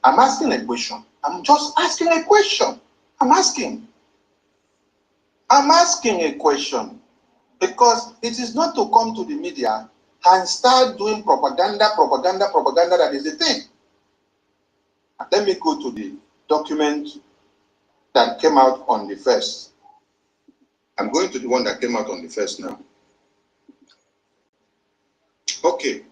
I'm asking a question. I'm just asking a question. I'm asking a question because it is not to come to the media and start doing propaganda that is the thing. Let me go to the document that came out on the 1st. I'm going to the one that came out on the 1st now. Okay,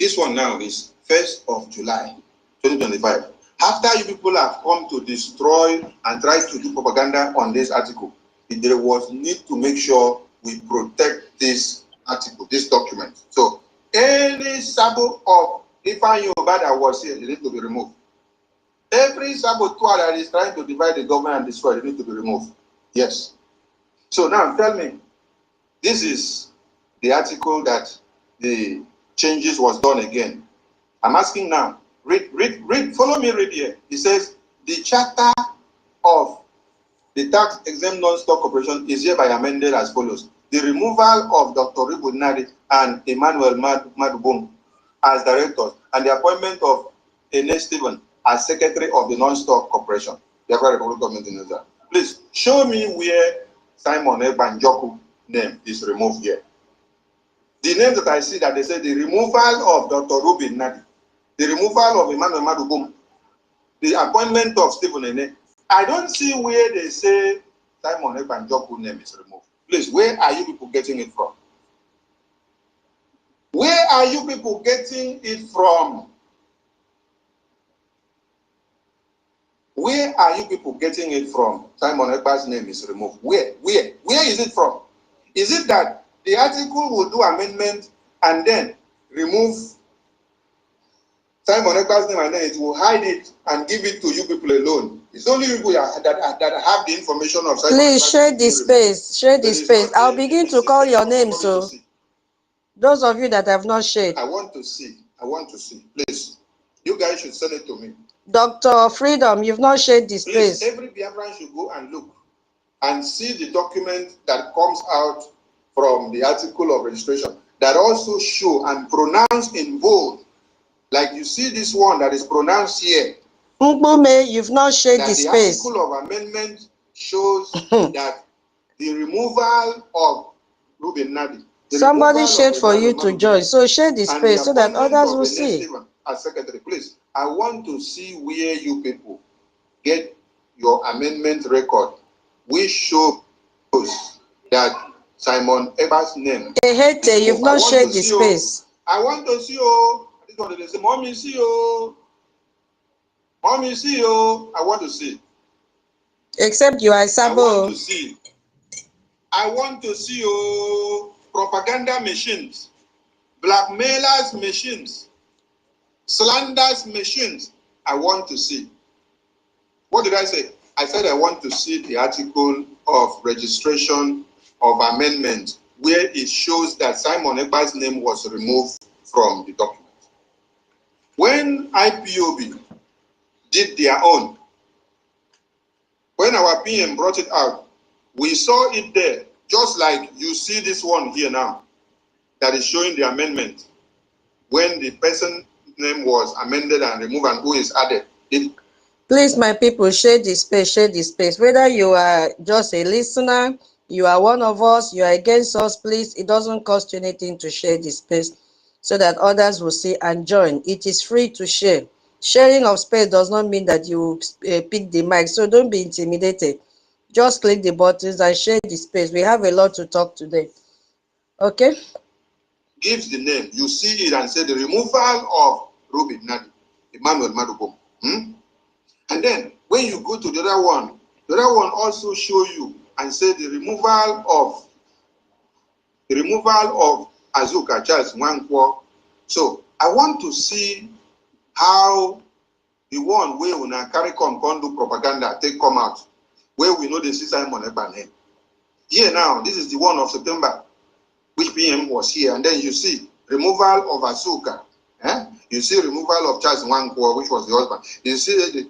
this one now is 1st of July, 2025. After you people have come to destroy and try to do propaganda on this article, there was need to make sure we protect this article, this document. So any sabo of EFIK-IBIBIO that was here, they need to be removed. Every saboteur that is trying to divide the government and destroy, they need to be removed. Yes. So now tell me, this is the article that the changes was done again. I'm asking now, read, follow me, read here. It says, the charter of the tax exempt non-stock corporation is hereby amended as follows. The removal of Dr. Nnamdi and Emmanuel Madubum as directors and the appointment of Ene Stephen as secretary of the non-stock corporation. Biafra Republic Government in Nigeria. Please show me where Simon Ekpa name is removed here. The name that I see that they say the removal of Dr. Nnamdi, the removal of Emmanuel Madubum, the appointment of Stephen Ene. I don't see where they say Simon Ekpa name is removed. Please, where are you people getting it from? Where are you people getting it from? Where are you people getting it from? Simon Ekpa's name is removed. Where is it from? Is it that the article will do amendment and then remove Simon Ekpa's name and then it will hide it and give it to you people alone? It's only you people that have the information of Simon. Please share this space. Share this space. I'll begin to call your name. So those of you that have not shared. I want to see. Please. You guys should send it to me. Dr. Freedom, you've not shared this space. Every Biafran should go and look and see the document that comes out from the article of registration that also show and pronounce in bold. Like you see this one that is pronounced here. Mbume, you've not shared this space. The article of amendment shows that the removal of Ruben Nadi. Somebody shared for you to join. So share this space so that others will see. As secretary, please. I want to see where you people get your amendment record, which shows that Simon Ekpa's name. Hey, you've not shared the space. I want to see you. This one they say, Mommy, see you. Mommy, see you. I want to see. Except you are Sabo. I want to see. I want to see you. Propaganda machines, blackmailers machines, slanders machines. I want to see. What did I say? I said I want to see the article of registration of amendment where it shows that Simon Ekpa's name was removed from the document. When IPOB did their own, when our PM brought it out, we saw it there, just like you see this one here now, that is showing the amendment. When the person's name was amended and removed and who is added. Please, my people, share this space, share this space. Whether you are just a listener, you are one of us, you are against us, please, it doesn't cost you anything to share this space so that others will see and join. It is free to share. Sharing of space does not mean that you pick the mic, so don't be intimidated. Just click the buttons and share the space. We have a lot to talk today. Okay? Gives the name. You see it and say the removal of Ruben Nadi, Emmanuel Madubum. And then when you go to the other one also show you and say the removal of Azuka Charles Nwankwo. So I want to see how the one where we carry come do propaganda take come out, where we know the Simon Ekpa name. Here now, this is the one of September, which PM was here, and then you see removal of Azuka. You see removal of Charles Nwankwo, which was the husband. You see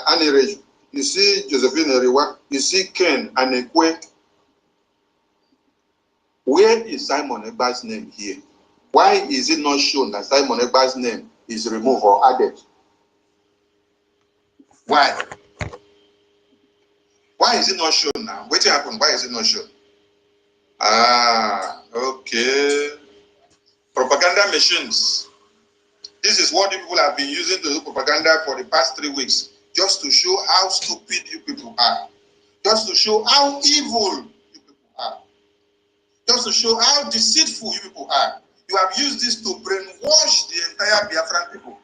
Anirej. You see Josephine Eriwa. You see Ken and Ekwe. Where is Simon Ekpa's name here? Why is it not shown that Simon Ekpa's name is removed or added? Why? Why is it not shown now? What happened? Why is it not shown? Ah, okay. Propaganda machines. This is what people have been using to do propaganda for the past 3 weeks, just to show how stupid you people are, just to show how evil you people are, just to show how deceitful you people are. You have used this to brainwash the entire Biafran people.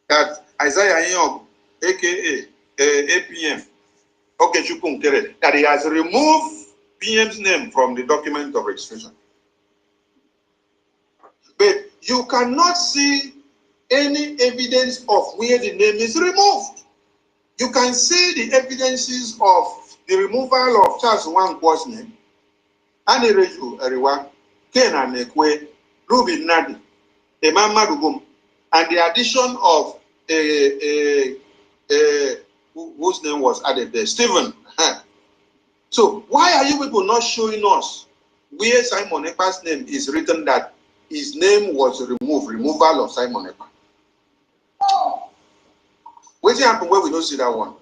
That Isaiah Young, aka APM, that he has removed PM's name from the document of registration. But you cannot see any evidence of where the name is removed. You can see the evidences of the removal of Charles Nwankwo's name, Anireju Eriwa, Ken Anekwe, Ruby Nnamdi, Emma Madugum, and the addition of whose name was added there, Stephen. So why are you people not showing us where Simon Ekpa's name is written that his name was removed, removal of Simon Ekpa? What happened when we don't see that one?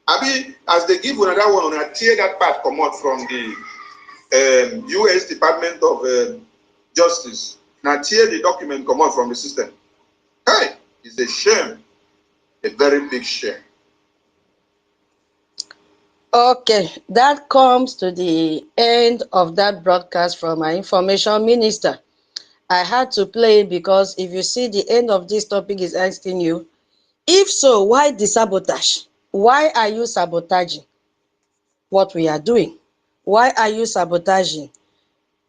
I mean, as they give another one, I tear that part come out from the U.S. Department of Justice. Now tear the document come out from the system. Hey, it's a shame, a very big shame. Okay, that comes to the end of that broadcast from our information minister. I had to play because if you see the end of this topic is asking you, if so, why the sabotage? Why are you sabotaging what we are doing? Why are you sabotaging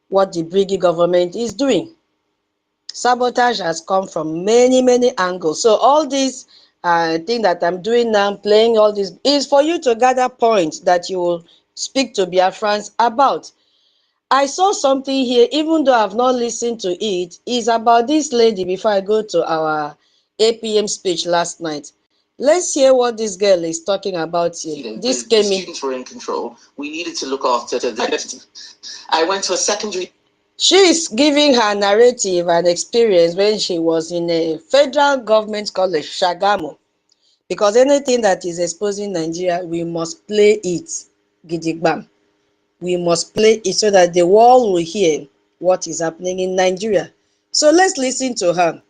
what the Brgie government is doing? Sabotage has come from many, many angles. So all this thing that I'm doing now, playing all this, is for you to gather points that you will speak to Biafrans about. I saw something here, even though I've not listened to it, is about this lady before I go to our APM speech last night. Let's hear what this girl is talking about here. You know, this the came in. Students were in control. We needed to look after the I went to a secondary. She is giving her narrative and experience when she was in a federal government college, Shagamu. Because anything that is exposing Nigeria, we must play it, gidigbam. We must play it so that the world will hear what is happening in Nigeria. So let's listen to her.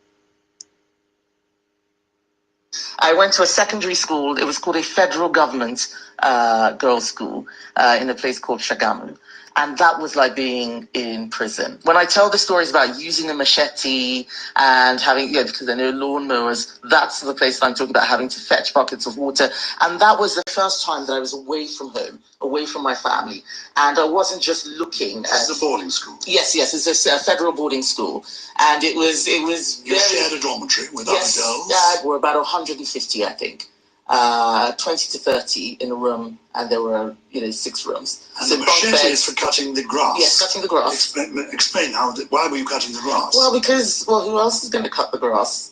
I went to a secondary school. It was called a federal government girls' school in a place called Shagamu. And that was like being in prison. When I tell the stories about using a machete and having, because I know lawnmowers, that's the place that I'm talking about, having to fetch buckets of water. And that was the first time that I was away from home, away from my family. And I wasn't just looking at... It's a boarding school? Yes, it's a federal boarding school. And it was You very... shared a dormitory with other girls? Yes, we're about 150, I think. 20 to 30 in a room, and there were 6 rooms. And so the machete is for cutting the grass. Yes, cutting the grass. Explain why were you cutting the grass? Well, because who else is going to cut the grass?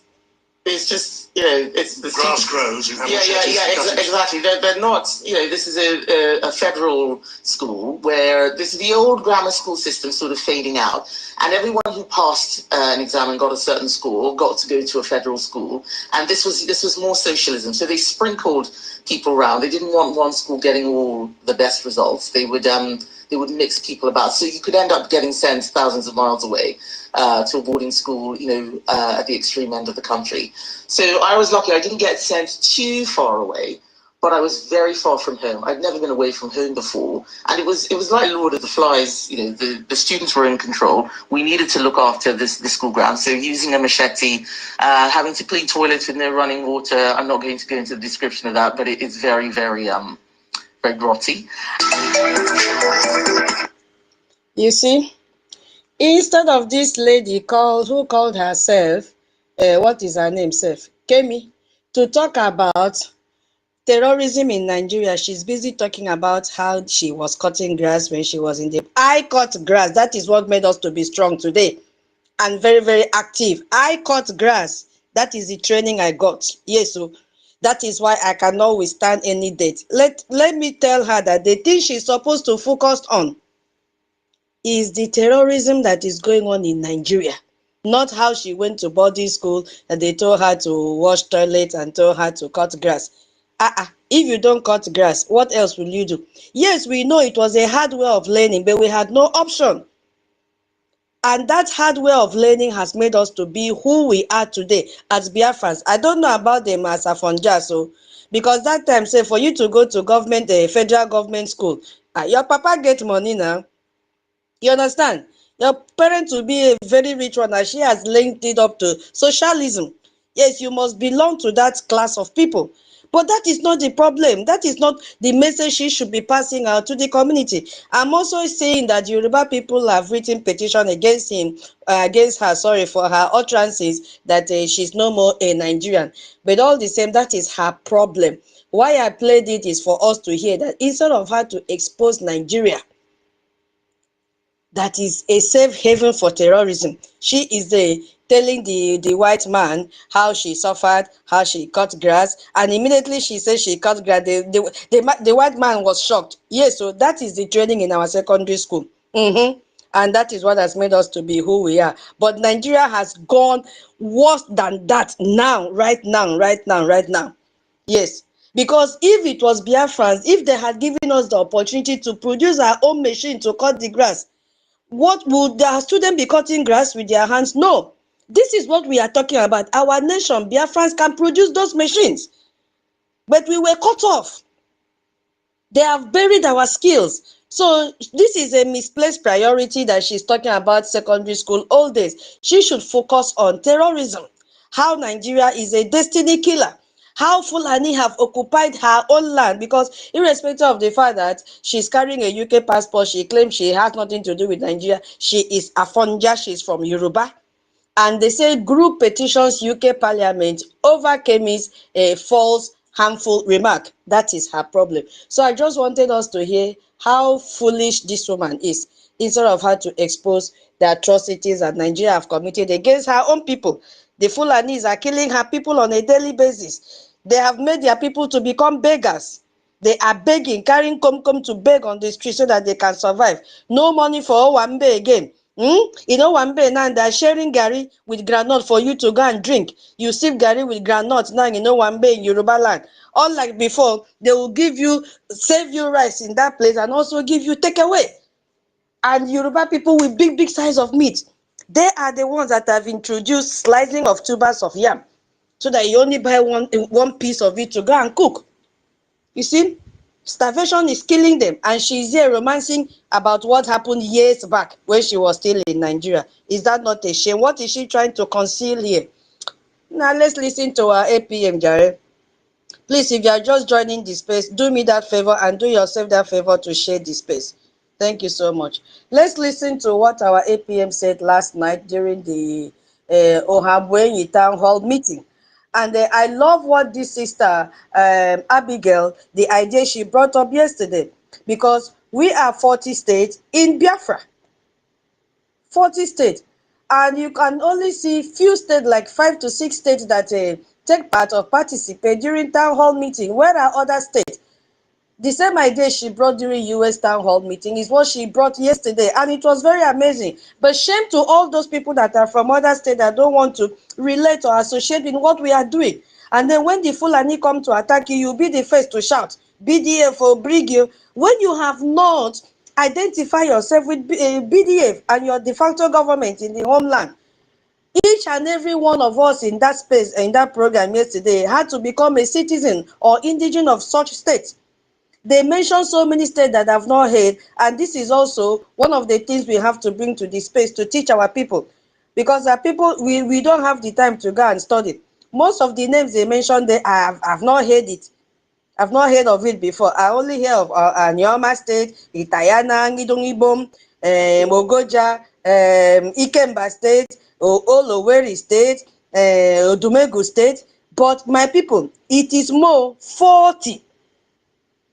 It's just it's the grass grows. You have exactly. They're not. This is a federal school where this is the old grammar school system sort of fading out, and everyone who passed an exam and got a certain score got to go to a federal school, and this was more socialism. So they sprinkled people around. They didn't want one school getting all the best results. They would mix people about, so you could end up getting sent thousands of miles away to a boarding school, at the extreme end of the country. So I was lucky. I didn't get sent too far away, but I was very far from home. I'd never been away from home before, and it was like Lord of the Flies. The students were in control. We needed to look after this school ground. So using a machete, having to clean toilets with no running water. I'm not going to go into the description of that, but it is very, very very grotty. You see, instead of this lady who called herself, what is her name, Sef? Kemi, to talk about terrorism in Nigeria, she's busy talking about how she was cutting grass when she was in the... I cut grass. That is what made us to be strong today and very, very active. I cut grass. That is the training I got. Yes, so that is why I cannot withstand any date. Let me tell her that the thing she's supposed to focus on is the terrorism that is going on in Nigeria, not how she went to boarding school and they told her to wash toilets and told her to cut grass. If you don't cut grass, what else will you do? Yes, we know it was a hard way of learning, but we had no option. And that hard way of learning has made us to be who we are today as Biafrans. I don't know about them as Afonja, so because that time, say for you to go to government, federal government school, your papa get money now. You understand? Your parents will be a very rich one, and she has linked it up to socialism. Yes, you must belong to that class of people. But that is not the problem. That is not the message she should be passing out to the community. I'm also saying that Yoruba people have written petition against her, sorry, for her utterances that she's no more a Nigerian. But all the same, that is her problem. Why I played it is for us to hear that instead of her to expose Nigeria, that is a safe haven for terrorism, she is telling the white man how she suffered, how she cut grass, and immediately she says she cut grass, the white man was shocked. Yes, so that is the training in our secondary school. And that is what has made us to be who we are. But Nigeria has gone worse than that now, right now. Yes. Because if it was Biafrans, if they had given us the opportunity to produce our own machine to cut the grass, what would the students be cutting grass with their hands? No. This is what we are talking about. Our nation, Biafrans, can produce those machines. But we were cut off. They have buried our skills. So this is a misplaced priority that she's talking about secondary school all days. She should focus on terrorism. How Nigeria is a destiny killer. How Fulani have occupied her own land, because irrespective of the fact that she's carrying a UK passport, she claims she has nothing to do with Nigeria. She is Afonja, she's from Yoruba. And they say group petitions UK Parliament over Kemi's false, harmful remark. That is her problem. So I just wanted us to hear how foolish this woman is, instead of her to expose the atrocities that Nigeria have committed against her own people. The Fulanis are killing her people on a daily basis. They have made their people to become beggars. They are begging, carrying come to beg on the street so that they can survive. No money for Owambe again. You know, Owambe now they're sharing Gary with granite for you to go and drink. You sip Gary with granite now, you know, Owambe in Yoruba land. Unlike before, they will give you, save you rice in that place and also give you takeaway. And Yoruba people with big size of meat, they are the ones that have introduced slicing of tubers of yam, so that you only buy one piece of it to go and cook. You see, starvation is killing them, and she's here romancing about what happened years back when she was still in Nigeria. Is that not a shame? What is she trying to conceal here? Now let's listen to our APM, Jare. Please, if you are just joining the space, do me that favor and do yourself that favor to share the space. Thank you so much. Let's listen to what our APM said last night during the Ohabwenyi Town Hall meeting. And I love what this sister, Abigail, the idea she brought up yesterday, because we are 40 states in Biafra. 40 states. And you can only see few states, like 5 to 6 states that take part or participate during town hall meeting. Where are other states? The same idea she brought during US town hall meeting is what she brought yesterday, and it was very amazing. But shame to all those people that are from other states that don't want to relate or associate with what we are doing. And then when the Fulani come to attack you, you'll be the first to shout, BDF or Brgie, when you have not identified yourself with BDF and your de facto government in the homeland. Each and every one of us in that space, in that program yesterday, had to become a citizen or indigene of such states. They mentioned so many states that I've not heard, and this is also one of the things we have to bring to this space to teach our people, because our people, we don't have the time to go and study. Most of the names they mentioned there, I've not heard it. I've not heard of it before. I only hear of Nyoma State, Itayana, Ngidongibom, OGOJA, Ikemba State, Oloweri State, Odumegu State. But my people, it is more 40.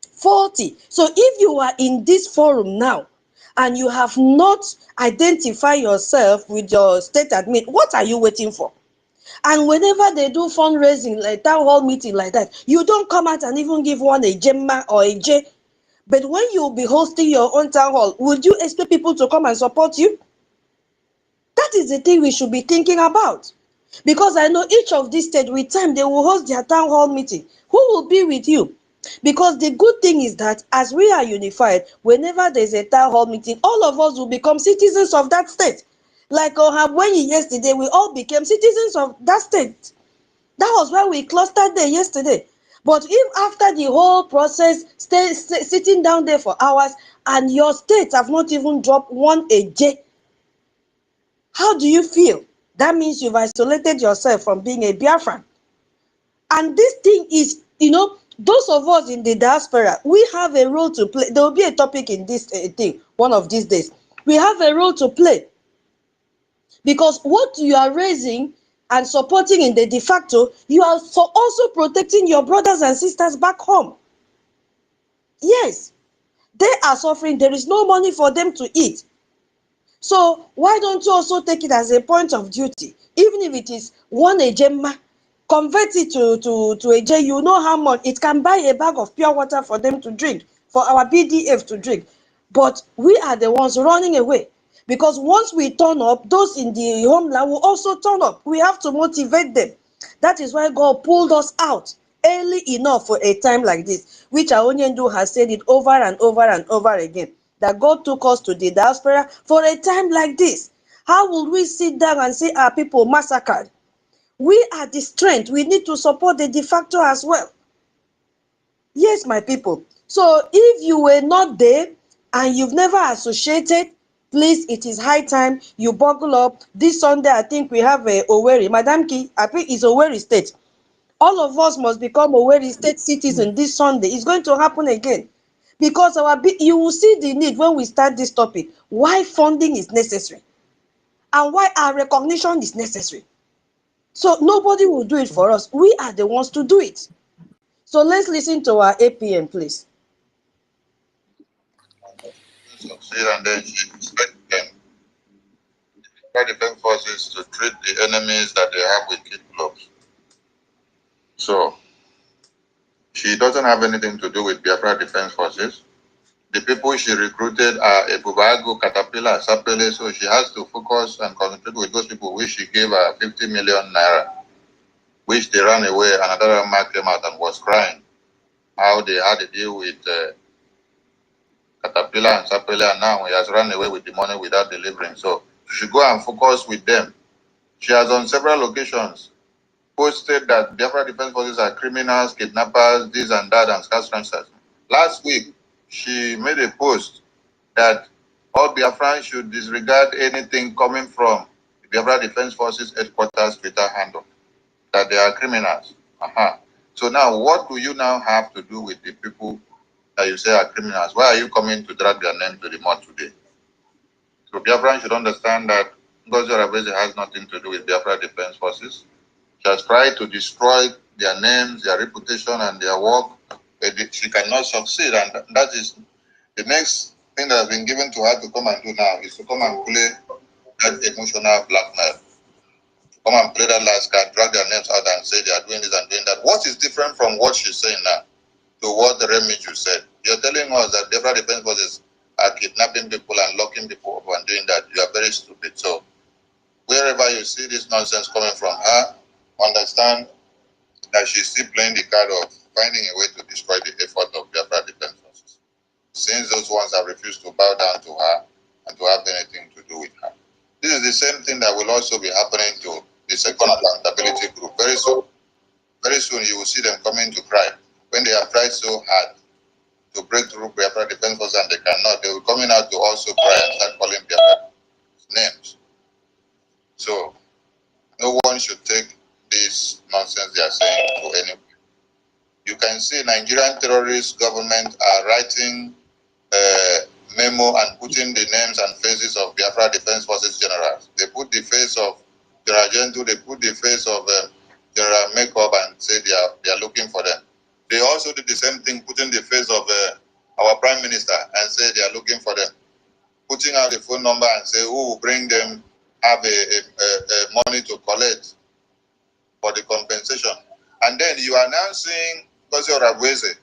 40. So if you are in this forum now and you have not identified yourself with your state admin, what are you waiting for? And whenever they do fundraising, like town hall meeting like that, you don't come out and even give one a Gemma or a J. But when you'll be hosting your own town hall, would you expect people to come and support you? That is the thing we should be thinking about. Because I know each of these states, with time, they will host their town hall meeting. Who will be with you? Because the good thing is that as we are unified, whenever there's a town hall meeting, all of us will become citizens of that state. Like when yesterday, we all became citizens of that state. That was why we clustered there yesterday. But if after the whole process, sitting down there for hours, and your state have not even dropped one AJ, how do you feel? That means you've isolated yourself from being a Biafran. And this thing is, those of us in the diaspora, we have a role to play. There will be a topic in this thing one of these days. We have a role to play. Because what you are raising and supporting in the de facto, you are also protecting your brothers and sisters back home. Yes, they are suffering. There is no money for them to eat. So why don't you also take it as a point of duty? Even if it is one ejemma, convert it to a J. You know how much it can buy a bag of pure water for them to drink, for our BDF to drink. But we are the ones running away. Because once we turn up, those in the homeland will also turn up. We have to motivate them. That is why God pulled us out early enough for a time like this, which Aonyendu has said it over and over and over again, that God took us to the diaspora for a time like this. How will we sit down and see our people massacred? We are the strength. We need to support the de facto as well. Yes, my people. So if you were not there and you've never associated, please, it is high time you buckle up. This Sunday, I think we have a Owerri. Madam Ki, I think it's Owerri State. All of us must become Owerri State citizens this Sunday. It's going to happen again. Because you will see the need when we start this topic, why funding is necessary and why our recognition is necessary. So nobody will do it for us. We are the ones to do it. So let's listen to our APM, please. Succeed, and then she expect them, the defense forces, to treat the enemies that they have with kid gloves. So she doesn't have anything to do with Biafra Defense Forces. The people she recruited are Ebubago, Caterpillar, Sapele, so she has to focus and concentrate with those people which she gave her 50 million naira, which they ran away. Another man came out and was crying how they had a deal with Caterpillar and Sapele, and now he has run away with the money without delivering. So she should go and focus with them. She has on several occasions posted that Biafra Defense Forces are criminals, kidnappers, this and that, and scarce transfers. Last week, she made a post that all Biafrans should disregard anything coming from the Biafra Defense Forces headquarters Twitter handle, that they are criminals. So now, what do you now have to do with the people that you say are criminals? Why are you coming to drag their name to the mud today? So Biafrans should understand that NGOZI has nothing to do with Biafra Defense Forces. She has tried to destroy their names, their reputation, and their work. But she cannot succeed, and that is the next thing that has been given to her to come and do now, is to come and play that emotional blackmail. Come and play that last card, drag their names out and say they are doing this and doing that. What is different from what she's saying now to what the remit you said? You're telling us that Biafra Defense Forces are kidnapping people and locking people up and doing that. You are very stupid. So wherever you see this nonsense coming from her, understand that she's still playing the card of finding a way to destroy the effort of Biafra Defense Forces, since those ones have refused to bow down to her and to have anything to do with her. This is the same thing that will also be happening to the second accountability group. Very soon you will see them coming to cry. When they have tried so hard to break through Biafra Defense Forces and they cannot, they will coming out to also cry and start calling Biafra names. So no one should take this nonsense they are saying to anyone. You can see Nigerian terrorist government are writing memo and putting the names and faces of Biafra Defense Forces generals. They put the face of General Gentu, they put the face of General Makeup and say they are looking for them. They also did the same thing, putting the face of our Prime Minister and say they are looking for them. Putting out the phone number and say who will bring them, have a money to collect for the compensation. And then you are now seeing Nnamdi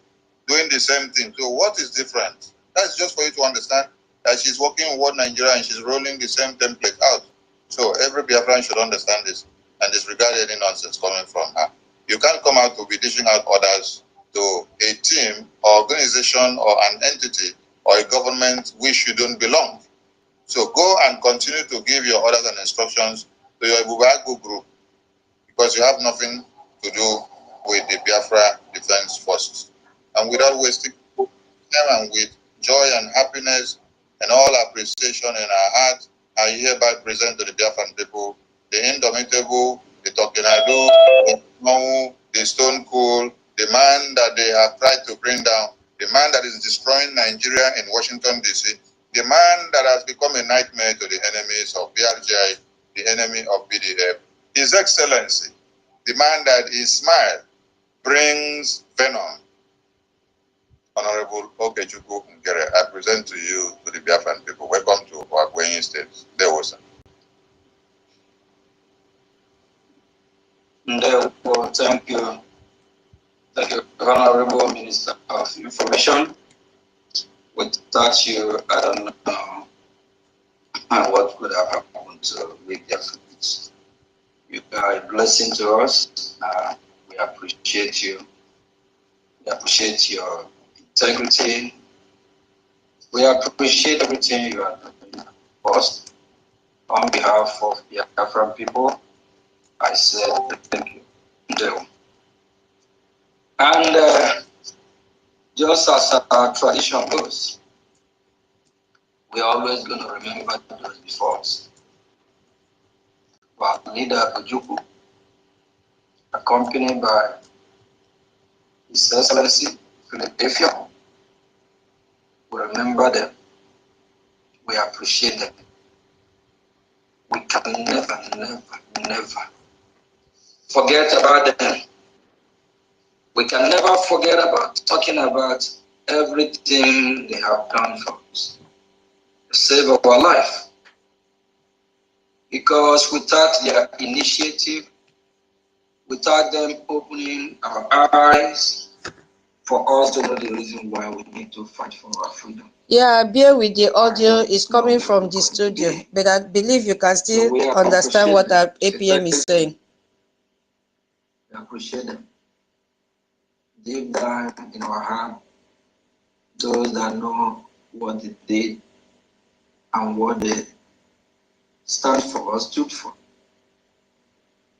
doing the same thing. So what is different? That's just for you to understand that she's working with World Nigeria and she's rolling the same template out. So every Biafran should understand this and disregard any nonsense coming from her. You can't come out to be dishing out orders to a team or organization or an entity or a government which you don't belong. So go and continue to give your orders and instructions to your Ibubago group, because you have nothing to do with the Biafra Defense Forces. And without wasting time and with joy and happiness and all appreciation in our heart, I hereby present to the Biafran people the indomitable, the Tokinadu, the Mau, the Stone Cool, the man that they have tried to bring down, the man that is destroying Nigeria in Washington, D.C., the man that has become a nightmare to the enemies of BRGI, the enemy of BDF, His Excellency, the man that his smile brings venom. Honorable Okechukwu Ngere, I present to you, to the Biafran people. Welcome to our Kwenyi State. There was Thank you. Thank you, Honorable Minister of Information. Without you, I don't know what could have happened to BIAFRANS. You are a blessing to us. We appreciate you. We appreciate your integrity. We appreciate everything you are doing for us. On behalf of the Biafran people, I say thank you. And just as our tradition goes, we are always going to remember those before us. Our leader, Ojukwu, accompanied by His Excellency, Finl, we remember them. We appreciate them. We can never, never, never forget about them. We can never forget about talking about everything they have done for us to save our life. Because without their initiative, without them opening our eyes for us to know the reason why we need to fight for our freedom. Yeah, bear with the audio is coming from the studio, but I believe you can still understand what our APM is saying. We appreciate them. Deep down in our heart, those that know what they did and what they stand for or stood for,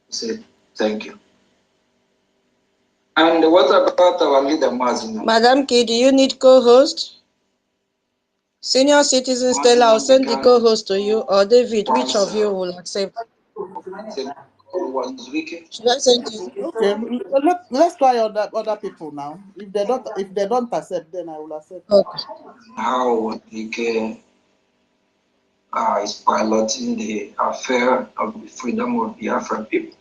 we say thank you. And what about our leader, Mazin? Madam K, do you need co-host? Senior citizen Stella, I'll send the co-host to you, or David, which of you will accept? Should I send you? Okay, let's try other people now. If they don't accept, then I will accept. Okay. How EK is piloting the affair of the freedom of Biafran people.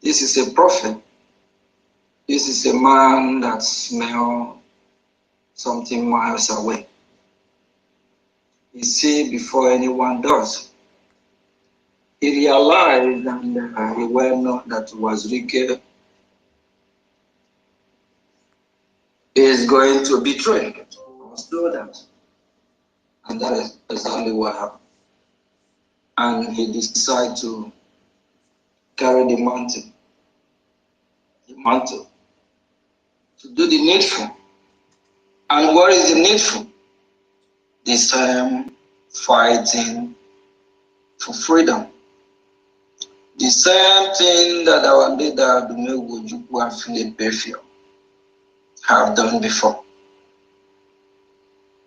This is a prophet. This is a man that smells something miles away. He sees before anyone does. He realized and he well known that Wazirike is going to betray him. He must know that. And that is exactly what happened. And he decided to carry the mantle, to do the needful. And what is the needful? The same fighting for freedom. The same thing that our leader, Ojukwu and Finl, have done before.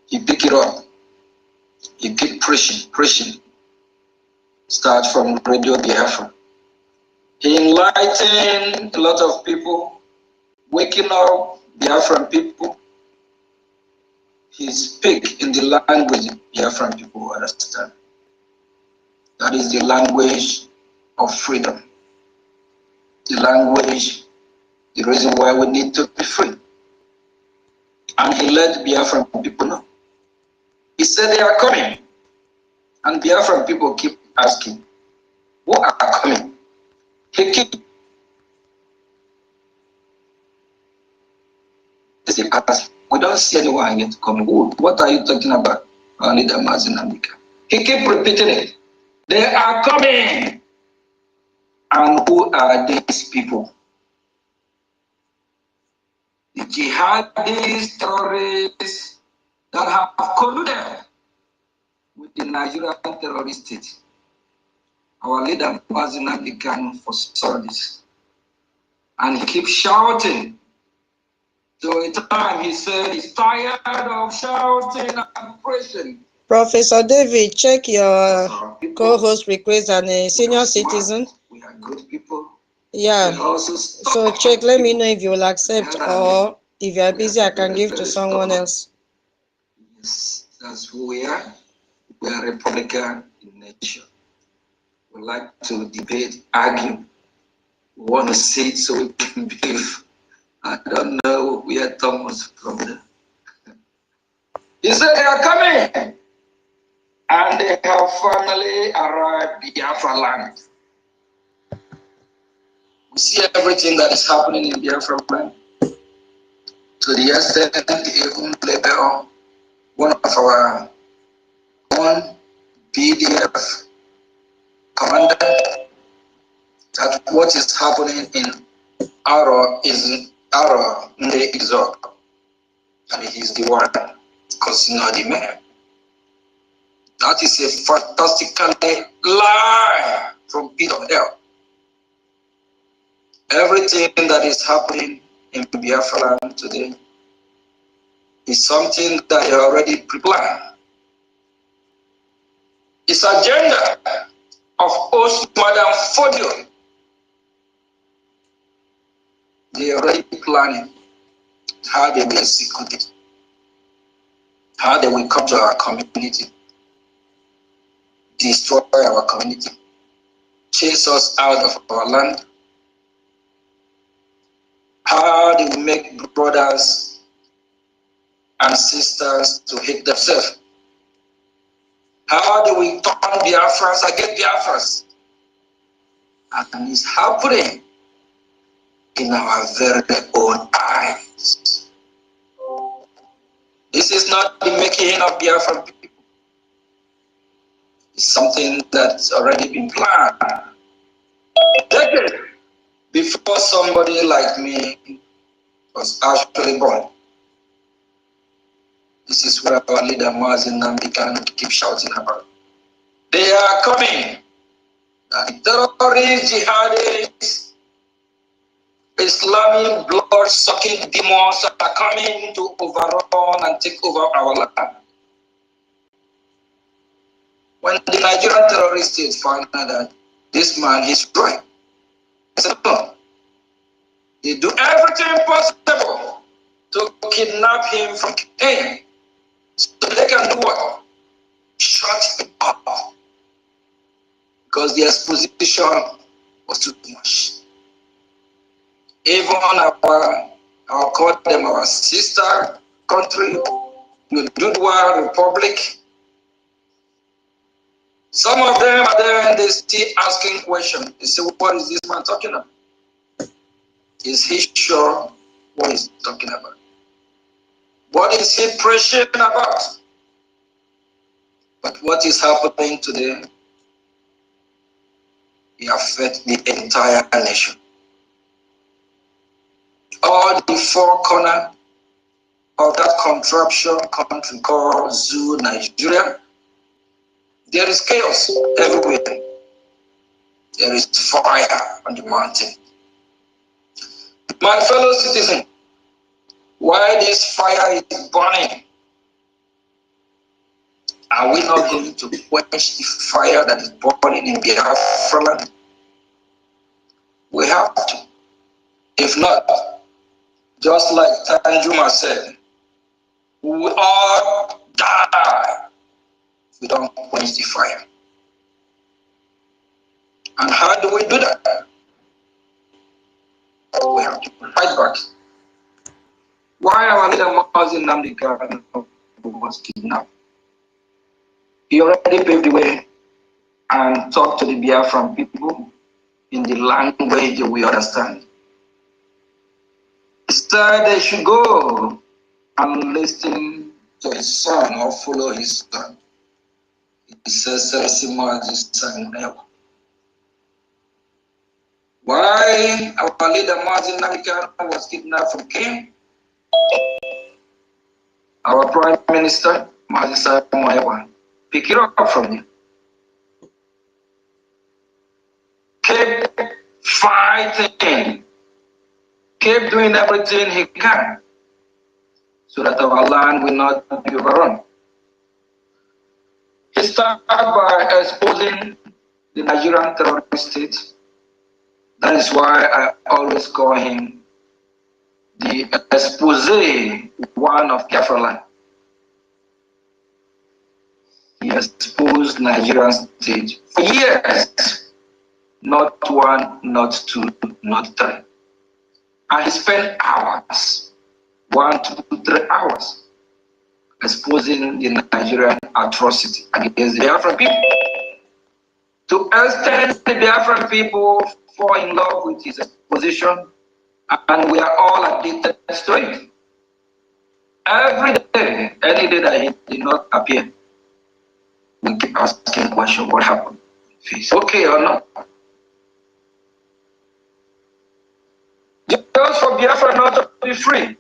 He pick it up. He keep preaching. Start from Radio Biafra. He enlightened a lot of people, waking up Biafran people. He speak in the language Biafran people understand. That is the language of freedom. The language, the reason why we need to be free. And he let Biafran people know. He said they are coming. And Biafran people keep asking, who are coming? He keep asking, we don't see anyone yet coming. What are you talking about? Only the Mazin. He keep repeating it. They are coming. And who are these people? The jihadist terrorists that have colluded with the Nigerian terrorist state. Our leader, Nnamdi Kanu, foresaw this. And he keeps shouting. So at time he said he's tired of shouting and pressing. Professor David, check your co-host request and a senior citizen. We are good people. Yeah. So check, let me know if you will accept, or if you are busy, I can give to someone else. Yes, that's who we are. We are Republican in nature. We like to debate, argue. We want to sit so we can behave. I don't know where Thomas from there. He said they are coming. And they have finally arrived in Biafra land. We see everything that is happening in Biafra land. To the extent they even label one of our own BDF commander that what is happening in Aro is Aro Nde Exor. And he's the one causing all the man. That is a fantastically lie from pit of hell. Everything that is happening in Biafra land today is something that they already prepared. It's agenda of host Madam Fodio. They are already planning how they will execute it, how they will come to our community, destroy our community, chase us out of our land, how they will make brothers and sisters to hate themselves, how they will turn Biafrans against Biafrans. And it's happening in our very own eyes. This is not the making of Biafran people. It's something that's already been planned. Decades before somebody like me was actually born. This is what our leader Nnamdi can keep shouting about. They are coming. The terrorists, jihadists, Islamic blood-sucking demons are coming to overrun and take over our land. When the Nigerian terrorist state found out that this man is right, I said, no. They do everything possible to kidnap him from Kenya. So they can do what? Shut him up. Because the exposition was too much. Even I'll call them our sister country, the Dudwa Republic. Some of them are there and they still asking questions. They say, what is this man talking about? Is he sure what he's talking about? What is he preaching about? But what is happening today, it affects the entire nation. All the four corners of that contraption country called Zoo, Nigeria, there is chaos everywhere. There is fire on the mountain. My fellow citizen, why this fire is burning? Are we not going to quench the fire that is burning in Biafra land? We have to. If not, just like Tanjuma said, we will all die if we don't quench the fire. And how do we do that? We have to fight back. Why our leader Nnamdi was kidnapped? He already paved the way and talked to the Biafran people in the language we understand. He said they should go and listen to his son or follow his son. He says, Why our leader Martin Nnamdi was kidnapped from King, our Prime Minister Martin Samoa pick it up from him. Kept fighting, kept doing everything he can so that our land will not be overrun. He started by exposing the Nigerian terrorist state. That is why I always call him the expose one of Biafra land. He exposed Nigerian state for years. Not one, not two, not three. And he spent hours, 1 to 3 hours, exposing the Nigerian atrocity against the Biafran people. To extend the Biafran people fall in love with his exposition, and we are all addicted to it. Every day, any day that he did not appear, we keep asking question, what happened? If he's okay or not. Just for Biafra not to be free,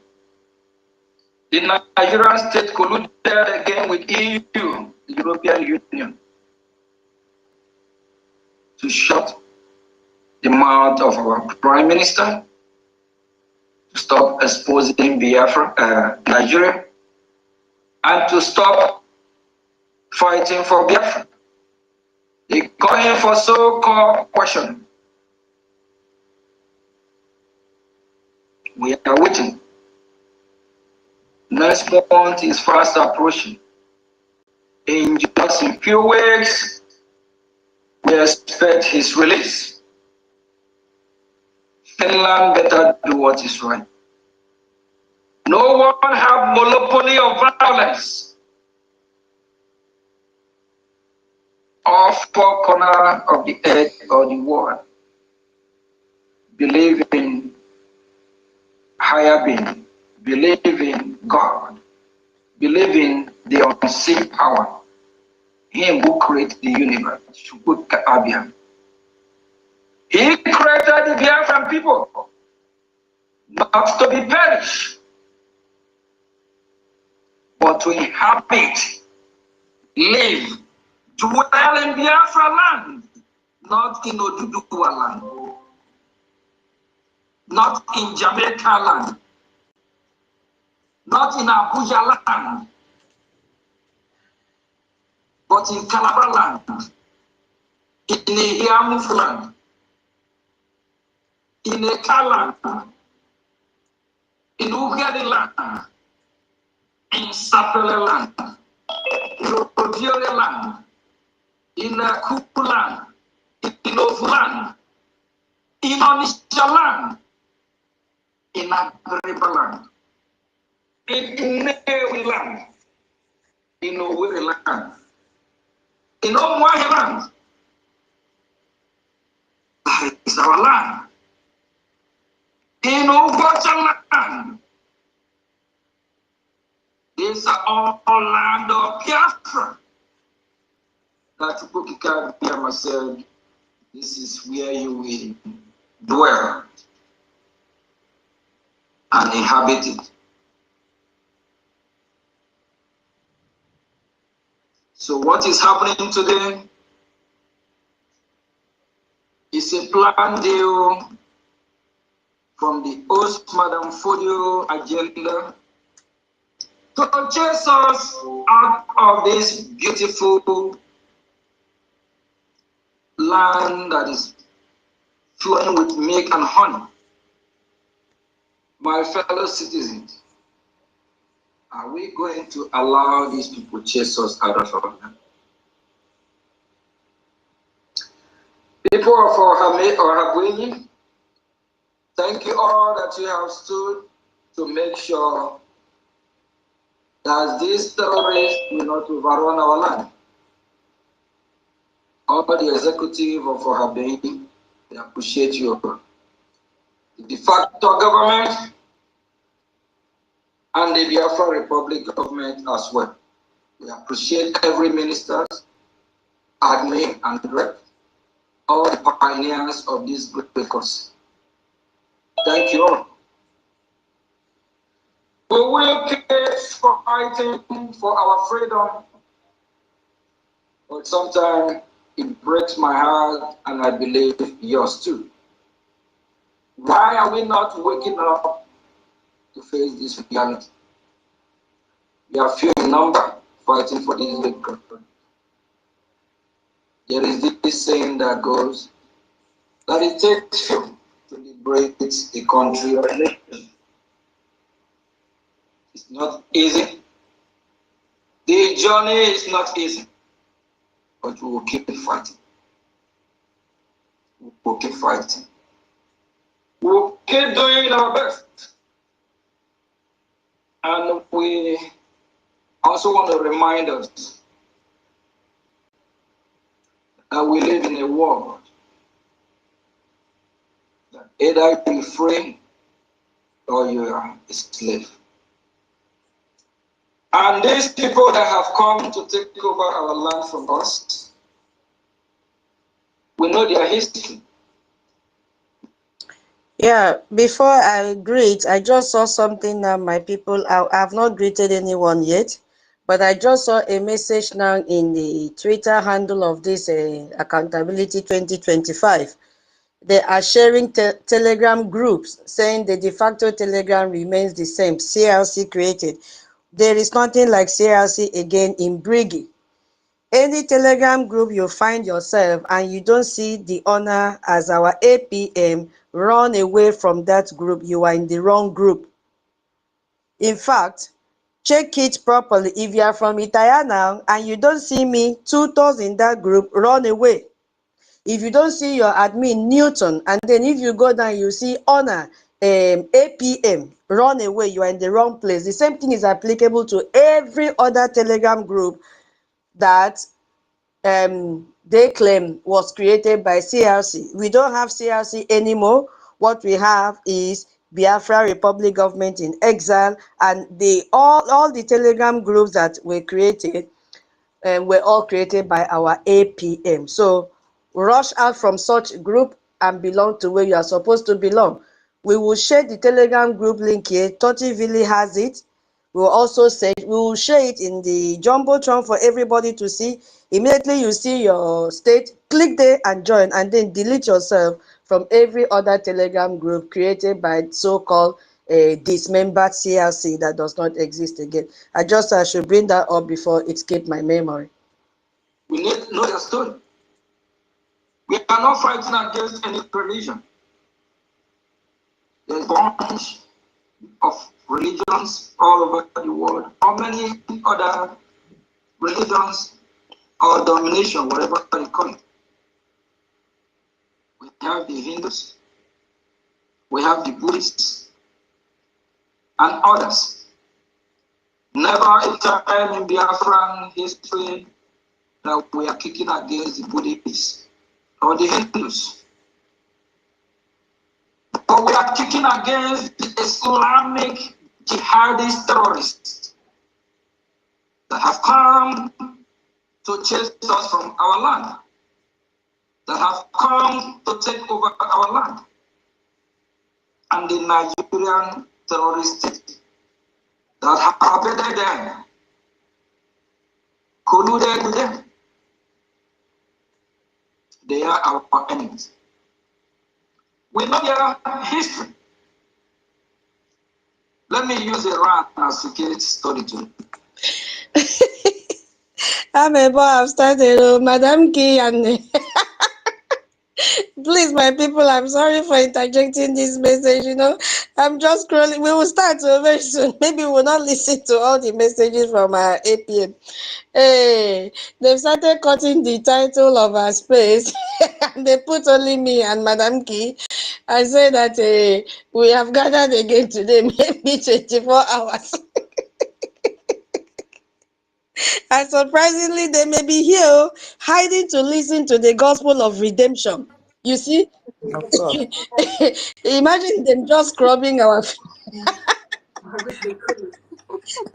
the Nigerian state colluded again with EU, the European Union, to shut the mouth of our Prime Minister, to stop exposing Biafra, Nigeria, and to stop fighting for Biafra. They call him for so-called question. We are waiting. Next month is fast approaching. In just a few weeks, we expect his release. Finland better do what is right. No one have monopoly of violence. All four corners of the earth or the world believe in higher being, believe in God, believe in the unseen power, him who created the universe, Abia. He created the Biafran people, not to be perished, but to inhabit, live, dwell in Biafra land, not in Oduduwa land, not in Jamaica land, not in Abuja land, but in Calabar land, in Iamuf land, in Eka land, in Ugadi land, in Sapele land, in Odiore land, in Kupu land, in Ovu land, in Onisha land, in Agriba land, in Inewi land, in Owerri land, in Omwahi land. That is our land. In OGOJA land. These are all land of Biafra. That Ekpa said, this is where you will dwell and inhabit it. So what is happening today is a planned deal from the host Madam Fodio agenda to chase us out of this beautiful land that is flowing with milk and honey. My fellow citizens, are we going to allow these people chase us out of our land? People of Ohabweni, thank you all that you have stood to make sure that these terrorists will not overrun our land. All the executive of Ohabweni, we appreciate you. The de facto government and the Biafra Republic government as well. We appreciate every minister, admin, and rep. all the pioneers of this great cause. Thank you all. We will keep fighting for our freedom, but sometimes it breaks my heart, and I believe yours too. Why are we not waking up to face this reality? We are few in number fighting for this great cause. There is this saying that goes that it takes few to liberate a country or a nation. It's not easy. The journey is not easy, but we will keep fighting. We will keep fighting. We will keep doing our best. And we also want to remind us that we live in a world that either you're free or you are a slave. And these people that have come to take over our land from us, we know their history. Yeah, before I greet, I just saw something now, my people. I have not greeted anyone yet, but I just saw a message now in the Twitter handle of this Accountability 2025. They are sharing Telegram groups saying the de facto Telegram remains the same, CLC created. There is nothing like CLC again in Brgie. Any Telegram group you find yourself and you don't see the honor as our APM, run away from that group. You are in the wrong group. In fact, check it properly. If you are from Itaya now and you don't see me, tutors in that group, run away. If you don't see your admin, Newton, and then if you go down, you see honor, APM, run away. You are in the wrong place. The same thing is applicable to every other Telegram group that they claim was created by CLC. We don't have CLC anymore. What we have is Biafra Republic Government in Exile, and all the Telegram groups that were created were all created by our APM. So rush out from such group and belong to where you are supposed to belong. We will share the Telegram group link here. Totivili has it. We will also say we will share it in the Jumbotron for everybody to see. Immediately you see your state, click there and join, and then delete yourself from every other Telegram group created by so-called dismembered CLC that does not exist again. I should bring that up before it escaped my memory. We need to know your story. We are not fighting against any religion. There's a bunch of religions all over the world, or many other religions or domination, whatever you call it. We have the Hindus, we have the Buddhists, and others. Never a time in Biafran history that we are kicking against the Buddhists or the Hindus. But we are kicking against the Islamic jihadist terrorists that have come to chase us from our land, that have come to take over our land, and the Nigerian terrorist state that have abetted them, colluded with them. They are our enemies. We know their history. Let me use a rant as a case study too. I've started, Madam Key, and please, my people, I'm sorry for interjecting this message. I'm just scrolling. We will start very soon. Maybe we'll not listen to all the messages from our APM. Hey, they've started cutting the title of our space, and they put only me and Madam Key. I say that we have gathered again today, maybe 24 hours. And surprisingly, they may be here hiding to listen to the gospel of redemption. You see? Of course. Imagine them just scrubbing our feet.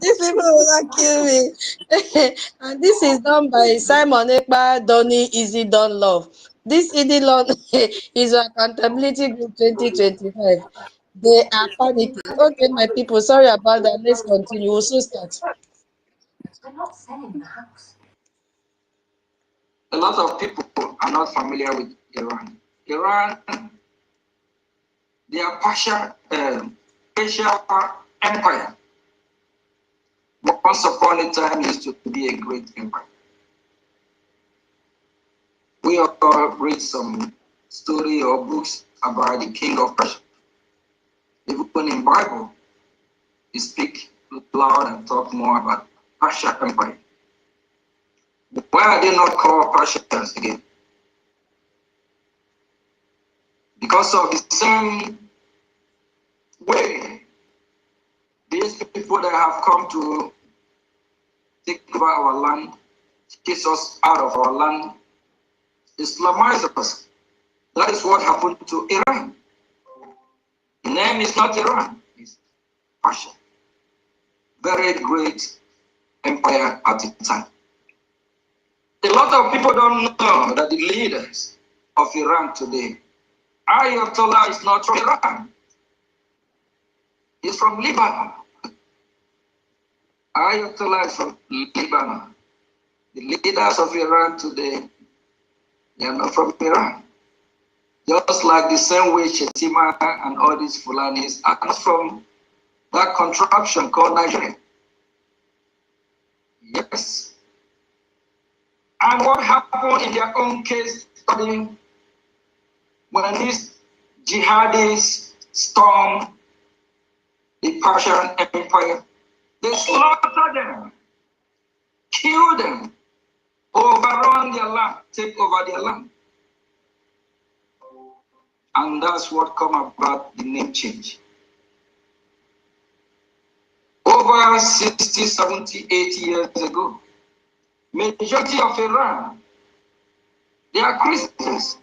These people will not kill me. And this is done by Simon Ekpa, Donny, Easy Done Love. This Idilon is Accountability Group 2025. They are panicking. Okay, my people, sorry about that. Let's continue. We'll soon start. We're not selling the house. A lot of people are not familiar with Iran. Iran, they are partial Asia empire. Once upon a time, used to be a great empire. We all read some story or books about the king of Persia. Even in Bible, they speak loud and talk more about Persia empire. Why are they not called Persians again? Because of the same way these people that have come to take over our land, chase us out of our land, Islamize us. That is what happened to Iran. The name is not Iran, it's Persia. Very great empire at the time. A lot of people don't know that the leaders of Iran today, Ayatollah is not from Iran. He's from Lebanon. Ayatollah is from Lebanon. The leaders of Iran today, they are not from Iran. Just like the same way Shetima and all these Fulanis are not from that contraption called Nigeria. Yes. And what happened in their own case study when these jihadis stormed the Persian Empire? They slaughtered them, killed them, overrun their land, take over their land. And that's what come about the name change. Over 60, 70, 80 years ago, majority of Iran, they are Christians.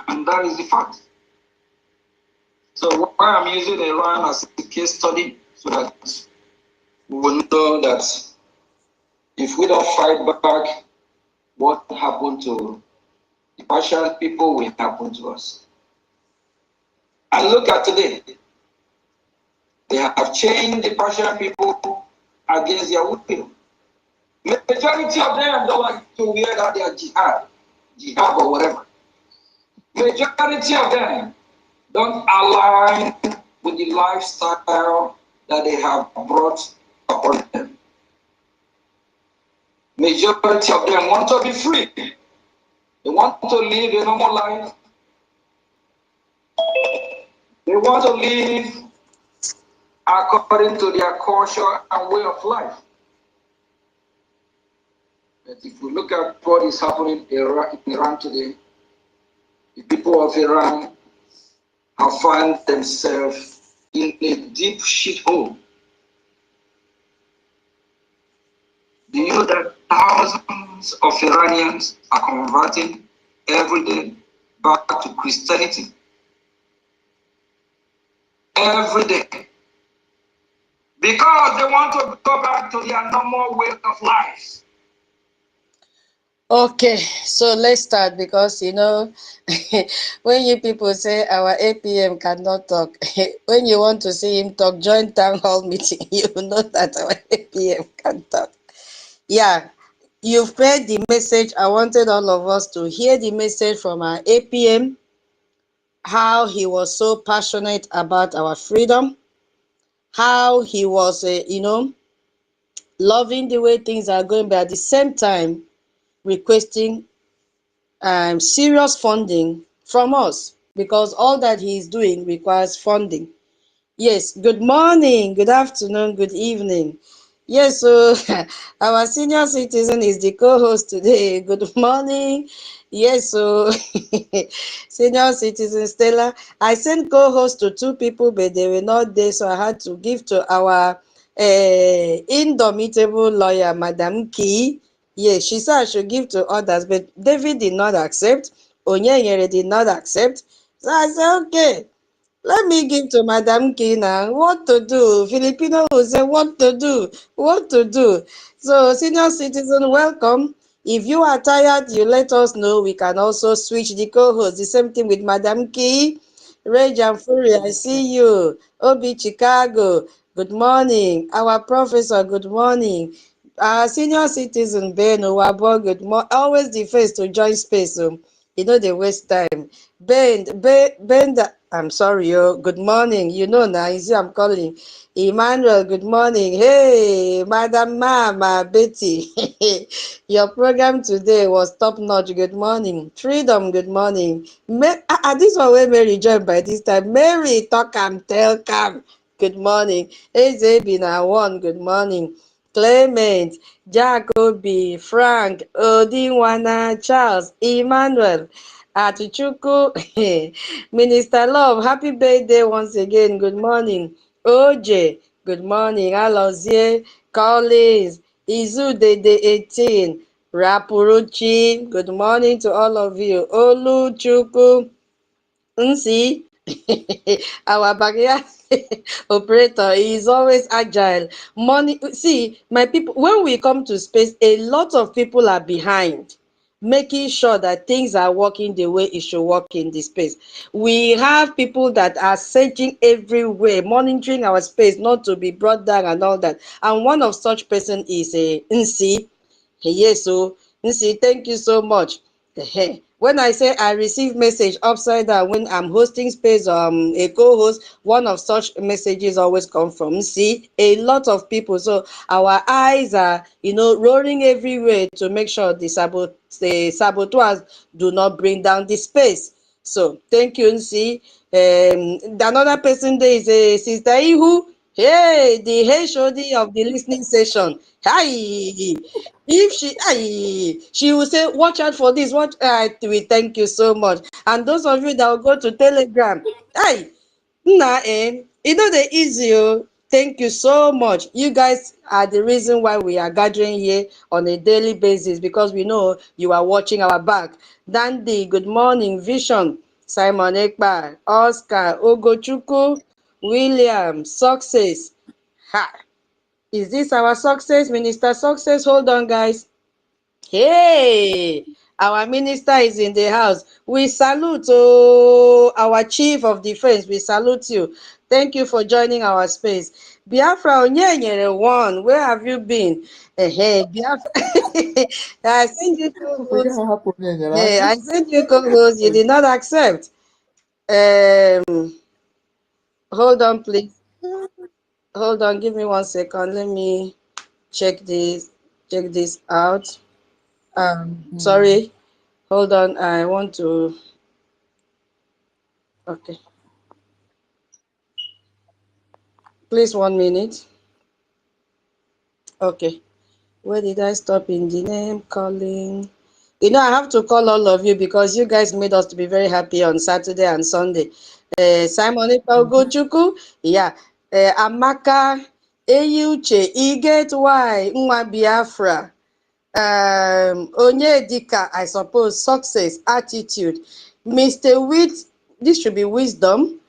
And that is the fact. So why I'm using Iran as a case study, so that we will know that if we don't fight back, what happened to the Persian people will happen to us. And look at today. They have changed the Persian people against their will. Majority of them don't like to wear that their jihad or whatever. Majority of them don't align with the lifestyle that they have brought upon them. Majority of them want to be free. They want to live a normal life. They want to live according to their culture and way of life. But if we look at what is happening in Iran today, the people of Iran have found themselves in a deep shithole. Do you know that thousands of Iranians are converting every day back to Christianity? Every day. Because they want to go back to their normal way of life. Okay, so let's start because, you know, when you people say our APM cannot talk, when you want to see him talk, join town hall meeting, you know that our APM can talk. Yeah, you've heard the message. I wanted all of us to hear the message from our APM, how he was so passionate about our freedom, how he was, you know, loving the way things are going, but at the same time, requesting serious funding from us, because all that he is doing requires funding. Yes, good morning, good afternoon, good evening. Yes, so our senior citizen is the co-host today. Good morning. Yes, so senior citizen Stella. I sent co-host to 2 people, but they were not there, so I had to give to our indomitable lawyer, Madam Key. Yes, she said I should give to others, but David did not accept. Onyeyere did not accept. So I said, okay, let me give to Madam Kina. What to do? Filipino will say, what to do? What to do? So, senior citizen, welcome. If you are tired, you let us know. We can also switch the co-host. The same thing with Madam Key. Rage and Fury, I see you. Obi Chicago, good morning. Our professor, good morning. Our senior citizen, Ben Owabo, good morning. Always the first to join space. So you know they waste time. Ben, I'm sorry, yo. Good morning. You know now, you see I'm calling. Emmanuel, good morning. Hey, Madam Mama, Betty. Your program today was top notch. Good morning. Freedom, good morning. This one where Mary joined by this time. Mary, talk am, tell cam. Good morning. Ezebina one, good morning. Clement, Jacobi, Frank, Odinwana, Charles, Emmanuel, Atichuku, Minister Love, happy birthday once again. Good morning. OJ, good morning. Alozie, Collins, Izudede 18, Rapuruchi, good morning to all of you. Oluchuku, Nsi, our backyard operator is always agile. Money, see, my people, when we come to space, a lot of people are behind, making sure that things are working the way it should work in the space. We have people that are searching everywhere, monitoring our space, not to be brought down and all that. And one of such person is a Nsi. Yes, so Nsi, thank you so much. When I say I receive message upside down when I'm hosting space, a co-host, one of such messages always come from see a lot of people. So our eyes are, rolling everywhere to make sure the saboteurs do not bring down the space. So thank you, Nsi. Another person there is a Sister Ihu. Hey, the HOD of the listening session. Hi. If she will say, watch out for this. We thank you so much. And those of you that will go to Telegram, hey, the easy. Thank you so much. You guys are the reason why we are gathering here on a daily basis because we know you are watching our back. Dandy, good morning. Vision, Simon Ekpa, Oscar, Ogochukwu, William, Success. Ha! Is this our success? Minister Success? Hold on, guys. Hey, our minister is in the house. We salute our chief of defense. We salute you. Thank you for joining our space. Biafra Onyenyere one, where have you been? Hey, Biafra. I sent you co-host. Hey, I sent you co-host. You did not accept. Hold on, please. Hold on. Give me 1 second. Let me check this out. Sorry. Hold on. I want to. Okay. Please 1 minute. Okay. Where did I stop in the name calling? I have to call all of you because you guys made us to be very happy on Saturday and Sunday. Simon Ogochukwu, yeah. Amaka, Eyuche, Iget Y, Nwa Biafra. Onyedika, I suppose, Success, Attitude. Mr. Wit, this should be Wisdom.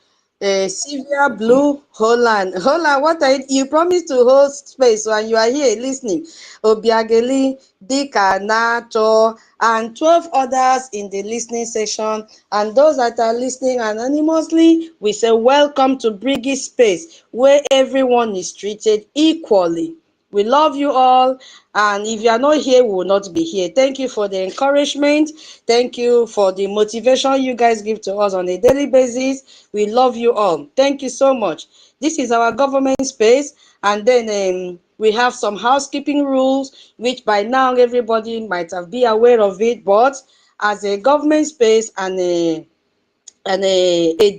Sylvia Blue, Holland. Holland, what are you promised to host space and you are here listening. Obiageli, Dika, Nato, and 12 others in the listening session. And those that are listening anonymously, we say welcome to Brgie Space, where everyone is treated equally. We love you all. And if you are not here, we will not be here. Thank you for the encouragement. Thank you for the motivation you guys give to us on a daily basis. We love you all. Thank you so much. This is our government space. And then we have some housekeeping rules, which by now everybody might have been aware of it. But as a government space and a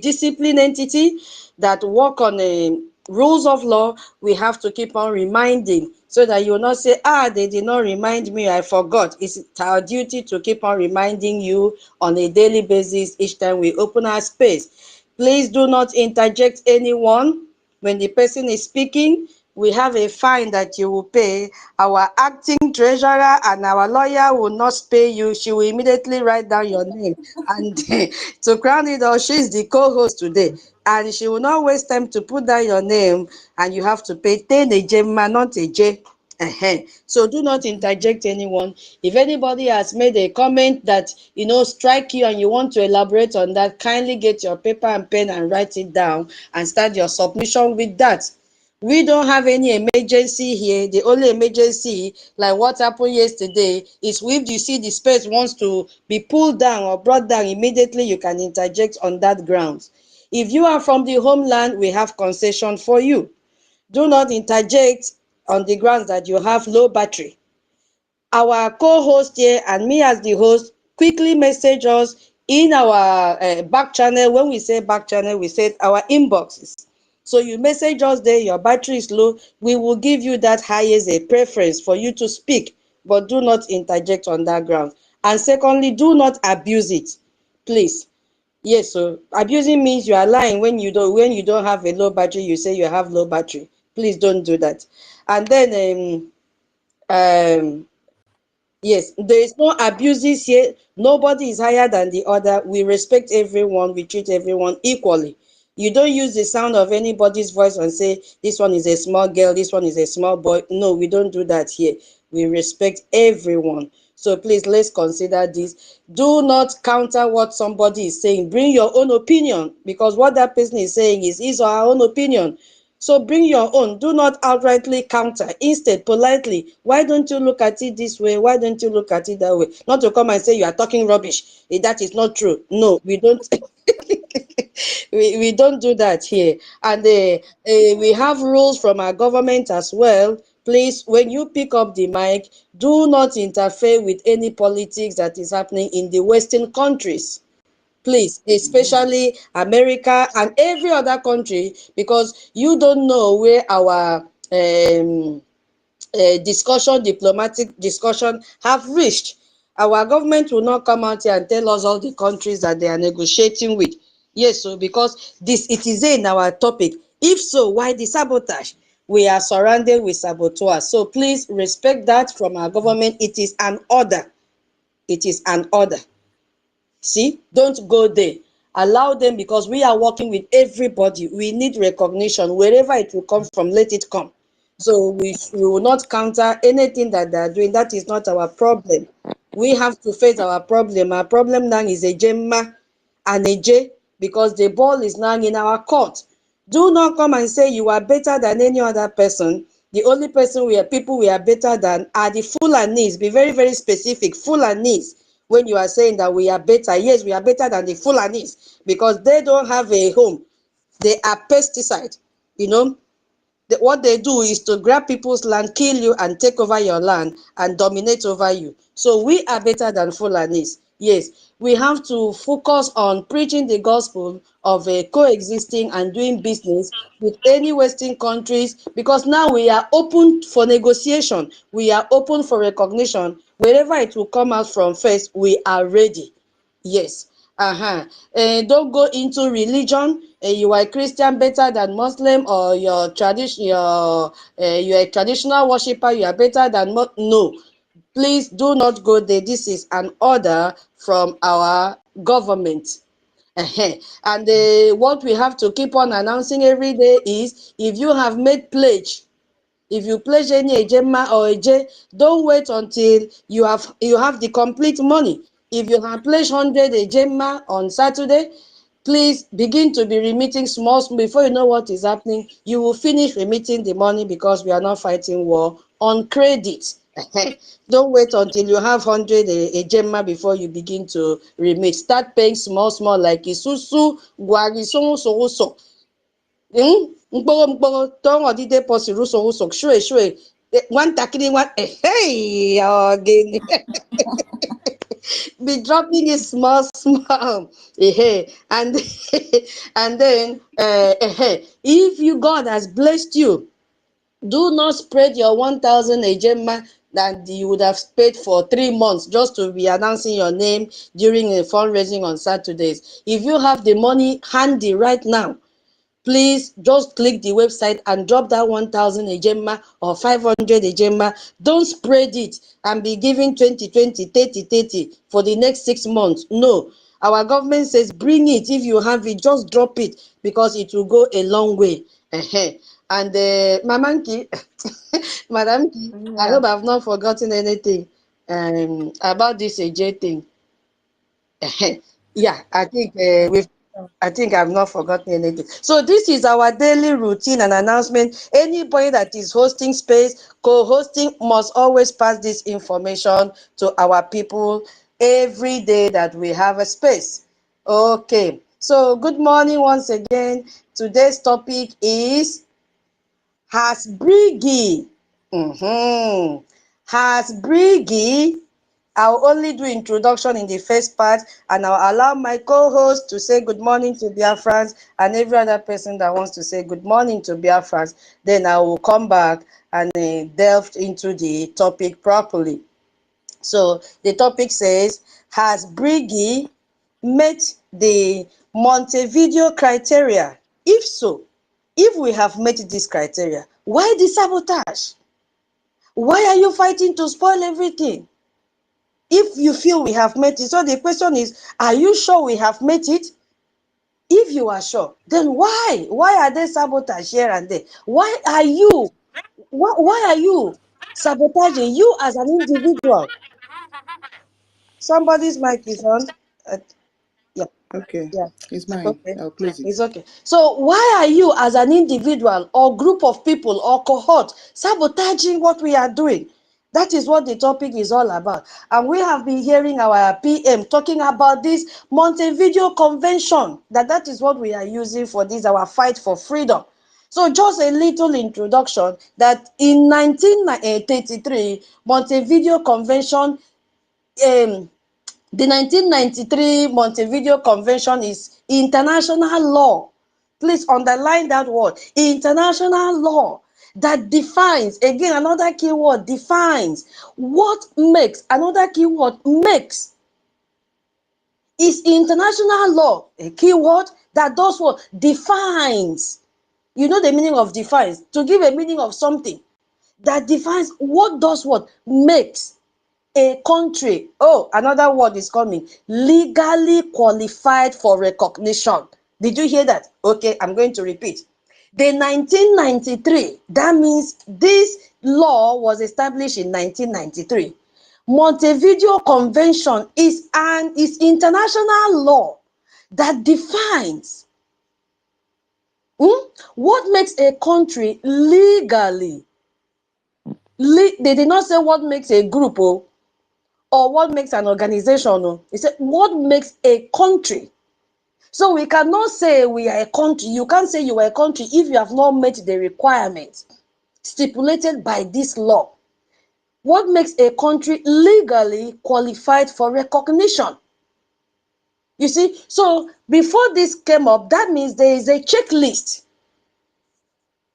discipline entity that work on rules of law, we have to keep on reminding so that you will not say, they did not remind me, I forgot. It's our duty to keep on reminding you on a daily basis each time we open our space. Please do not interject anyone when the person is speaking. We have a fine that you will pay. Our acting treasurer and our lawyer will not pay you. She will immediately write down your name. And to crown it all, she's the co-host today. And she will not waste time to put down your name. And you have to pay 10 a J, not a J. So do not interject anyone. If anybody has made a comment that, strike you and you want to elaborate on that, kindly get your paper and pen and write it down and start your submission with that. We don't have any emergency here. The only emergency, like what happened yesterday, is if you see the space wants to be pulled down or brought down, immediately you can interject on that grounds. If you are from the homeland, we have concession for you. Do not interject on the grounds that you have low battery. Our co-host here and me as the host quickly message us in our back channel. When we say back channel, we said our inboxes. So you message us there, your battery is low, we will give you that highest a preference for you to speak, but do not interject on that ground. And secondly, do not abuse it, please. Yes, so abusing means you are lying when you don't have a low battery, you say you have low battery. Please don't do that. And then yes, there is no abuses here. Nobody is higher than the other. We respect everyone. We treat everyone equally. You don't use the sound of anybody's voice and say, this one is a small girl, this one is a small boy. No, we don't do that here. We respect everyone. So please, let's consider this. Do not counter what somebody is saying. Bring your own opinion, because what that person is saying is his or her own opinion. So bring your own. Do not outrightly counter. Instead, politely, why don't you look at it this way? Why don't you look at it that way? Not to come and say you are talking rubbish. That is not true. No, we don't. we don't do that here. And we have rules from our government as well. Please, when you pick up the mic, do not interfere with any politics that is happening in the Western countries. Please, especially America and every other country, because you don't know where our diplomatic discussion have reached. Our government will not come out here and tell us all the countries that they are negotiating with. Yes, so because it is in our topic. If so, why the sabotage? We are surrounded with saboteurs. So please respect that from our government. It is an order. It is an order. See, don't go there. Allow them, because we are working with everybody. We need recognition. Wherever it will come from, let it come. So we will not counter anything that they are doing. That is not our problem. We have to face our problem. Our problem now is a Gemma and a J, because the ball is now in our court. Do not come and say you are better than any other person. The only people we are better than are the Fulanis. Be very, very specific. Fulanis. When you are saying that we are better, yes, we are better than the Fulanis, because they don't have a home. They are pesticide. What they do is to grab people's land, kill you, and take over your land and dominate over you. So we are better than Fulanis. Yes, we have to focus on preaching the gospel of coexisting and doing business with any Western countries, because now we are open for negotiation. We are open for recognition. Wherever it will come out from first, we are ready. Yes. Don't go into religion. You are a Christian better than Muslim, or you're a traditional worshiper, you are better than no. Please do not go there. This is an order from our government. And what we have to keep on announcing every day is, if you have made pledge, if you pledge any Ejema or Eje, don't wait until you have the complete money. If you have pledged 100 Ejema on Saturday, please begin to be remitting small. Before you know what is happening, you will finish remitting the money, because we are not fighting war on credit. Don't wait until you have 100 Ejema before you begin to remit. Start paying small, like Isusu, Gwari, so. Mkporo don't odide posi ruso shwe one takini one hey again. Be dropping it small and and then if God has blessed you, do not spread your 1,000 Ejema that you would have paid for 3 months just to be announcing your name during a fundraising on Saturdays. If you have the money handy right now, please just click the website and drop that 1,000 Ejema or 500 Ejema. Don't spread it and be giving 20, 30 for the next 6 months. No, our government says bring it. If you have it, just drop it, because it will go a long way. And Mamanki, Madam, I hope I've not forgotten anything about this AJ thing. Yeah, I think I've not forgotten anything. So this is our daily routine and announcement. Anybody that is hosting space, co-hosting, must always pass this information to our people every day that we have a space. Okay, so good morning once again. Today's topic is has Brgie. Has Brgie. I'll only do introduction in the first part, and I'll allow my co-host to say good morning to Biafrans and every other person that wants to say good morning to Biafrans. Then I will come back and delve into the topic properly. So the topic says, has Brgie met the Montevideo criteria? If so, if we have met this criteria, why the sabotage? Why are you fighting to spoil everything? If you feel we have met it, so the question is, are you sure we have met it? If you are sure, then why? Why are they sabotage here and there? Why are you sabotaging you as an individual? Somebody's mic is on. Yeah. Okay. Yeah. It's mine. Okay. I'll close it. It's okay. So why are you as an individual or group of people or cohort sabotaging what we are doing? That is what the topic is all about. And we have been hearing our PM talking about this Montevideo Convention, that is what we are using for this, our fight for freedom. So just a little introduction that in 1933, Montevideo Convention, the 1993 Montevideo Convention is international law. Please underline that word, international law, that defines, again, another keyword, defines. What makes, another keyword, makes, is international law, a keyword that does what? Defines. You know the meaning of defines, to give a meaning of something that defines what does what? Makes a country, oh, another word is coming, legally qualified for recognition. Did you hear that? Okay, I'm going to repeat. The 1993, that means this law was established in 1993. Montevideo Convention is international law that defines what makes a country legally. They did not say what makes a group, or what makes an organization. He said, what makes a country? So we cannot say we are a country. You can't say you are a country if you have not met the requirements stipulated by this law. What makes a country legally qualified for recognition? You see, so before this came up, that means there is a checklist.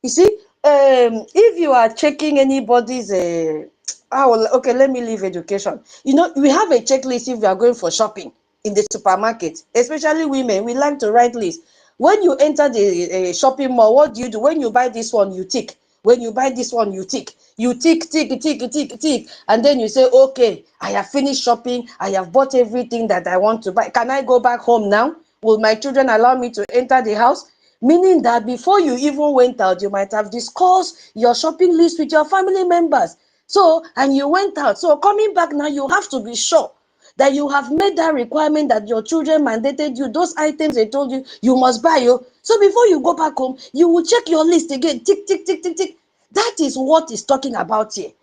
You see, if you are checking anybody's okay, let me leave education. You know, we have a checklist if we are going for shopping in the supermarket, especially women. We like to write lists. When you enter the shopping mall, what do? When you buy this one, you tick. When you buy this one, you tick. You tick, tick, tick, tick, tick. And then you say, okay, I have finished shopping. I have bought everything that I want to buy. Can I go back home now? Will my children allow me to enter the house? Meaning that before you even went out, you might have discussed your shopping list with your family members. So, and you went out. So coming back now, you have to be sure that you have made that requirement that your children mandated you, those items they told you, you must buy you. So before you go back home, you will check your list again, tick, tick, tick, tick, tick. That is what it's talking about here.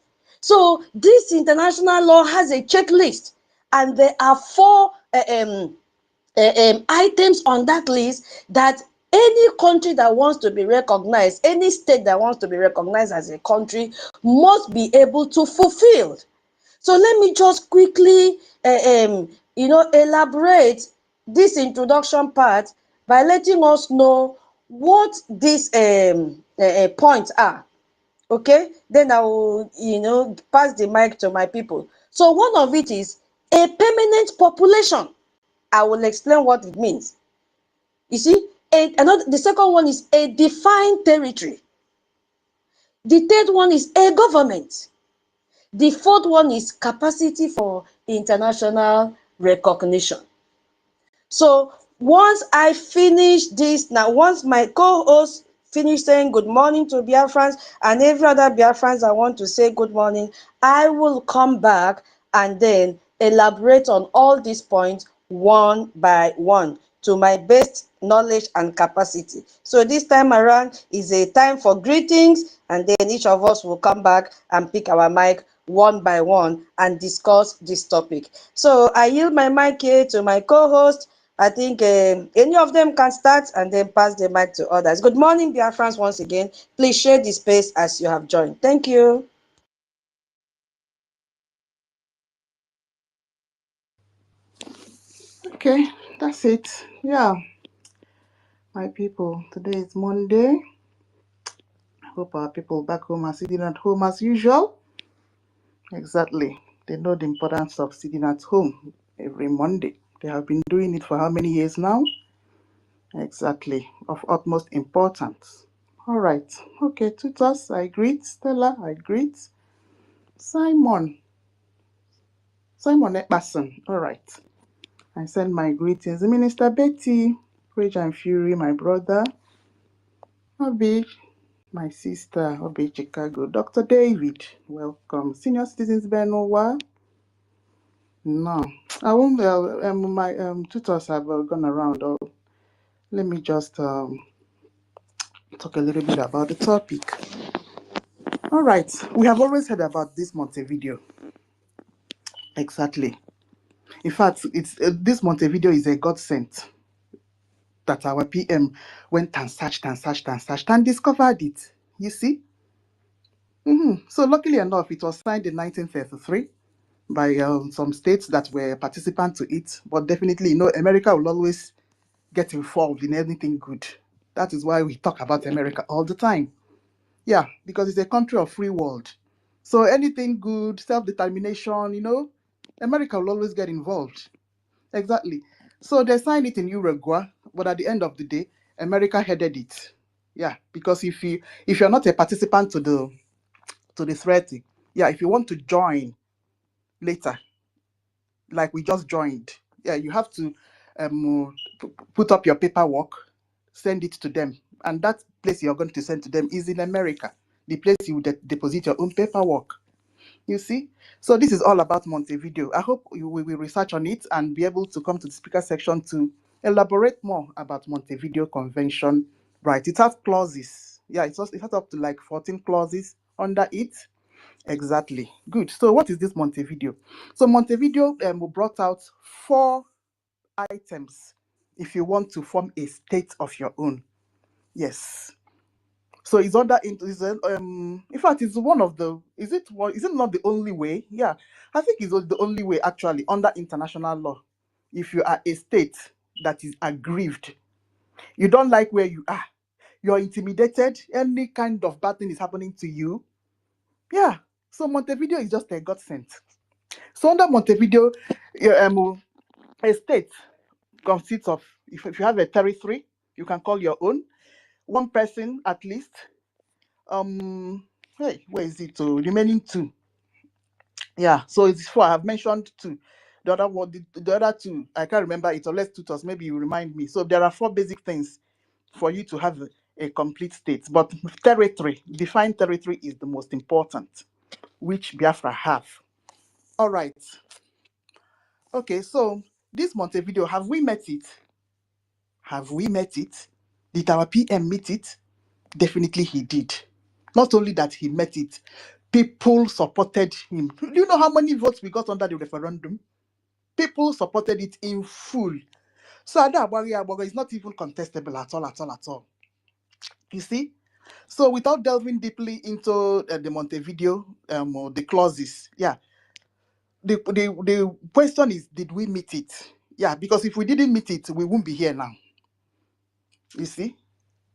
So this international law has a checklist, and there are 4 items on that list that any country that wants to be recognized, any state that wants to be recognized as a country, must be able to fulfill. So let me just quickly, elaborate this introduction part by letting us know what these points are. Okay, then I will, pass the mic to my people. So one of it is a permanent population. I will explain what it means. You see, the second one is a defined territory. The third one is a government. The fourth one is capacity for international recognition. So once I finish this, now once my co-host finish saying good morning to Biafrans and every other Biafrans I want to say good morning, I will come back and then elaborate on all these points one by one to my best knowledge and capacity. So this time around is a time for greetings, and then each of us will come back and pick our mic one by one and discuss this topic. So I yield my mic here to my co-host. I think any of them can start and then pass the mic to others. Good morning, Biafrans, once again. Please share the space as you have joined. Thank you. Okay, that's it. Yeah, my people, today is Monday. I hope our people back home are sitting at home as usual. Exactly. They know the importance of sitting at home every Monday. They have been doing it for how many years now? Exactly. Of utmost importance. All right. Okay, tutors, I greet. Stella, I greet. Simon. Simon Ekpason. All right. I send my greetings. Minister Betty, Rage and Fury, my brother. Obi, my sister, Obi Chicago. Dr. David, welcome. Senior Citizens Benowa. No, I won't. My tutors have gone around. Let me just talk a little bit about the topic. All right, we have always heard about this Montevideo. Exactly. In fact, it's this Montevideo is a godsend that our PM went and searched and discovered it. You see? So luckily enough, it was signed in 1933 by some states that were participant to it. But definitely, America will always get involved in anything good. That is why we talk about America all the time. Yeah, because it's a country of free world. So anything good, self-determination, America will always get involved. Exactly. So they signed it in Uruguay, but at the end of the day, America headed it. Yeah, because if you're not a participant to the threat, yeah, if you want to join later, like we just joined, yeah, you have to put up your paperwork, send it to them, and that place you're going to send to them is in America, the place you deposit your own paperwork. You see? So this is all about Montevideo. I hope we will research on it and be able to come to the speaker section to elaborate more about Montevideo Convention. Right, it has clauses. Yeah, it has up to like 14 clauses under it. Exactly. Good. So what is this Montevideo? So Montevideo brought out 4 items if you want to form a state of your own. Yes. So it's under in fact it's one of the is it not the only way? Yeah. I think it's the only way actually under international law. If you are a state that is aggrieved, you don't like where you are, you're intimidated, any kind of bad thing is happening to you. Yeah. So Montevideo is just a godsend. So under Montevideo, a state consists of, if you have a territory, you can call your own, one person at least. Hey, where is it? So remaining 2. Yeah, so it's 4. I have mentioned 2. The other one, the other 2, I can't remember it, unless tutors, maybe you remind me. So there are 4 basic things for you to have a complete state. But territory, defined territory is the most important, which Biafra have. All right. Okay, so this Montevideo, have we met it? Have we met it? Did our PM meet it? Definitely he did. Not only that he met it, people supported him. Do you know how many votes we got under the referendum? People supported it in full. So Ada Abari is not even contestable at all. You see? So without delving deeply into the Montevideo, or the clauses, yeah, the question is, did we meet it? Yeah, because if we didn't meet it, we won't be here now. You see?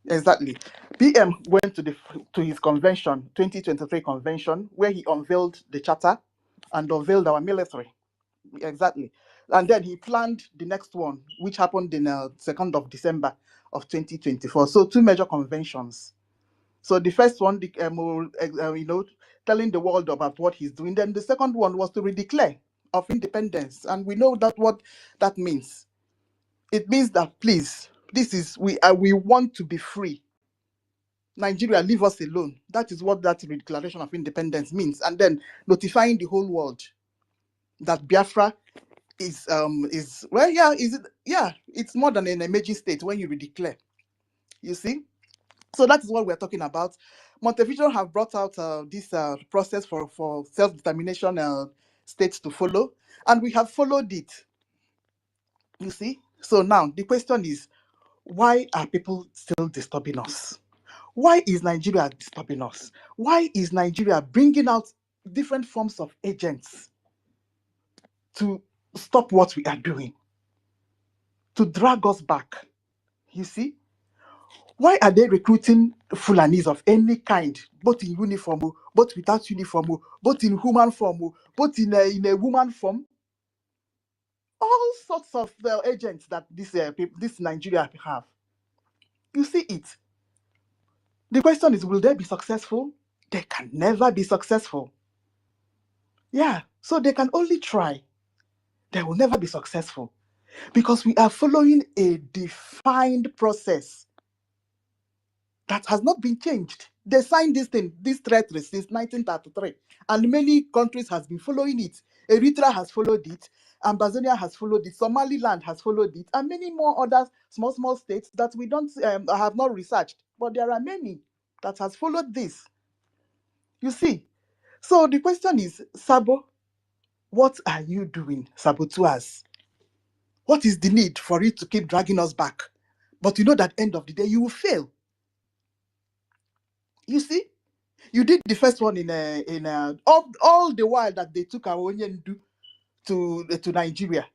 Exactly. PM went to his convention, 2023 convention, where he unveiled the charter and unveiled our military. Exactly. And then he planned the next one, which happened in 2nd of December of 2024. So 2 major conventions. So the first one, telling the world about what he's doing. Then the second one was to redeclare of independence. And we know that what that means. It means that, please, we want to be free. Nigeria, leave us alone. That is what that Declaration of Independence means. And then notifying the whole world that Biafra is well, yeah, is it, yeah, it's more than an emerging state when you redeclare. You see? So that is what we're talking about. Montevideo have brought out this process for self-determination states to follow, and we have followed it. You see? So now the question is, why are people still disturbing us? Why is Nigeria disturbing us? Why is Nigeria bringing out different forms of agents to stop what we are doing, to drag us back? You see? Why are they recruiting Fulanis of any kind, both in uniform, both without uniform, both in human form, both in a woman form? All sorts of agents that this Nigeria have. You see it. The question is, will they be successful? They can never be successful. Yeah, so they can only try. They will never be successful because we are following a defined process that has not been changed. They signed this thing, this treaty since 1933, and many countries has been following it. Eritrea has followed it, Ambazonia has followed it, Somaliland has followed it, and many more other small states that we don't have not researched. But there are many that has followed this. You see, so the question is, Sabo, what are you doing, saboteurs? What is the need for it to keep dragging us back? But you know that end of the day, you will fail. You see, you did the first one in all the while that they took our Onyendu to Nigeria.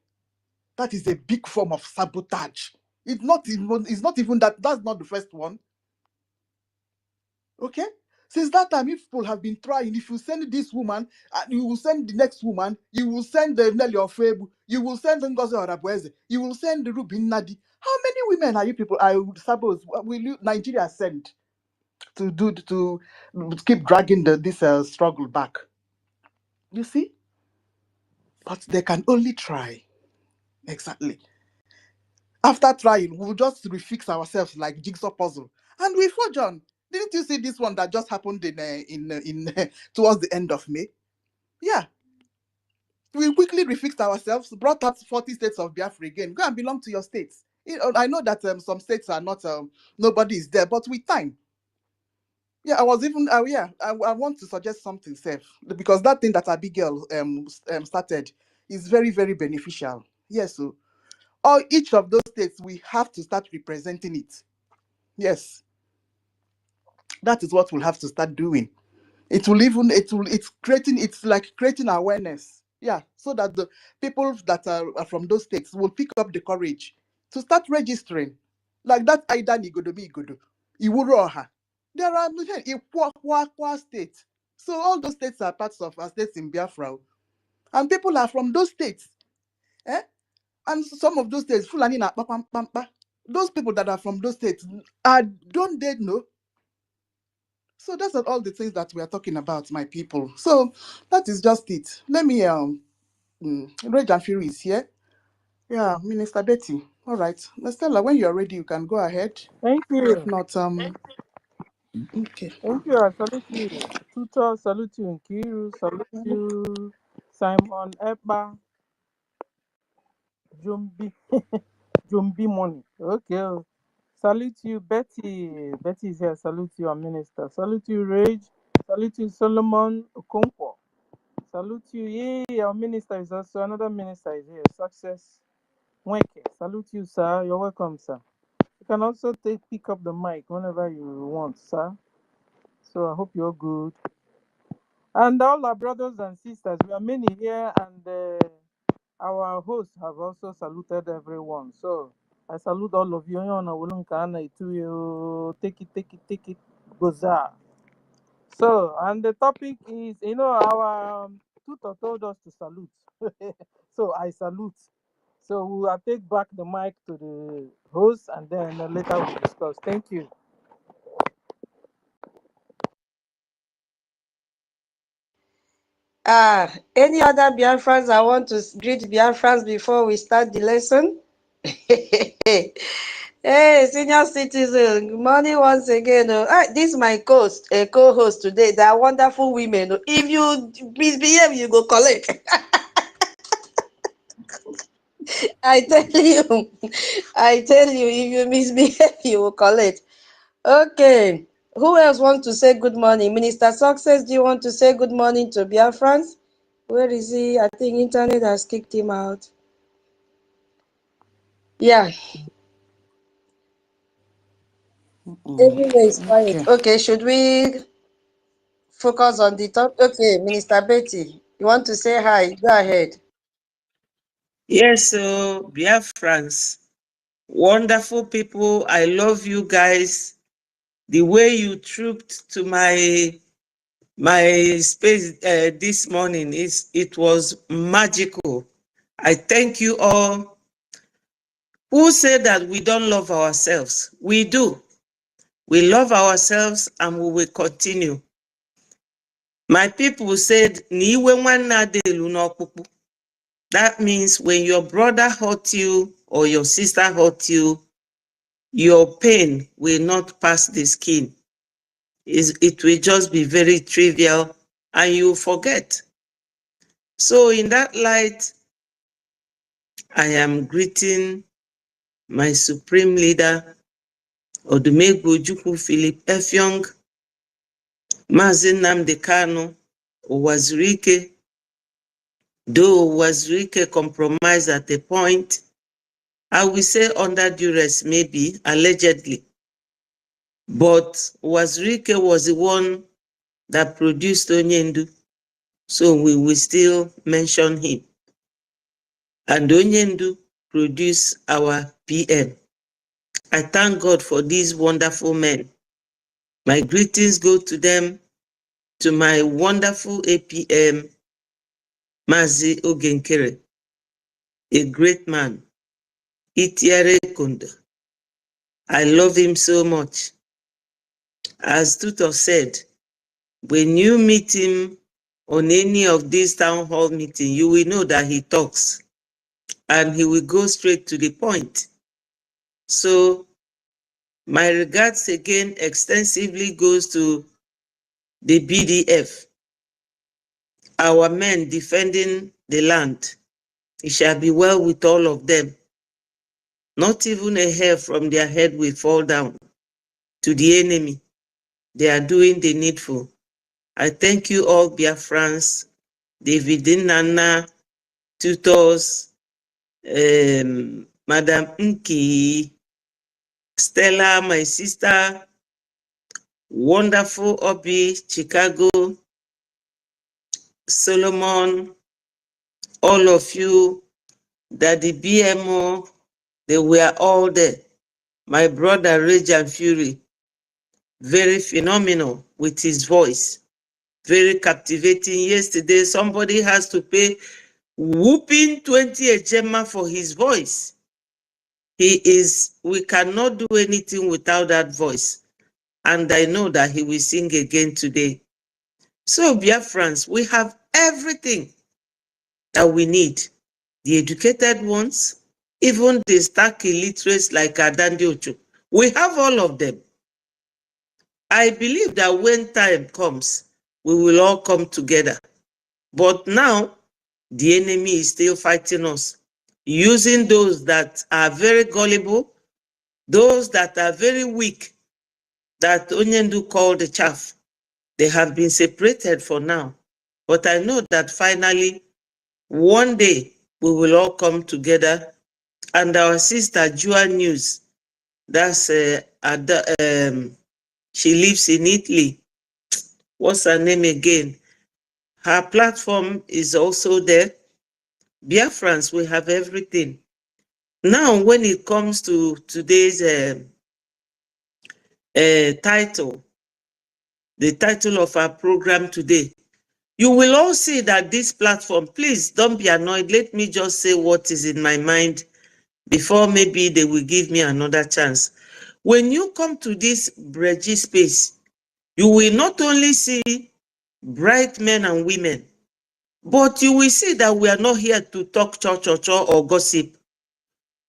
That is a big form of sabotage. It's not even that. That's not the first one. Okay. Since that time, if people have been trying, if you send this woman, you will send the next woman, you will send the Nelly Ofebu, you will send NGOZI Orabueze, you will send the Rubin Nadi. How many women are you people, I would suppose, will you Nigeria send to keep dragging this struggle back? You see? But they can only try. Exactly. After trying, we'll just refix ourselves like jigsaw puzzle. And we forge on. Didn't you see this one that just happened in towards the end of May? Yeah. We quickly refixed ourselves, brought out 40 states of Biafra again. Go and belong to your states. I know that some states are not, nobody is there, but with time. Yeah, I was even, I want to suggest something, Seth, because that thing that Abigail started is very, very beneficial. Yes, so each of those states, we have to start representing it. Yes, that is what we'll have to start doing. It's like creating awareness. Yeah, so that the people that are from those states will pick up the courage to start registering. Like that Aida Nigodo, Iwuroha. There are Ikwa states. So all those states are parts of our states in Biafra. And people are from those states. Eh? And some of those states, Fulani na Pampa. Those people that are from those states, don't they know? So that's all the things that we are talking about, my people. So that is just it. Let me Reg and Fury is here. Yeah, Minister Betty. All right. Stella, when you're ready, you can go ahead. Thank If you. not, okay. Thank you. I salute you. Tutor, salute you. Nkiru, salute you. Simon, Ekpa, Jumbi, Jumbi Money. Okay. Salute you, Betty. Betty is here. Salute you, our minister. Salute you, Rage. Salute you, Solomon Okonkwo. Salute you. Yay, our minister is also another minister is here. Success. Weke. Salute you, sir. You're welcome, sir. You can also pick up the mic whenever you want, sir. So I hope you're good. And all our brothers and sisters, we are many here, and our hosts have also saluted everyone. So I salute all of you. Take it, goza. So, and the topic is, our tutor told us to salute. So I salute. So we will take back the mic to the host, and then later we'll discuss. Thank you. Any other Biafrans I want to greet Biafrans before we start the lesson? Hey, senior citizen, good morning once again. This is my co-host today. They are wonderful women. If you misbehave, you go collect. I tell you, if you misbehave, you will collect. Okay. Who else wants to say good morning? Minister Success, do you want to say good morning to BIAFRANS? Where is he? I think internet has kicked him out. Yeah. Everywhere is quiet. Okay, should we focus on the top? Okay, Minister Betty, you want to say hi? Go ahead. Yes, so BIAFRANS, wonderful people. I love you guys. The way you trooped to my space this morning, it was magical. I thank you all. Who said that we don't love ourselves? We do. We love ourselves and we will continue. My people said, that means when your brother hurt you or your sister hurt you, your pain will not pass the skin. It will just be very trivial and you forget. So in that light, I am greeting my supreme leader, Odumegwu Ojukwu Philip Effiong, Mazi Nnamdi Kanu, Owazurike. Though Owazurike compromised at a point, I will say under duress, maybe, allegedly. But Owazurike was the one that produced Onyendu, so we will still mention him. And Onyendu produced our PM. I thank God for these wonderful men. My greetings go to them, to my wonderful APM, Mazi Ogenkere, a great man, Itiare Kunda. I love him so much. As Tutor said, when you meet him on any of these town hall meetings, you will know that he talks and he will go straight to the point. So my regards again extensively goes to the BDF, our men defending the land. It shall be well with all of them. Not even a hair from their head will fall down to the enemy. They are doing the needful. I thank you all, BIAFRANS, David Nana, tutors, Madam Nki, Stella, my sister, wonderful Obi, Chicago, Solomon, all of you, Daddy BMO, they were all there. My brother Rage and Fury, very phenomenal with his voice, very captivating. Yesterday, somebody has to pay whooping 20 ejema for his voice. We cannot do anything without that voice. And I know that he will sing again today. So, BIAFRANS, we have everything that we need. The educated ones, even the stark illiterates like Adandi Ocho. We have all of them. I believe that when time comes, we will all come together. But now, the enemy is still fighting us, using those that are very gullible, those that are very weak, that Onyendu called the chaff. They have been separated for now. But I know that finally, one day, we will all come together. And our sister, Jua News, that's she lives in Italy. What's her name again? Her platform is also there. BIAFRANS, we have everything. Now, when it comes to today's title, the title of our program today, you will all see that this platform, please don't be annoyed. Let me just say what is in my mind before maybe they will give me another chance. When you come to this Brgie space, you will not only see bright men and women, but you will see that we are not here to talk or gossip.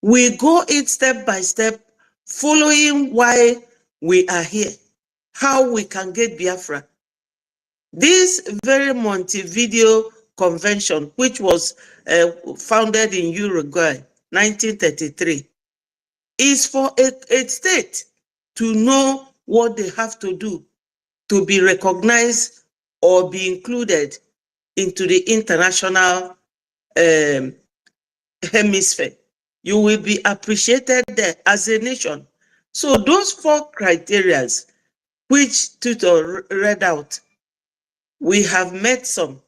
We go it step by step following why we are here, how we can get Biafra. This very Montevideo Convention, which was founded in Uruguay, 1933, is for a state to know what they have to do to be recognized or be included into the international hemisphere. You will be appreciated there as a nation. So those 4 criteria which Tutor read out, we have met some,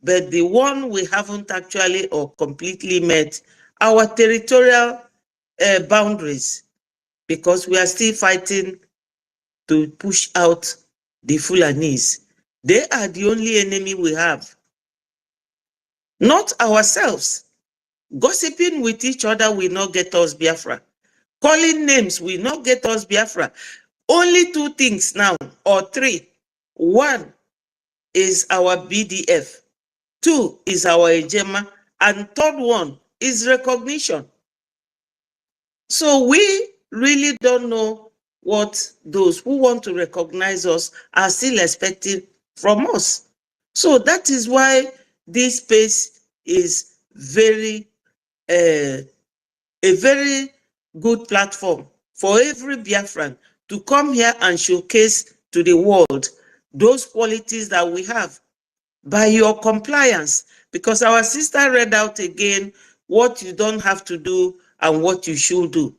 but the one we haven't actually or completely met, our territorial boundaries, because we are still fighting to push out the Fulanis. They are the only enemy we have, not ourselves. Gossiping with each other will not get us Biafra. Calling names will not get us Biafra. Only 2 things now, or 3. 1 is our BDF. 2 is our Ejema. And 3rd one is recognition. So we really don't know what those who want to recognize us are still expecting from us. So that is why this space is a very good platform for every Biafran to come here and showcase to the world those qualities that we have by your compliance, because our sister read out again what you don't have to do and what you should do.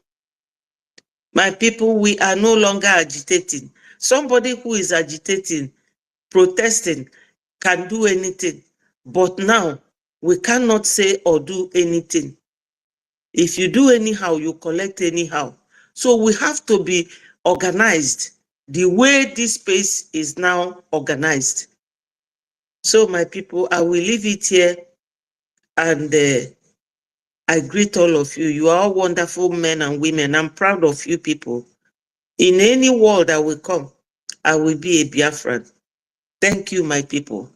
My people, we are no longer agitating. Somebody who is agitating, protesting, can do anything. But now, we cannot say or do anything. If you do anyhow, you collect anyhow. So we have to be organized the way this space is now organized. So my people, I will leave it here, and I greet all of you. You are all wonderful men and women. I'm proud of you people. In any world I will come, I will be a Biafran. Thank you, my people.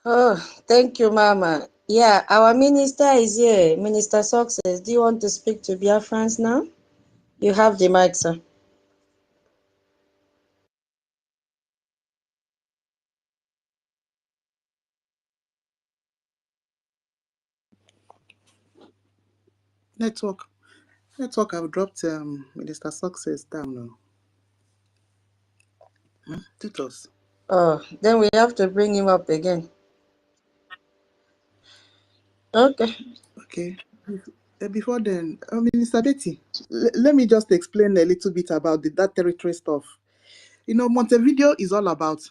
Oh, thank you, Mama. Yeah, our minister is here. Minister Success, do you want to speak to Biafrans now? You have the mic, sir. Network. I've dropped Minister Success down now. Tutors. Oh, then we have to bring him up again. Okay. Okay. Before then, Minister Betty, let me just explain a little bit about that territory stuff. You know, Montevideo is all about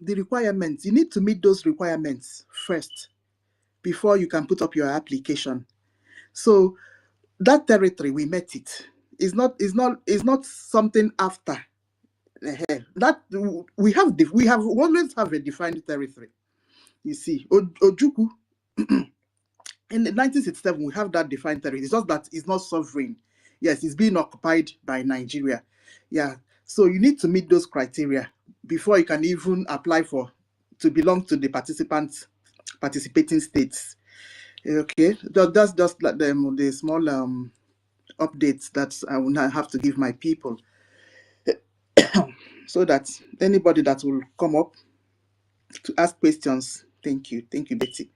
the requirements. You need to meet those requirements first before you can put up your application. So that territory, we met it. It's not something after. That we have always have a defined territory. You see, Ojuku. In 1967, we have that defined territory. It's just that it's not sovereign. Yes, it's being occupied by Nigeria. Yeah. So you need to meet those criteria before you can even apply to belong to the participating states. Okay. That's just like the small updates that I will now have to give my people. So that anybody that will come up to ask questions, thank you, Betty,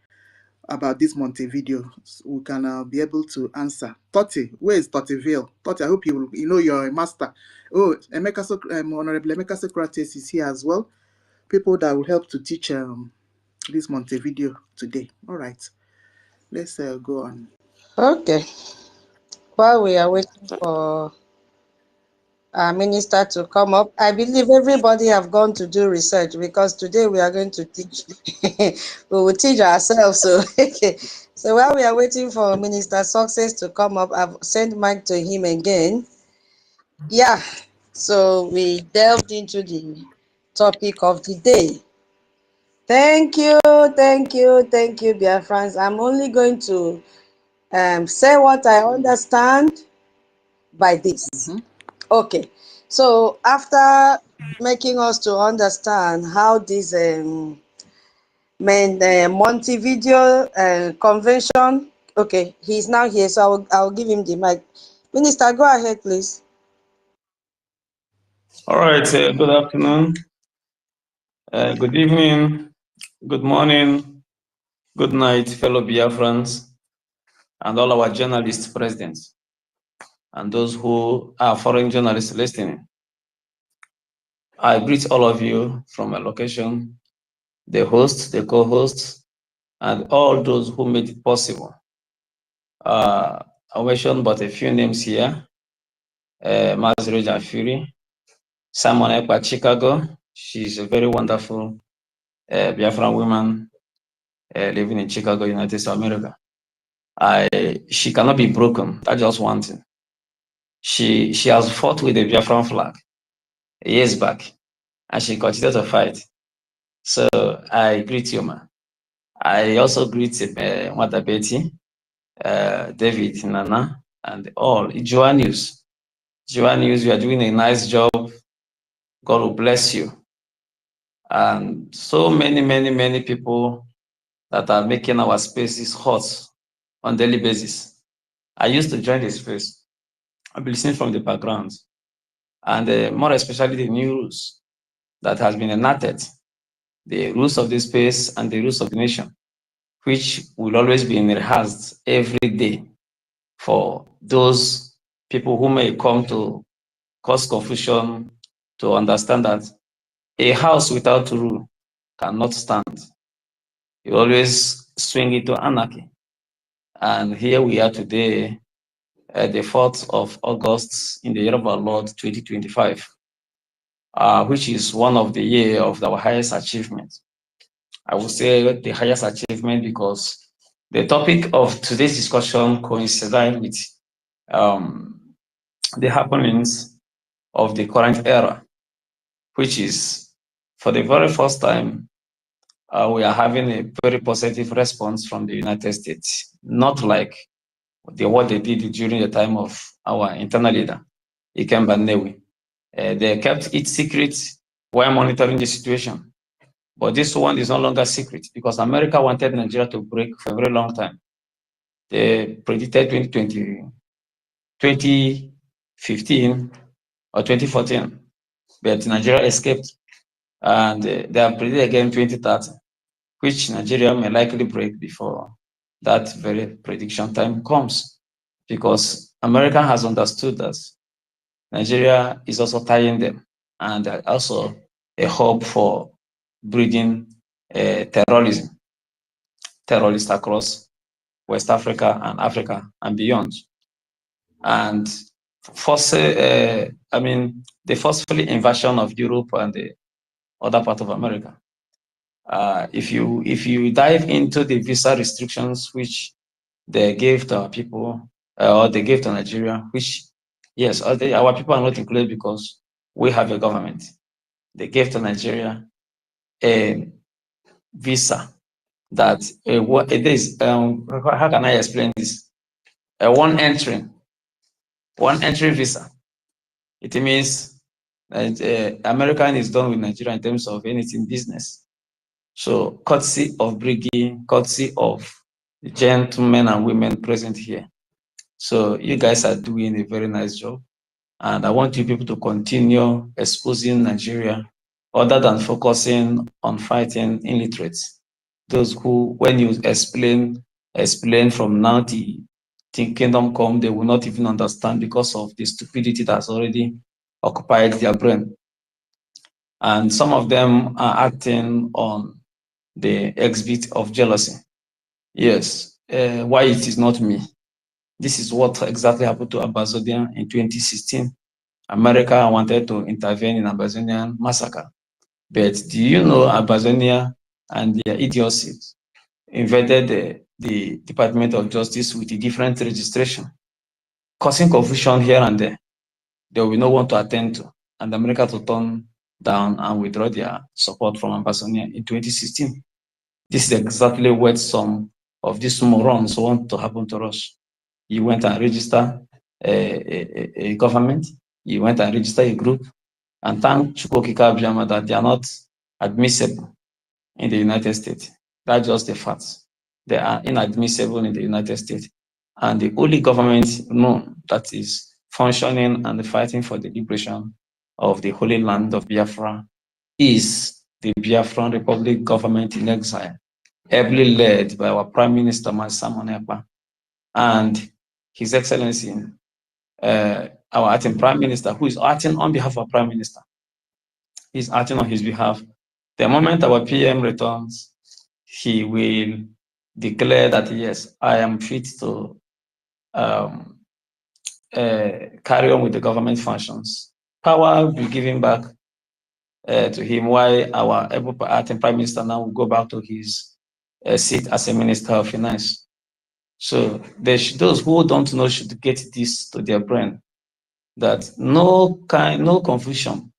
about this Montevideo, we can be able to answer. Totti, where is Tottiville? Totti, I hope you know you're a master. Oh, Honorable Emeka Socrates is here as well. People that will help to teach this Montevideo today. All right, let's go on. Okay. While we are waiting for our minister to come up, I believe everybody have gone to do research, because today we are going to teach. We will teach ourselves. So, so while we are waiting for Minister Success to come up, I've sent mic to him again. Yeah, so we delved into the topic of the day. Thank you, Biafrans. I'm only going to say what I understand by this. Okay, so after making us to understand how this Montevideo Convention, okay, he's now here, so I'll give him the mic. Minister, go ahead, please. All right, good afternoon, good evening, good morning, good night, fellow Biafrans, and all our journalists present, and those who are foreign journalists listening. I greet all of you from a location, the host, the co-hosts, and all those who made it possible. I mentioned but a few names here. Mazreja Fury, Simon Ekpa, Chicago. She's a very wonderful Biafran woman living in Chicago, United States of America. She cannot be broken. That's just one thing. She has fought with the Biafran flag years back, and she continued to fight. So I greet you, ma. I also greet Mother Betty, David, Nana, and all. Joannews, you are doing a nice job. God will bless you. And so many people that are making our spaces hot on daily basis. I used to join the space. I've been listening from the background, and more especially the new rules that has been enacted, the rules of the space and the rules of the nation, which will always be rehearsed every day for those people who may come to cause confusion, to understand that a house without rule cannot stand. You always swing into anarchy. And here we are today, the 4th of August in the year of our Lord 2025, which is one of the year of our highest achievement. I would say the highest achievement because the topic of today's discussion coincides with the happenings of the current era, which is for the very first time, we are having a very positive response from the United States, not like what they did during the time of our internal leader, EKID. They kept it secret while monitoring the situation. But this one is no longer secret because America wanted Nigeria to break for a very long time. They predicted 2015 or 2014, but Nigeria escaped. And they have predicted again 2030, which Nigeria may likely break before that very prediction time comes. Because America has understood that Nigeria is also tying them and also a hub for breeding terrorism, terrorists across West Africa and beyond. And the forceful invasion of Europe and the other part of America. If you dive into the visa restrictions which they gave to our people, or they gave to Nigeria, which, yes, our people are not included because we have a government. They gave to Nigeria a visa that, it is, how can I explain this? One entry visa. It means that American is done with Nigeria in terms of anything business. So, courtesy of Brgie, courtesy of the gentlemen and women present here. So, you guys are doing a very nice job. And I want you people to continue exposing Nigeria other than focusing on fighting illiterates. Those who, when you explain from now to kingdom come, they will not even understand because of the stupidity that's already occupied their brain. And some of them are acting on the exhibit of jealousy. Yes, why it is not me? This is what exactly happened to Ambazonia in 2016. America wanted to intervene in Ambazonian massacre. But do you know Ambazonia and their idiocy invaded the Department of Justice with a different registration, causing confusion here and there. There will be no one to attend to, and America to turn down and withdraw their support from Ambazonia in 2016. This is exactly what some of these morons want to happen to us. You went and register a government, you went and register a group, and thank Chukwokika Abiyama that they are not admissible in the United States. That's just the facts. They are inadmissible in the United States. And the only government known that is functioning and fighting for the liberation of the Holy Land of Biafra is the Biafran Republic government in exile, ably led by our Prime Minister, Ekpa, and His Excellency, our acting Prime Minister, who is acting on behalf of Prime Minister. He's acting on his behalf. The moment our PM returns, he will declare that, yes, I am fit to carry on with the government functions. Power will be given back to him, while our acting Prime Minister now will go back to his seat as a Minister of Finance. So those who don't know should get this to their brain, that no confusion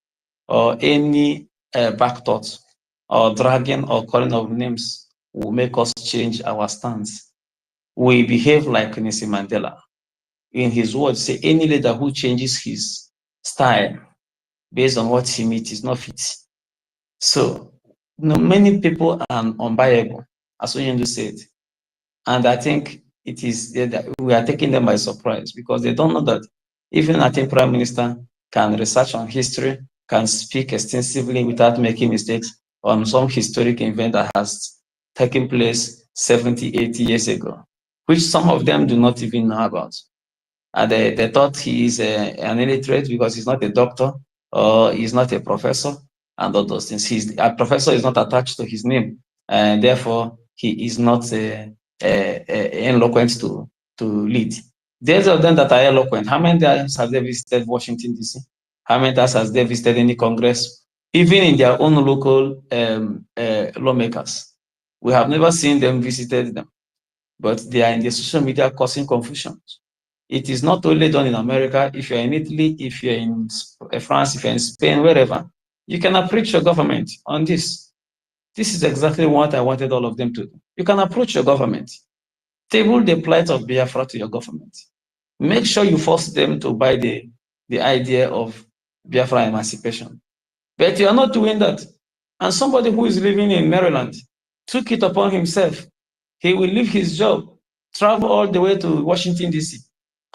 or any back thoughts or dragging or calling of names will make us change our stance. We behave like Nelson Mandela. In his words, say any leader who changes his style based on what he meets is not fit. So many people are unbuyable, as Onyendu said. And I think it is we are taking them by surprise, because they don't know that even a Prime Minister can research on history, can speak extensively without making mistakes on some historic event that has taken place 70, 80 years ago, which some of them do not even know about. And they thought he is an illiterate because he's not a doctor or he's not a professor and all those things. A professor is not attached to his name, and therefore he is not eloquent to lead. Those of them that are eloquent, how many times have they visited Washington, D.C.? How many times has they visited any Congress? Even in their own local lawmakers, we have never seen them visited them, but they are in the social media causing confusion. It is not only done in America. If you're in Italy, if you're in France, if you're in Spain, wherever, you can approach your government on this. This is exactly what I wanted all of them to do. You can approach your government. Table the plight of Biafra to your government. Make sure you force them to buy the idea of Biafra emancipation. But you are not doing that. And somebody who is living in Maryland took it upon himself. He will leave his job, travel all the way to Washington, D.C.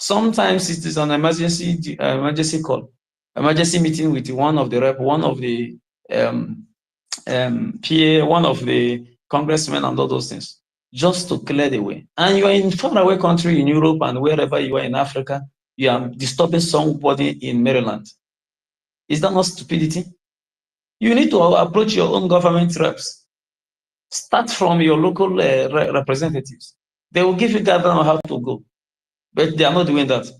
Sometimes it is an emergency call, emergency meeting with one of the rep, one of the PA, one of the congressmen and all those things, just to clear the way. And you are in faraway country in Europe and wherever you are in Africa, you are disturbing somebody in Maryland. Is that not stupidity? You need to approach your own government reps. Start from your local representatives. They will give you guidance on how to go. But they are not doing that.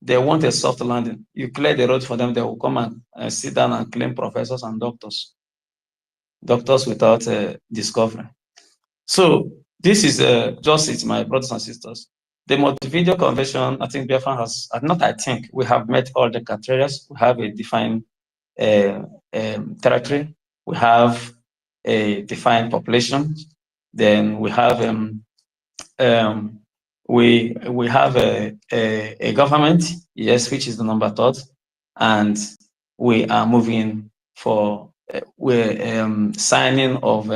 They want a soft landing. You clear the road for them, they will come and sit down and claim professors and doctors. Doctors without discovery. So this is just it, my brothers and sisters. The multi-video convention, I think Biafran has, we have met all the criteria. We have a defined territory. We have a defined population. Then we have we have a government, yes, which is the number third, and we are moving for we're signing of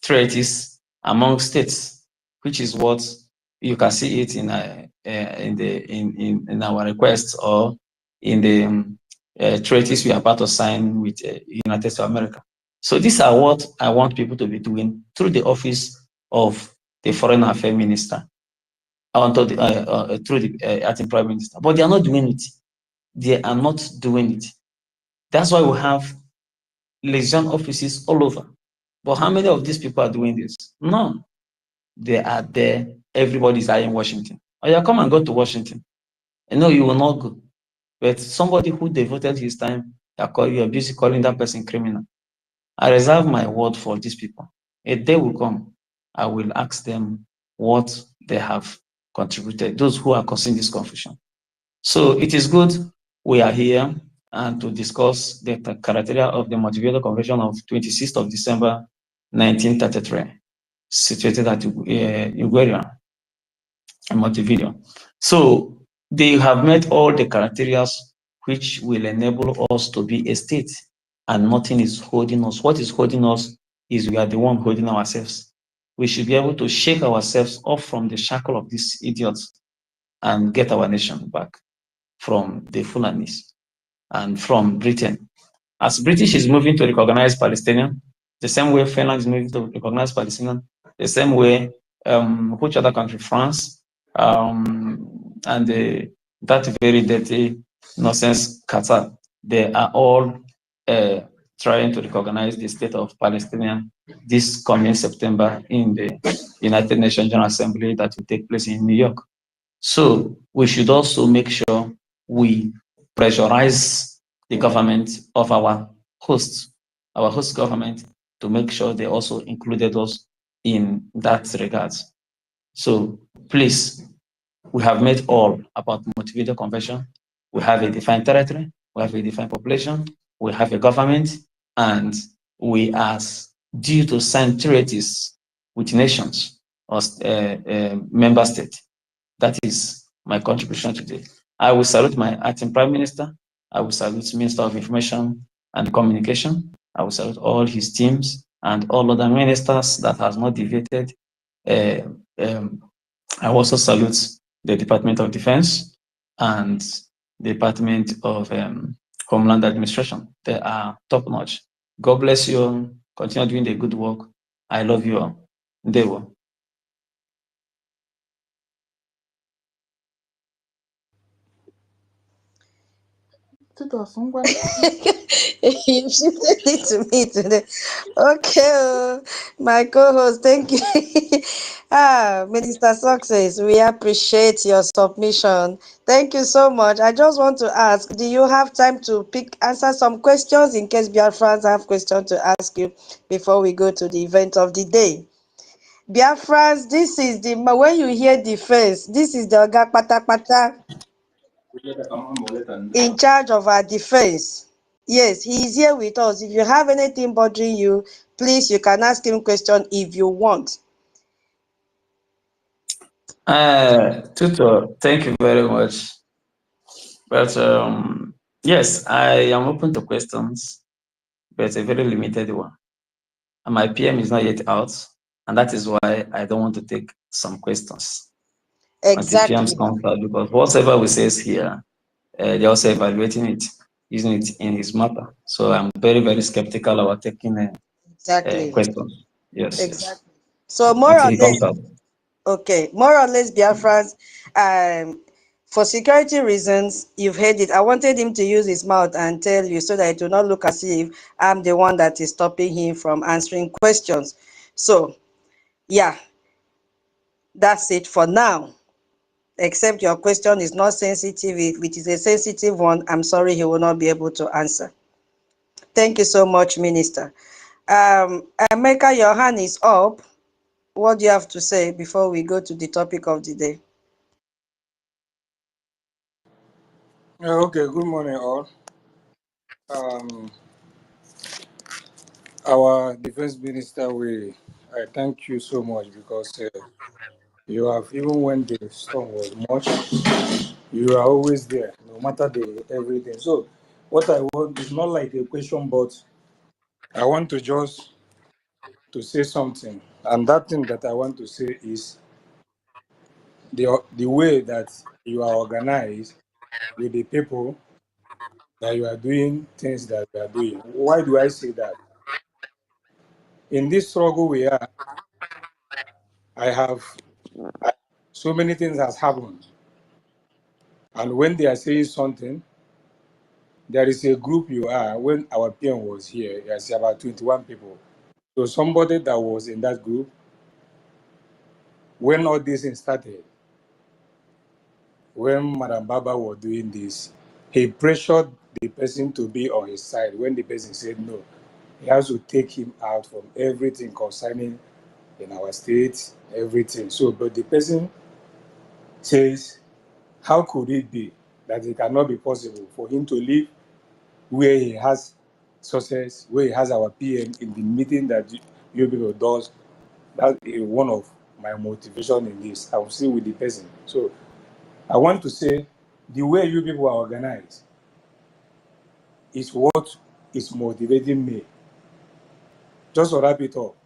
treaties among states, which is what you can see it in our requests or in the treaties we are about to sign with United States of America. So these are what I want people to be doing through the office of the Foreign Affairs Minister, through the acting Prime Minister. But they are not doing it. They are not doing it. That's why we have liaison offices all over. But how many of these people are doing this? None. They are there. Everybody's in Washington. Oh yeah, come and go to Washington. No, you will not go. But somebody who devoted his time, you're busy calling that person criminal. I reserve my word for these people. A day will come, I will ask them what they have contributed, those who are causing this confusion. So it is good we are here and to discuss the criteria of the Motivator Convention of 26th of December 1933, situated at Ugweria and Montevideo. So they have met all the criteria which will enable us to be a state, and nothing is holding us. What is holding us is we are the one holding ourselves. We should be able to shake ourselves off from the shackle of these idiots and get our nation back from the Fulanis and from Britain. As British is moving to recognize Palestinian, the same way Finland is moving to recognize Palestinian, the same way which other country, France, and that very dirty nonsense Qatar, they are all trying to recognize the state of Palestinian this coming September in the United Nations General Assembly that will take place in New York. So we should also make sure we pressurize the government of our host government, to make sure they also included us in that regard. So please, we have made all about Montevideo Convention. We have a defined territory, we have a defined population, we have a government, and we are due to sign treaties with nations or member states. That is my contribution today. I will salute my acting Prime Minister. I will salute Minister of Information and Communication. I will salute all his teams and all other ministers that has not deviated. I also salute the Department of Defense and the Department of Homeland Administration. They are top-notch. God bless you. Continue doing the good work. I love you all. They will. You shifted it to me today. Okay, my co-host, thank you. Minister Success, we appreciate your submission. Thank you so much. I just want to ask, do you have time to answer some questions in case Biafrans have questions to ask you before we go to the event of the day? Biafrans, this is the, when you hear defense, this is the Oga Pata Pata in charge of our defense. Yes, he is here with us. If you have anything bothering you, please, you can ask him question if you want. Tutor, thank you very much. But yes, I am open to questions, but it's a very limited one. And my PM is not yet out, and that is why I don't want to take some questions. Exactly. Until PMs comes out, because whatever we say here, they're also evaluating it, using it in his matter. So I'm very, very skeptical about taking questions. Yes. Exactly. So more or less, okay, more or less, Biafrans, for security reasons, you've heard it. I wanted him to use his mouth and tell you so that it will not look as if I'm the one that is stopping him from answering questions. So, yeah, that's it for now. Except your question is not sensitive. If it is a sensitive one, I'm sorry, he will not be able to answer. Thank you so much, Minister. Emeka, your hand is up. What do you have to say before we go to the topic of the day? Okay, good morning all. Our defense minister, I thank you so much because you have, even when the storm was much, you are always there, no matter the everything. So what I want is not like a question, but I want to just to say something. And that thing that I want to say is the way that you are organized with the people that you are doing things that you are doing. Why do I say that? In this struggle we are, so many things has happened. And when they are saying something, there is a group you are. When our PM was here, there's about 21 people. So somebody that was in that group, when all this thing started, when Madam Baba was doing this, he pressured the person to be on his side. When the person said no, he has to take him out from everything concerning in our state, everything. So, but the person says, how could it be that it cannot be possible for him to live where he has success, where he has our PM in the meeting that you people does? That is one of my motivation in this. I will see with the person. So I want to say the way you people are organized is what is motivating me. Just to wrap it up,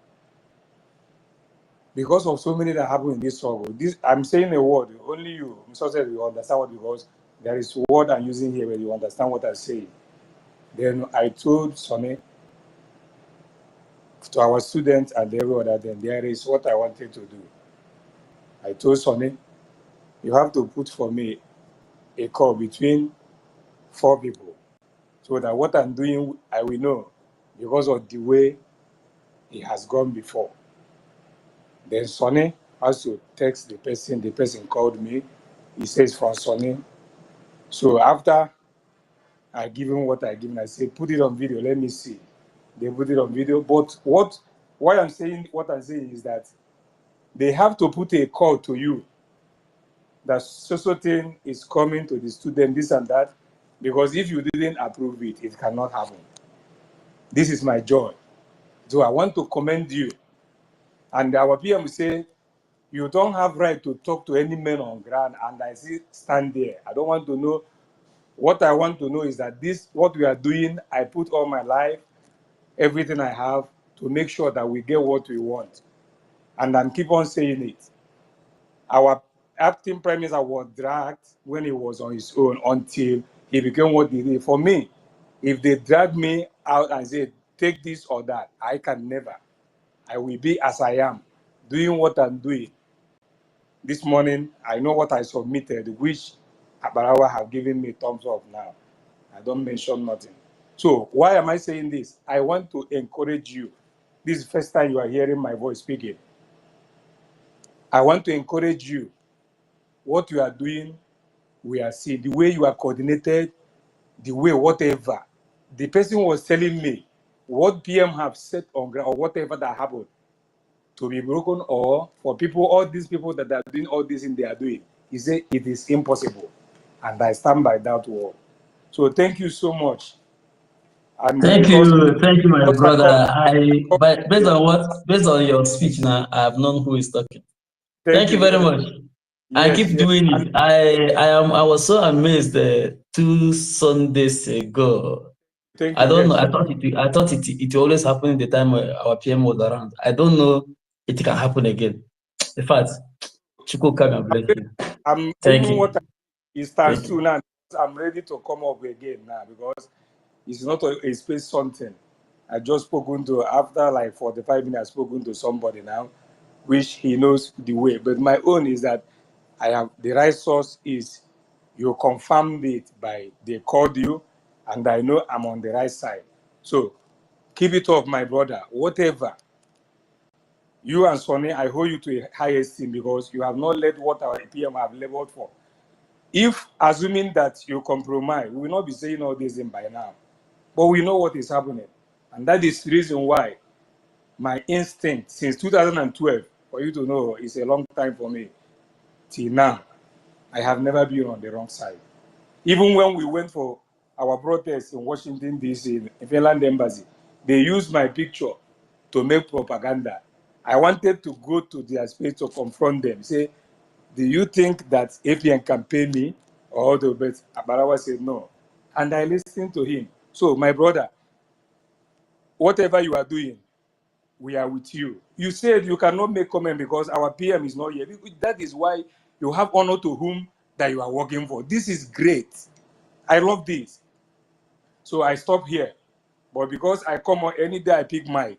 because of so many that happen in this struggle. This I'm saying a word, only you, Mr. will understand what, because there is a word I'm using here where you understand what I'm saying. Then I told Sonny, to our students and every other thing, there is what I wanted to do. I told Sonny, you have to put for me a call between 4 people, so that what I'm doing, I will know, because of the way it has gone before. Then Sonny has to text the person called me, he says from Sonny. So after I give him what I give him, I say, put it on video, let me see. They put it on video, but what I'm saying is that they have to put a call to you that so thing is coming to the student, this and that, because if you didn't approve it, it cannot happen. This is my joy. So I want to commend you. And our PM will say, you don't have right to talk to any man on ground, and I see stand there. I don't want to know. What I want to know is that this, what we are doing, I put all my life, everything I have, to make sure that we get what we want. And I'm keep on saying it. Our acting prime minister was dragged when he was on his own until he became what he did. For me, if they drag me out and say, take this or that, I can never. I will be as I am, doing what I'm doing. This morning, I know what I submitted, which Abarawa have given me thumbs up now. I don't mention nothing. So why am I saying this? I want to encourage you. This is the first time you are hearing my voice speaking. I want to encourage you. What you are doing, we are seeing. The way you are coordinated, the way whatever. The person was telling me what PM have set on ground or whatever that happened to be broken, or for people, all these people that are doing all this thing they are doing. He said it is impossible. And I stand by that word. So thank you so much. And Thank you, my because brother. But based on your speech now, I have known who is talking. Thank you very much. Yes, keep doing it. I was so amazed 2 Sundays ago. Thank I you. don't Yes. know. I thought it always happened the time our PM was around. I don't know it can happen again. In fact, Chuko come and bless you. I'm Thank even you. what it stands to now. I'm ready to come up again now because it's not a space something. I just spoken to, after like 45 minutes, spoken to somebody now, which he knows the way. But my own is that I have the right source is you confirmed it by they called you, and I know I'm on the right side. So keep it up, my brother. Whatever. You and Sonny, I hold you to a high esteem because you have not led what our PM have leveled for. If, assuming that you compromise, we will not be saying all this in by now. But we know what is happening. And that is the reason why my instinct since 2012, for you to know, it's a long time for me, till now, I have never been on the wrong side. Even when we went for our protest in Washington, D.C., in Finland Embassy, they used my picture to make propaganda. I wanted to go to their space to confront them, say, do you think that APN can pay me? Or the but Abarawa said no. And I listened to him. So, my brother, whatever you are doing, we are with you. You said you cannot make comment because our PM is not here. That is why you have honor to whom that you are working for. This is great. I love this. So I stop here. But because I come on any day I pick mic,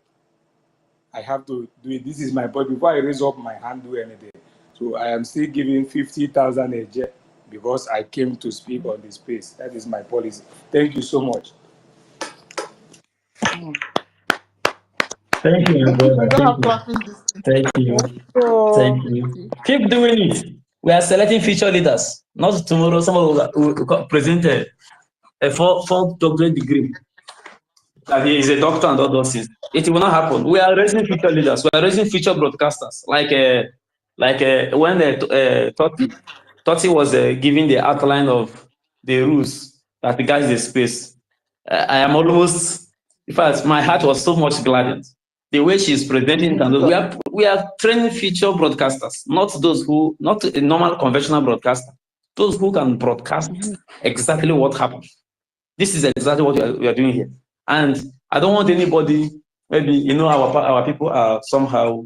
I have to do it. This is my point. Before I raise up my hand, do anything. So I am still giving 50,000 a year because I came to speak on this space. That is my policy. Thank you so much. Thank you, my brother. Thank you. Thank you. Keep doing it. We are selecting future leaders. Not tomorrow, someone will present a 4th doctorate degree. That he is a doctor and all those things. It will not happen. We are raising future leaders. We are raising future broadcasters. Like when Totti was giving the outline of the rules that guides the space. I am almost, in fact, my heart was so much gladdened. The way she is presenting, we are training future broadcasters, not a normal conventional broadcaster, those who can broadcast exactly what happened. This is exactly what we are doing here. And I don't want anybody, maybe, our people are somehow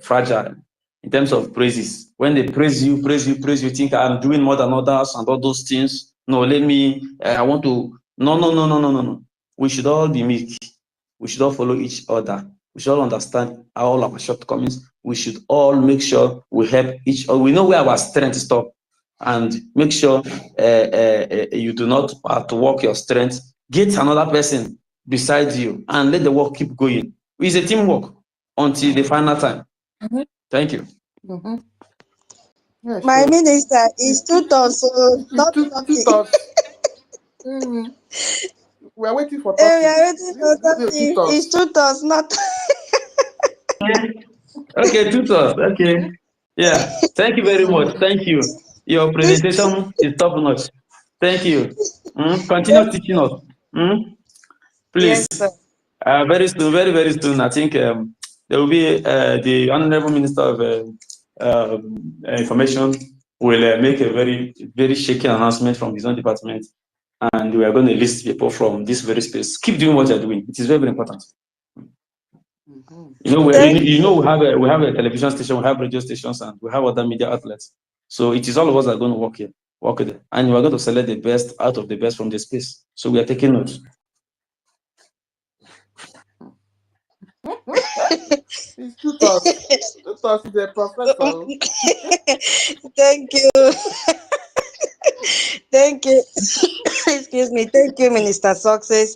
fragile in terms of praises. When they praise you, you think I'm doing more than others and all those things. No, let me, I want to, no. We should all be meek. We should all follow each other. We should all understand all our shortcomings. We should all make sure we help each other. We know where our strengths stop, and make sure you do not outwork your strength. Get another person beside you and let the work keep going. It's a teamwork until the final time. Thank you. Yeah, My sure. minister is 2 tons, so not Two 30. thoughts. We are waiting for 30. We are waiting for This is 2 30. It's 2 tons, not. Okay, tutors. Okay. Yeah. Thank you very much. Thank you. Your presentation is top notch. Thank you. Continue teaching us. Please. Yes, sir. Very soon, very soon, I think there will be the Honorable Minister of Information will make a very shaky announcement from his own department, and we are going to list people from this very space. Keep doing what you're doing. It is very important. You know, we have a television station, we have radio stations, and we have other media outlets. So it is all of us that are going to work here, there, and we are going to select the best out of the best from the space. So we are taking notes. It's 2 thoughts. 2 thoughts is a professor. Thank you. Thank you. Excuse me. Thank you, Minister Success.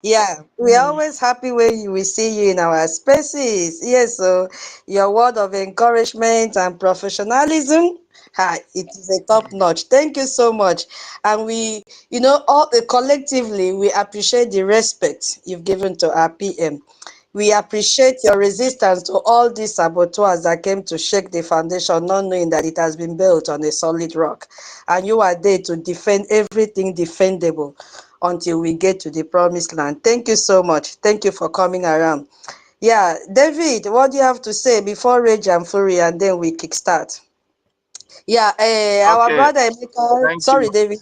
Yeah, we're always happy when we see you in our spaces. Yes, so your word of encouragement and professionalism, it is a top notch. Thank you so much. And we, all collectively, we appreciate the respect you've given to our PM. We appreciate your resistance to all these saboteurs that came to shake the foundation, not knowing that it has been built on a solid rock. And you are there to defend everything defendable until we get to the promised land. Thank you so much. Thank you for coming around. Yeah, David, what do you have to say before Rage and Fury, and then we kickstart? Yeah, our brother Emeka, sorry, David.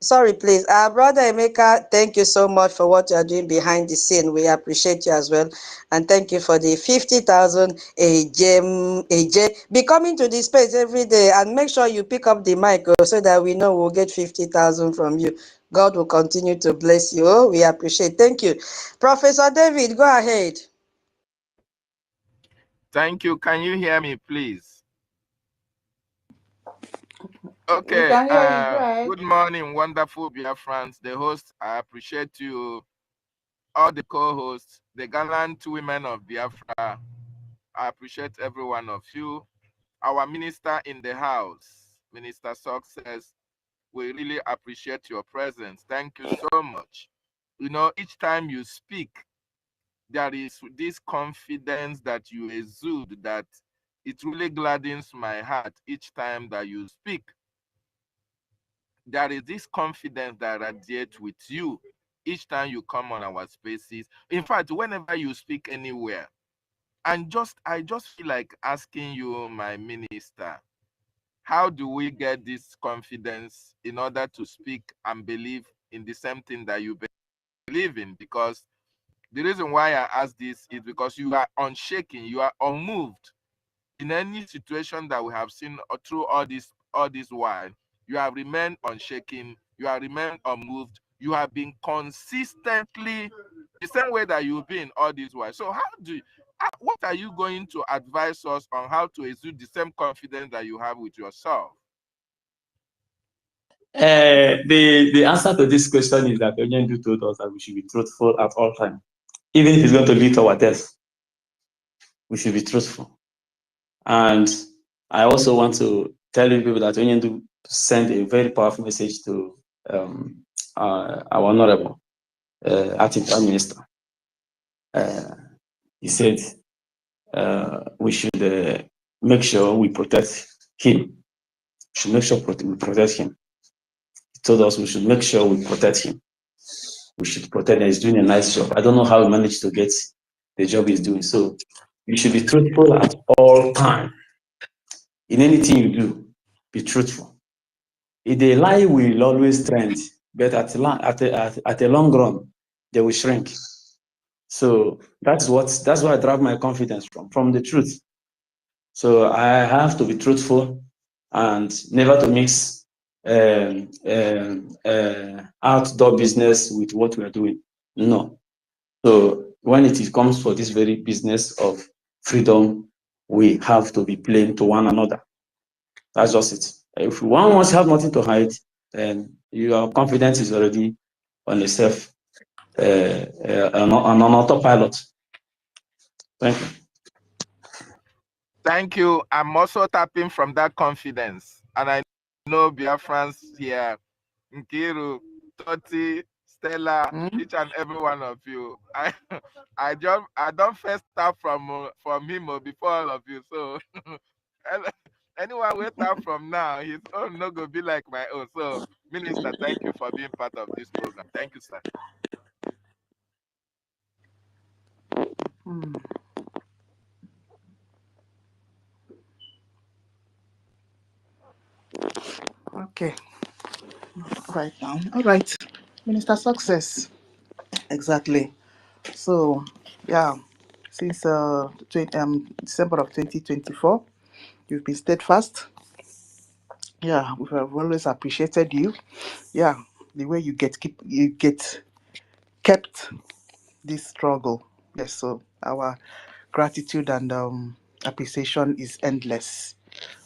Sorry, please. Our brother Emeka, thank you so much for what you are doing behind the scene. We appreciate you as well. And thank you for the 50,000 AJ. Be coming to the space every day and make sure you pick up the mic so that we know we'll get 50,000 from you. God will continue to bless you. Oh, we appreciate. Thank you. Professor David, go ahead. Thank you. Can you hear me, please? Okay. We can hear you, good morning, wonderful Biafrans. The host, I appreciate you. All the co-hosts, the gallant women of Biafra. I appreciate every one of you. Our minister in the house, Minister Success, we really appreciate your presence. Thank you so much. You know, each time you speak, there is this confidence that you exude that it really gladdens my heart each time that you speak. There is this confidence that radiates with you each time you come on our spaces. In fact, whenever you speak anywhere, and I just feel like asking you, my minister, how do we get this confidence in order to speak and believe in the same thing that you believe in? Because the reason why I ask this is because you are unshaken, you are unmoved. In any situation that we have seen through all this while, you have remained unshaken, you have remained unmoved, you have been consistently the same way that you've been all this while. So what are you going to advise us on how to exude the same confidence that you have with yourself? The answer to this question is that Onyendu told us that we should be truthful at all times. Even if it's going to lead to our death, we should be truthful. And I also want to tell you people that Onyendu sent a very powerful message to our honorable acting prime minister. He said we should make sure we protect him. We should make sure we protect him. He told us we should make sure we protect him. We should protect him. He's doing a nice job. I don't know how he managed to get the job he's doing. So you should be truthful at all times. In anything you do, be truthful. The lie will always trend, but at a long run, they will shrink. So that's where I derive my confidence from the truth. So I have to be truthful and never to mix outdoor business with what we are doing. No. So when it comes for this very business of freedom, we have to be plain to one another. That's just it. If one wants to have nothing to hide, then your confidence is already on yourself, on autopilot. Thank you. Thank you. I'm also tapping from that confidence. And I know BIAFRANS here, Nkiru, Toti, Stella, each and every one of you. I don't first tap from him before all of you. So anyone will tap from now, his own no go be like my own. So Minister, thank you for being part of this program. Thank you, sir. Okay. Right now. All right. Minister Success. Exactly. So, yeah, since December of 2024, you've been steadfast. Yeah, we have always appreciated you. Yeah, the way you get kept this struggle. Yes, so our gratitude and appreciation is endless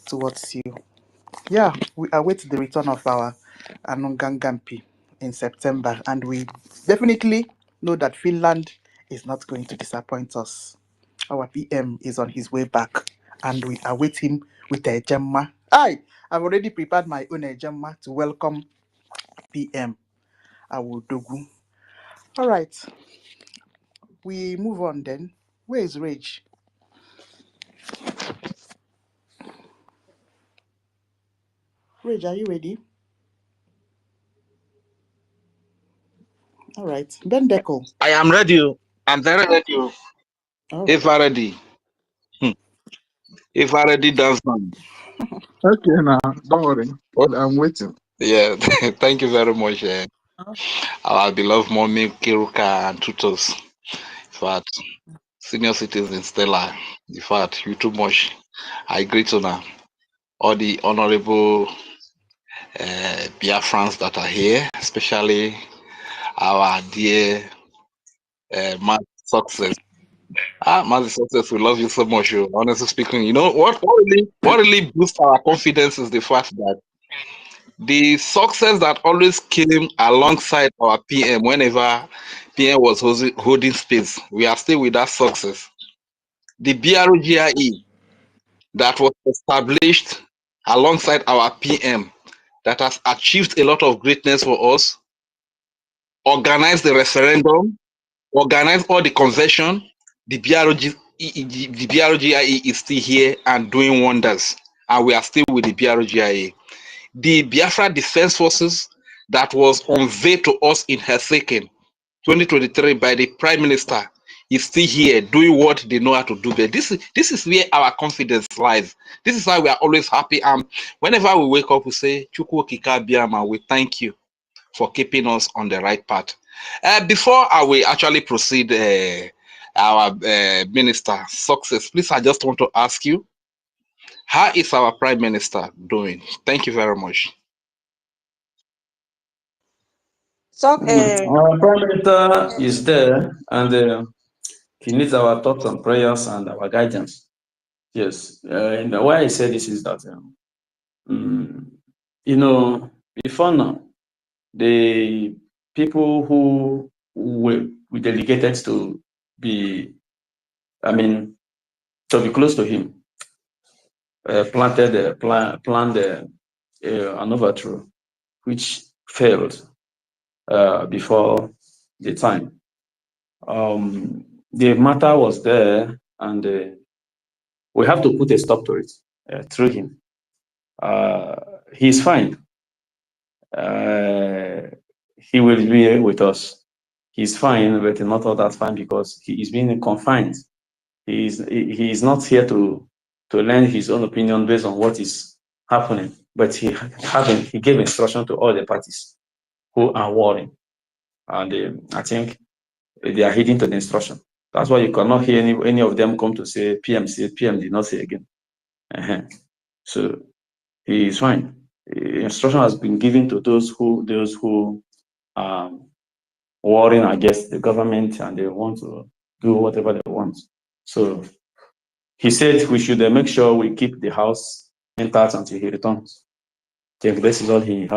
towards you. Yeah, we await the return of our Anungangampi in September, and we definitely know that Finland is not going to disappoint us. Our PM is on his way back, and we await him with a gemma. I've already prepared my own gemma to welcome PM Awudogu. All right, we move on then. Where is Rage? Rage, are you ready? All right, Ben Deco. I am ready. I'm very ready. All If right. I ready. If I ready, dance man. Okay, now don't worry. I'm waiting. Yeah, thank you very much. Our beloved mommy Kiruka and tutors. In fact, senior citizen Stella. In fact, you too much. I greet you now. All the honorable Biafrans that are here, especially our dear Matt Success. Matt Success, we love you so much. Honestly speaking, you know what really boosts our confidence is the fact that the success that always came alongside our PM whenever PM was holding space, we are still with that success. The BRGIE that was established alongside our PM that has achieved a lot of greatness for us, organized the referendum, organized all the convention, the BRGIE is still here and doing wonders, and we are still with the BRGIE. The Biafra Defense Forces that was unveiled to us in Helsinki 2023 by the Prime Minister is still here doing what they know how to do. But this is where our confidence lies. This is why we are always happy. Whenever we wake up, we say, Chukwu Okike Abiama, we thank you for keeping us on the right path. Before I will actually proceed, our Minister Success, please, I just want to ask you, how is our Prime Minister doing? Thank you very much. So, Our Prime Minister is there, and he needs our thoughts and prayers and our guidance. Yes, and the way I say this is that, you know, before now, the people who we delegated to be, to be close to him, planned an overthrow, which failed before the time. The matter was there, and we have to put a stop to it through him. He's fine. He will be with us. He's fine, but not all that fine because he is being confined. He is not here to lend his own opinion based on what is happening, but he gave instruction to all the parties who are warring, and I think they are heeding to the instruction. That's why you cannot hear any of them come to say PM did not say again. So he is fine. Instruction has been given to those who warring against the government and they want to do whatever they want. So he said we should make sure we keep the house intact until he returns. This is all he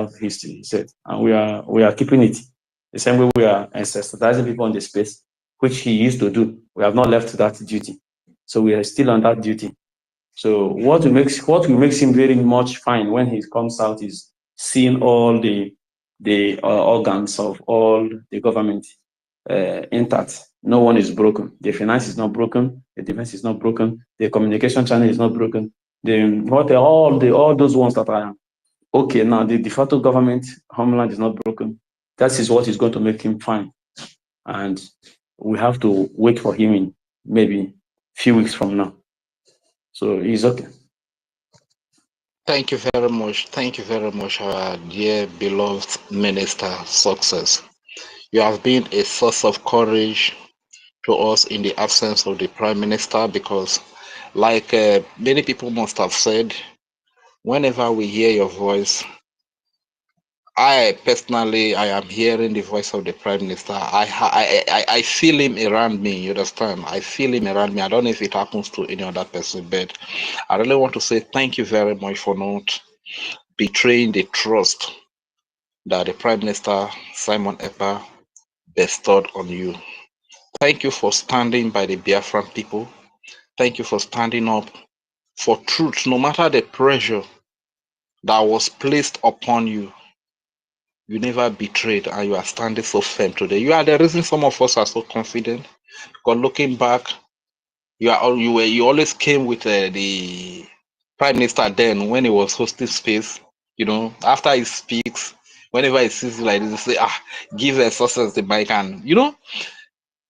said, and we are keeping it the same way we are sensitizing people on the space, which he used to do. We have not left that duty, so we are still on that duty. So what makes him very much fine when he comes out is seeing all the organs of all the government intact. No one is broken. The finance is not broken. The defense is not broken. The communication channel is not broken. All those ones that are okay now, the de facto government homeland is not broken. That is what is going to make him fine, and we have to wait for him in maybe a few weeks from now. So he's okay. Thank you very much. Thank you very much, our dear beloved Minister Success. You have been a source of courage to us in the absence of the Prime Minister, because like many people must have said, whenever we hear your voice, I personally, I am hearing the voice of the Prime Minister. I feel him around me, you understand? I feel him around me. I don't know if it happens to any other person, but I really want to say thank you very much for not betraying the trust that the Prime Minister, Simon Ekpa, bestowed on you. Thank you for standing by the Biafran people. Thank you for standing up for truth, no matter the pressure that was placed upon you. You never betrayed, and you are standing so firm today. You are the reason some of us are so confident. Because looking back, you always came with the Prime Minister then when he was hosting space. You know, after he speaks, whenever he sees you like this, he say, give a Success the mic, and you know,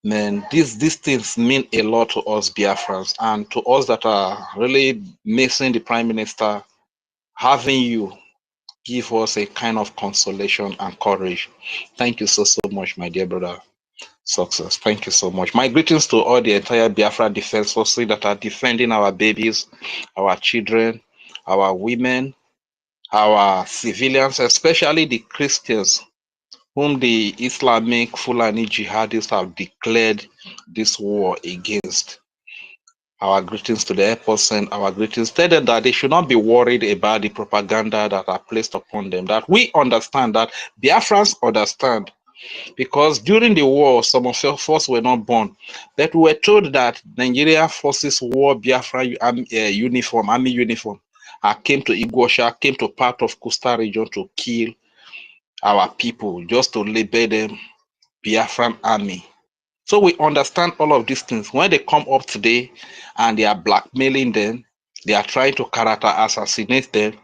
man, these things mean a lot to us Biafrans, and to us that are really missing the Prime Minister. Having you give us a kind of consolation and courage. Thank you so much, my dear brother Success. Thank you so much. My greetings to all the entire Biafra Defense Forces that are defending our babies, our children, our women, our civilians, especially the Christians whom the Islamic Fulani jihadists have declared this war against. Our greetings to the airports and our greetings. Tell them that they should not be worried about the propaganda that are placed upon them. That we understand, that Biafrans understand. Because during the war, some of us were not born. But we were told that Nigeria forces wore Biafra army uniform, came to IKOM, came to part of Coastal region to kill our people, just to label them Biafran army. So we understand all of these things. When they come up today and they are blackmailing them, they are trying to character assassinate them,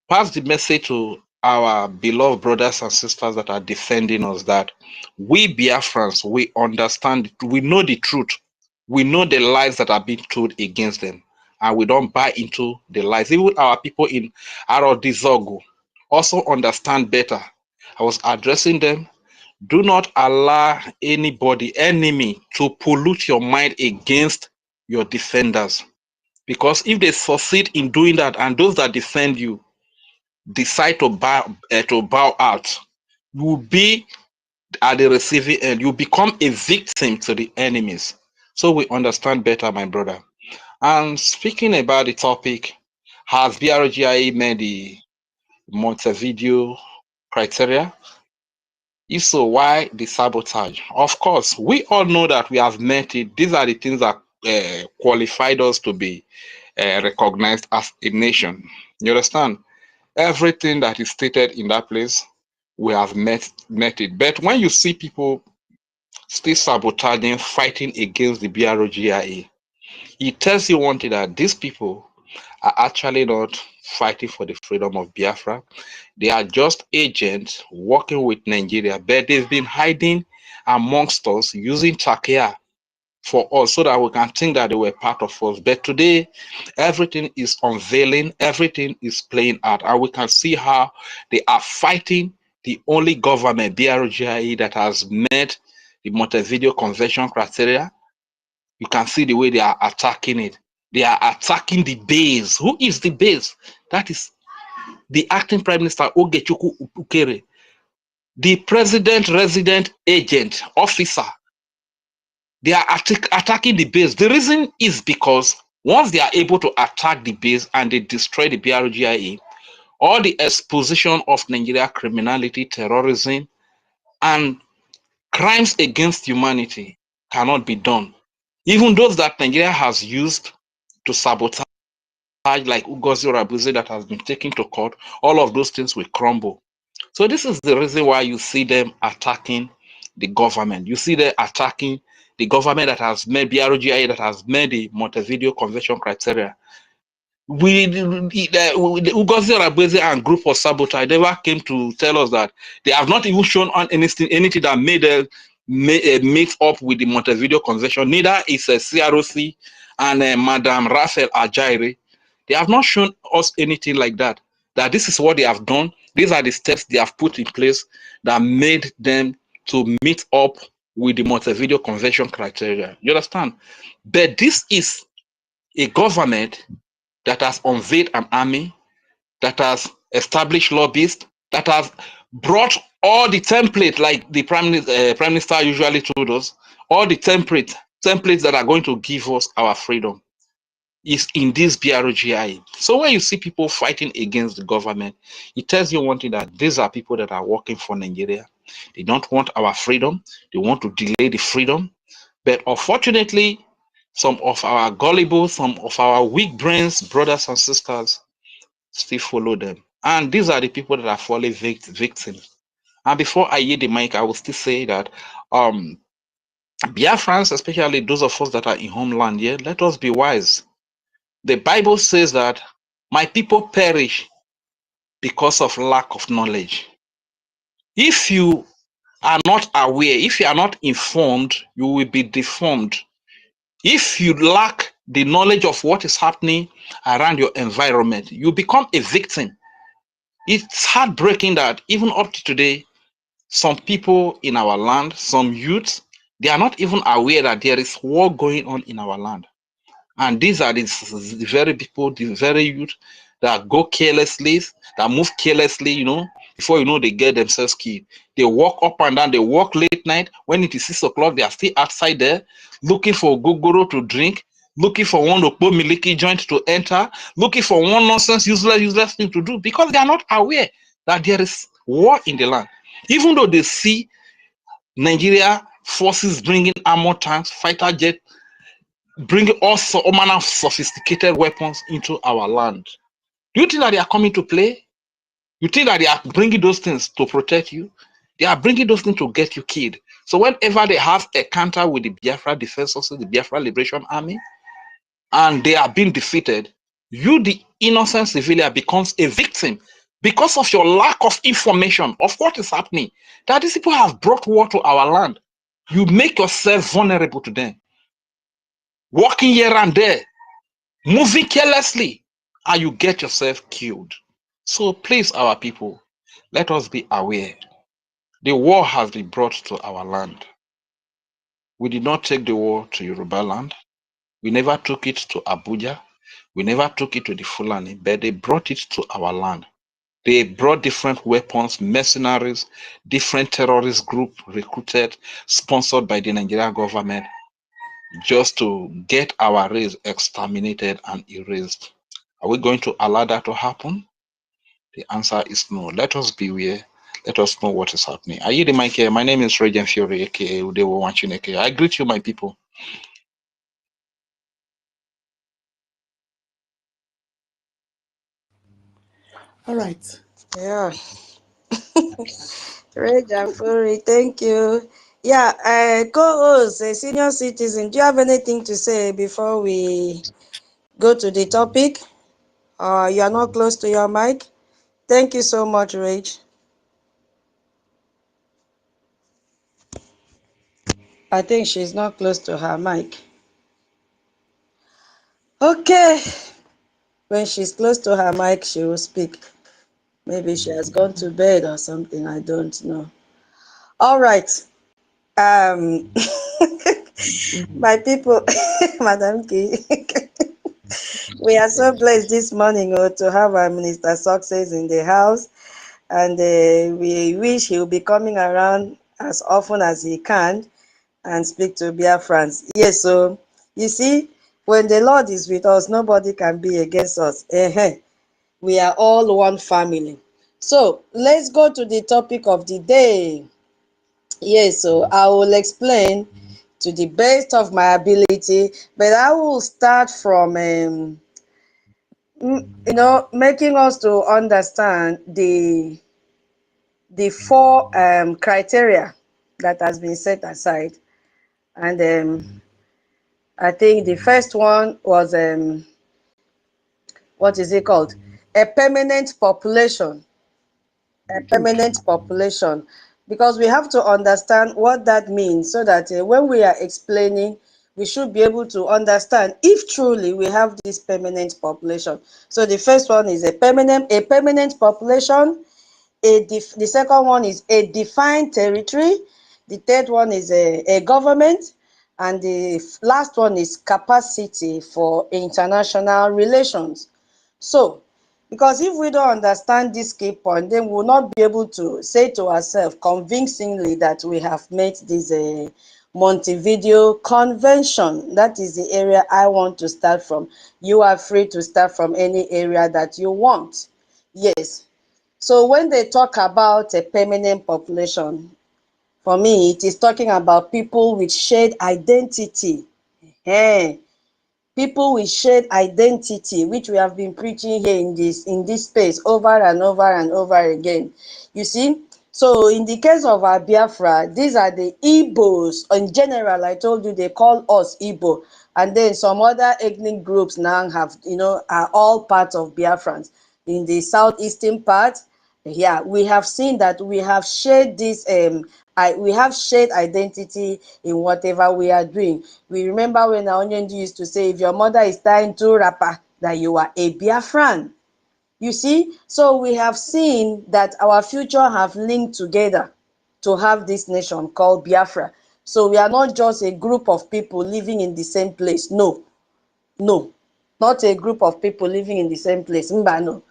pass the message to our beloved brothers and sisters that are defending us that we Biafrans, we understand, we know the truth. We know the lies that are being told against them, and we don't buy into the lies. Even our people in Arodizogo also understand better. I was addressing them. Do not allow anybody, enemy, to pollute your mind against your defenders. Because if they succeed in doing that, and those that defend you decide to bow out, you will be at the receiving end. You become a victim to the enemies. So we understand better, my brother. And speaking about the topic, has BRGIA made the Montevideo criteria? If so, why the sabotage? Of course, we all know that we have met it. These are the things that qualified us to be recognized as a nation. You understand? Everything that is stated in that place, we have met it. But when you see people still sabotaging, fighting against the BRGIA, it tells you one thing, that these people are actually not fighting for the freedom of Biafra. They are just agents working with Nigeria, but they've been hiding amongst us, using trachea for us so that we can think that they were part of us. But today, everything is unveiling, everything is playing out, and we can see how they are fighting the only government, BRGIE, that has met the Montevideo Convention criteria. You can see the way they are attacking it. They are attacking the base. Who is the base? That is the acting Prime Minister Ogechukwu Ukere, the president resident agent officer. They are attacking the base. The reason is because once they are able to attack the base and they destroy the BRGIA, all the exposition of Nigeria criminality, terrorism, and crimes against humanity cannot be done. Even those that Nigeria has used to sabotage, like Ngozi Orabuze that has been taken to court, all of those things will crumble. So this is the reason why you see them attacking the government. You see them attacking the government that has made BRGIA, that has made the Montevideo Convention criteria. The Ngozi Orabuze and group of sabotage never came to tell us that they have not even shown on anything that made them mix up with the Montevideo Convention. Neither is a CROC and Madam Raphael Ajaire. They have not shown us anything like that. That this is what they have done. These are the steps they have put in place that made them to meet up with the Montevideo Convention criteria. You understand? But this is a government that has unveiled an army, that has established lobbyists, that has brought all the template, like the Prime Minister usually told us, all the templates that are going to give us our freedom is in this BRGI. So when you see people fighting against the government, it tells you one thing, that these are people that are working for Nigeria. They don't want our freedom. They want to delay the freedom. But unfortunately, some of our gullible, some of our weak brains, brothers and sisters, still follow them. And these are the people that are falling victims. And before I yield the mic, I will still say that Biafrans, especially those of us that are in homeland here, let us be wise. The Bible says that my people perish because of lack of knowledge. If you are not aware, if you are not informed, you will be deformed. If you lack the knowledge of what is happening around your environment, you become a victim. It's heartbreaking that even up to today, some people in our land, some youths, they are not even aware that there is war going on in our land. And these are the very people, the very youth that go carelessly, that move carelessly, before they get themselves killed. They walk up and down, they walk late night. When it is 6 o'clock, they are still outside there looking for gogoro to drink, looking for one Okpo Miliki joint to enter, looking for one nonsense, useless thing to do, because they are not aware that there is war in the land. Even though they see Nigeria forces bringing armor tanks, fighter jets, bringing all manner of sophisticated weapons into our land. Do you think that they are coming to play? You think that they are bringing those things to protect you? They are bringing those things to get you killed. So whenever they have a counter with the Biafra Defense Forces, the Biafra Liberation Army, and they are being defeated, you, the innocent civilian, becomes a victim because of your lack of information of what is happening. That these people have brought war to our land. You make yourself vulnerable to them. Walking here and there, moving carelessly, and you get yourself killed. So please, our people, let us be aware. The war has been brought to our land. We did not take the war to Yoruba land. We never took it to Abuja. We never took it to the Fulani, but they brought it to our land. They brought different weapons, mercenaries, different terrorist groups recruited, sponsored by the Nigerian government, just to get our race exterminated and erased. Are we going to allow that to happen? The answer is no. Let us beware. Let us know what is happening. Are you the mic here? My name is Regent Fury, aka Udewo Wanchin, aka. I greet you, my people. All right. Yeah. Reja Furi, thank you. Yeah, co-host, a senior citizen, do you have anything to say before we go to the topic? You are not close to your mic. Thank you so much, Rach. I think she's not close to her mic. Okay. When she's close to her mic, she will speak. Maybe she has gone to bed or something. I don't know. All right. My people, Madam Key. We are so blessed this morning to have our Minister Success in the house, and we wish he will be coming around as often as he can and speak to BIAFRANS. Yes, so you see, when the Lord is with us, nobody can be against us. We are all one family. So let's go to the topic of the day. Yes, so I will explain to the best of my ability, but I will start from making us to understand the four criteria that has been set aside. And I think the first one was what is it called? A permanent population. A permanent population. Because we have to understand what that means, so that when we are explaining, we should be able to understand if truly we have this permanent population. So the first one is a permanent population. The second one is a defined territory. The third one is a government. And the last one is capacity for international relations. So, because if we don't understand this key point, then we will not be able to say to ourselves convincingly that we have met this Montevideo Convention. That is the area I want to start from. You are free to start from any area that you want. Yes. So when they talk about a permanent population, for me, it is talking about people with shared identity. People with shared identity, which we have been preaching here in this space over and over and over again. You see, so in the case of our Biafra, these are the Igbos. In general, I told you they call us Igbo, and then some other ethnic groups now have, are all part of Biafrans. In the southeastern part, yeah, we have seen that we have shared this we have shared identity in whatever we are doing. We remember when Nnamdi used to say, if your mother is tying two wrapper, that you are a Biafran. You see, so we have seen that our future have linked together to have this nation called Biafra. So we are not just a group of people living in the same place. No, not a group of people living in the same place. No.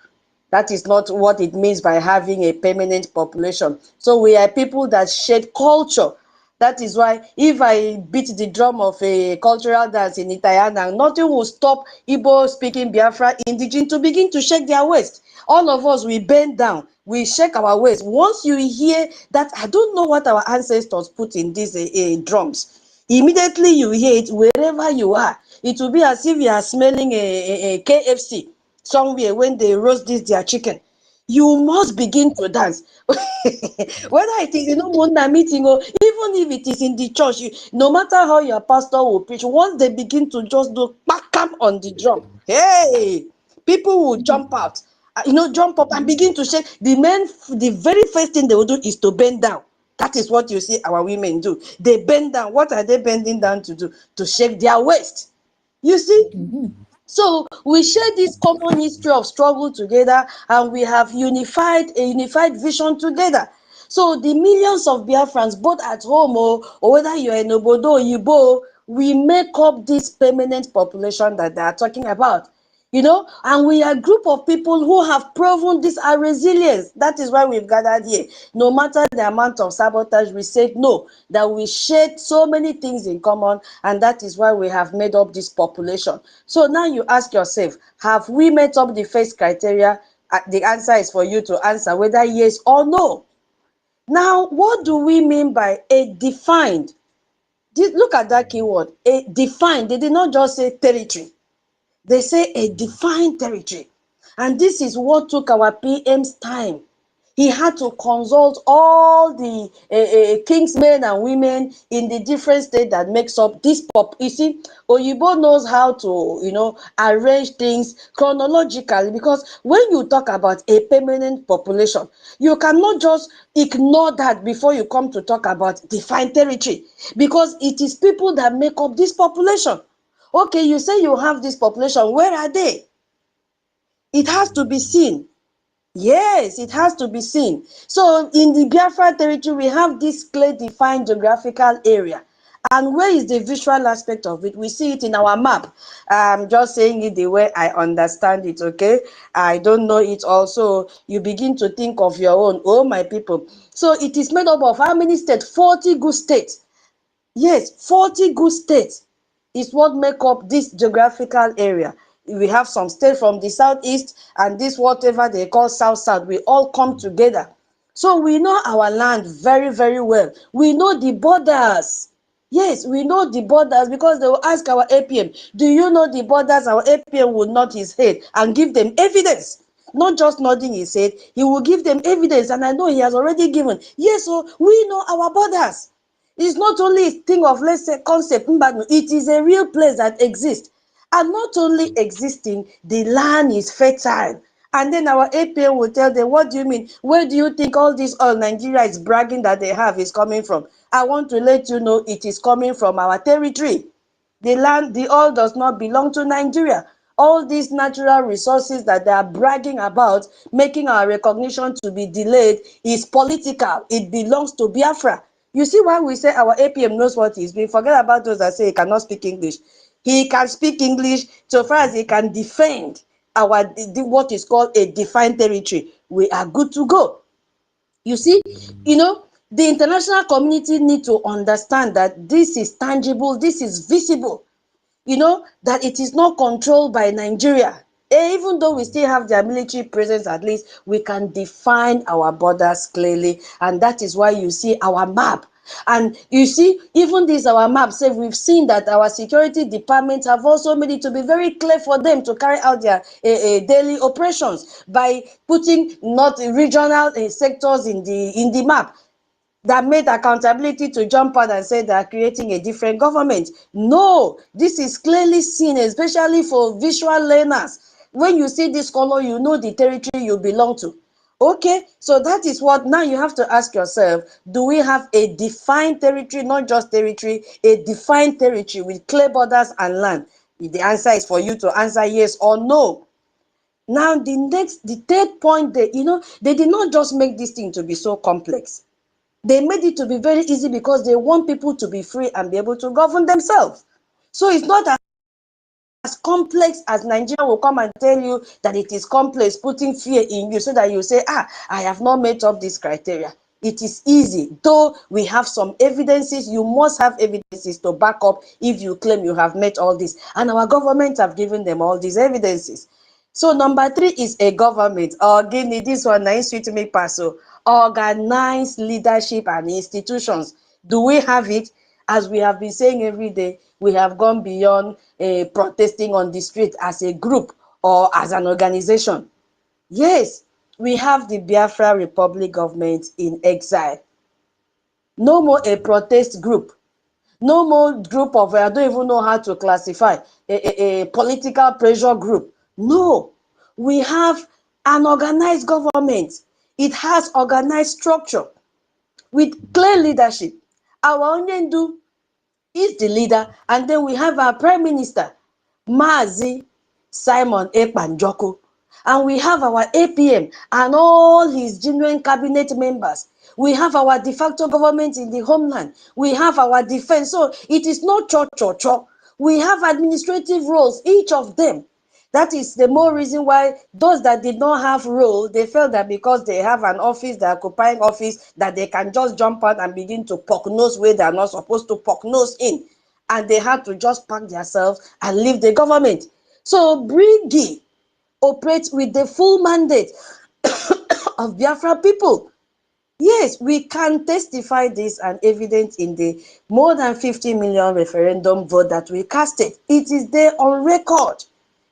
That is not what it means by having a permanent population. So we are people that share culture. That is why if I beat the drum of a cultural dance in Itayana, nothing will stop Igbo speaking Biafra indigenous to begin to shake their waist. All of us, we bend down, we shake our waist. Once you hear that, I don't know what our ancestors put in these drums. Immediately you hear it wherever you are. It will be as if you are smelling a KFC somewhere when they roast their chicken. You must begin to dance. Whether it is Munda meeting or even if it is in the church, no matter how your pastor will preach, once they begin to just do backham on the drum, hey, people will jump out, jump up and begin to shake. The very first thing they will do is to bend down. That is what you see our women do. They bend down. What are they bending down to do? To shake their waist. You see? So we share this common history of struggle together, and we have a unified vision together. So the millions of Biafrans, both at home or whether you're in Obodo or Yibo, we make up this permanent population that they are talking about. And we are a group of people who have proven this our resilience. That is why we've gathered here. No matter the amount of sabotage, we said no, that we shared so many things in common, and that is why we have made up this population. So now you ask yourself, have we met up the first criteria? The answer is for you to answer whether yes or no. Now, what do we mean by a defined? Look at that keyword, a defined. They did not just say territory. They say a defined territory. And this is what took our PM's time. He had to consult all the kingsmen and women in the different states that makes up this pop. You see, Oyibo knows how to, arrange things chronologically, because when you talk about a permanent population, you cannot just ignore that before you come to talk about defined territory, because it is people that make up this population. Okay, you say you have this population. Where are they? It has to be seen. Yes, it has to be seen. So in the Biafra territory, we have this clear defined geographical area. And where is the visual aspect of it? We see it in our map. I'm just saying it the way I understand it, okay? I don't know it also. You begin to think of your own. Oh, my people. So it is made up of how many states? 40 good states. Yes, 40 good states is what make up this geographical area. We have some states from the southeast and this whatever they call south. We all come together. So we know our land very, very well. We know the borders. Yes, we know the borders because they will ask our APM, do you know the borders? Our APM will nod his head and give them evidence. Not just nodding his head, he will give them evidence. And I know he has already given. Yes, so we know our borders. It's not only a thing of, let's say, concept, but it is a real place that exists. And not only existing, the land is fertile. And then our APM will tell them, what do you mean? Where do you think all this oil Nigeria is bragging that they have is coming from? I want to let you know it is coming from our territory. The land, the oil does not belong to Nigeria. All these natural resources that they are bragging about, making our recognition to be delayed, is political. It belongs to Biafra. You see why we say our APM knows what he's doing. Forget about those that say he cannot speak English. He can speak English so far as he can defend our what is called a defined territory. We are good to go. You see, the international community need to understand that this is tangible, this is visible, that it is not controlled by Nigeria. Even though we still have their military presence, at least we can define our borders clearly. And that is why you see our map. And you see, even this our map says we've seen that our security departments have also made it to be very clear for them to carry out their daily operations by putting not regional sectors in the map that made accountability to jump out and say they are creating a different government. No, this is clearly seen, especially for visual learners. When you see this color, you know the territory you belong to. Okay, so that is what now you have to ask yourself, do we have a defined territory, not just territory, a defined territory with clear borders and land? The answer is for you to answer yes or no. Now, the third point, they did not just make this thing to be so complex. They made it to be very easy because they want people to be free and be able to govern themselves. So it's not as complex as Nigeria will come and tell you that it is complex, putting fear in you so that you say, I have not met up this criteria. It is easy, though we have some evidences. You must have evidences to back up if you claim you have met all this. And our government have given them all these evidences. So number 3 is a government. Again, this one nice sweet me pass. So organized leadership and institutions. Do we have it? As we have been saying every day, we have gone beyond protesting on the street as a group or as an organization. Yes, we have the Biafra Republic government in exile. No more a protest group. No more group of, I don't even know how to classify, a political pressure group. No, we have an organized government. It has organized structure with clear leadership. Our Onyendu is the leader, and then we have our Prime Minister, Mazi Simon Ekpa. And we have our APM and all his genuine cabinet members. We have our de facto government in the homeland. We have our defense. So it is not cho. We have administrative roles, each of them. That is the more reason why those that did not have role, they felt that because they have an office, they're occupying office, that they can just jump out and begin to poke nose where they're not supposed to poke nose in. And they had to just pack themselves and leave the government. So Brgie operates with the full mandate of Biafra people. Yes, we can testify this and evidence in the more than 50 million referendum vote that we casted. It is there on record.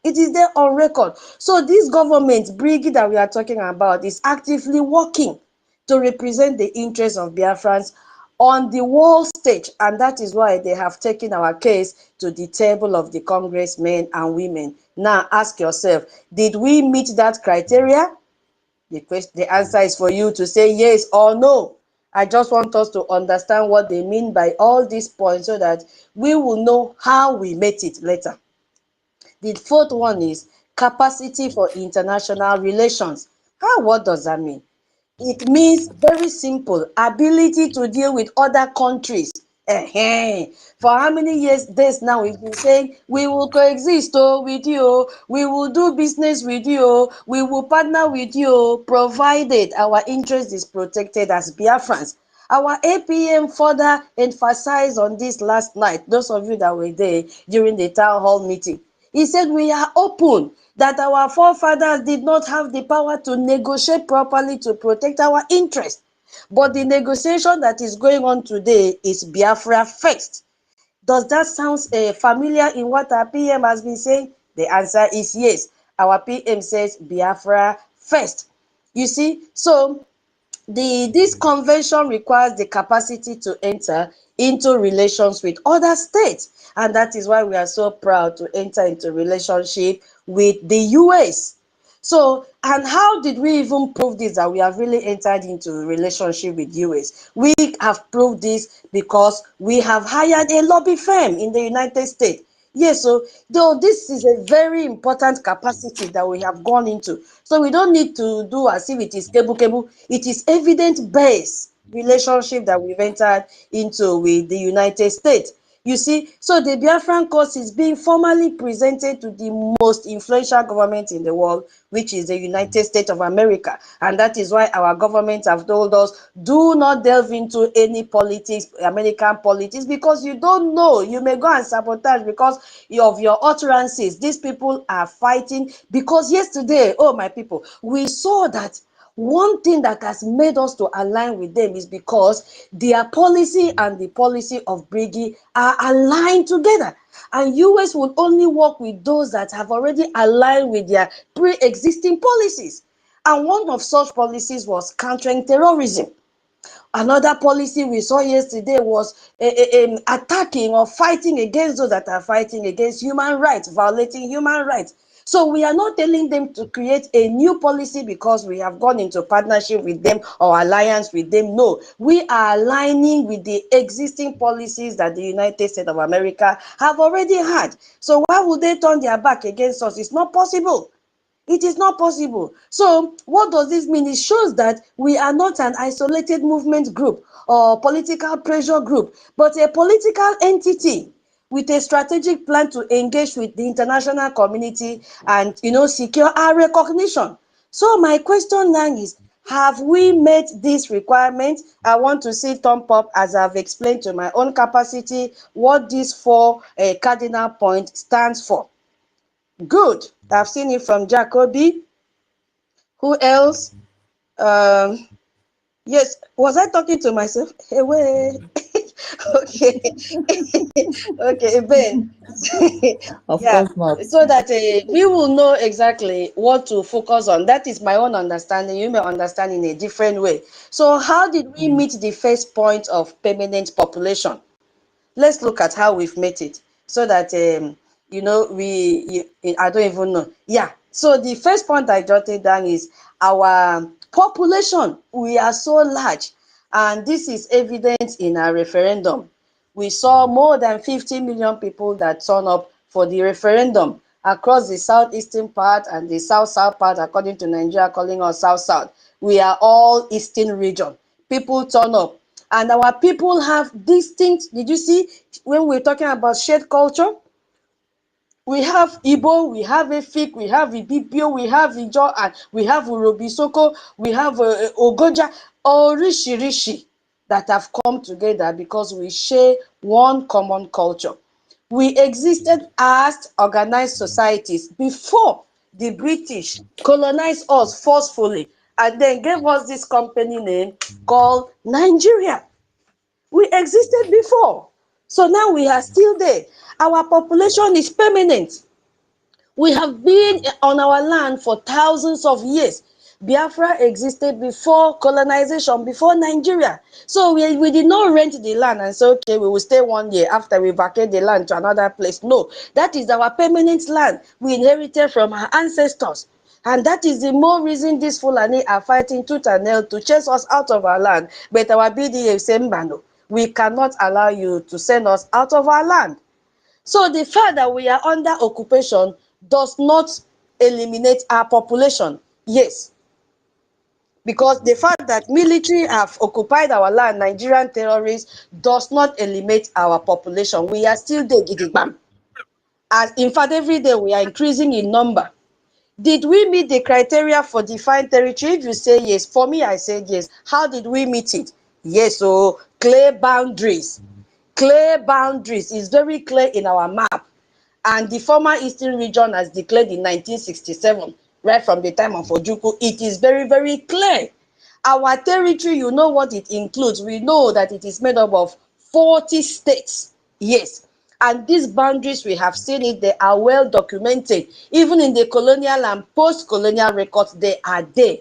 It is there on record. So this government, Brgie, that we are talking about, is actively working to represent the interests of Biafrans on the world stage. And that is why they have taken our case to the table of the congressmen and women. Now ask yourself, did we meet that criteria? The answer is for you to say yes or no. I just want us to understand what they mean by all these points so that we will know how we met it later. The fourth one is capacity for international relations. What does that mean? It means very simple, ability to deal with other countries For how many days now we've been saying we will coexist with you, we will do business with you, we will partner with you, provided our interest is protected as Biafrans. Our APM further emphasized on this last night, those of you that were there during the town hall meeting. He said we are open, that our forefathers did not have the power to negotiate properly to protect our interests. But the negotiation that is going on today is Biafra first. Does that sound familiar in what our PM has been saying? The answer is yes. Our PM says Biafra first. You see, so this convention requires the capacity to enter into relations with other states, and that is why we are so proud to enter into relationship with the US. So, and how did we even prove this, that we have really entered into a relationship with US? We have proved this because we have hired a lobby firm in the United States. Yes, so though this is a very important capacity that we have gone into, so we don't need to do as if it is cable. It is evidence-based relationship that we've entered into with the United States. You see, so the Biafran cause is being formally presented to the most influential government in the world, which is the United States of America. And that is why our government have told us, do not delve into any politics, American politics, because you don't know. You may go and sabotage because of your utterances. These people are fighting because yesterday, oh my people, we saw that one thing that has made us to align with them is because their policy and the policy of Brgie are aligned together. And US will only work with those that have already aligned with their pre-existing policies. And one of such policies was countering terrorism. Another policy we saw yesterday was attacking or fighting against those that are fighting against human rights, violating human rights. So we are not telling them to create a new policy because we have gone into partnership with them or alliance with them. No, we are aligning with the existing policies that the United States of America have already had. So why would they turn their back against us? It's not possible. It is not possible. So what does this mean? It shows that we are not an isolated movement group or political pressure group, but a political entity with a strategic plan to engage with the international community and, secure our recognition. So my question now is, have we met this requirement? I want to see thumb up as I've explained to my own capacity what these four cardinal points stands for. Good. I've seen it from Jacoby. Who else? Yes. Was I talking to myself? Hey, wait. Okay. Okay, Ben. Of Yeah. course not. So that we will know exactly what to focus on. That is my own understanding. You may understand in a different way. So how did we meet the first point of permanent population? Let's look at how we've met it so that I don't even know. Yeah, so the first point I jotted down is our population. We are so large, and this is evident in our referendum. We saw more than 50 million people that turn up for the referendum across the southeastern part and the south part, according to Nigeria calling us south. We are all eastern region. People turn up, and our people have distinct, did you see, when we're talking about shared culture, we have Igbo, we have EFIK, we have IBIBIO, we have Ijo, and we have Urobisoko, we have OGOJA, Orishirishi, that have come together because we share one common culture. We existed as organized societies before the British colonized us forcefully and then gave us this company name called Nigeria. We existed before. So now we are still there. Our population is permanent. We have been on our land for thousands of years. Biafra existed before colonization, before Nigeria. So we did not rent the land and say, okay, we will stay 1 year after we vacate the land to another place. No, that is our permanent land. We inherited from our ancestors. And that is the more reason these Fulani are fighting tooth and nail to chase us out of our land. But our BDA say, Mbano, we cannot allow you to send us out of our land. So the fact that we are under occupation does not eliminate our population. Yes, Because the fact that military have occupied our land, Nigerian terrorists, does not eliminate our population. We are still there, gidigbam. As in fact, every day we are increasing in number. Did we meet the criteria for defined territory? If you say yes, for me, I said yes. How did we meet it? Yes, so clear boundaries. Clear boundaries is very clear in our map. And the former Eastern region has declared in 1967, right from the time of Ojukwu, it is very, very clear. Our territory, you know what it includes. We know that it is made up of 40 states. Yes. And these boundaries, we have seen it, they are well documented. Even in the colonial and post-colonial records, they are there.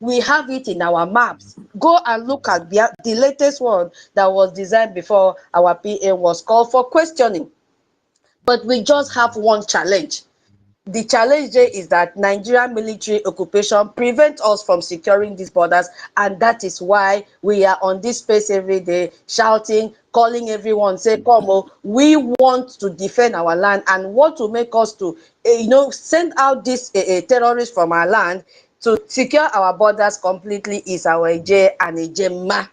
We have it in our maps. Go and look at the latest one that was designed before our PA was called for questioning. But we just have one challenge. The challenge there is that Nigerian military occupation prevents us from securing these borders, and that is why we are on this space every day shouting, calling everyone, say, come on, we want to defend our land, and what will make us to, send out these terrorists from our land to secure our borders completely is our Eje and Ejema.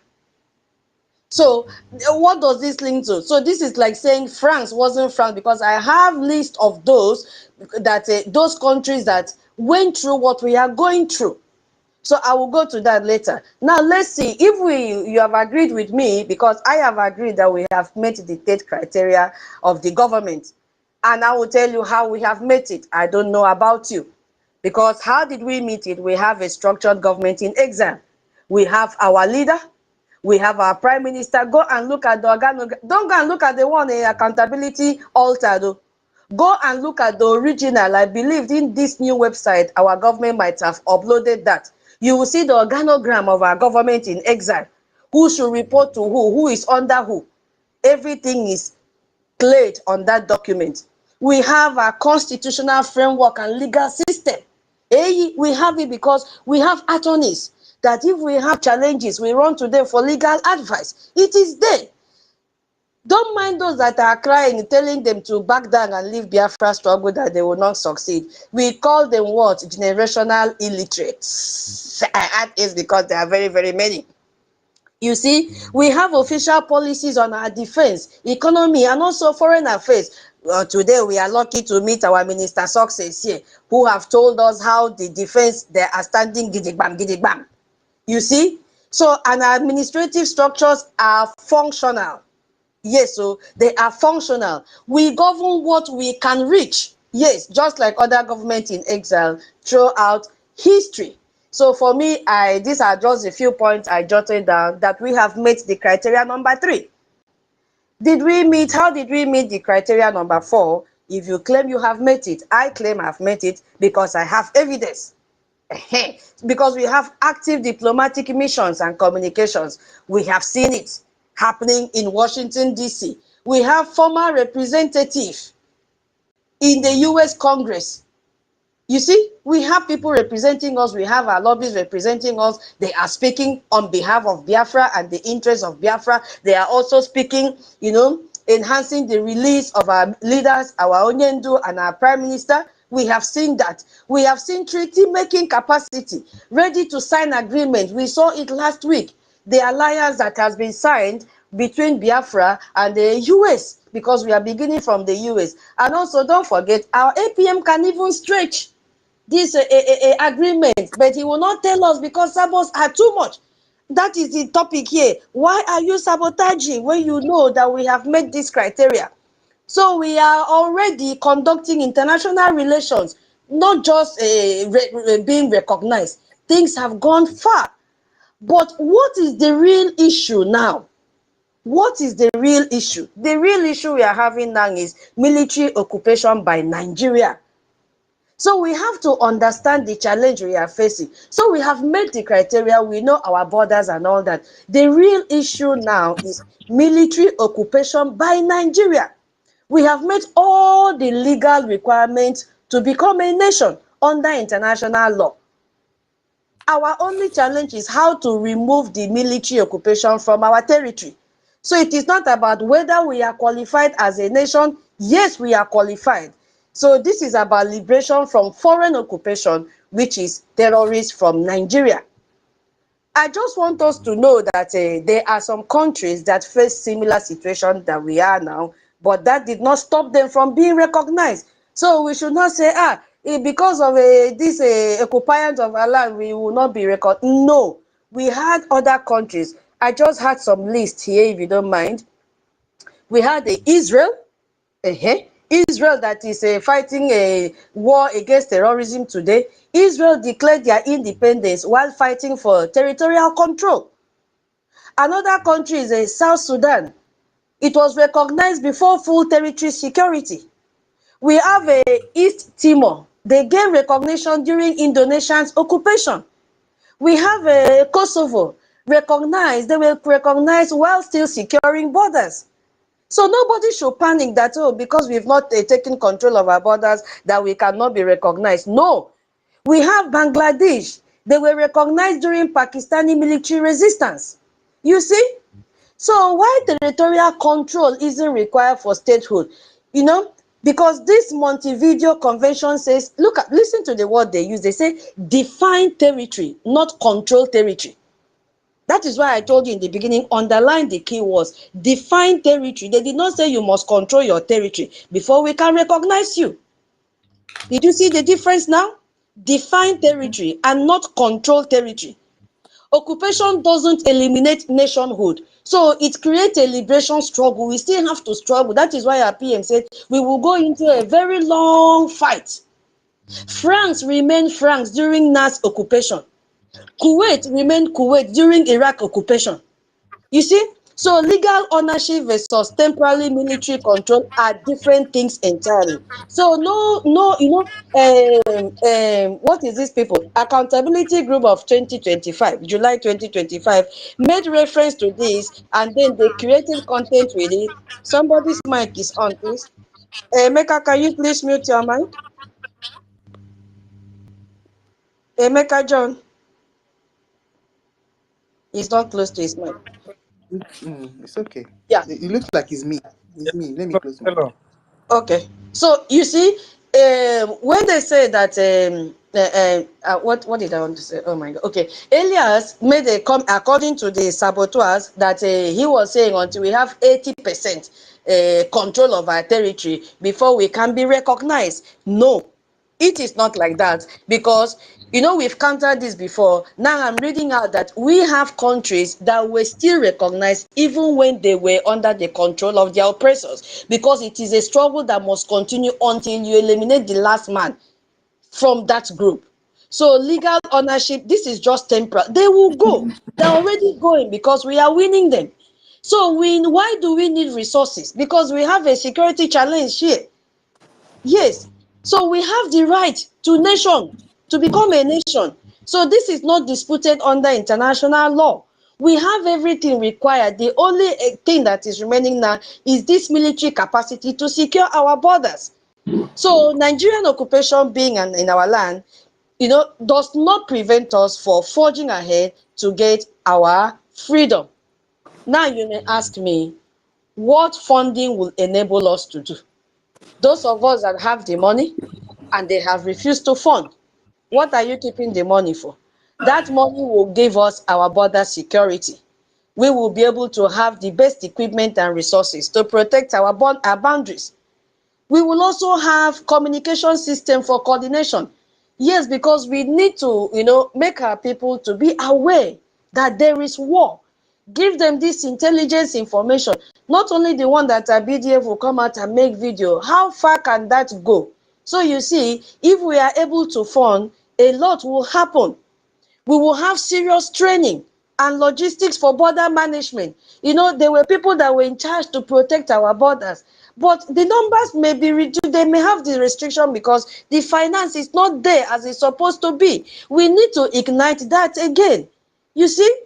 So what does this link to? So this is like saying France wasn't France, because I have list of those countries that went through what we are going through. So I will go to that later. Now let's see if you have agreed with me, because I have agreed that we have met the 8 criteria of the government, and I will tell you how we have met it. I don't know about you, because how did we meet it? We have a structured government in exile. We have our leader. We have our prime minister. Go and look at the organ. Don't go and look at the one accountability altar though. Go and look at the original. I believe in this new website, our government might have uploaded that. You will see the organogram of our government in exile. Who should report to who is under who. Everything is played on that document. We have a constitutional framework and legal system. We have it because we have attorneys that if we have challenges, we run to them for legal advice. It is there. Don't mind those that are crying, telling them to back down and leave Biafra struggle, that they will not succeed. We call them what? Generational illiterates. I add is because there are very, very many. You see, we have official policies on our defense, economy, and also foreign affairs. Today, we are lucky to meet our Minister Success here, who have told us how the defense, they are standing gidigbam, gidigbam. You see? So, and our administrative structures are functional. Yes, so they are functional. We govern what we can reach. Yes, just like other governments in exile throughout history. So for me, these are just a few points I jotted down that we have met the criteria number 3. How did we meet the criteria number 4? If you claim you have met it, I claim I've met it because I have evidence. Because we have active diplomatic missions and communications. We have seen it happening in Washington, D.C. We have former representatives in the U.S. Congress. You see, we have people representing us. We have our lobbyists representing us. They are speaking on behalf of Biafra and the interests of Biafra. They are also speaking, enhancing the release of our leaders, our Onyendu and our prime minister. We have seen that. We have seen treaty-making capacity, ready to sign agreement. We saw it last week. The alliance that has been signed between Biafra and the U.S., because we are beginning from the U.S. And also, don't forget, our APM can even stretch this agreement, but he will not tell us because sabos are too much. That is the topic here. Why are you sabotaging when you know that we have met this criteria? So we are already conducting international relations, not just being recognized. Things have gone far. But what is the real issue now? What is the real issue? The real issue we are having now is military occupation by Nigeria. So we have to understand the challenge we are facing. So we have made the criteria, we know our borders and all that. The real issue now is military occupation by Nigeria. We have met all the legal requirements to become a nation under international law. Our only challenge is how to remove the military occupation from our territory. So it is not about whether we are qualified as a nation. Yes, we are qualified. So this is about liberation from foreign occupation, which is terrorists from Nigeria. I just want us to know that there are some countries that face similar situation that we are now, but that did not stop them from being recognized. So we should not say, because of this occupiers of our land, we will not be recognized. No, we had other countries. I just had some list here, if you don't mind. We had Israel, Israel that is fighting a war against terrorism today. Israel declared their independence while fighting for territorial control. Another country is South Sudan. It was recognized before full territory security. We have East Timor. They gained recognition during Indonesia's occupation. We have Kosovo. Recognized, they were recognized while still securing borders. So nobody should panic that, oh, because we've not taken control of our borders, that we cannot be recognized. No. We have Bangladesh. They were recognized during Pakistani military resistance. You see? So why territorial control isn't required for statehood? You know, because this Montevideo Convention says, listen to the word they use. They say define territory, not control territory. That is why I told you in the beginning, underline the key words. Define territory. They did not say you must control your territory before we can recognize you. Did you see the difference now? Define territory and not control territory. Occupation doesn't eliminate nationhood. So it creates a liberation struggle. We still have to struggle. That is why our PM said we will go into a very long fight. France remained France during NAS occupation. Kuwait remained Kuwait during Iraq occupation. You see? So legal ownership versus temporary military control are different things entirely. So what is this people? Accountability Group of 2025, July 2025, made reference to this and then they created content with it. Somebody's mic is on, please. Emeka, can you please mute your mic? Emeka John is not close to his mic. It's okay. Yeah. It looks like it's me. It's me. Let me close my. Hello. Okay. So you see, when they say that what did I want to say? Oh my God. Okay. Elias made a comment according to the saboteurs that he was saying until we have 80% control of our territory before we can be recognized. No, it is not like that, because you know we've countered this before. Now I'm reading out that we have countries that were still recognized even when they were under the control of their oppressors, because it is a struggle that must continue until you eliminate the last man from that group. So legal ownership, this is just temporal. They will go. They're already going because we are winning them. So why do we need resources? Because we have a security challenge here. Yes. So we have the right to nation, to become a nation. So this is not disputed under international law. We have everything required. The only thing that is remaining now is this military capacity to secure our borders. So Nigerian occupation being in our land, you know, does not prevent us from forging ahead to get our freedom. Now you may ask me, what funding will enable us to do? Those of us that have the money and they have refused to fund, what are you keeping the money for? That money will give us our border security. We will be able to have the best equipment and resources to protect our boundaries. We will also have communication system for coordination. Yes, because we need to, you know, make our people to be aware that there is war. Give them this intelligence information. Not only the one that our BDF will come out and make video. How far can that go? So you see, if we are able to fund, a lot will happen. We will have serious training and logistics for border management. You know, there were people that were in charge to protect our borders, but the numbers may be reduced. They may have the restriction because the finance is not there as it's supposed to be. We need to ignite that again. You see,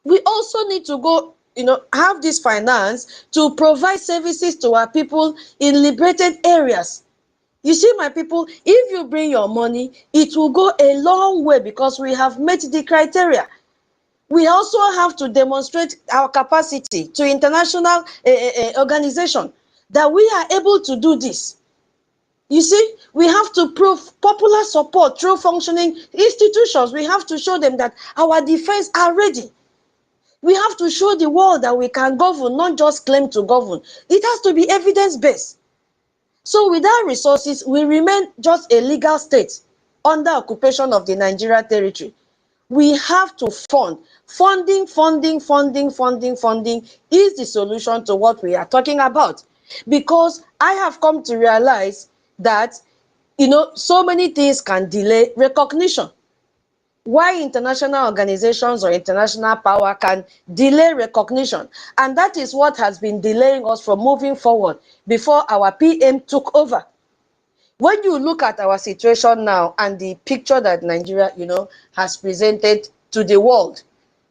we also need to go, you know, have this finance to provide services to our people in liberated areas. You see, my people, if you bring your money, it will go a long way because we have met the criteria. We also have to demonstrate our capacity to international organization that we are able to do this. You see, we have to prove popular support through functioning institutions. We have to show them that our defense are ready. We have to show the world that we can govern, not just claim to govern. It has to be evidence-based. So without resources, we remain just a legal state under occupation of the Nigeria territory. We have to fund. Funding is the solution to what we are talking about. Because I have come to realize that, so many things can delay recognition. Why international organizations or international power can delay recognition. And that is what has been delaying us from moving forward before our PM took over. When you look at our situation now and the picture that Nigeria, has presented to the world,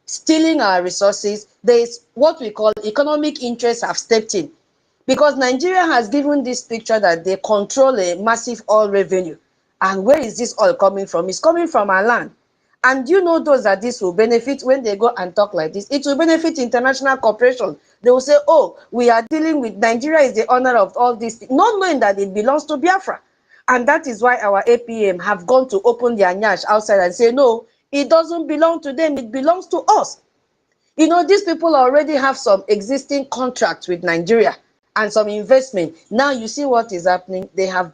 stealing our resources, there is what we call economic interests have stepped in. Because Nigeria has given this picture that they control a massive oil revenue. And where is this oil coming from? It's coming from our land. And you know those that this will benefit when they go and talk like this. It will benefit international cooperation. They will say, oh, we are dealing with Nigeria is the owner of all this, not knowing that it belongs to Biafra. And that is why our APM have gone to open their nyash outside and say, no, it doesn't belong to them, it belongs to us. These people already have some existing contracts with Nigeria and some investment. Now you see what is happening. They have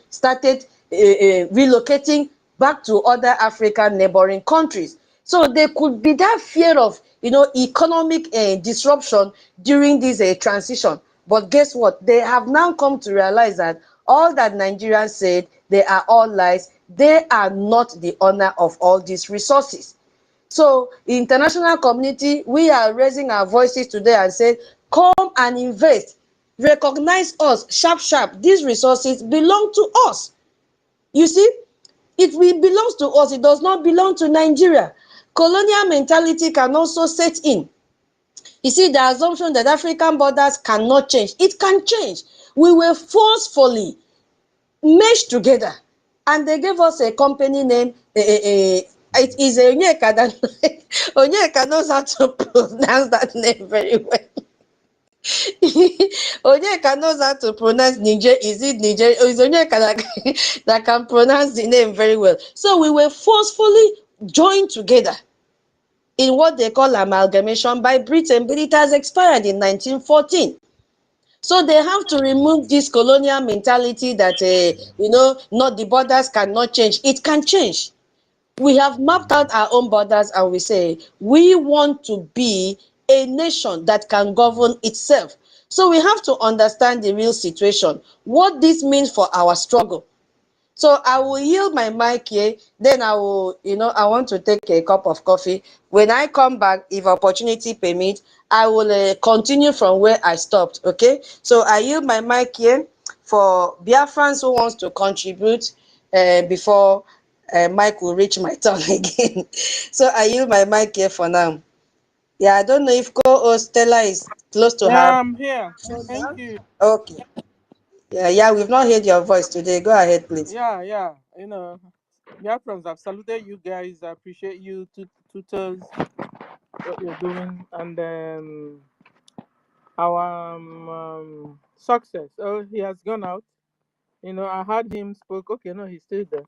started relocating back to other African neighboring countries. So there could be that fear of economic disruption during this transition. But guess what? They have now come to realize that all that Nigerians said, they are all lies. They are not the owner of all these resources. So, international community, we are raising our voices today and say, come and invest. Recognize us, sharp. These resources belong to us. You see, it belongs to us. It does not belong to Nigeria. Colonial mentality can also set in. You see, the assumption that African borders cannot change. It can change. We were forcefully meshed together. And they gave us a company name, it is Onyeka that Onyeka knows how to pronounce that name very well. Onyeka knows how to pronounce Niger. Is it Niger? Or is Onyeka that can pronounce the name very well? So we were forcefully joined together in what they call amalgamation by Britain, but it has expired in 1914. So they have to remove this colonial mentality that, not the borders cannot change. It can change. We have mapped out our own borders and we say, we want to be a nation that can govern itself. So we have to understand the real situation, what this means for our struggle. So I will yield my mic here, then I will, I want to take a cup of coffee. When I come back, if opportunity permits, I will continue from where I stopped, okay? So I yield my mic here for Biafrans who wants to contribute before Mike will reach my turn again. So I yield my mic here for now. Yeah, I don't know if co-host Stella is close to her. Yeah, I'm here. Thank you. Okay. Yeah, we've not heard your voice today. Go ahead, please. Yeah. Biafrans, I've saluted you guys. I appreciate you, tutors, what you're doing, and our success. Oh, he has gone out. I heard him spoke. Okay, no, he's still there.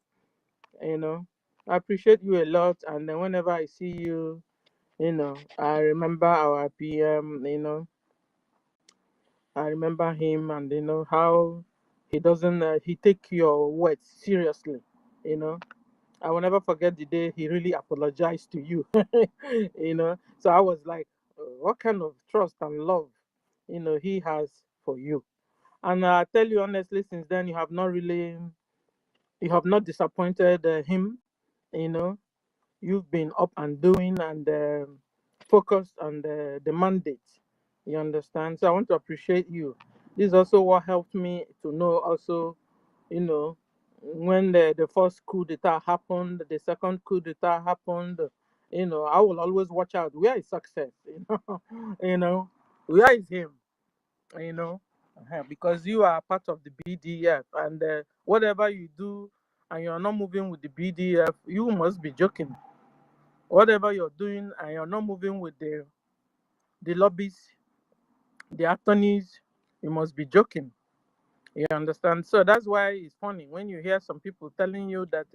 I appreciate you a lot, and then whenever I see you, I remember our PM. I remember him, and how he doesn't. He take your words seriously. I will never forget the day he really apologized to you. So I was like, what kind of trust and love, he has for you. And I tell you honestly, since then you have not disappointed him. You've been up and doing and focused on the mandate. You understand? So I want to appreciate you. This is also what helped me to know also, when the first coup d'etat happened, the second coup d'etat happened, I will always watch out. Where is success? Where is him? Because you are part of the BDF, and whatever you do and you're not moving with the BDF, you must be joking. Whatever you're doing and you're not moving with the lobbies, the attorneys, you must be joking. You understand? So that's why it's funny when you hear some people telling you that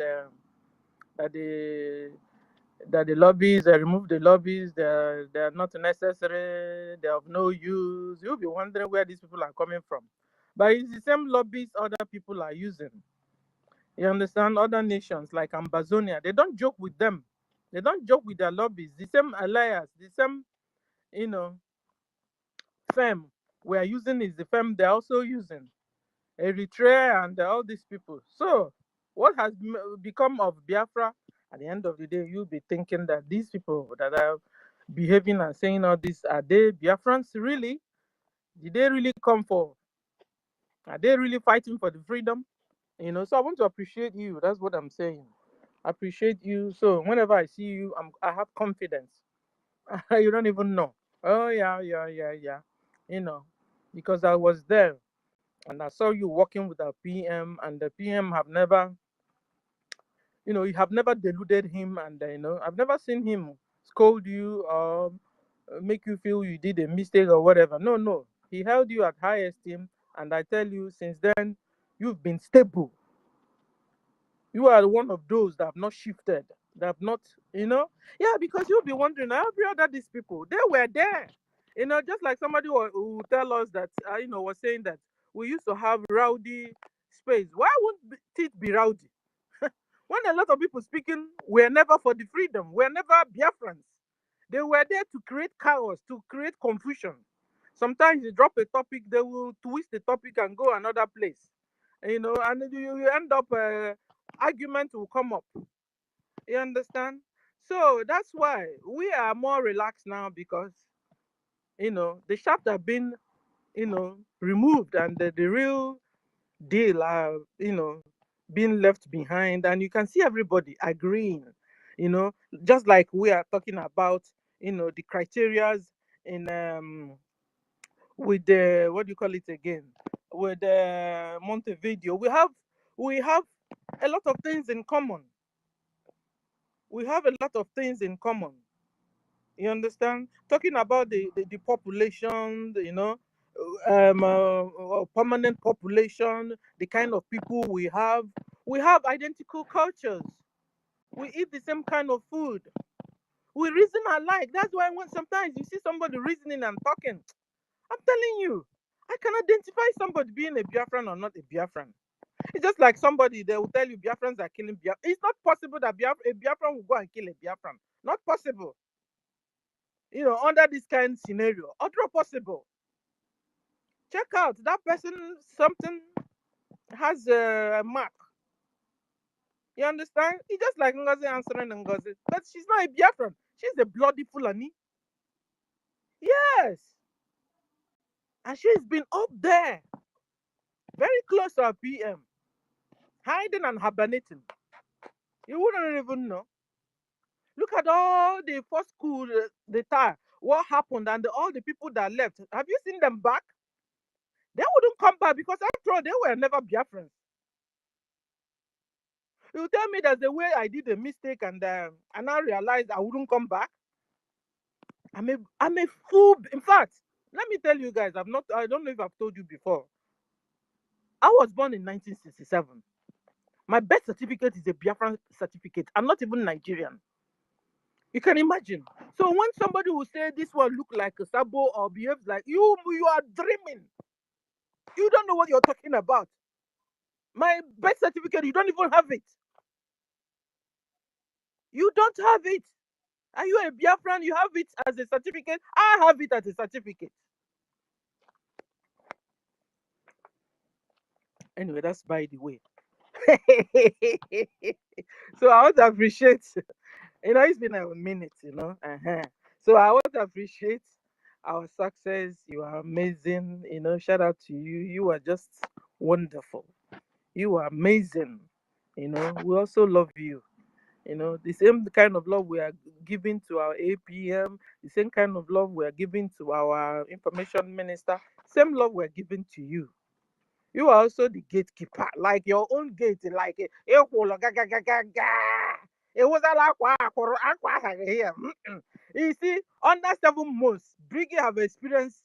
that the lobbies, they remove the lobbies, they're not necessary, they're of no use. You'll be wondering where these people are coming from. But it's the same lobbies other people are using. You understand? Other nations like Ambazonia, they don't joke with them. They don't joke with their lobbies. The same alliance, the same, you know, firm we are using is the firm they're also using. Eritrea and all these people. So, what has become of Biafra? At the end of the day, you'll be thinking that these people that are behaving and saying all this, are they Biafrans really? Did they really come for? Are they really fighting for the freedom? So I want to appreciate you. That's what I'm saying. I appreciate you. So whenever I see you, I have confidence. You don't even know. Oh yeah, yeah, yeah, yeah. You know, because I was there and I saw you working with the PM, and the PM have never, you have never deluded him, and I've never seen him scold you or make you feel you did a mistake or whatever. No, no, he held you at high esteem, and I tell you, since then, you've been stable. You are one of those that have not shifted, that have not, yeah, because you'll be wondering, every other these people, they were there. Just like somebody who tell us that, was saying that we used to have rowdy space. Why wouldn't it be rowdy? When a lot of people speaking were never for the freedom, were never Biafrans. They were there to create chaos, to create confusion. Sometimes you drop a topic, they will twist the topic and go another place. And you end up, argument will come up. You understand? So that's why we are more relaxed now, because the shaft have been removed, and the real deal are being left behind, and you can see everybody agreeing, you know just like we are talking about the criterias in with the, what do you call it again, with Montevideo. We have a lot of things in common. We have a lot of things in common. You understand? Talking about the population, permanent population, the kind of people we have. We have identical cultures. We eat the same kind of food. We reason alike. That's why when sometimes you see somebody reasoning and talking, I'm telling you, I can identify somebody being a Biafran or not a Biafran. It's just like somebody, they will tell you Biafrans are killing Biafran. It's not possible that a Biafran will go and kill a Biafran. Not possible. Under this kind of scenario. Not possible. Check out that person, something has a mark. You understand? It's just like Ngozi answering Ngozi. But she's not a Biafran. She's a bloody Fulani. Yes. And she's been up there, very close to our PM, hiding and hibernating. You wouldn't even know. Look at all the first school, the time, what happened, and all the people that left. Have you seen them back? They wouldn't come back, because after all, they were never Biafrans. You tell me that's the way I did a mistake, and I realized I wouldn't come back. I'm a fool. In fact, let me tell you guys, I don't know if I've told you before. I was born in 1967. My birth certificate is a Biafran certificate. I'm not even Nigerian. You can imagine. So when somebody will say this one look like a Sabo or behaves like you are dreaming. You don't know what you're talking about. My birth certificate, you don't even have it. You don't have it. Are you a Biafran? You have it as a certificate. I have it as a certificate. Anyway, that's by the way. So I want to appreciate, it's been a minute, So I want to appreciate our success. You are amazing, shout out to you. You are just wonderful. You are amazing. We also love you. The same kind of love we are giving to our APM, the same kind of love we are giving to our information minister, same love we are giving to you. You are also the gatekeeper, like your own gate, like it was here. You see, under 7 months, Brgie have experienced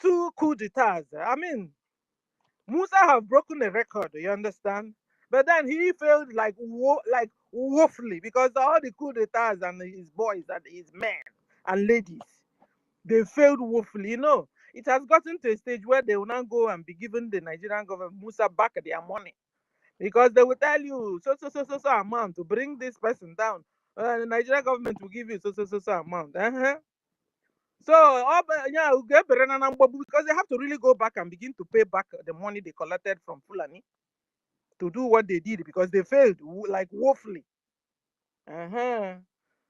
2 coup d'etats. I mean, Musa have broken a record, you understand? But then he failed like woefully because all the coup d'etats and his boys and his men and ladies, they failed woefully. You know, it has gotten to a stage where they will now go and be giving the Nigerian government Musa back their money because they will tell you so amount to bring this person down. The Nigerian government will give you so amount. So yeah, we'll get because they have to really go back and begin to pay back the money they collected from Fulani to do what they did because they failed like woefully.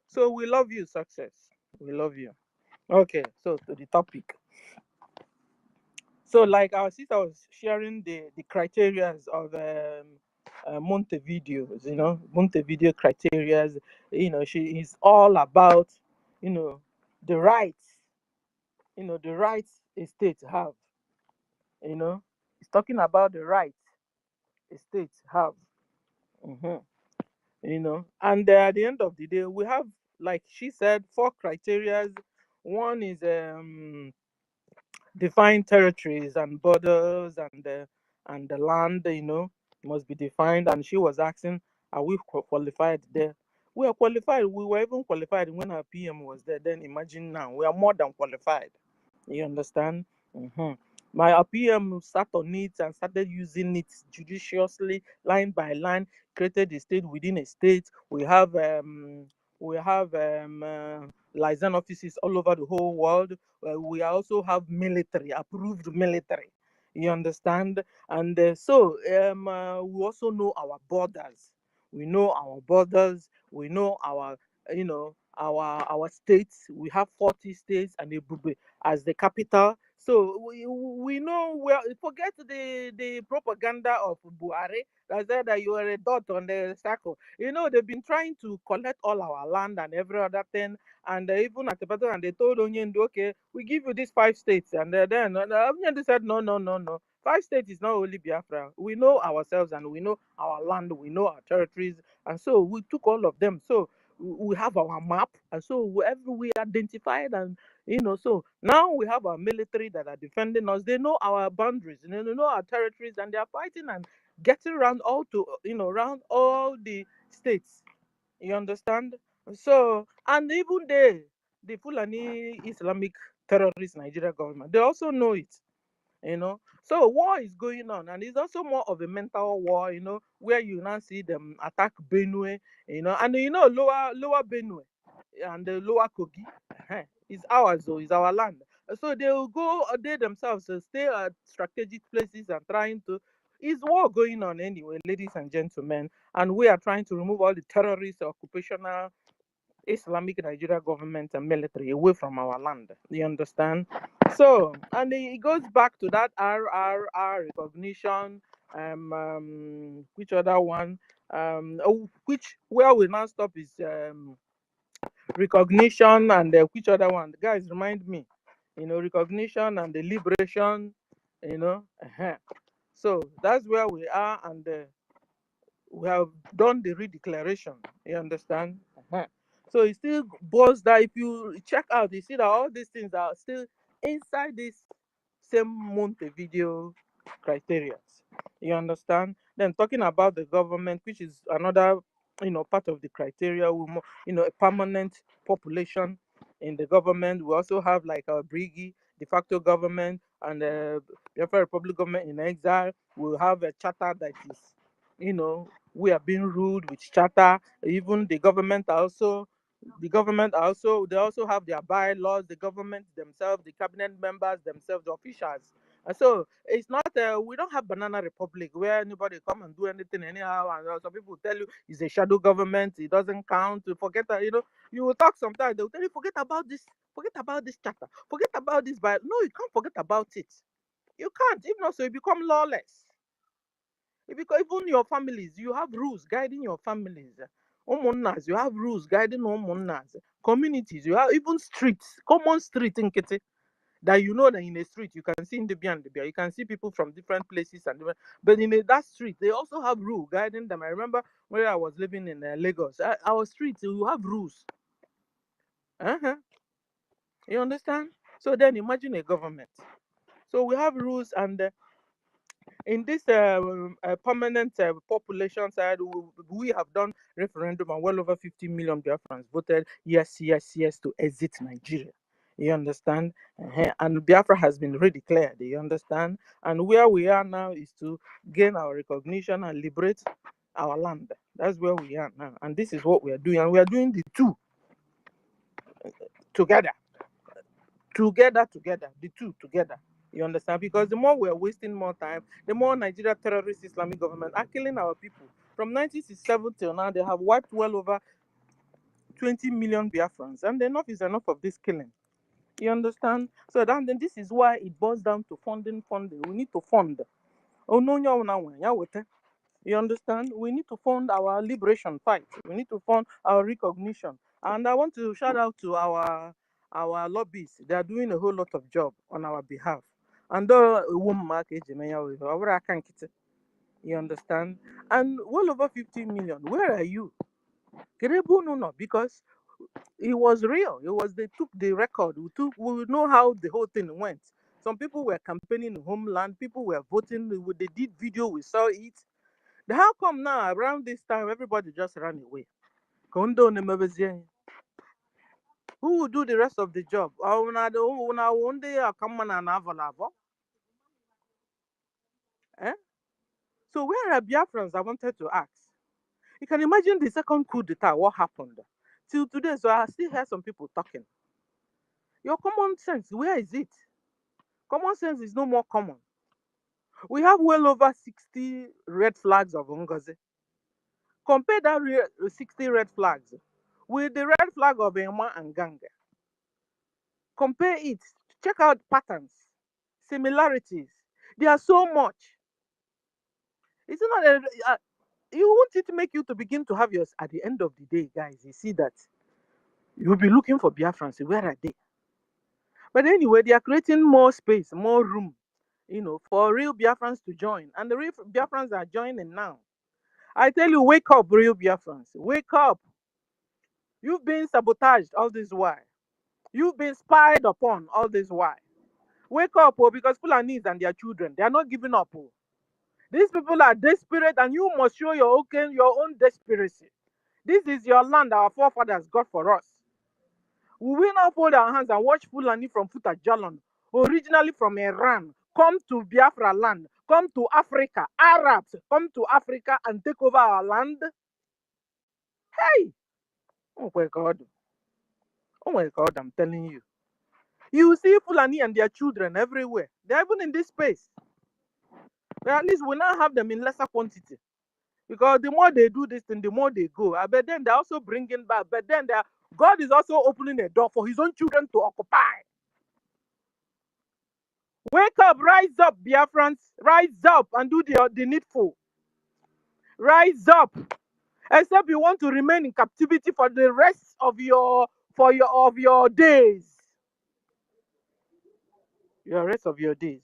So we love you, success. We love you. Okay, so to the topic. So like our sister was sharing the criterias of Montevideo, Montevideo criterias. She is all about, the rights, the rights a state have. It's talking about the rights a state have. Mhm. And at the end of the day, we have, like she said, 4 criterias. One is define territories and borders and the land, must be defined. And she was asking, are we qualified there? We are qualified. We were even qualified when our PM was there. Then imagine now, we are more than qualified. You understand? Mhm. My PM sat on it and started using it judiciously, line by line, created a state within a state. We have liaison offices all over the whole world. We also have military, approved military. You understand? And we also know our borders. We know our borders. We know our states. We have 40 states and Ebube as the capital. So we know, well, forget the propaganda of Buhari that said that you are a dot on the circle. They've been trying to collect all our land and every other thing. And even at the bottom, and they told Onyendu, okay, we give you these 5 states. And then Onyendu said, no, no, no, no. 5 states is not only Biafra. We know ourselves and we know our land, we know our territories. And so we took all of them. So we have our map. And so wherever we identified, and so now we have our military that are defending us. They know our boundaries, they know our territories, and they are fighting and getting around around all the states. You understand? So, and even the Fulani Islamic terrorist Nigeria government, they also know it. So war is going on, and it's also more of a mental war, where you now see them attack Benue, and lower Benue and the lower Kogi is ours, though, is our land. So they will go, they themselves stay at strategic places and trying to. Is war going on anyway, ladies and gentlemen, and we are trying to remove all the terrorist occupational Islamic Nigeria government and military away from our land. You understand? So, and it goes back to that RRR recognition. Which other one? Which where we now stop is recognition, and which other one? Guys, remind me. Recognition and the liberation. So that's where we are, and we have done the redeclaration. You understand? So it still boils that if you check out, you see that all these things are still inside this same Montevideo criteria. You understand? Then talking about the government, which is another part of the criteria, a permanent population in the government. We also have like our Brgie, de facto government, and the Biafra Republic government in exile. We'll have a charter that is, we are being ruled with charter. Even the government also they also have their bylaws. The government themselves, the cabinet members themselves, the officials. And so it's not we don't have banana republic where anybody come and do anything anyhow, and some people tell you it's a shadow government, it doesn't count. Forget that. You will talk sometimes, they'll tell you forget about this charter, forget about this. But no, you can't forget about it. You can't. If not, so you become lawless. Because even your families, you have rules guiding your families. Umunnas, you have rules guiding umunnas. Communities, you have even streets, common street in Kete, that that in a street you can see in the and the Bia. You can see people from different places but in that street they also have rules guiding them. I remember when I was living in Lagos, our streets you have rules. Uh-huh. You understand? So then imagine a government. So we have rules, and in this permanent population side, we have done referendum and well over 50 million Biafrans voted yes, yes, yes to exit Nigeria. You understand? And Biafra has been redeclared. You understand? And where we are now is to gain our recognition and liberate our land. That's where we are now. And this is what we are doing. And we are doing the two together. Together, the two together. You understand? Because the more we're wasting more time, the more Nigeria terrorist Islamic government are killing our people. From 1967 till now, they have wiped well over 20 million Biafrans. And enough is enough of this killing. You understand? So then this is why it boils down to funding. We need to fund. Oh no, you understand? We need to fund our liberation fight. We need to fund our recognition. And I want to shout out to our lobbyists. They are doing a whole lot of job on our behalf. And you understand? And well over 50 million. Where are you? Because it was real. They took the record. We know how the whole thing went. Some people were campaigning in homeland. People were voting. They did video. We saw it. How come now around this time everybody just ran away? Who will do the rest of the job? Eh? So where are Biafrans? I wanted to ask. You can imagine the second coup d'etat, what happened? Till today, so I still hear some people talking. Your common sense, where is it? Common sense is no more common. We have well over 60 red flags of NGOZI. Compare that 60 red flags with the red flag of Ema and Ganga. Compare it. Check out patterns, similarities. There are so much. It's not you want it to make you to begin to have yours at the end of the day, guys. You see that you'll be looking for Biafrans. Where are they? But anyway, they are creating more space, more room, for real Biafrans to join. And the real Biafrans are joining now. I tell you, wake up, real Biafrans. Wake up. You've been sabotaged all this while. You've been spied upon all this while. Wake up, because Fulanis and their children, they are not giving up. These people are desperate, and you must show your own desperacy. This is your land our forefathers got for us. We will not fold our hands and watch Fulani from Futa Jalon, originally from Iran, come to Biafra land, come to Africa. Arabs come to Africa and take over our land. Hey! Oh my God. Oh my God, I'm telling you. You see Fulani and their children everywhere. They're even in this space. But at least we now have them in lesser quantity. Because the more they do this thing, the more they go. But then they're also bringing back. But then God is also opening a door for his own children to occupy. Wake up, rise up, Biafrans. Rise up and do the needful. Rise up. Except you want to remain in captivity for the rest of your days. Your rest of your days.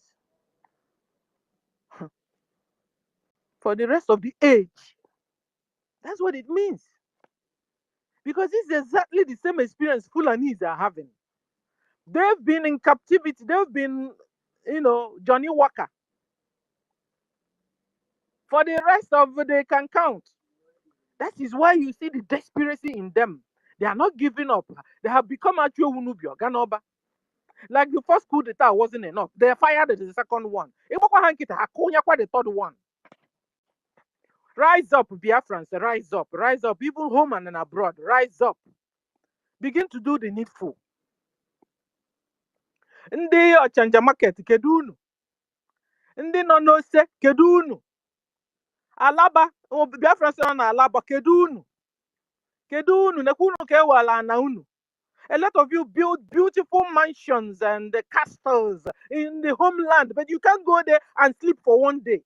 For the rest of the age. That's what it means. Because this is exactly the same experience Fulanis are having. They've been in captivity. They've been, Johnny Walker. For the rest of they can count. That is why you see the desperation in them. They are not giving up. They have become actual Unubio, Ganoba. Like the first coup d'etat wasn't enough. They fired the second one. The third one. Rise up, Biafrans, rise up. Rise up, even home and abroad. Rise up. Begin to do the needful. Ndị ọchanja market kedu unu? Ndị nọ n'ose kedu unu? Alaba, Biafra sị na Alaba kedu unu? Kedu unu? Nekwu unu ka ewala na unu. A lot of you build beautiful mansions and castles in the homeland, but you can't go there and sleep for one day.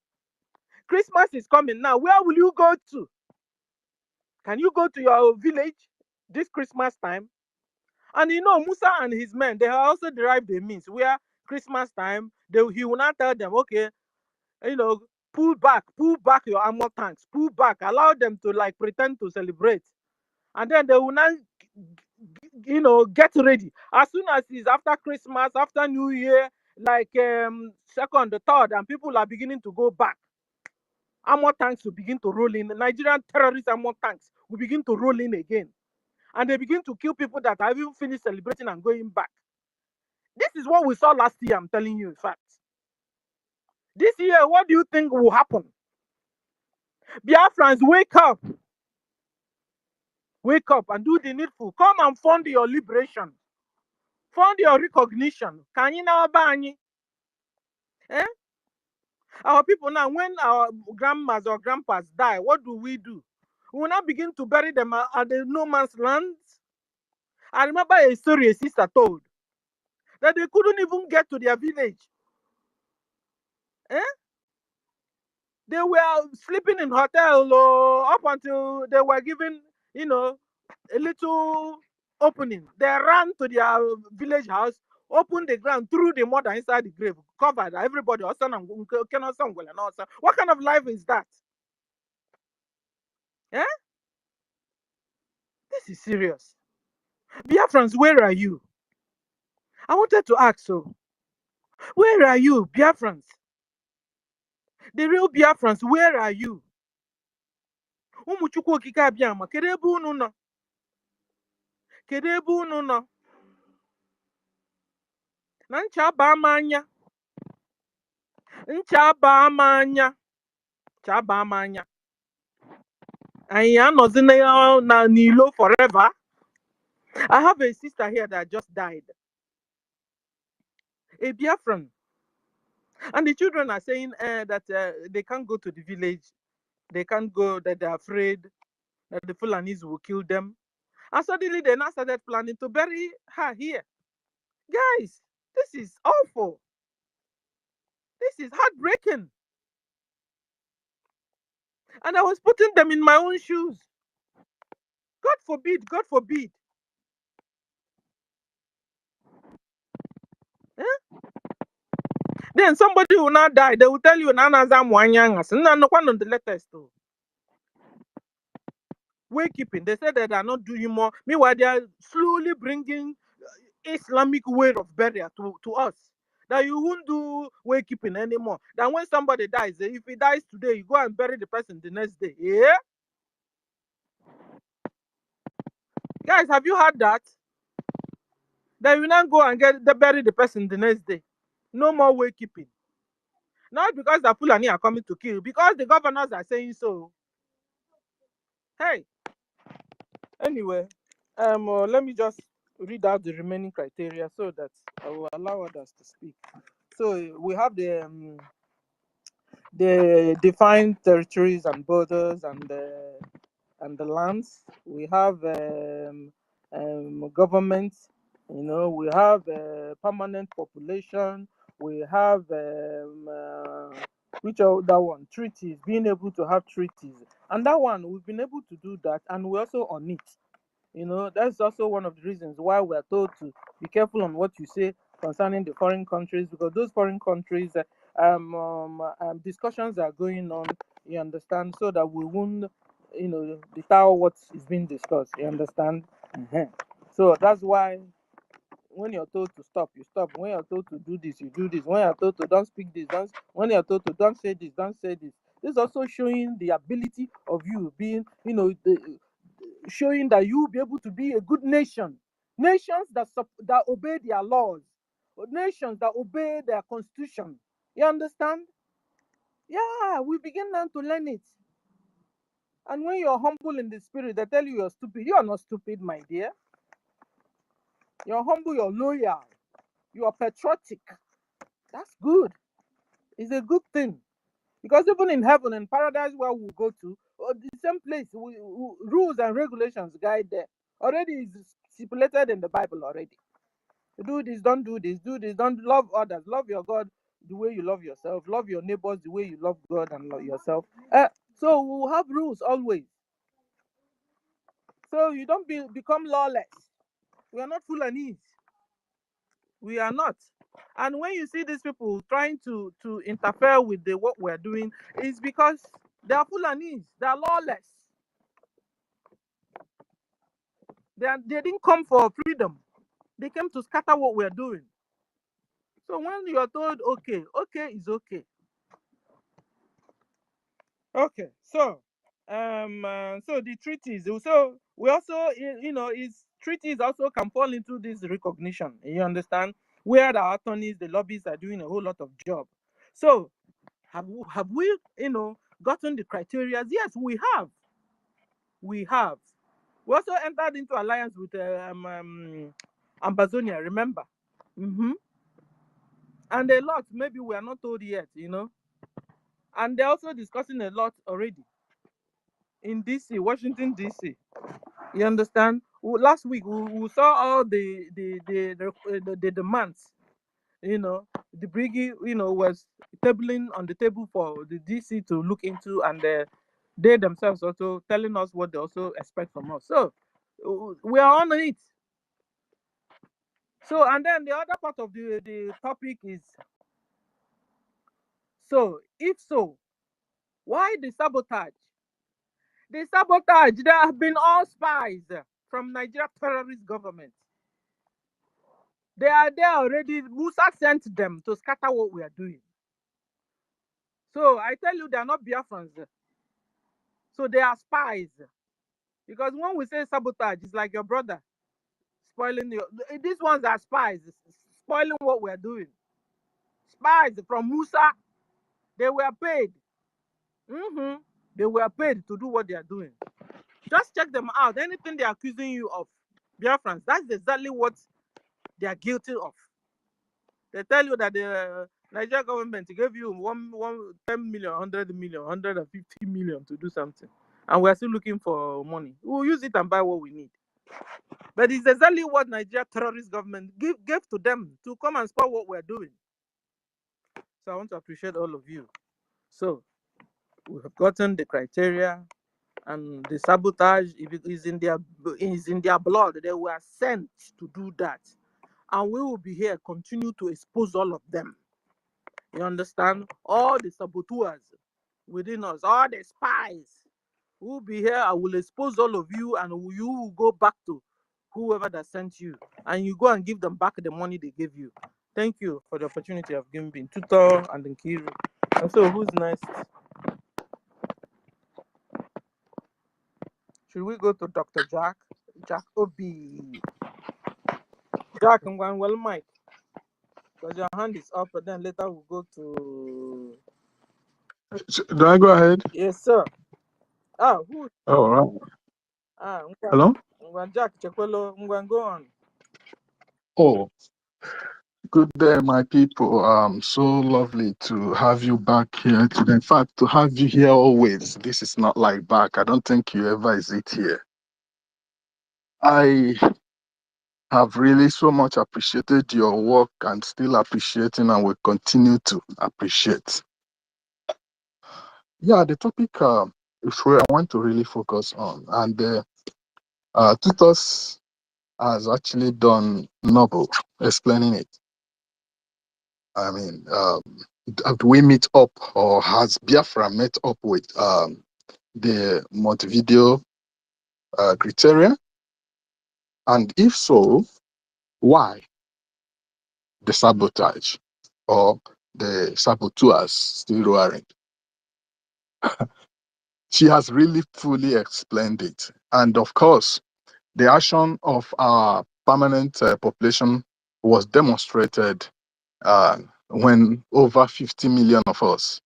Christmas is coming now. Where will you go to? Can you go to your village this Christmas time? And Musa and his men, they have also derived a means where Christmas time, he will not tell them, okay, pull back your armor tanks, pull back, allow them to pretend to celebrate. And then they will not, get ready. As soon as it's after Christmas, after New Year, like second, the third, and people are beginning to go back. Armor tanks will begin to roll in. The Nigerian terrorist armor tanks will begin to roll in again. And they begin to kill people that have even finished celebrating and going back. This is what we saw last year, I'm telling you, in fact. This year, what do you think will happen? Biafrans, wake up. Wake up and do the needful. Come and fund your liberation. Fund your recognition. Can you now buy? Eh? Our people now, when our grandmas or grandpas die, what do? We will now begin to bury them at the no man's land. I remember a story a sister told that they couldn't even get to their village. Eh? They were sleeping in hotel up until they were given, a little opening. They ran to their village house, opened the ground, threw the mother inside the grave, covered everybody. What kind of life is that? Eh? This is serious. Biafrans, where are you? I wanted to ask so. Where are you, Biafrans? The real Biafrans, where are you? Umuchukwu okike abịama, kedu ebe unu nọ? Kedu ebe unu nọ? Na ncha baa m anya. Ncha baa m anya. Ncha baa m anya. Anyị anọzi na n'ilo forever. I have a sister here that just died. A Biafran. And the children are saying that they can't go to the village. They can't go, that they're afraid that the Fulanis will kill them. And suddenly they now started planning to bury her here. Guys, this is awful. This is heartbreaking. And I was putting them in my own shoes. God forbid, God forbid. Eh? Then somebody will not die. They will tell you, Nanaza Mwanyangas. No one on the latest. Waykeeping. They said that they are not doing more. Meanwhile, they are slowly bringing Islamic way of burial to us. That you won't do waykeeping anymore. That when somebody dies, if he dies today, you go and bury the person the next day. Yeah? Guys, have you heard that? That you not go and bury the person the next day. No more waykeeping. Not because the Fulani are coming to kill, because the governors are saying so. Hey. Anyway, let me just read out the remaining criteria so that I will allow others to speak. So we have the defined territories and borders and the lands. We have government. We have permanent population. We have which other one? Treaties. Being able to have treaties, and that one we've been able to do that, and we're also on it. That's also one of the reasons why we're told to be careful on what you say concerning the foreign countries, because those foreign countries, discussions are going on, you understand, so that we won't, deter what is being discussed, you understand. So that's why when you're told to stop, you stop. When you're told to do this, you do this. When you're told to don't speak this, when you're told to don't say this, don't say this. This is also showing the ability of you being, showing that you will be able to be a good nation. Nations that obey their laws. Nations that obey their constitution. You understand? Yeah, we begin now to learn it. And when you're humble in the spirit, they tell you you're stupid. You are not stupid, my dear. You're humble, you're loyal, you're patriotic. That's good. It's a good thing. Because even in heaven and paradise where we go to, the same place, rules and regulations guide there. Already is stipulated in the Bible already. Do this, don't do this, don't love others, love your God the way you love yourself, love your neighbors the way you love God and love yourself. So we'll have rules always. So you don't become lawless. We are not Fulanese. We are not. And when you see these people trying to interfere with what we're doing, it's because they are Fulanese. They are lawless. They didn't come for freedom. They came to scatter what we're doing. So when you are told okay, okay is okay. Okay, so so the treaties. So we also, is treaties also can fall into this recognition. You understand? Where the attorneys, the lobbyists are doing a whole lot of job. So have we, gotten the criteria? Yes, we have. We have. We also entered into alliance with Ambazonia. Remember? And a lot maybe we are not told yet. And they're also discussing a lot already in DC, Washington DC. You understand? Last week we saw all the demands. The Brgie, was tabling on the table for the DC to look into, and they themselves also telling us what they also expect from us. So we are on it. So, and then the other part of the topic is, so if so, why the sabotage? The sabotage, there have been all spies from Nigeria terrorist government. They are there already. Musa sent them to scatter what we are doing. So I tell you, they are not Biafrans. So they are spies. Because when we say sabotage, it's like your brother spoiling your. These ones are spies, spoiling what we are doing. Spies from Musa. They were paid. They were paid to do what they are doing. Just check them out. Anything they are accusing you of, Biafrans, that's exactly what they are guilty of. They tell you that the Nigerian government gave you 10 million, 100 million, 150 million to do something. And we're still looking for money. We'll use it and buy what we need. But it's exactly what Nigeria terrorist government gave to them to come and spoil what we're doing. So I want to appreciate all of you. So we have gotten the criteria, and the sabotage, if it is in their blood, they were sent to do that. And we will be here, continue to expose all of them. You understand? All the saboteurs within us, all the spies. We'll be here. I will expose all of you, and you will go back to whoever that sent you, and you go and give them back the money they gave you. Thank you for the opportunity of giving me Tutor and Nkiru. And so, who's next? Should we go to Dr. Jack? Jack Obi. Jack, I'm going well, Mike. Because your hand is up, but then later we'll go to. Do I go ahead? Yes, sir. Who? Oh, all right. Hello? Jack Chekwelo, go on. Oh, good day, my people. So lovely to have you back here today. In fact, to have you here always. This is not like back. I don't think you ever visit here. I have really so much appreciated your work and still appreciating and will continue to appreciate. Yeah, the topic is where I want to really focus on. And Tutos has actually done noble explaining it. I mean, do we meet up, or has Biafra met up with the Montevideo criteria? And if so, why the sabotage or the saboteurs still roaring? She has really fully explained it. And of course, the action of our permanent population was demonstrated when over 50 million of us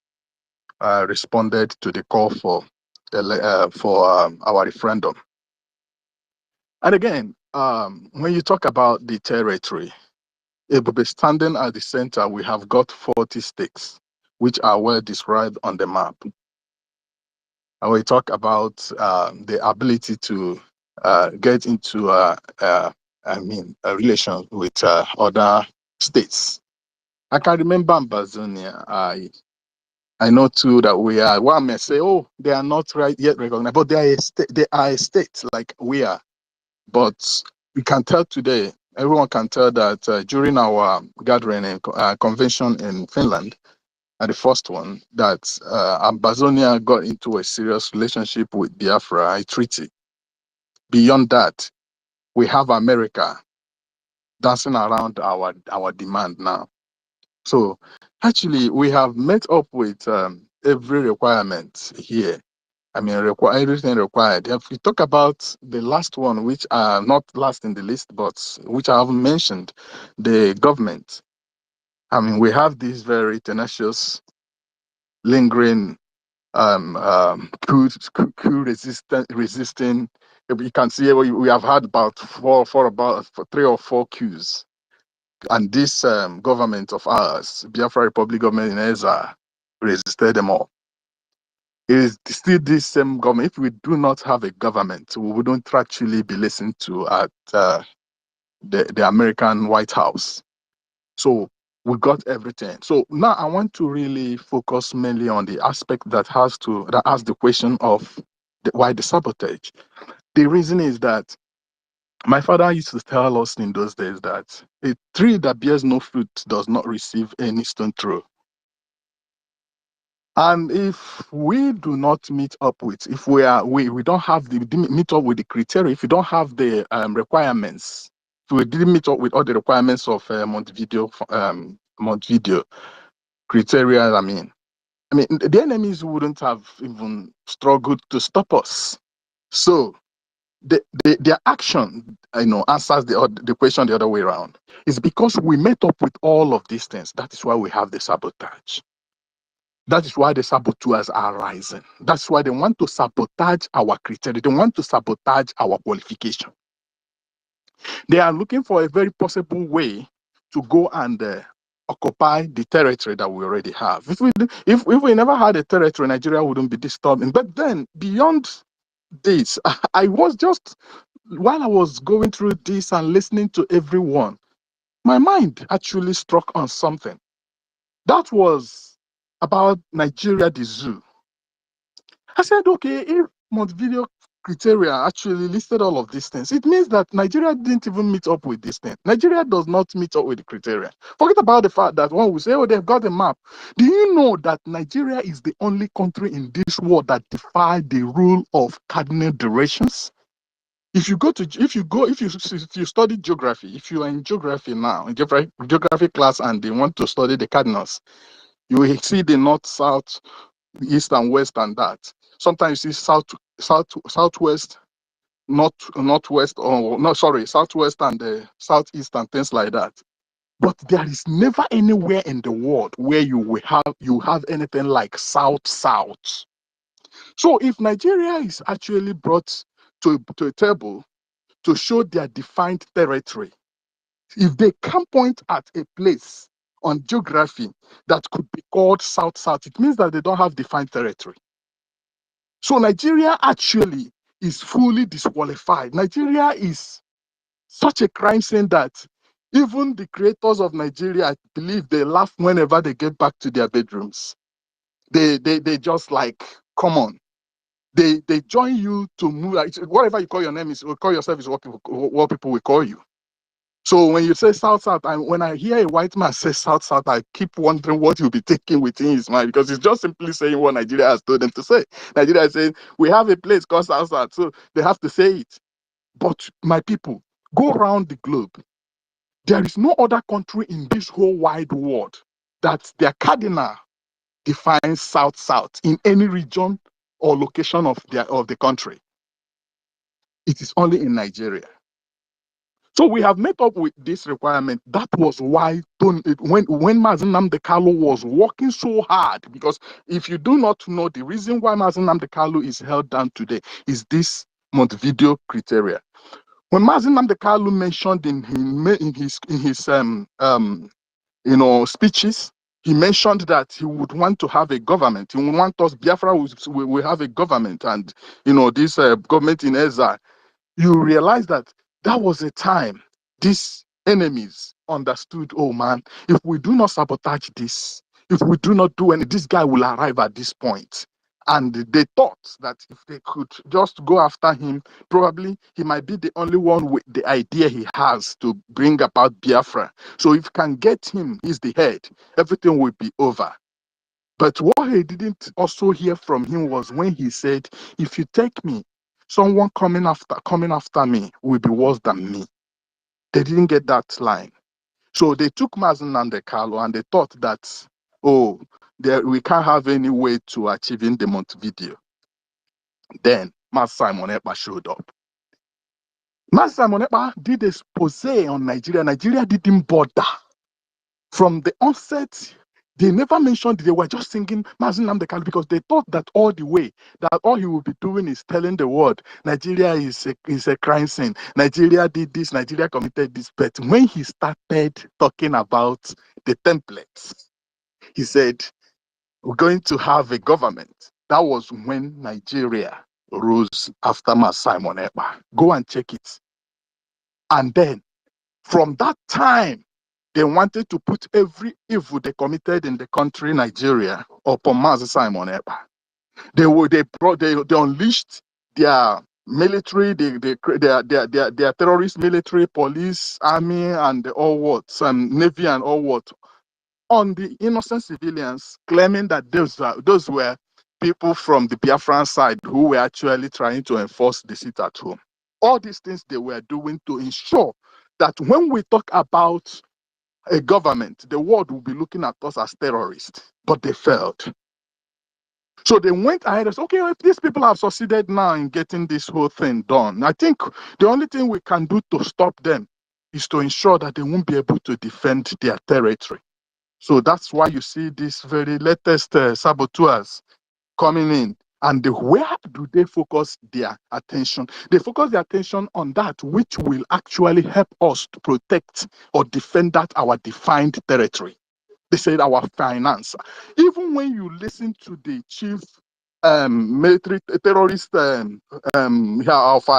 responded to the call for our referendum. And again, when you talk about the territory, it will be standing at the center. We have got 40 states, which are well described on the map. And we talk about the ability to get into a relation with other states. I can remember Ambazonia. I know too that we are. One may say, "Oh, they are not right yet recognized," but they are a state like we are. But we can tell today. Everyone can tell that during our gathering and convention in Finland, the first one, that Ambazonia got into a serious relationship with Biafra, a treaty. Beyond that, we have America dancing around our demand now. So actually, we have met up with every requirement here. I mean, everything required. If we talk about the last one, which are not last in the list, but which I haven't mentioned, the government. I mean, we have this very tenacious, lingering, coup resisting. You can see we have had about about 3 or 4 coups, and this government of ours, Biafra Republic government in Ezra, resisted them all. It is still this same government. If we do not have a government, we wouldn't actually be listened to at the American White House. So we got everything. So now I want to really focus mainly on the aspect that asks the question of why the sabotage. The reason is that my father used to tell us in those days that a tree that bears no fruit does not receive any stone throw. And if we do not meet up with, if we don't have meet up with the criteria, if we don't have the requirements, if we didn't meet up with all the requirements of Montevideo criteria, I mean, the enemies wouldn't have even struggled to stop us. So their action, answers the question the other way around. It's because we met up with all of these things. That is why we have the sabotage. That is why the saboteurs are rising. That's why they want to sabotage our criteria. They want to sabotage our qualification. They are looking for a very possible way to go and occupy the territory that we already have. If we never had a territory, Nigeria wouldn't be disturbing. But then beyond this, I was just, while I was going through this and listening to everyone, my mind actually struck on something. That was about Nigeria, the zoo. I said, okay, if Montevideo criteria actually listed all of these things, it means that Nigeria didn't even meet up with this thing. Nigeria does not meet up with the criteria. Forget about the fact that when we say, oh, they've got a map. Do you know that Nigeria is the only country in this world that defied the rule of cardinal directions? If you study geography, if you are in geography now, in geography class, and they want to study the cardinals, you will see the north, south, east and west, and that. Sometimes you see southwest, northwest, or no, sorry, southwest and the southeast and things like that. But there is never anywhere in the world where you have anything like south. So if Nigeria is actually brought to a table to show their defined territory, if they can point at a place on geography that could be called south, it means that they don't have defined territory. So Nigeria actually is fully disqualified. Nigeria is such a crime scene that even the creators of Nigeria, I believe, they laugh whenever they get back to their bedrooms. They just like, come on. They join you to move. Like, whatever you call your name is, or call yourself, is what people will call you. So when you say south, and when I hear a white man say south, I keep wondering what he'll be taking within his mind, because he's just simply saying what Nigeria has told them to say. Nigeria is saying, we have a place called south, so they have to say it. But my people, go around the globe. There is no other country in this whole wide world that their cardinal defines south in any region or location of the country. It is only in Nigeria. So we have met up with this requirement. That was why when Nnamdi Kanu was working so hard, because if you do not know, the reason why Nnamdi Kanu is held down today is this Montevideo criteria. When Nnamdi Kanu mentioned in his speeches, he mentioned that he would want to have a government. He would want us, Biafra will have a government, and this government in Ezra. You realize that was a time these enemies understood, oh man, if we do not sabotage this, if we do not do anything, this guy will arrive at this point. And they thought that if they could just go after him, probably he might be the only one with the idea he has to bring about Biafra. So if you can get him, he's the head, everything will be over. But what he didn't also hear from him was when he said, if you take me, someone coming after me will be worse than me. They didn't get that line. So they took Mazen Nandekalo and they thought that, oh, we can't have any way to achieving the Montevideo. Then Mas Simon Ekpa showed up. Mas Simon Ekpa did a expose on Nigeria. Nigeria didn't bother. From the onset, they never mentioned, they were just singing Mazen Nandekalo because they thought that all the way, that all he would be doing is telling the world, Nigeria is a crime scene. Nigeria did this, Nigeria committed this. But when he started talking about the templates, he said, we're going to have a government. That was when Nigeria rose after Mas Simon Ekpa. Go and check it. And then, from that time, they wanted to put every evil they committed in the country, Nigeria, upon Mas Simon Ekpa. They unleashed their military, their terrorist military, police, army, and all what, navy and all what, on the innocent civilians, claiming that those were people from the Biafran side who were actually trying to enforce the sit at home. All these things they were doing to ensure that when we talk about a government, the world will be looking at us as terrorists, but they failed. So they went ahead and said, okay, if these people have succeeded now in getting this whole thing done, I think the only thing we can do to stop them is to ensure that they won't be able to defend their territory. So that's why you see these very latest saboteurs coming in. And where do they focus their attention? They focus their attention on that which will actually help us to protect or defend that our defined territory. They said our finance. Even when you listen to the chief military terrorist of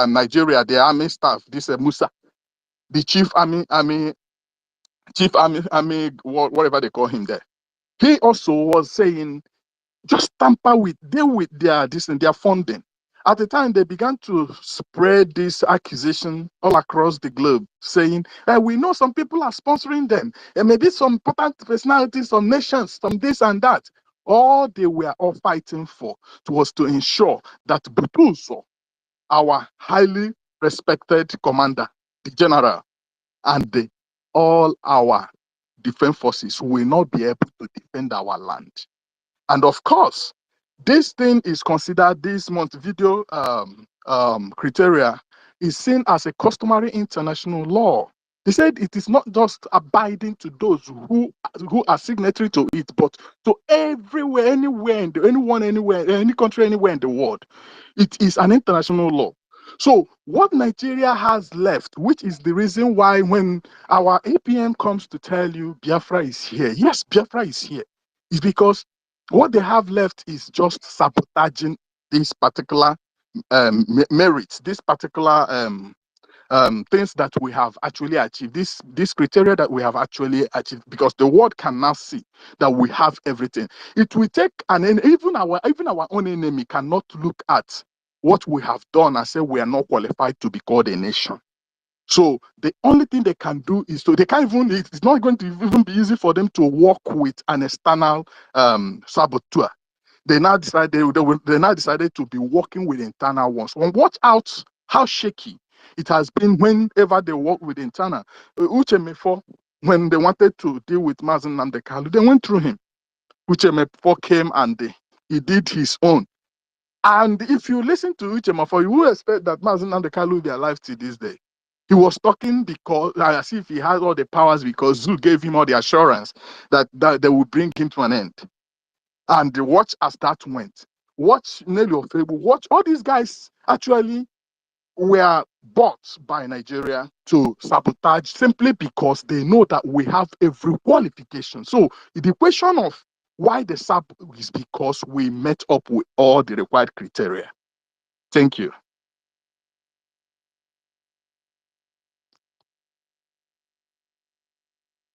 Nigeria, the army staff, this Musa, the chief army, whatever they call him there. He also was saying, just tamper with their funding. At the time, they began to spread this accusation all across the globe, saying, we know some people are sponsoring them, and maybe some important personalities, some nations, some this and that. All they were all fighting for was to ensure that Butuso, our highly respected commander, the general, and all our defense forces will not be able to defend our land. And of course, this thing is considered, this Montevideo criteria is seen as a customary international law. They said it is not just abiding to those who are signatory to it, but to everywhere, anywhere, anyone, anywhere, any country, anywhere in the world. It is an international law. So what Nigeria has left, which is the reason why when our APM comes to tell you Biafra is here, yes, Biafra is here, is because what they have left is just sabotaging these particular merits, this particular things that we have actually achieved, this criteria that we have actually achieved, because the world can now see that we have everything. It will take, and even our own enemy cannot look at what we have done and say we are not qualified to be called a nation. So the only thing they can do is they can't even, it's not going to even be easy for them to work with an external saboteur. They now decided to be working with internal ones. Well, watch out how shaky it has been whenever they work with internal. Uchemefo, when they wanted to deal with Mazen Nandekalo, they went through him. Uchemefo came and he did his own. And if you listen to Uchemefo, you will expect that Mazen Nandekalo will be alive till this day. He was talking because, as if he had all the powers, because Zoo gave him all the assurance that they would bring him to an end. And watch as that went. Watch Nelly Ofebu. Watch all these guys actually were bought by Nigeria to sabotage simply because they know that we have every qualification. So the question of why the sab is because we met up with all the required criteria. Thank you.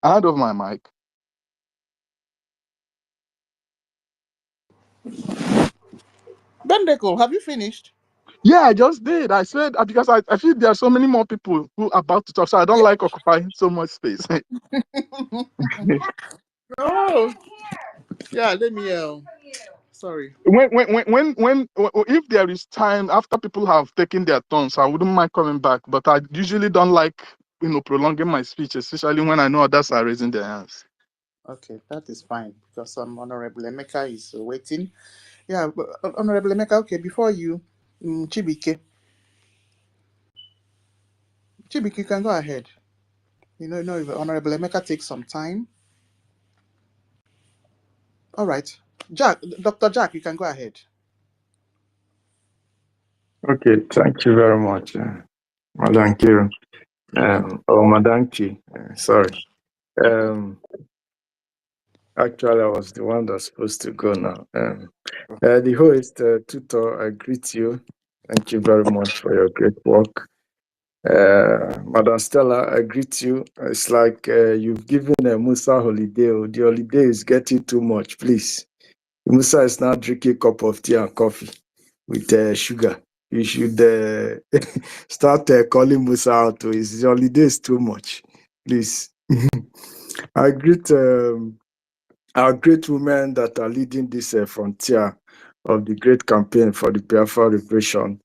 I hand over my mic. Bendeko, have you finished? Yeah, I just did. I said because I feel there are so many more people who are about to talk, so I don't like occupying so much space. Oh, yeah. Let me. Sorry. When if there is time after people have taken their turns, I wouldn't mind coming back. But I usually don't like prolonging my speech, especially when I know others are raising their hands. Okay, that is fine because Honorable Emeka is waiting. Yeah, but, Honorable Emeka, okay, before you, Chibike, you can go ahead. You know, if Honorable Emeka takes some time. All right. Jack, Dr. Jack, you can go ahead. Okay, thank you very much, Madam Kiro. Madam Ki, sorry. Actually, I was the one that's supposed to go now. The host, Tutor, I greet you. Thank you very much for your great work. Madam Stella, I greet you. It's like you've given Musa holiday. The holiday is getting too much, please. Musa is now drinking a cup of tea and coffee with sugar. You should start calling Musa out. His holiday is too much, please. I greet our great women that are leading this frontier of the great campaign for the Biafra liberation.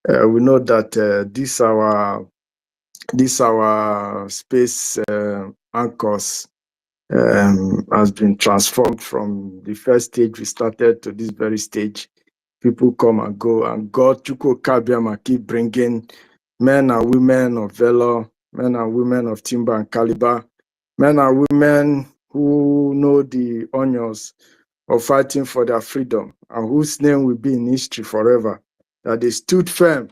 We know that this our space anchors has been transformed from the first stage we started to this very stage. People come and go, and God Chuko Kabiama keep bringing men and women of valor, men and women of timber and caliber, men and women who know the honors of fighting for their freedom and whose name will be in history forever, that they stood firm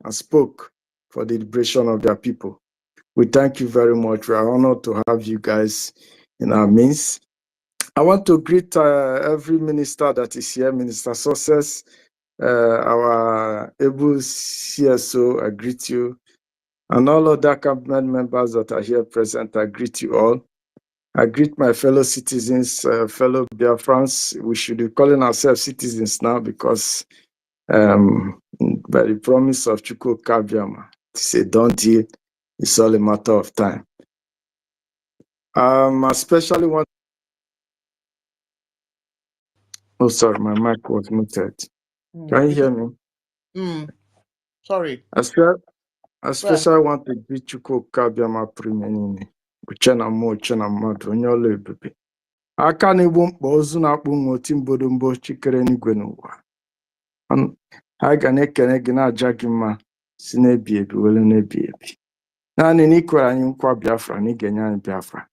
and spoke for the liberation of their people. We thank you very much. We are honored to have you guys in our midst. I want to greet every minister that is here, Minister Success, our able CSO, I greet you, and all other cabinet members that are here present, I greet you all. I greet my fellow citizens, fellow Biafrans. We should be calling ourselves citizens now because by the promise of Chukwu Kabiama, it's a done deal. It's all a matter of time. I especially want. Oh, sorry, my mic was muted. Can you hear me? Sorry. I especially want to greet Chukwu Kabiama Primenini. Uchena mo, uchena mmadụ, onye ọla ebube. Aka na-egbu mkpa ozu na-akpụ nwa oti mbodombo chikere n'igwe n'ụwa. Ha ga na-ekene gị na-aja gị mma si n'ebi ebi were n'ebi ebi. Naanị na ikwere anyị nkwa Biafra na ị ga-enye anyị Biafra.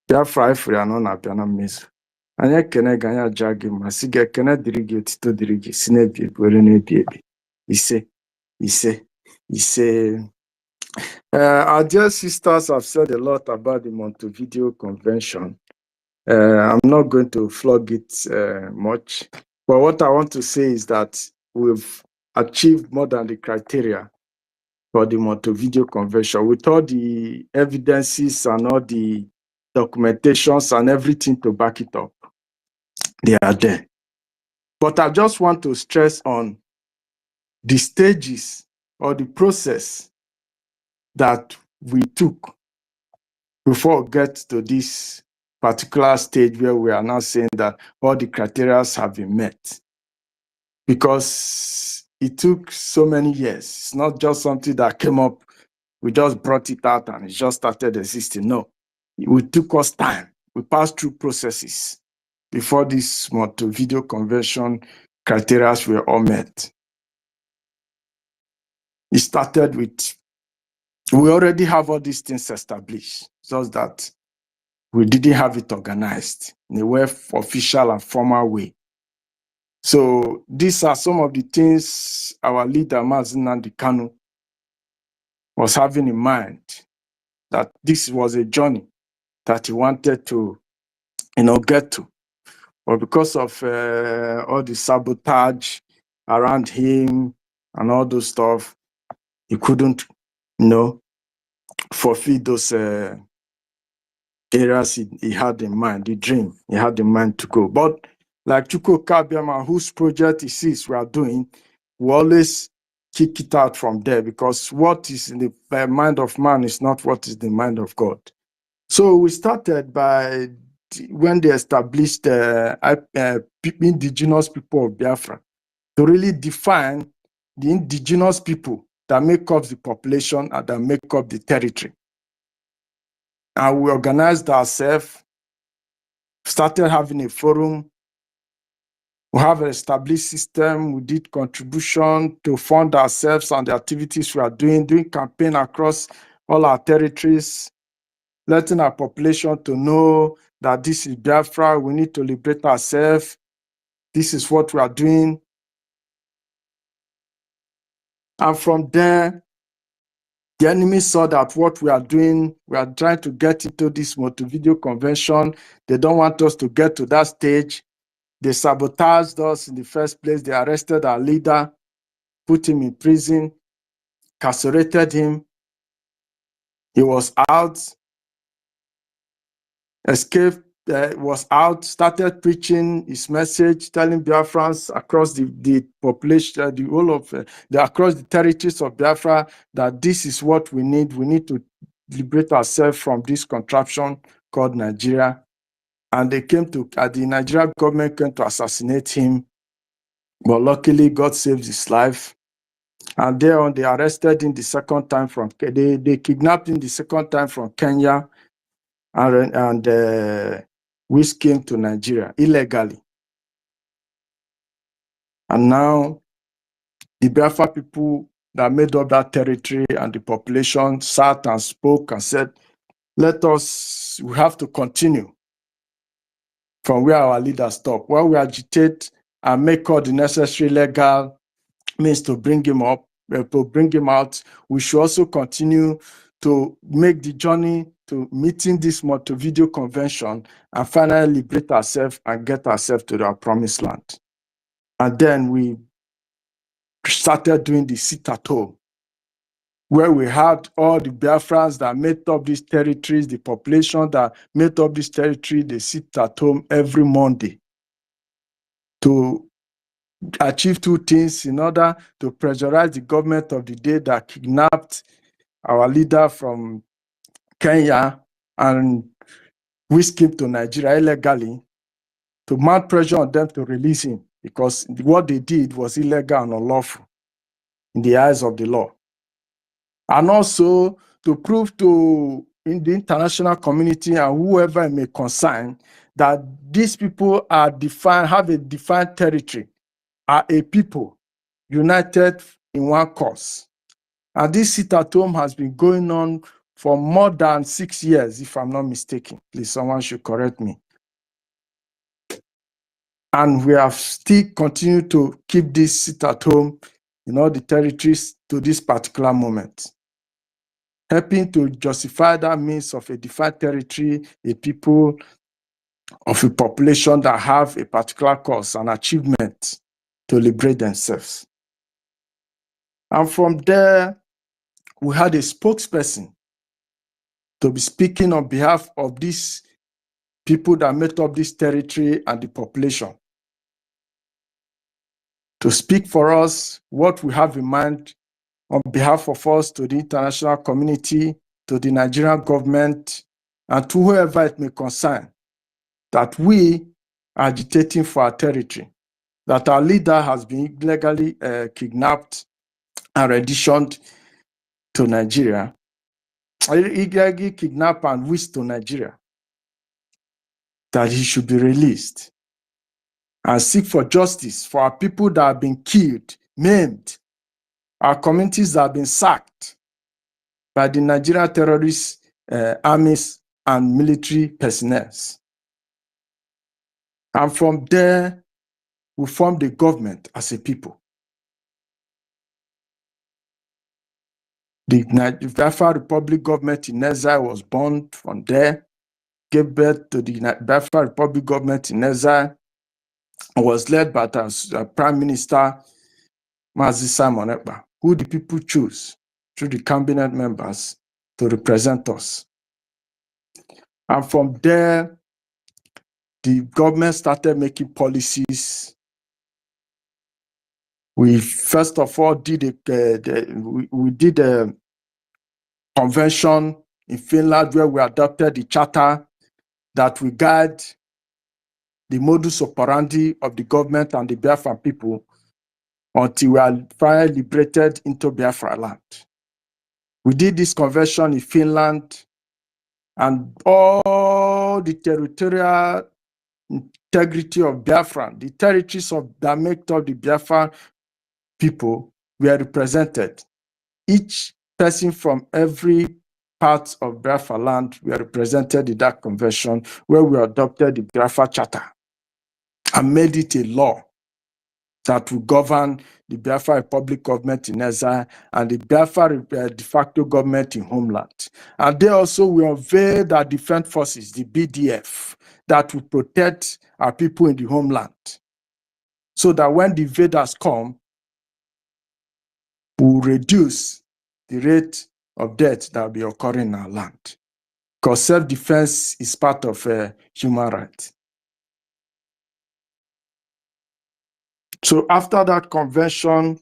Biafra ifere anọ na-abịa na mmezu. Anyị ekene gị anyị aja gị mma si gị ekene dịrị gị otito dịrị gị si n'ebi ebi were n'ebi ebi. Ise, ise, ise. Our dear sisters have said a lot about the Montevideo Convention. I'm not going to flog it much, but what I want to say is that we've achieved more than the criteria for the Montevideo Convention with all the evidences and all the documentations and everything to back it up. They are there. But I just want to stress on the stages or the process that we took before we get to this particular stage where we are now saying that all the criteria have been met. Because it took so many years. It's not just something that came up, we just brought it out and it just started existing. No, it took us time. We passed through processes before this Montevideo Convention criteria were all met. It started with, we already have all these things established, just that we didn't have it organized in a way, official and formal way. So these are some of the things our leader, Nnamdi Kanu, was having in mind, that this was a journey that he wanted to, get to. But because of all the sabotage around him and all those stuff, he couldn't, fulfill those areas he had in mind, the dream he had in mind to go. But like Chukwu Kabiama, whose project it is we are doing, we always kick it out from there, because what is in the mind of man is not what is in the mind of God. So we started by when they established indigenous people of Biafra, to really define the indigenous people that make up the population and that make up the territory. And we organized ourselves, started having a forum. We have an established system. We did contribution to fund ourselves and the activities we are doing campaign across all our territories, letting our population to know that this is Biafra, we need to liberate ourselves. This is what we are doing. And from there, the enemy saw that what we are doing, we are trying to get into this Montevideo Convention. They don't want us to get to that stage. They sabotaged us in the first place. They arrested our leader, put him in prison, carcerated him. He was out, escaped, was out, started preaching his message, telling Biafrans across the population, the whole of across the territories of Biafra, that this is what we need. We need to liberate ourselves from this contraption called Nigeria. And they came to, the Nigerian government came to assassinate him. But luckily, God saved his life. And thereon, they arrested him the second time from, they kidnapped him the second time from Kenya. And we came to Nigeria illegally. And now the Biafra people that made up that territory and the population sat and spoke and said, we have to continue from where our leaders stopped. When we agitate and make all the necessary legal means to bring him up, to bring him out, we should also continue to make the journey to meeting this Montevideo Convention and finally liberate ourselves and get ourselves to our promised land. And then we started doing the sit-at-home, where we had all the Biafrans that made up these territories, the population that made up this territory, they sit at home every Monday to achieve two things: in order to pressurize the government of the day that kidnapped our leader from Kenya and whisked him to Nigeria illegally, to mount pressure on them to release him, because what they did was illegal and unlawful in the eyes of the law. And also to prove to in the international community and whoever it may concern that these people are defined, have a defined territory, are a people united in one cause. And this sit-at-home has been going on for more than 6 years, if I'm not mistaken. Please, someone should correct me. And we have still continued to keep this sit-at-home in all the territories to this particular moment, helping to justify that means of a defined territory, a people of a population that have a particular cause, an achievement to liberate themselves. And from there, we had a spokesperson to be speaking on behalf of these people that made up this territory and the population, to speak for us what we have in mind on behalf of us to the international community, to the Nigerian government, and to whoever it may concern, that we are agitating for our territory, that our leader has been illegally kidnapped and renditioned to Nigeria, illegally kidnapped and whisked to Nigeria, that he should be released and seek for justice for our people that have been killed, maimed, our communities that have been sacked by the Nigerian terrorist armies and military personnel. And from there, we formed the government as a people. The Biafra Republic government in exile was born from there, gave birth to the Biafra Republic government in exile, and was led by the Prime Minister Mazi Simon Ekpa, who the people chose through the cabinet members to represent us. And from there, the government started making policies. We first of all did a convention in Finland where we adopted the charter that will guide the modus operandi of the government and the Biafran people until we are finally liberated into Biafra land. We did this convention in Finland, and all the territorial integrity of Biafra, the territories that make up the Biafra people were represented. Each person from every part of Biafra land were represented in that convention, where we adopted the Biafra Charter and made it a law that will govern the Biafra Republic government in exile and the Biafra de facto government in homeland. And they also will unveil our defense forces, the BDF, that will protect our people in the homeland, so that when the invaders come, we will reduce the rate of death that will be occurring in our land. Because self-defense is part of human rights. So after that convention,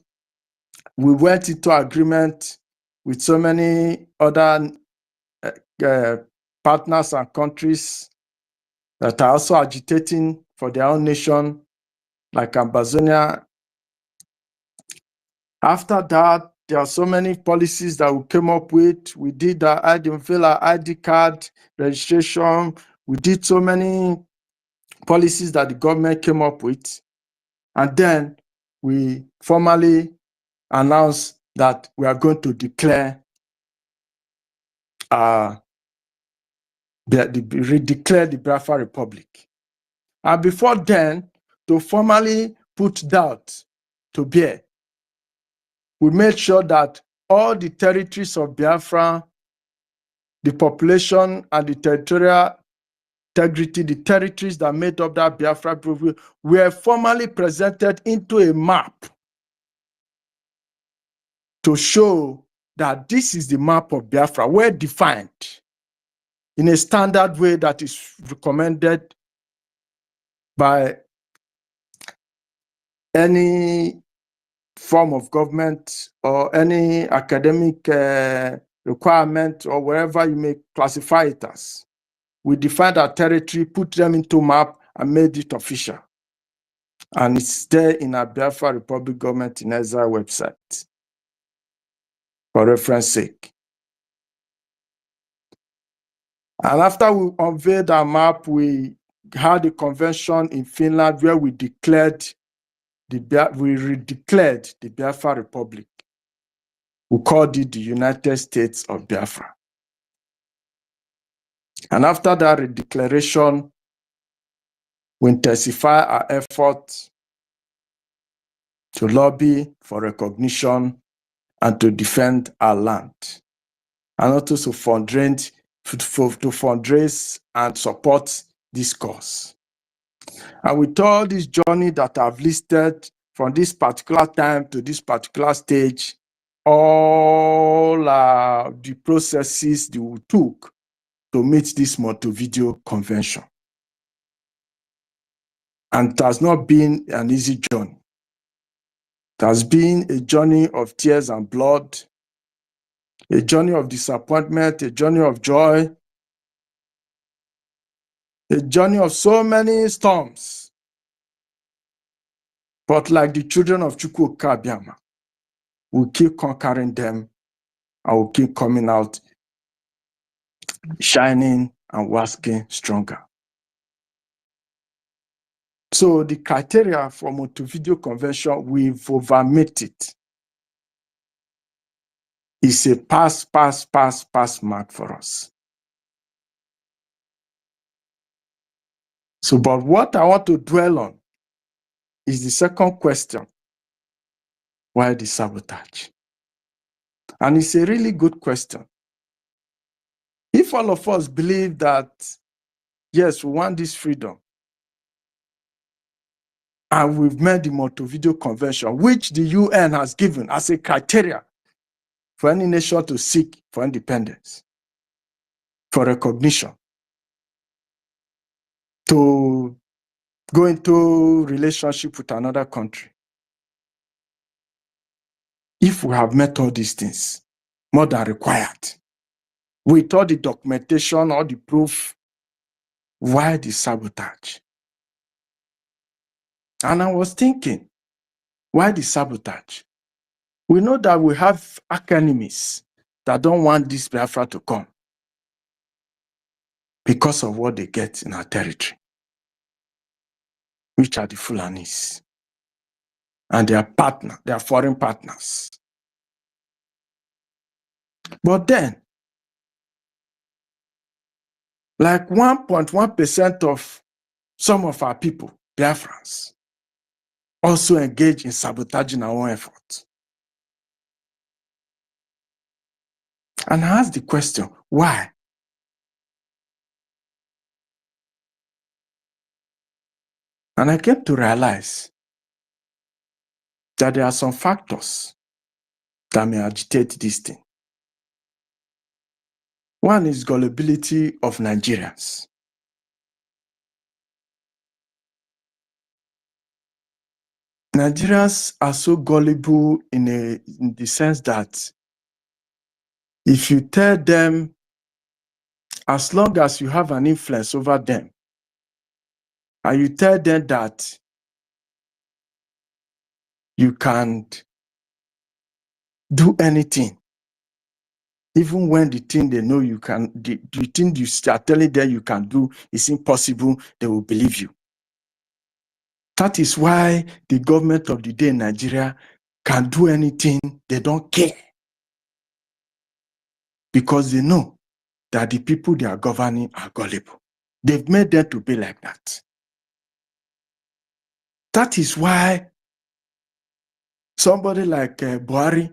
we went into agreement with so many other partners and countries that are also agitating for their own nation, like Ambazonia. After that, there are so many policies that we came up with. We did the ID card registration. We did so many policies that the government came up with. And then we formally announced that we are going to declare declare the Biafra Republic. And before then, to formally put doubt to bear, we made sure that all the territories of Biafra, the population and the territorial integrity, the territories that made up that Biafra Republic, were formally presented into a map to show that this is the map of Biafra, well defined in a standard way that is recommended by any form of government or any academic requirement or wherever you may classify it as. We defined our territory, put them into map, and made it official. And it's there in our Biafra Republic Government in Exile website for reference sake. And after we unveiled our map, we had a convention in Finland where we redeclared the Biafra Republic. We called it the United States of Biafra. And after that redeclaration, we intensify our efforts to lobby for recognition and to defend our land, and also to fundraise and support this cause. And with all this journey that I've listed from this particular time to this particular stage, all the processes that we took to meet this Montevideo Convention. And it has not been an easy journey. It has been a journey of tears and blood, a journey of disappointment, a journey of joy, a journey of so many storms. But like the children of Ekpa, we'll keep conquering them and we'll keep coming out shining and waxing stronger. So the criteria for Montevideo Convention, we've over-met it. It's a pass mark for us. So, but what I want to dwell on is the second question. Why the sabotage? And it's a really good question. If all of us believe that, yes, we want this freedom, and we've made the Montevideo Convention, which the UN has given as a criteria for any nation to seek for independence, for recognition, to go into relationship with another country. If we have met all these things, more than required, with all the documentation, all the proof, why the sabotage? And I was thinking, why the sabotage? We know that we have arch enemies that don't want this Biafra to come. because of what they get in our territory, which are the Fulanis and their partner, their foreign partners. But then, like 1.1% of some of our people, Biafrans, also engage in sabotaging our own efforts. And I ask the question, why? And I came to realize that there are some factors that may agitate this thing. One is gullibility of Nigerians. Nigerians are so gullible in the sense that if you tell them, as long as you have an influence over them, and you tell them that you can't do anything, even when the thing they know you can, the thing you start telling them you can do is impossible, they will believe you. That is why the government of the day in Nigeria can do anything, they don't care. Because they know that the people they are governing are gullible. They've made them to be like that. That is why somebody like Buhari,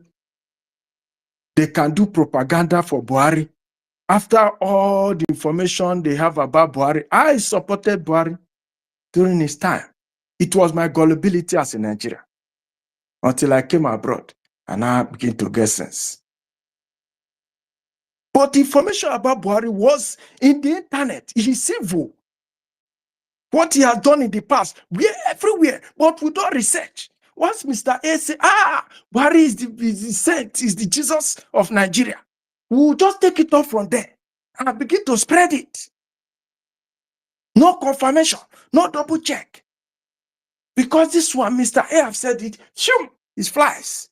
they can do propaganda for Buhari. After all the information they have about Buhari, I supported Buhari during his time. It was my gullibility as a Nigerian until I came abroad and I began to get sense. But the information about Buhari was in the internet. He's evil. What he has done in the past, we're everywhere, but we don't research. Once Mr. A say, Buhari is the saint, is the Jesus of Nigeria, we'll just take it off from there and begin to spread it. No confirmation, no double check. Because this one, Mr. A have said it, shoo, it flies.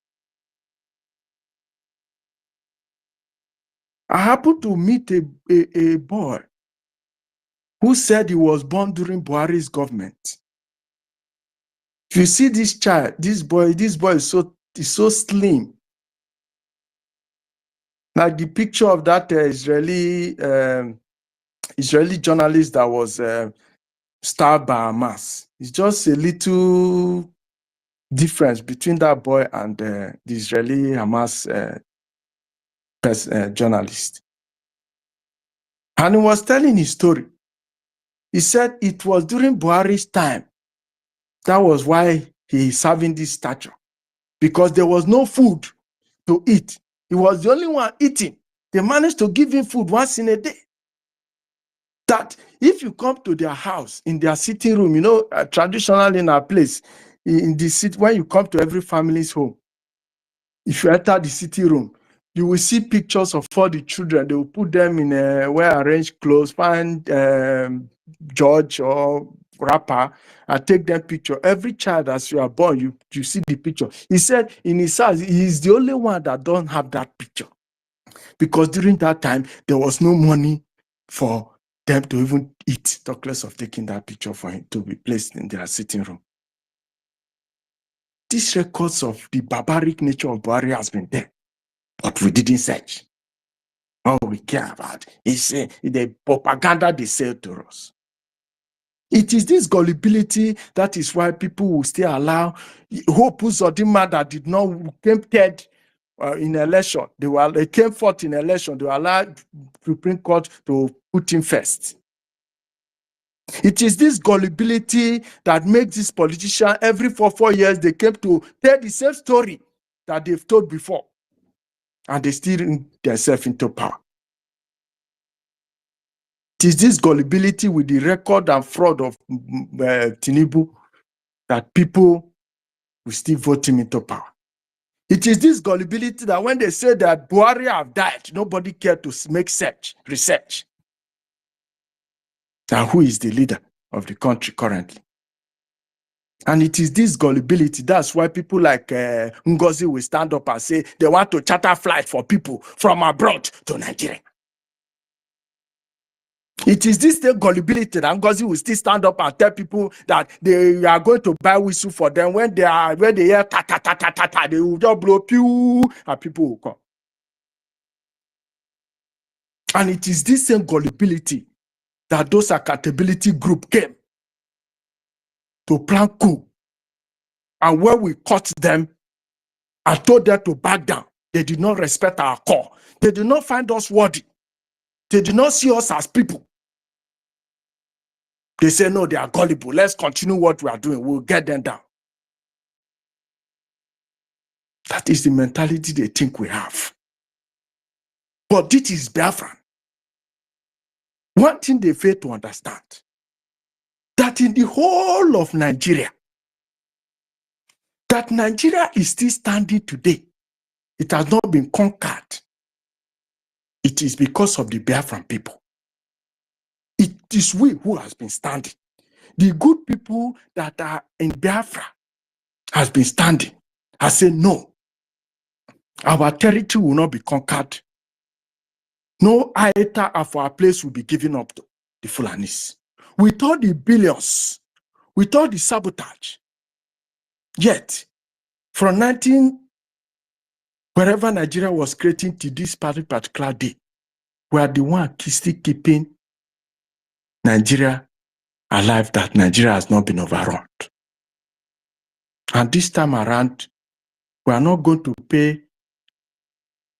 I happened to meet a boy who said he was born during Buhari's government. If you see this child, this boy is so slim. Like the picture of that Israeli journalist that was stabbed by Hamas. It's just a little difference between that boy and the Israeli Hamas journalist. And he was telling his story. He said it was during Buhari's time. That was why he is having this stature. Because there was no food to eat. He was the only one eating. They managed to give him food once in a day. That if you come to their house, in their sitting room, you know, traditionally in our place, in the city, when you come to every family's home, if you enter the sitting room, you will see pictures of all the children. They will put them in a well-arranged clothes, find George or rapper, and take that picture. Every child, as you are born, you see the picture. He said in his house, he is the only one that don't have that picture. Because during that time, there was no money for them to even eat, talk less of taking that picture for him to be placed in their sitting room. These records of the barbaric nature of Buhari has been there, but we didn't search. All we care about is the propaganda they sell to us. It is this gullibility that is why people will still allow Hope Uzodinma that did not came third in election. They came fourth in election. They were allowed Supreme Court to put him first. It is this gullibility that makes this politician every 4 years they came to tell the same story that they've told before, and they still bring themselves into power. It is this gullibility with the record and fraud of Tinubu that people will still vote him into power. It is this gullibility that when they say that Buhari have died, nobody cared to make research. And who is the leader of the country currently? And it is this gullibility, that's why people like NGOZI will stand up and say they want to charter flight for people from abroad to Nigeria. It is this same gullibility that NGOZI will still stand up and tell people that they are going to buy whistle for them when they hear ta ta ta ta ta ta, they will just blow pew and people will come. And it is this same gullibility that those accountability group came to plan coup. And when we caught them and told them to back down, they did not respect our call. They did not find us worthy. They did not see us as people. They say, no, they are gullible. Let's continue what we are doing. We'll get them down. That is the mentality they think we have. But this is Biafran. One thing they fail to understand, that in the whole of Nigeria, that Nigeria is still standing today. It has not been conquered. It is because of the Biafran people. It is we who has been standing. The good people that are in Biafra has been standing. I say no. Our territory will not be conquered. No iota of our place will be given up to the Fulanis. With all the billions, with all the sabotage, yet from 19, wherever Nigeria was creating to this particular day, we are the one still keeping Nigeria alive, that Nigeria has not been overrun. And this time around, we are not going to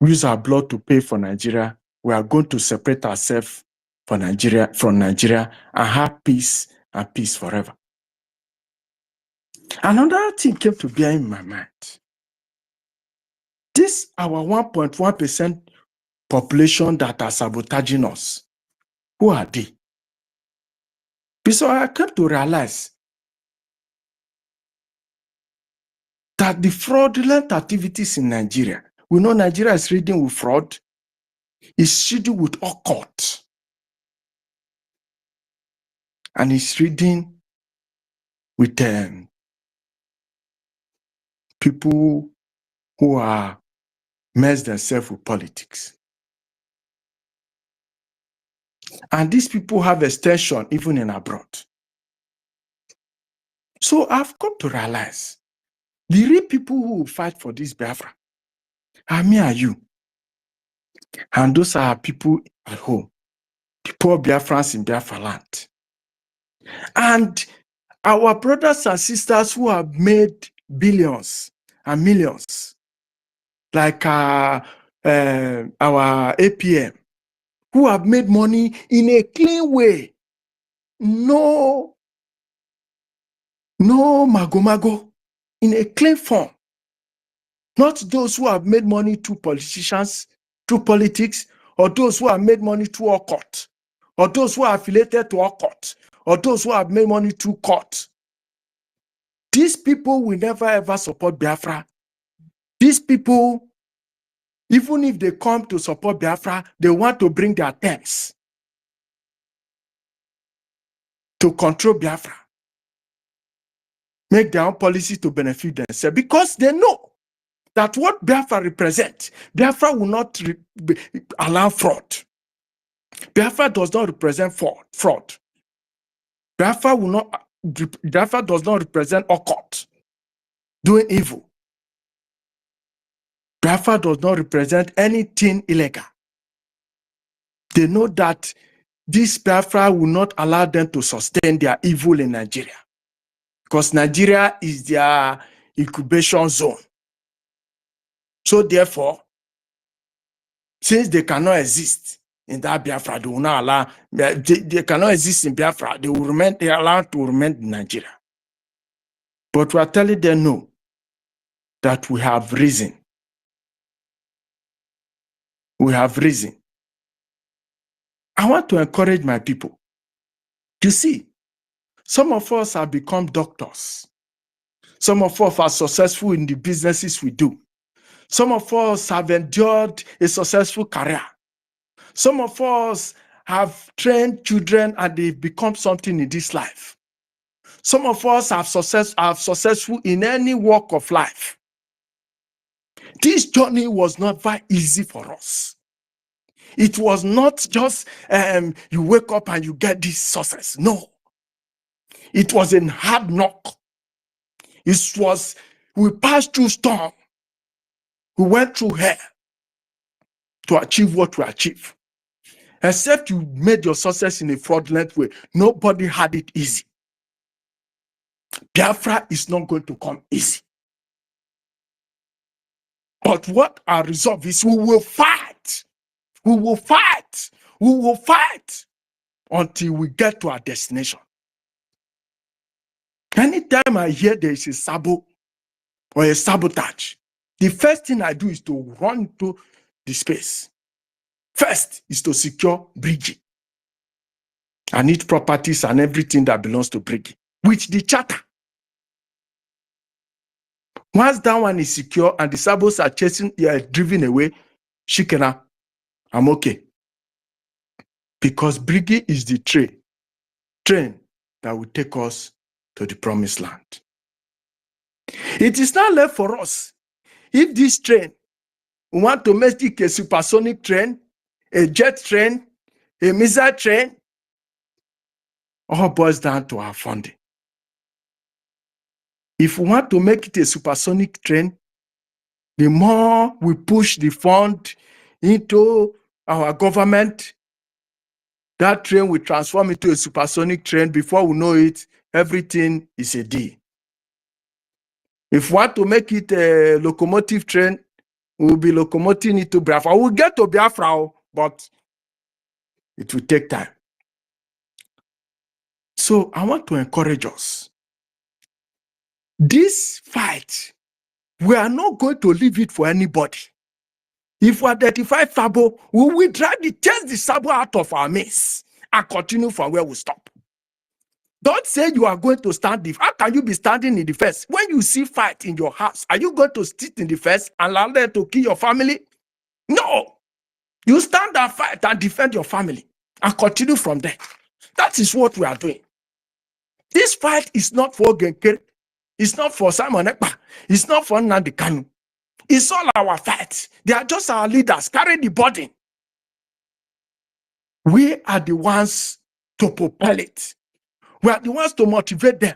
use our blood to pay for Nigeria. We are going to separate ourselves from Nigeria and have peace and peace forever. Another thing came to bear in my mind. This our 1.1% population that are sabotaging us. Who are they? Because I came to realize that the fraudulent activities in Nigeria, we know Nigeria is ridden with fraud, is ridden with occult, and it's ridden with people who are mess themselves with politics. And these people have extension even in abroad. So I've come to realize the real people who will fight for this Biafra are me and you. And those are people at home, the poor Biafrans in Biafra land. And our brothers and sisters who have made billions and millions, like our APM, who have made money in a clean way. No mago-mago, in a clean form. Not those who have made money through politicians, through politics, or those who have made money through occult, or those who are affiliated to occult, or those who have made money through court. These people will never ever support Biafra. These people, even if they come to support Biafra, they want to bring their terms to control Biafra, make their own policy to benefit themselves, because they know that what Biafra represents, Biafra will not allow fraud. Biafra does not represent fraud. Biafra does not represent occult, doing evil. Biafra does not represent anything illegal. They know that this Biafra will not allow them to sustain their evil in Nigeria, because Nigeria is their incubation zone. So therefore, since they cannot exist in that Biafra, they will not allow, they cannot exist in Biafra, they are allowed to remain in Nigeria. But we are telling them no, that we have risen. We have risen. I want to encourage my people. You see, some of us have become doctors. Some of us are successful in the businesses we do. Some of us have endured a successful career. Some of us have trained children and they've become something in this life. Some of us are successful in any walk of life. This journey was not very easy for us. It was not just you wake up and you get this success. No. It was a hard knock. It was, we passed through storm. We went through hell to achieve what we achieved. Except you made your success in a fraudulent way. Nobody had it easy. Biafra is not going to come easy. But what our resolve is, we will fight. We will fight. We will fight until we get to our destination. Anytime I hear there is a sabo or a sabotage, the first thing I do is to run to the space. First is to secure Brgie. I need properties and everything that belongs to Brgie, with the charter. Once that one is secure and the sabos are driven away, Shikena, I'm okay. Because Brgie is the train that will take us to the promised land. It is not left for us. If this train, we want to make it a supersonic train, a jet train, a missile train, all boils down to our funding. If we want to make it a supersonic train, the more we push the fund into our government, that train will transform into a supersonic train. Before we know it, everything is a deal. If we want to make it a locomotive train, we'll be locomoting it to Biafra. We'll get to Biafra, but it will take time. So I want to encourage us. This fight, we are not going to leave it for anybody. If we identify Sabo, we will try to chase the Sabo out of our midst and continue from where we stop. Don't say you are going to stand. How can you be standing in the first? When you see fight in your house, are you going to sit in the first and allow them to kill your family? No. You stand and fight and defend your family and continue from there. That is what we are doing. This fight is not for Genkere. It's not for Simon Ekpa. It's not for Nnamdi Kanu. It's all our fight. They are just our leaders. Carry the burden. We are the ones to propel it. We are the ones to motivate them.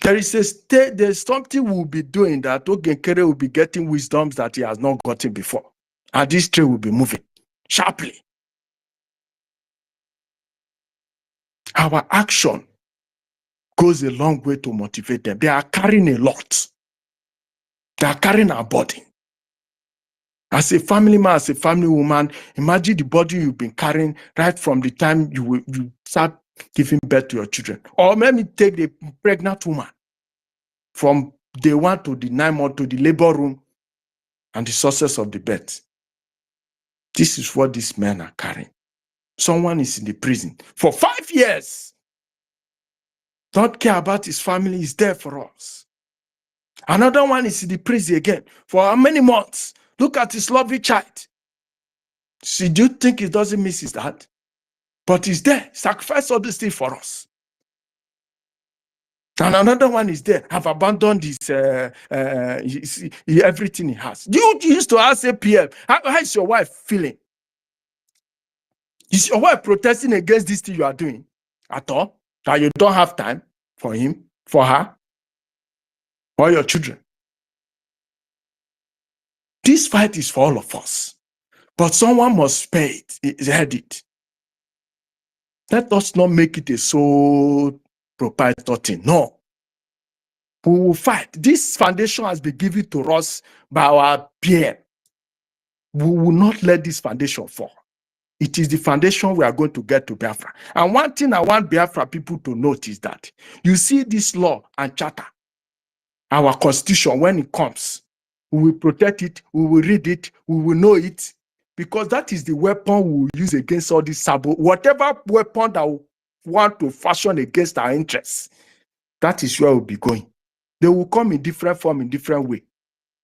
There's something we'll be doing that Ogenkere will be getting wisdoms that he has not gotten before. And this train will be moving sharply. Our action goes a long way to motivate them. They are carrying a lot. They are carrying our body. As a family man, as a family woman, imagine the body you've been carrying right from the time you start giving birth to your children. Or let me take the pregnant woman from day 1 to the 9 months to the labor room and the success of the birth. This is what these men are carrying. Someone is in the prison for 5 years. Don't care about his family, is there for us. Another one is in the prison again for how many months? Look at his lovely child. See, do you think he doesn't miss his dad? But he's there, sacrifice all this thing for us. And another one is there, have abandoned his everything he has. You used to ask APM, how is your wife feeling? Is your wife protesting against this thing you are doing at all? That you don't have time for him, for her, or your children? This fight is for all of us. But someone must pay it, head it. Let us not make it a sole proprietor thing. No. We will fight. This foundation has been given to us by our peer. We will not let this foundation fall. It is the foundation we are going to get to Biafra. And one thing I want Biafra people to note is that you see this law and charter, our constitution, when it comes, we will protect it, we will read it, we will know it, because that is the weapon we will use against all these sabo. Whatever weapon that we want to fashion against our interests, that is where we'll be going. They will come in different form, in different way.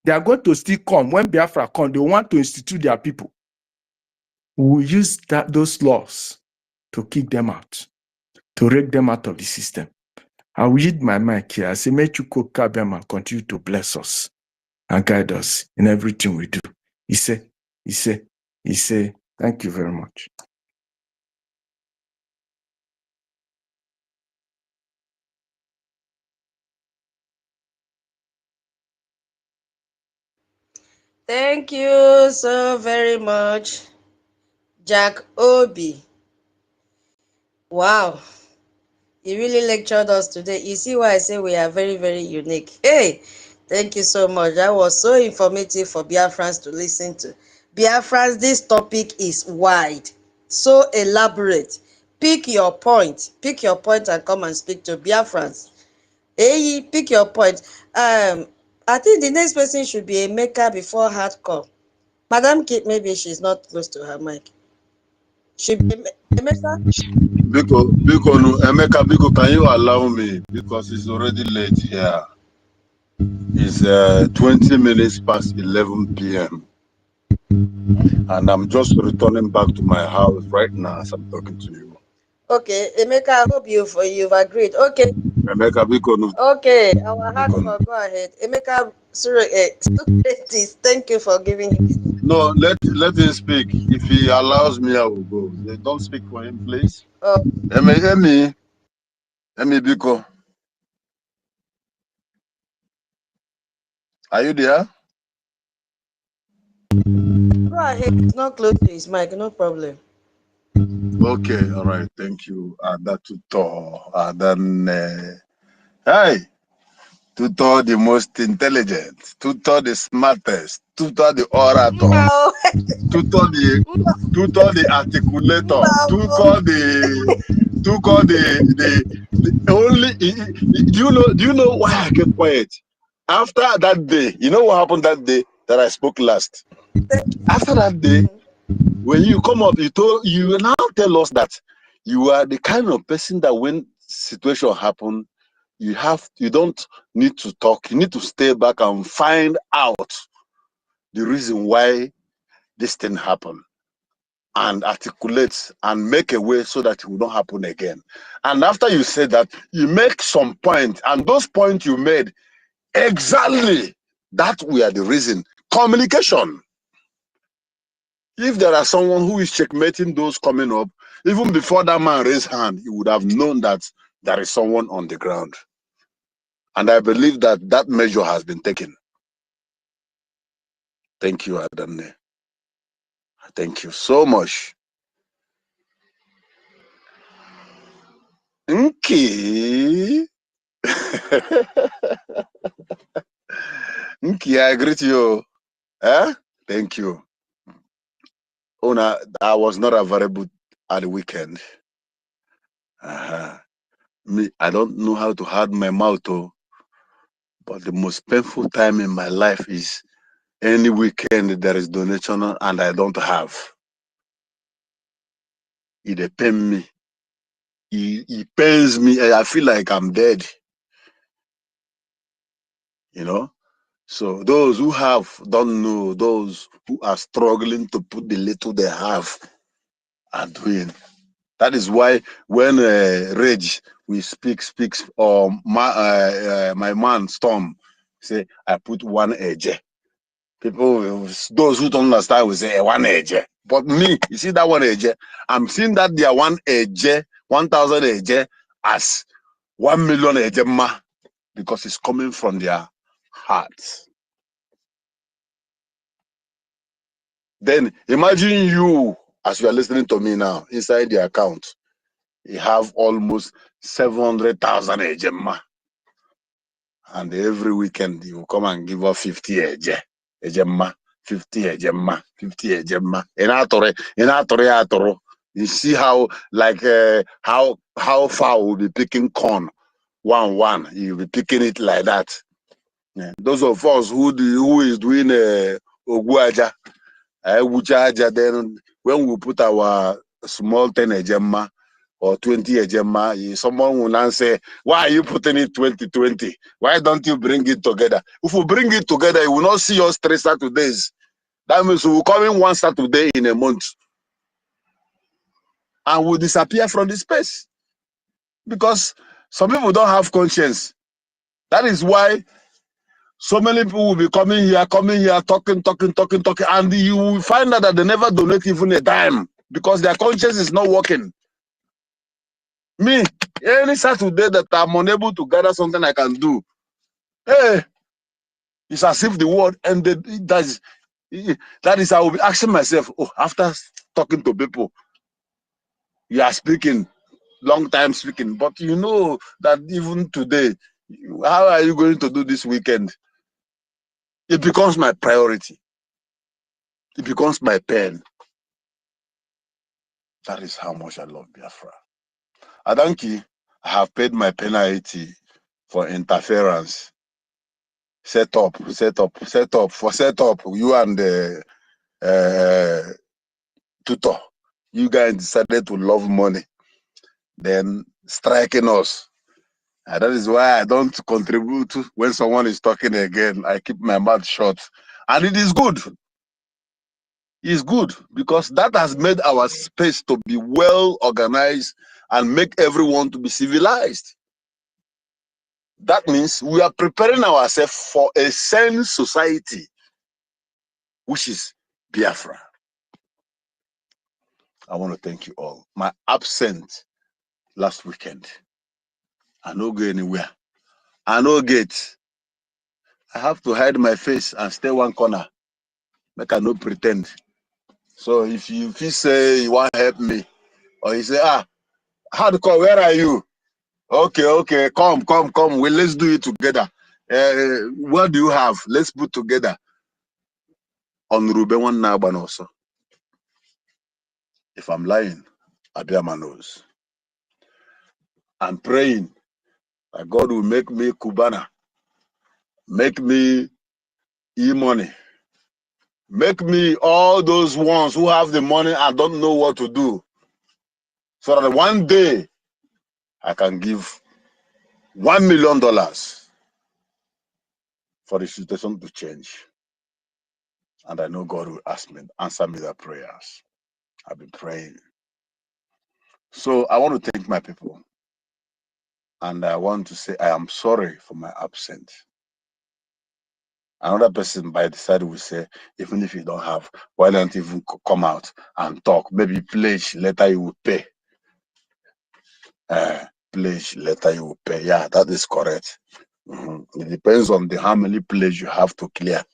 They are going to still come. When Biafra come, they want to institute their people. We will use those laws to kick them out, to rake them out of the system. I will yield my mic here. I say, may Chukwu Kabiyama continue to bless us. and guide us in everything we do. Ise, Ise, Ise. Thank you very much. Thank you so very much, Jack Obi. Wow. You really lectured us today. You see why I say we are very, very unique. Hey, thank you so much. That was so informative for Biafrans to listen to. Biafrans, this topic is wide, so elaborate. Pick your point and come and speak to Biafrans. Hey, pick your point. I think the next person should be a maker before hardcore. Madam Kate, maybe she's not close to her mic. Should be a maker? Biko, no, Emeka, Biko, can you allow me? Because it's already late here. It's 20 minutes past 11 p.m. And I'm just returning back to my house right now as I'm talking to you. Okay, Emeka, I hope you've agreed. Okay. Emeka, Biko, no. Okay, our hardcore, go ahead. Emeka, thank you for giving him. No, let him speak. If he allows me, I will go. Don't speak for him, please. Oh. Emi, Biko. Are you there? Go ahead. It's not close to his mic, no problem. Okay, all right. Thank you. Hey, Tutor the most intelligent, Tutor the smartest, Tutor the orator, No. Tutor the articulator, Tutor the only. Do you know why I kept quiet? After that day, you know what happened that day that I spoke last? After that day, when you come up, you now tell us that you are the kind of person that when situation happen, you don't need to talk. You need to stay back and find out the reason why this thing happened and articulate and make a way so that it will not happen again. And after you say that, you make some point, and those points you made exactly that we are the reason. Communication. If there are someone who is checkmating those coming up, even before that man raised hand, he would have known that there is someone on the ground. And I believe that that measure has been taken. Thank you, Adanne. Thank you so much. Okay. Okay, I greet you. Thank you. Ona, I was not available at the weekend. Me, I don't know how to hide my mouth, but the most painful time in my life is any weekend there is donation and I don't have. It pains me. It pains me. I feel like I'm dead. You know? So those who have don't know, those who are struggling to put the little they have are doing. That is why when Rage we speaks, or my man Storm say I put one edge. People, those who don't understand will say one edge. But me, you see that one edge, I'm seeing that they are one edge, 1,000 edge as 1 million edge ma, because it's coming from their hearts. Then imagine you, as you are listening to me now, inside the account, you have almost 700,000 ejema. And every weekend you come and give up 50 ejema, 50 ejema, 50 ejema. In you see how, like, how far we'll be picking corn, one. You'll be picking it like that. Yeah. Those of us who is doing OGOJA, then when we put our small 10 ejema or 20 ejema, someone will now say, why are you putting it 2020? Why don't you bring it together? If we bring it together, you will not see us 3 Saturdays. That means we will come in 1 Saturday in a month and we'll disappear from the space. Because some people don't have conscience. That is why So many people will be coming here, talking, and you will find out that they never donate even a dime because their conscience is not working. Me, any Saturday that I'm unable to gather something I can do, hey, it's as if the world ended. That is, I will be asking myself, oh, after talking to people, you are speaking, long time speaking, but you know that even today, how are you going to do this weekend? It becomes my priority. It becomes my pen. That is how much I love Biafra. Adanki, I have paid my penalty for interference. Set up. You and the tutor, you guys decided to love money, then striking us. And that is why I don't contribute when someone is talking again. I keep my mouth shut. And it is good. It's good because that has made our space to be well organized and make everyone to be civilized. That means we are preparing ourselves for a sane society, which is Biafra. I want to thank you all. My absence last weekend, I no go anywhere. I no get. I have to hide my face and stay one corner. Make I no pretend. So if you say you want to help me, or you say, how to call, where are you? Okay, come. Well, let's do it together. What do you have? Let's put together. On Rube one Naban also. If I'm lying, Abiyama knows. I'm praying that God will make me Cubana, make me e-money, make me all those ones who have the money and don't know what to do. So that one day I can give $1 million for the situation to change. And I know God will answer me their prayers. I've been praying. So I want to thank my people. And I want to say I am sorry for my absence. Another person by the side will say, even if you don't have, why don't you even come out and talk? Maybe pledge, later you will pay. Pledge, later you will pay. Yeah, that is correct. It depends on how many pledge you have to clear.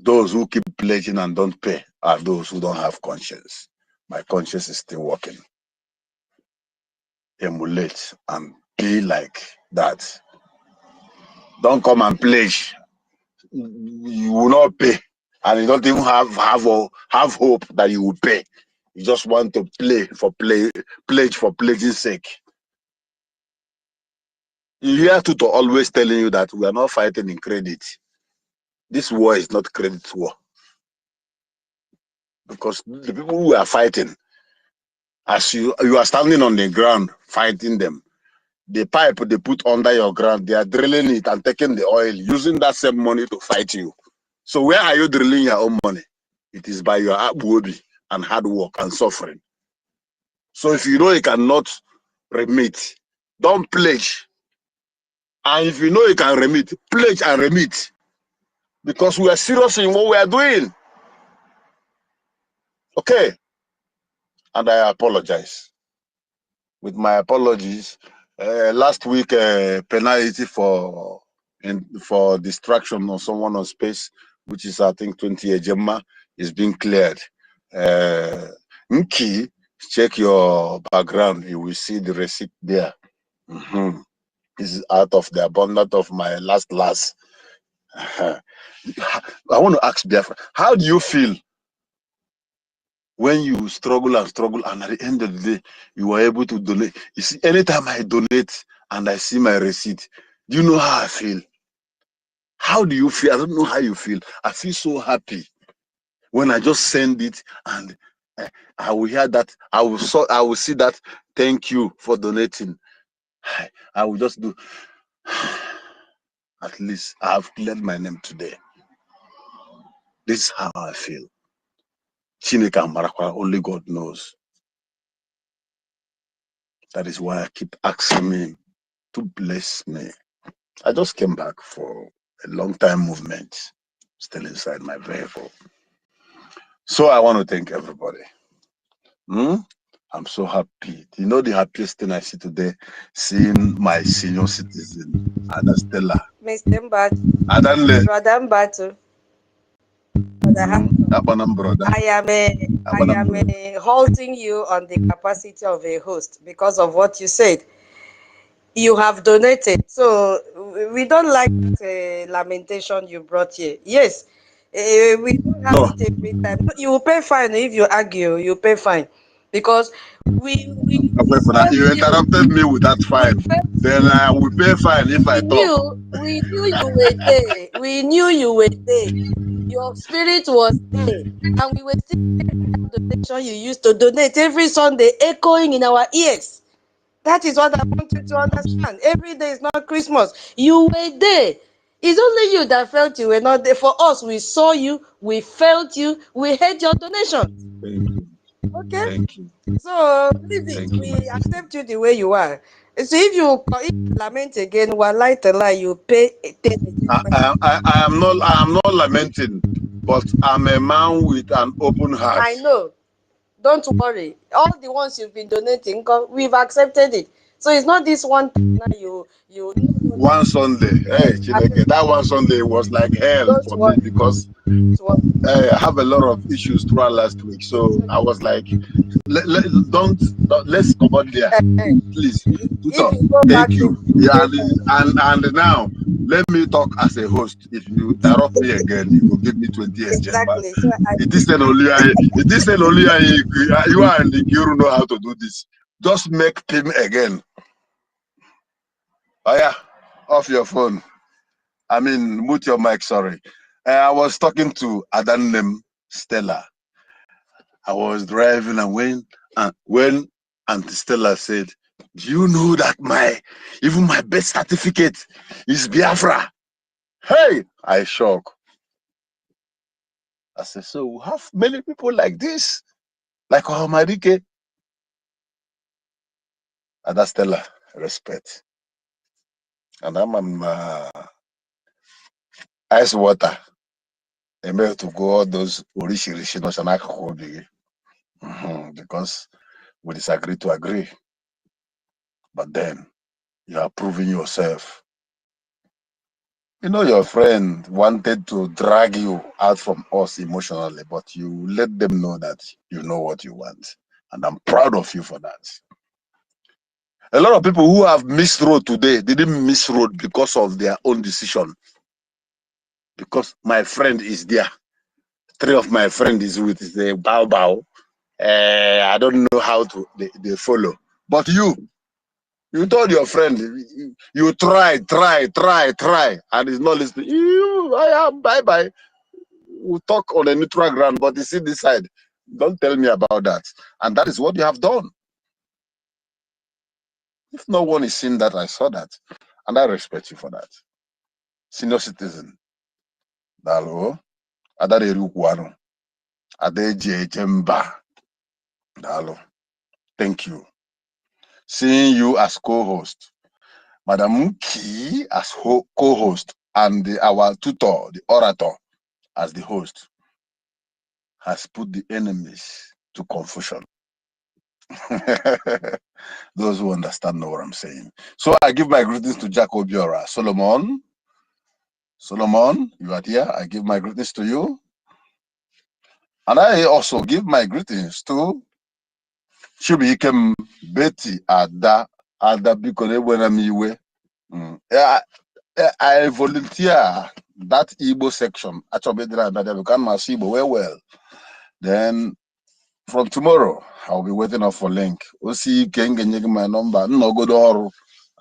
Those who keep pledging and don't pay are those who don't have conscience. My conscience is still working. Emulate and be like that. Don't come and pledge. You will not pay. And you don't even have hope that you will pay. You just want to pledge for pledging's sake. You hear Tuto always telling you that we are not fighting in credit. This war is not credit war. Because the people who are fighting, as you are standing on the ground fighting them, the pipe they put under your ground, they are drilling it and taking the oil, using that same money to fight you. So where are you drilling your own money? It is by your abuobi and hard work and suffering. So if you know you cannot remit, don't pledge. And if you know you can remit, pledge and remit. Because we are serious in what we are doing. Okay. And I apologize. With my apologies, last week penalty for distraction of someone on space, which is I think 20 Ejema, is being cleared. Nki, check your background, you will see the receipt there. This is out of the abundance of my last. I want to ask Biafra, how do you feel when you struggle and at the end of the day, you are able to donate? You see, anytime I donate and I see my receipt, do you know how I feel? How do you feel? I don't know how you feel. I feel so happy when I just send it and I will hear that. I will see that. Thank you for donating. I will just do. At least I have cleared my name today. This is how I feel. Chineke and Marakwa, only God knows. That is why I keep asking him to bless me. I just came back for a long time movement, still inside my vehicle. So I want to thank everybody. I'm so happy. You know the happiest thing I see today? Seeing my senior citizen, Ada Stella. Mr. Mbatu. Adanle. Brother Mbatu. I am halting you on the capacity of a host because of what you said. You have donated, so we don't like the lamentation you brought here. Yes, we don't have it every time. You will pay fine if you argue. You pay fine because we you interrupted me with that fine. Then I will pay fine if I talk. We knew you were there. We knew you were there. Your spirit was there, and we were still the donation you used to donate every Sunday, echoing in our ears. That is what I want you to understand. Every day is not Christmas. You were there. It's only you that felt you were not there. For us, we saw you, we felt you, we heard your donation. Thank you. Okay? Thank you. So leave it. We accept you the way you are. So if you lament again, one lie to lie, you pay. I am not lamenting, but I'm a man with an open heart. I know. Don't worry. All the ones you've been donating, we've accepted it. So it's not this one time now you one Sunday. Hey, Chineke, that one Sunday was like hell for me because I have a lot of issues throughout last week. So I was like, let's come on there, please. Thank you. Yeah, and now let me talk as a host. If you interrupt me again, you will give me 20 years. Exactly. It is only you and the Guru know how to do this. Just make him again. Oh yeah, off your phone. I mean, mute your mic. Sorry. I was talking to Adanlem Stella. I was driving, and when Auntie Stella said, "Do you know that even my birth certificate is Biafra?" Hey, I shocked. I said, "So we have many people like this, like Ohamadike." Ada Stella, respect. And I'm ice water. I made to go all those Orishi because we disagree to agree. But then you are proving yourself. You know, your friend wanted to drag you out from us emotionally, but you let them know that you know what you want. And I'm proud of you for that. A lot of people who have missed road today didn't miss road because of their own decision. Because my friend is there. 3 of my friends is with the bow. I don't know how to they follow. But you told your friend, you try, and he's not listening. Bye. We'll talk on a neutral ground, but you see this side. Don't tell me about that. And that is what you have done. If no one is seeing that, I saw that. And I respect you for that. Senior citizen. Dalo. Adare Rukwano. Adeje Jemba. Dalo. Thank you. Seeing you as co-host, Madam Ki as co-host, and our tutor, the orator, as the host, has put the enemies to confusion. Those who understand know what I'm saying. So I give my greetings to Jack Obiora. Solomon, you are here. I give my greetings to you. And I also give my greetings to Chibikem, Betty, Ada Bikone Wenamiwe. I volunteer that Igbo section. Actually, I become my Igbo well. Then from tomorrow, I'll be waiting up for link. Osi can get my number. No go to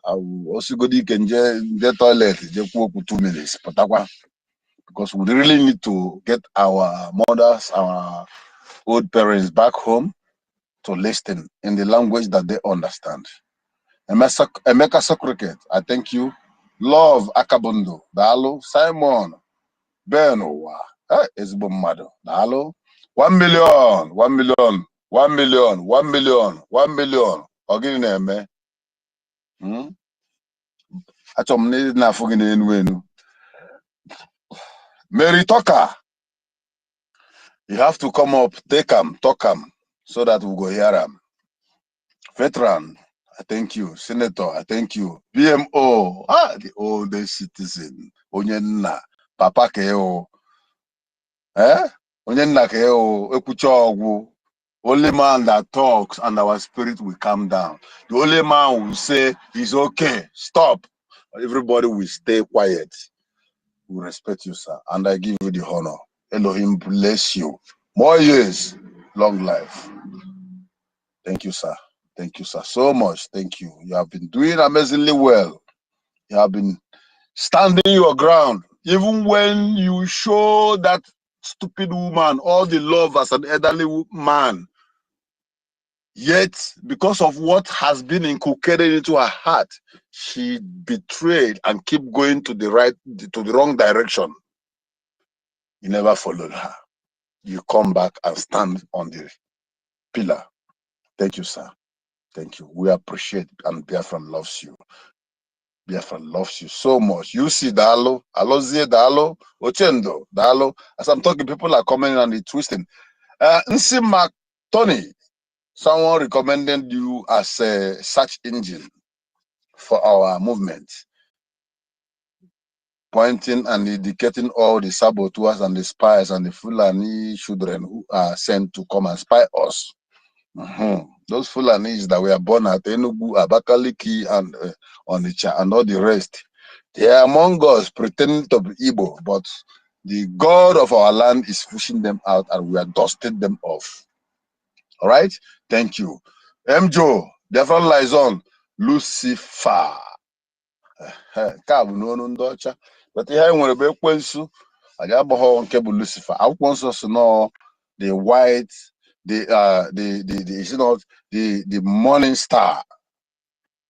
I will also go to the toilet. Just walk for 2 minutes. Because we really need to get our mothers, our old parents back home to listen in the language that they understand. Emeka Sokriket, I thank you. Love Akabundo, Dalo, Simon, Benowa, Ezbo Mado, Dalo, 1 million, 1 million, 1 million, 1 million, 1 million. Ogini me. Mary Tucker, you have to come up, take him, talk him, so that we go hear him. Veteran, I thank you. Senator, I thank you. BMO, the oldest citizen. Onyenna, Papa Keo. Onyenna Keo, Ekuchogu. Only man that talks and our spirit will calm down. The only man will say, it's okay, stop. Everybody will stay quiet. We respect you, sir, and I give you the honor. Elohim bless you. More years, long life. Thank you, sir. Thank you, sir, so much. Thank you. You have been doing amazingly well. You have been standing your ground. Even when you show that stupid woman all the love as an elderly man, yet because of what has been inculcated into her heart, she betrayed and keep going to the wrong direction. You never followed her. You come back and stand on the pillar. Thank you, sir. Thank you. We appreciate, and Biafra loves you. Biafra loves you so much. You see Dalo, Alozie Dalo, Ochendo, Dalo. As I'm talking, people are coming and twisting. Nsima Tony, someone recommended you as a search engine for our movement, pointing and indicating all the saboteurs and the spies and the Fulani children who are sent to come and spy us. Those Fulanis that were born at Enugu, Abakaliki, and Onitsha, and all the rest, they are among us pretending to be Igbo, but the God of our land is pushing them out, and we are dusting them off. All right? Thank you. Mjo, Biafra Liaison, Lucifer. But here nwere be ekwensu aga abụghọ nke bụ Lucifer. Akwụkwọ nsọ si no the white, the morning star.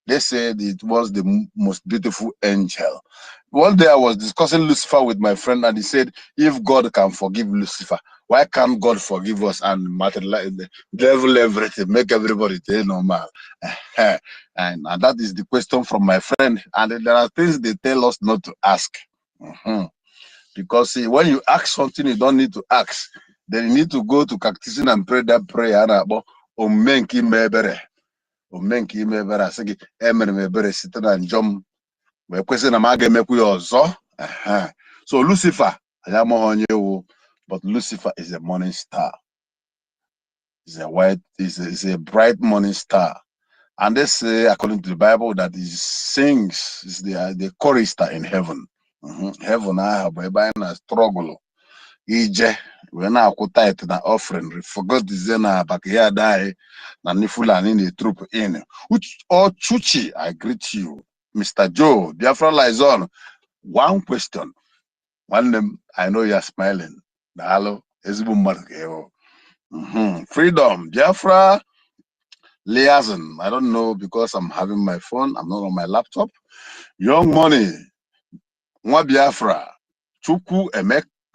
They said it was the most beautiful angel. One day I was discussing Lucifer with my friend, and he said, if God can forgive Lucifer, why can't God forgive us and materialize the devil everything, make everybody normal? And that is the question from my friend. And there are things they tell us not to ask. Because see, when you ask something you don't need to ask, then you need to go to Cactisin and pray that prayer. Omenki mebere. Omenki mebere. Asigi emere mebere sitan and jump. So Lucifer, but Lucifer is a morning star. Is a bright morning star. And they say, according to the Bible, that he sings, is the chorister in heaven. Heaven, I have a struggle. Ije, when I could tie it na offering, forgot the Zena back here die, na Nifula in the troop in. Which or Chuchi, I greet you. Mr. Joe, Biafra Liaison. One question. One name, I know you're smiling. Hello, Freedom, Biafra Liaison. I don't know because I'm having my phone. I'm not on my laptop. Young Money, Mwa Biafra, Chuku,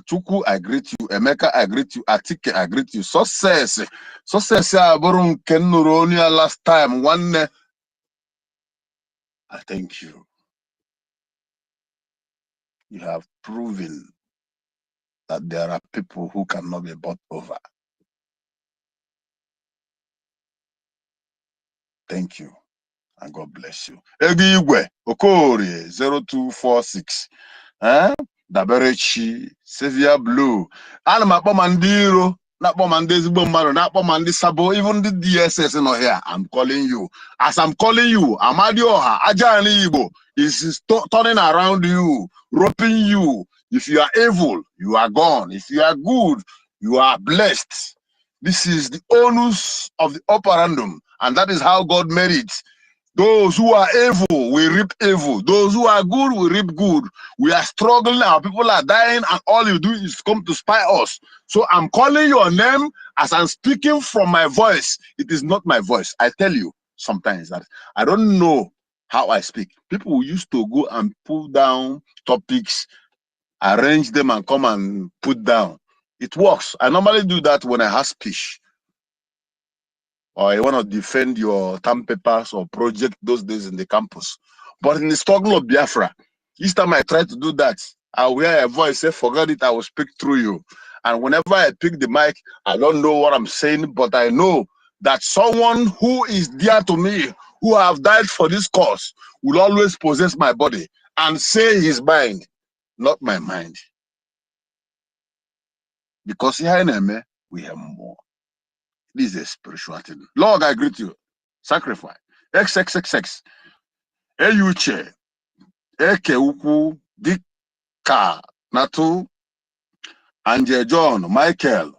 Chuku, I greet you. Emeka, I greet you. Atike, I greet you. Success. Success, Burun Kenuronia last time. I thank you. You have proven that there are people who cannot be bought over. Thank you. And God bless you. Egigwe, Okori, 0246. Daberechi, Sevilla Blue. Anamapa Mandiro, Napomandez Bomaro, Napomandi Sabo, even the DSS in here. I'm calling you. As I'm calling you, Amadioha, Ajani Igbo is turning around you, roping you. If you are evil, you are gone. If you are good, you are blessed. This is the onus of the operandum, and that is how God made it. Those who are evil will reap evil. Those who are good will reap good. We are struggling. Our people are dying, and all you do is come to spy us. So I'm calling your name as I'm speaking from my voice. It is not my voice. I tell you sometimes that I don't know how I speak. People used to go and pull down topics, arrange them, and come and put down. It works. I normally do that when I have speech, or I want to defend your term papers or project those days in the campus. But in the struggle of Biafra, each time I try to do that, I will hear a voice say, forget it, I will speak through you. And whenever I pick the mic, I don't know what I'm saying, but I know that someone who is dear to me, who have died for this cause, will always possess my body and say his mind, not my mind. Because here in we have more. This is a spiritual thing. Lord, I greet you. Sacrifice. XXXX. Eyuche. Eke ukwu. Dika. Natu. Anje John. Michael.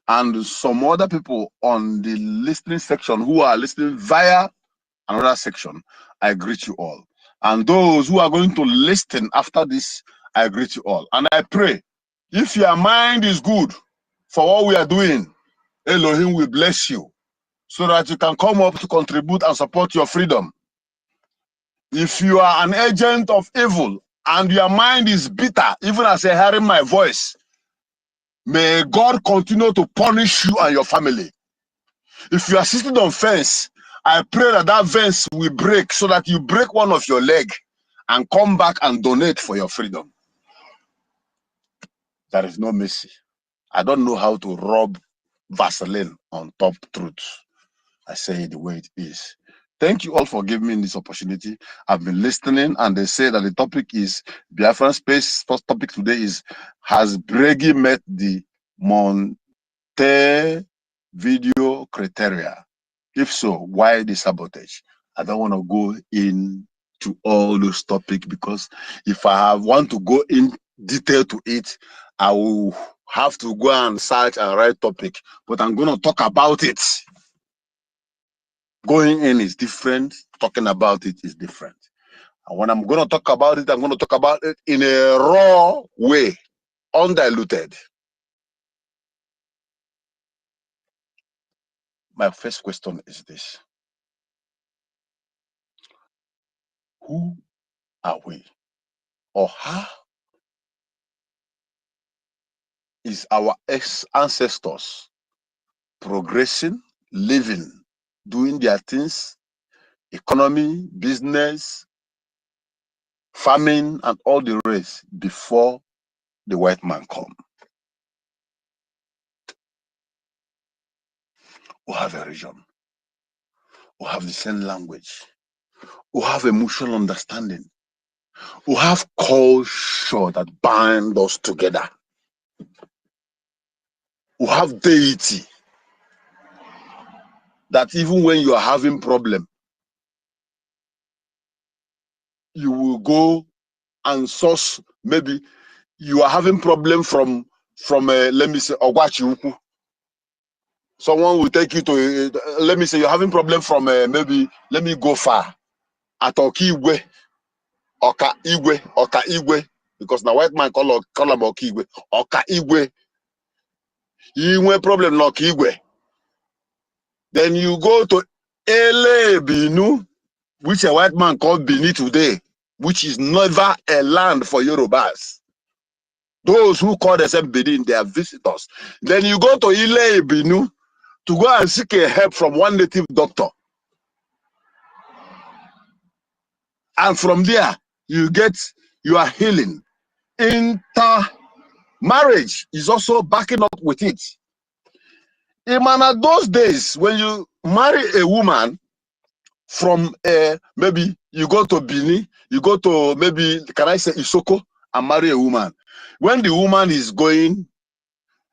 And some other people on the listening section who are listening via another section. I greet you all. And those who are going to listen after this, I greet you all. And I pray, if your mind is good for what we are doing, Elohim will bless you so that you can come up to contribute and support your freedom. If you are an agent of evil and your mind is bitter, even as I hear my voice, may God continue to punish you and your family. If you are sitting on fence, I pray that that fence will break so that you break one of your leg and come back and donate for your freedom. There is no mercy. I don't know how to rub Vaseline on top truth. I say it the way it is. Thank you all for giving me this opportunity. I've been listening, and they say that the topic is Biafran Space. First topic today is, has Brgie met the Montevideo criteria? If so, why the sabotage? I don't want to go into all those topics, because if I want to go in detail to it, I will have to go and search and write topic. But I'm going to talk about it. Going in is different. Talking about it is different. And when I'm going to talk about it, I'm going to talk about it in a raw way, undiluted. My first question is this. Who are we? Or how is our ancestors progressing, living, doing their things, economy, business, farming, and all the rest before the white man come? We have a region. We have the same language. We have emotional understanding. We have culture that bind us together. We have deity that even when you are having problem, you will go and source. Maybe you are having problem from let me say Ogwachi. Someone will take you to let me say you're having problem from maybe, let me go far, at Okigwe, Oka Igwe, because now white man call them Okigwe, Oka Igwe. You have problem like Igwe. Then you go to Ele Binu, which a white man called Bini today, which is never a land for Yorubas. Those who call themselves Benin, they are visitors. Then you go to Ile Binu to go and seek a help from one native doctor. And from there, you are healing. Intermarriage is also backing up with it. In those days, when you marry a woman from maybe you go to Bini, you go to maybe, can I say Isoko, and marry a woman. When the woman is going,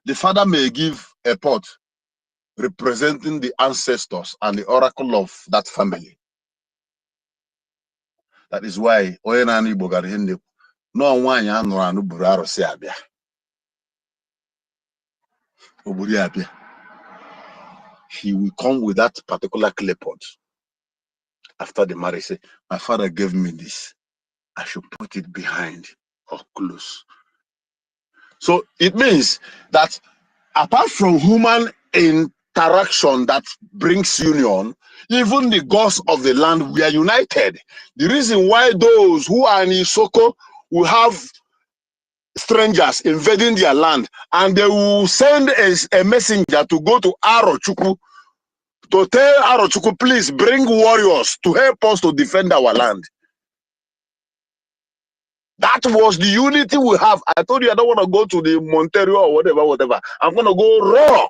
the father may give a pot representing the ancestors and the oracle of that family. That is why no one he will come with that particular clay pot. After the marriage, say, my father gave me this. I should put it behind or close. So it means that apart from human interaction that brings union, even the gods of the land, we are united. The reason why those who are in Isoko will have strangers invading their land, and they will send a messenger to go to Arochukwu to tell Arochukwu, please bring warriors to help us to defend our land. That was the unity we have. I told you I don't want to go to the Monterio or whatever. I'm going to go raw,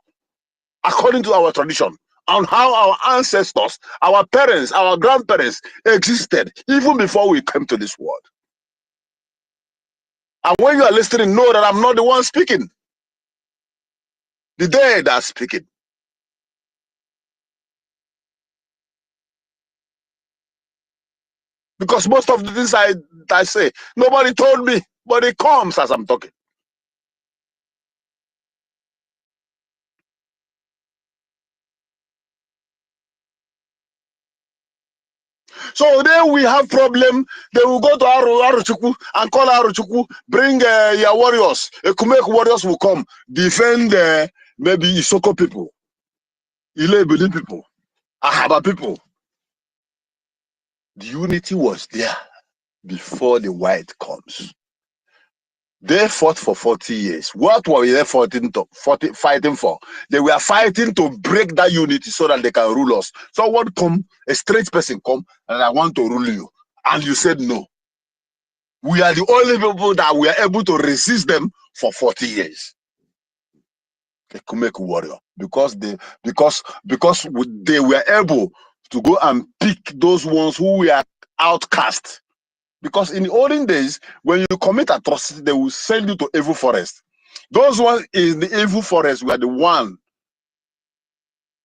according to our tradition, on how our ancestors, our parents, our grandparents existed even before we came to this world. And when you are listening, know that I'm not the one speaking. The dead are speaking. Because most of the things I say, nobody told me, but it comes as I'm talking. So then we have problem. They will go to Aruchukwu and call Aruchukwu, bring your warriors. Kumek warriors will come, defend maybe Isoko people, Ilebili people, Ahaba people. The unity was there before the white comes. They fought for 40 years. What were they fighting for? They were fighting to break that unity so that they can rule us. So what come, a straight person come and I want to rule you. And you said no. We are the only people that were able to resist them for 40 years. The Kumeku warrior. Because they were able to go and pick those ones who were outcast. Because in the olden days, when you commit atrocity, they will send you to evil forest. Those ones in the evil forest were the one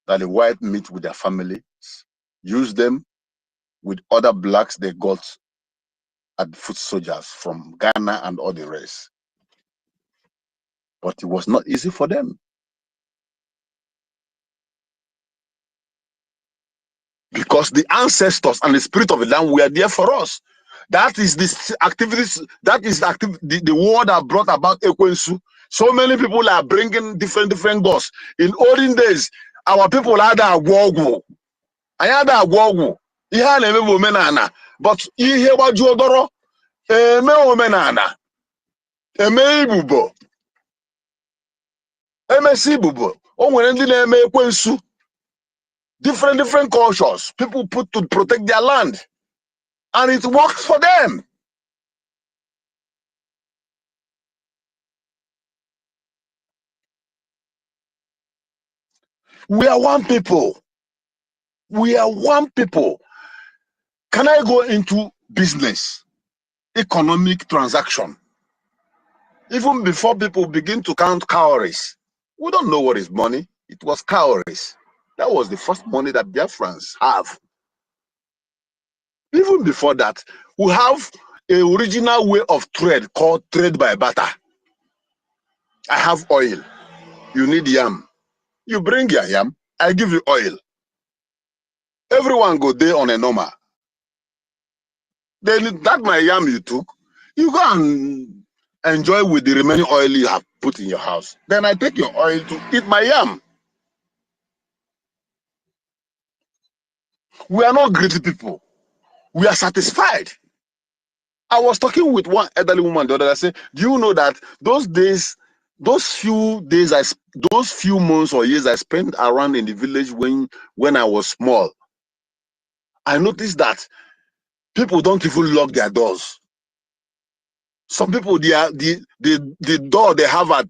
that the white meet with their families, use them with other blacks they got at foot soldiers from Ghana and all the rest. But it was not easy for them. Because the ancestors and the spirit of the land were there for us. That is the activities, that is the war that brought about Ekwensu. So many people are bringing different gods. In olden days, our people had a war. I had a war. He had a woman, but he had a jodoro, a woman, a bubo, MSC bubo. Oh, when they make Ekwensu, different cultures, people put to protect their land. And it works for them. We are one people. We are one people. Can I go into business, economic transaction? Even before people begin to count calories, we don't know what is money. It was calories. That was the first money that Biafrans have. Even before that, we have an original way of trade called trade by barter. I have oil. You need yam. You bring your yam, I give you oil. Everyone go there on a normal. Then that my yam you took, you go and enjoy with the remaining oil you have put in your house. Then I take your oil to eat my yam. We are not greedy people. We are satisfied. I was talking with one elderly woman the other day. I said, do you know that those days, those few months or years I spent around in the village when I was small, I noticed that people don't even lock their doors. Some people, the door they have at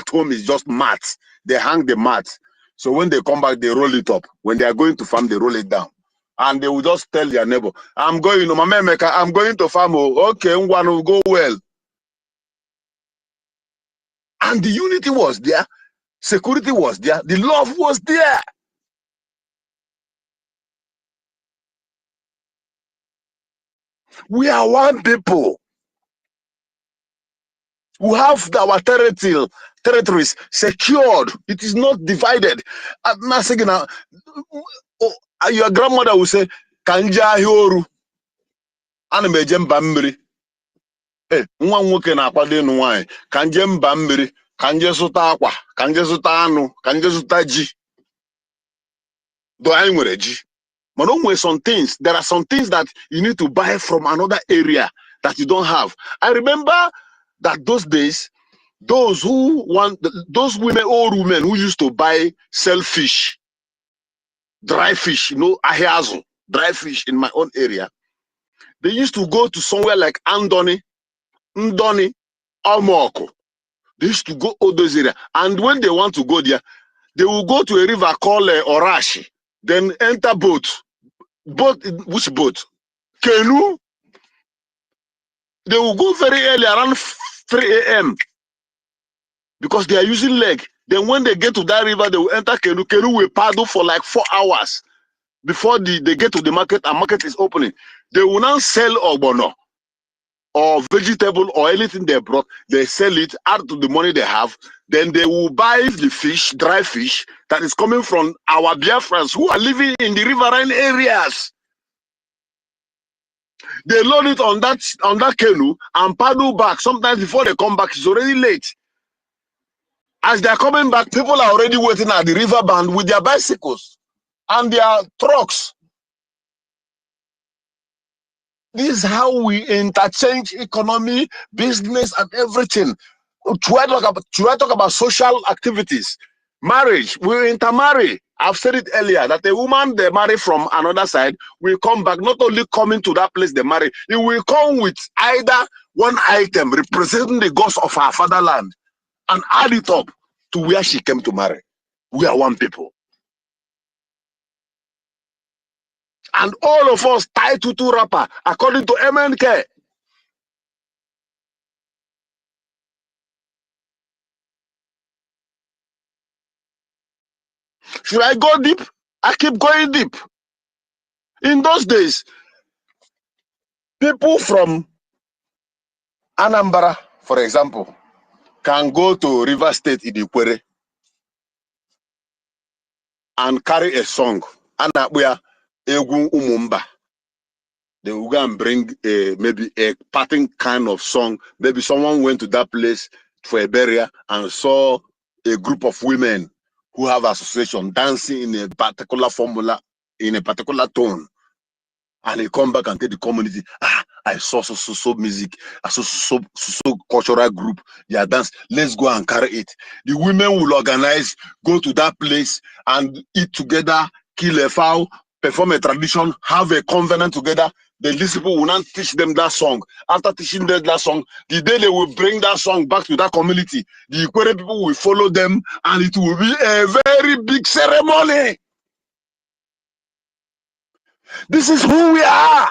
home is just mats. They hang the mats. So when they come back, they roll it up. When they are going to farm, they roll it down. And they will just tell their neighbor, I'm going to farm. Okay, one will go well. And the unity was there. Security was there. The love was there. We are one people. We have our territories secured. It is not divided. I'm not saying now, your grandmother will say, Kanja Hioru. Animeje mba mmiri. Nwa nwoke na-akwado ịnụ nwaanyị. Kanje mba mmiri. Kanje zụta akwa. Kanje zụta anụ. Kanje zụta ji. Do anyị nwere ji. But there are some things that you need to buy from another area that you don't have. I remember that those days, those women, old women who used to sell fish, dry fish, ahiazu, dry fish in my own area. They used to go to somewhere like Andoni Ndoni, Omoko. They used to go all those areas. And when they want to go there, they will go to a river called Orashi, then enter boat. Boat, which boat? Kanu. They will go very early, around 3 a.m. because they are using leg. Then when they get to that river, they will enter Kanu. Kanu will paddle for like 4 hours before they get to the market, and market is opening. They will now sell ogbono or vegetable or anything they brought. They sell it, add to the money they have. Then they will buy the fish, dry fish, that is coming from our Biafrans who are living in the riverine areas. They load it on that canoe and paddle back. Sometimes before they come back, it's already late. As they're coming back, people are already waiting at the riverbank with their bicycles and their trucks. This is how we interchange economy, business, and everything. Should I talk about social activities? Marriage, we intermarry. I've said it earlier that a woman they marry from another side will come back, not only coming to that place they marry, it will come with either one item representing the gods of her fatherland and add it up to where she came to marry. We are one people. And all of us tied to two wrapper according to MNK. Should I go deep? I keep going deep. In those days, people from Anambra, for example, can go to River State in Ikwere and carry a song. Anakbuya Egwu Umumba. They will go and bring maybe a parting kind of song. Maybe someone went to that place for a burial and saw a group of women who have association dancing in a particular formula, in a particular tone. And they come back and tell the community, I saw so music, I saw so cultural group, yeah, dance, let's go and carry it. The women will organize, go to that place and eat together, kill a fowl, perform a tradition, have a covenant together. Then these people will not teach them that song. After teaching them that song, the day they will bring that song back to that community, the Ikwere people will follow them and it will be a very big ceremony. This is who we are.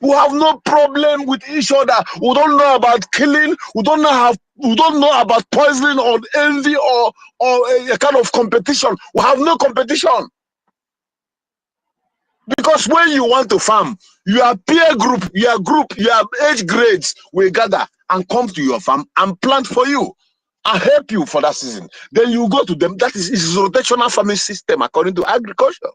We have no problem with each other. We don't know about killing. We don't know about poisoning or envy or a kind of competition. We have no competition. Because when you want to farm, your peer group, your age grades will gather and come to your farm and plant for you and help you for that season. Then you go to them. That is rotational farming system according to agriculture.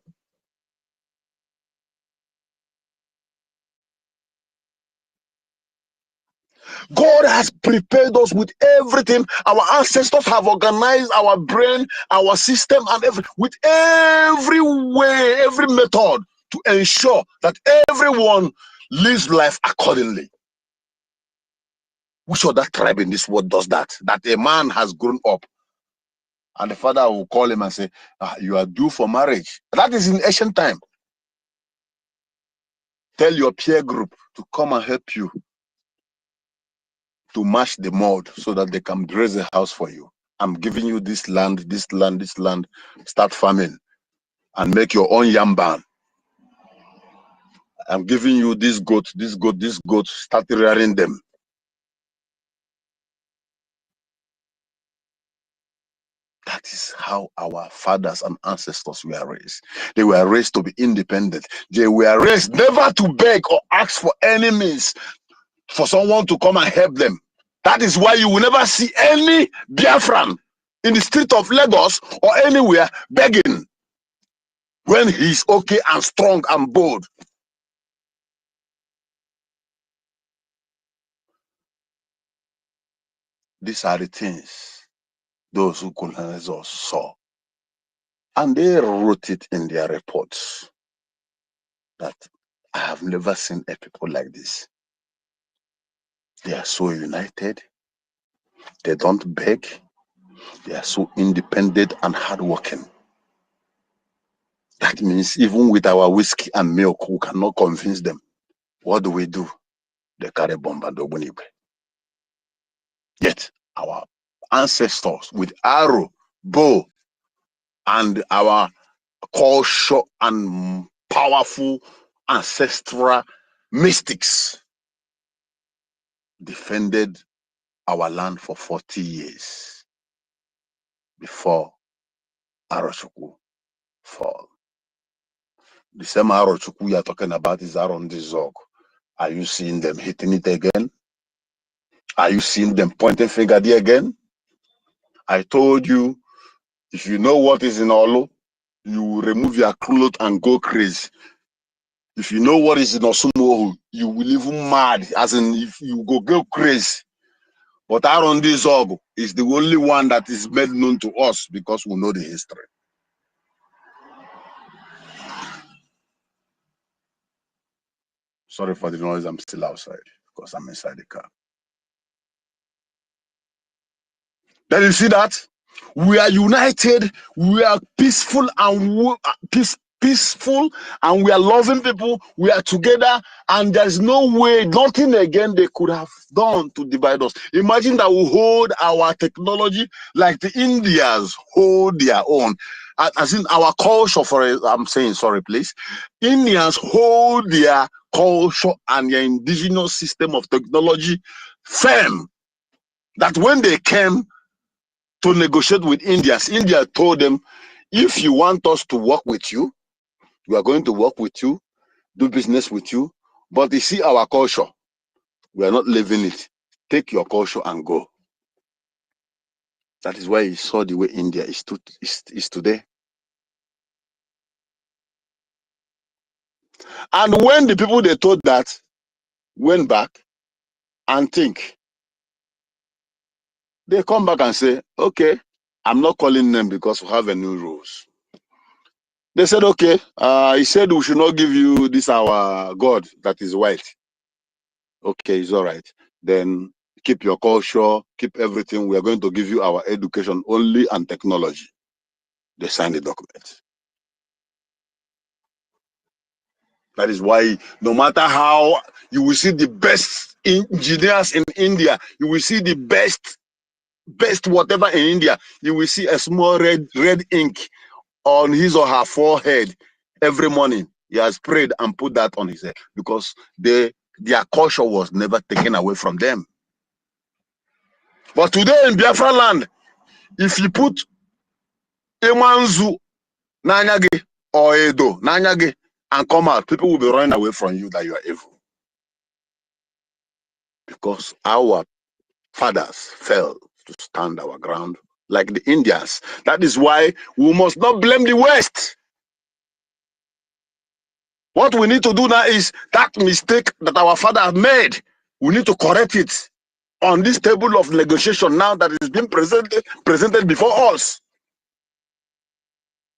God has prepared us with everything. Our ancestors have organized our brain, our system, and with every way, every method to ensure that everyone lives life accordingly. Which other tribe in this world does that? That a man has grown up and the father will call him and say, you are due for marriage. That is in ancient time. Tell your peer group to come and help you to mash the mud so that they can raise a house for you. I'm giving you this land, this land, this land. Start farming and make your own yam barn. I'm giving you this goat, this goat, this goat. Start rearing them. That is how our fathers and ancestors were raised. They were raised to be independent. They were raised never to beg or ask for any means for someone to come and help them. That is why you will never see any Biafran in the street of Lagos or anywhere begging when he's okay and strong and bold. These are the things those who colonized us saw. And they wrote it in their reports that I have never seen a people like this. They are so united. They don't beg. They are so independent and hardworking. That means even with our whiskey and milk, we cannot convince them. What do? they carry bomb and Ogbunigwe. Yet our ancestors with arrow, bow, and our culture and powerful ancestral mystics defended our land for 40 years before Arochukwu fall. The same Arochukwu you are talking about is Aaron Dizog. Are you seeing them hitting it again? Are you seeing them pointing finger there again? I told you, if you know what is in Olu, you will remove your clothes and go crazy. If you know what is in Osumohu, you will even mad, as in if you go crazy. But Aaron Dizog is the only one that is made known to us because we know the history. Sorry for the noise, I'm still outside because I'm inside the car. Then you see that? We are united, we are peaceful and peaceful, and we are loving people, we are together, and there's no way, nothing again they could have done to divide us. Imagine that we hold our technology like the Indians hold their own. As in our culture, I'm saying, sorry, please. Indians hold their culture and their indigenous system of technology firm. That when they came to negotiate with Indians, India told them, if you want us to work with you, we are going to work with you, do business with you, but you see our culture, we are not living it. Take your culture and go. That is why you saw the way India is today. And when the people they told that went back and think, they come back and say, okay, I'm not calling them because we have a new rules. They said, okay, he said we should not give you this our God that is white. Okay, it's all right. Then keep your culture, keep everything. We are going to give you our education only and technology. They signed the document. That is why no matter how you will see the best engineers in India, you will see the best whatever in India, you will see a small red ink on his or her forehead every morning. He has prayed and put that on his head because their culture was never taken away from them. But today in Biafra land, if you put Emanzu Nanyage or Edo Nanyage and come out, people will be running away from you that you are evil. Because our fathers fell to stand our ground like the Indians. That is why we must not blame the West. What we need to do now is that mistake that our father have made, we need to correct it on this table of negotiation now that is being presented before us.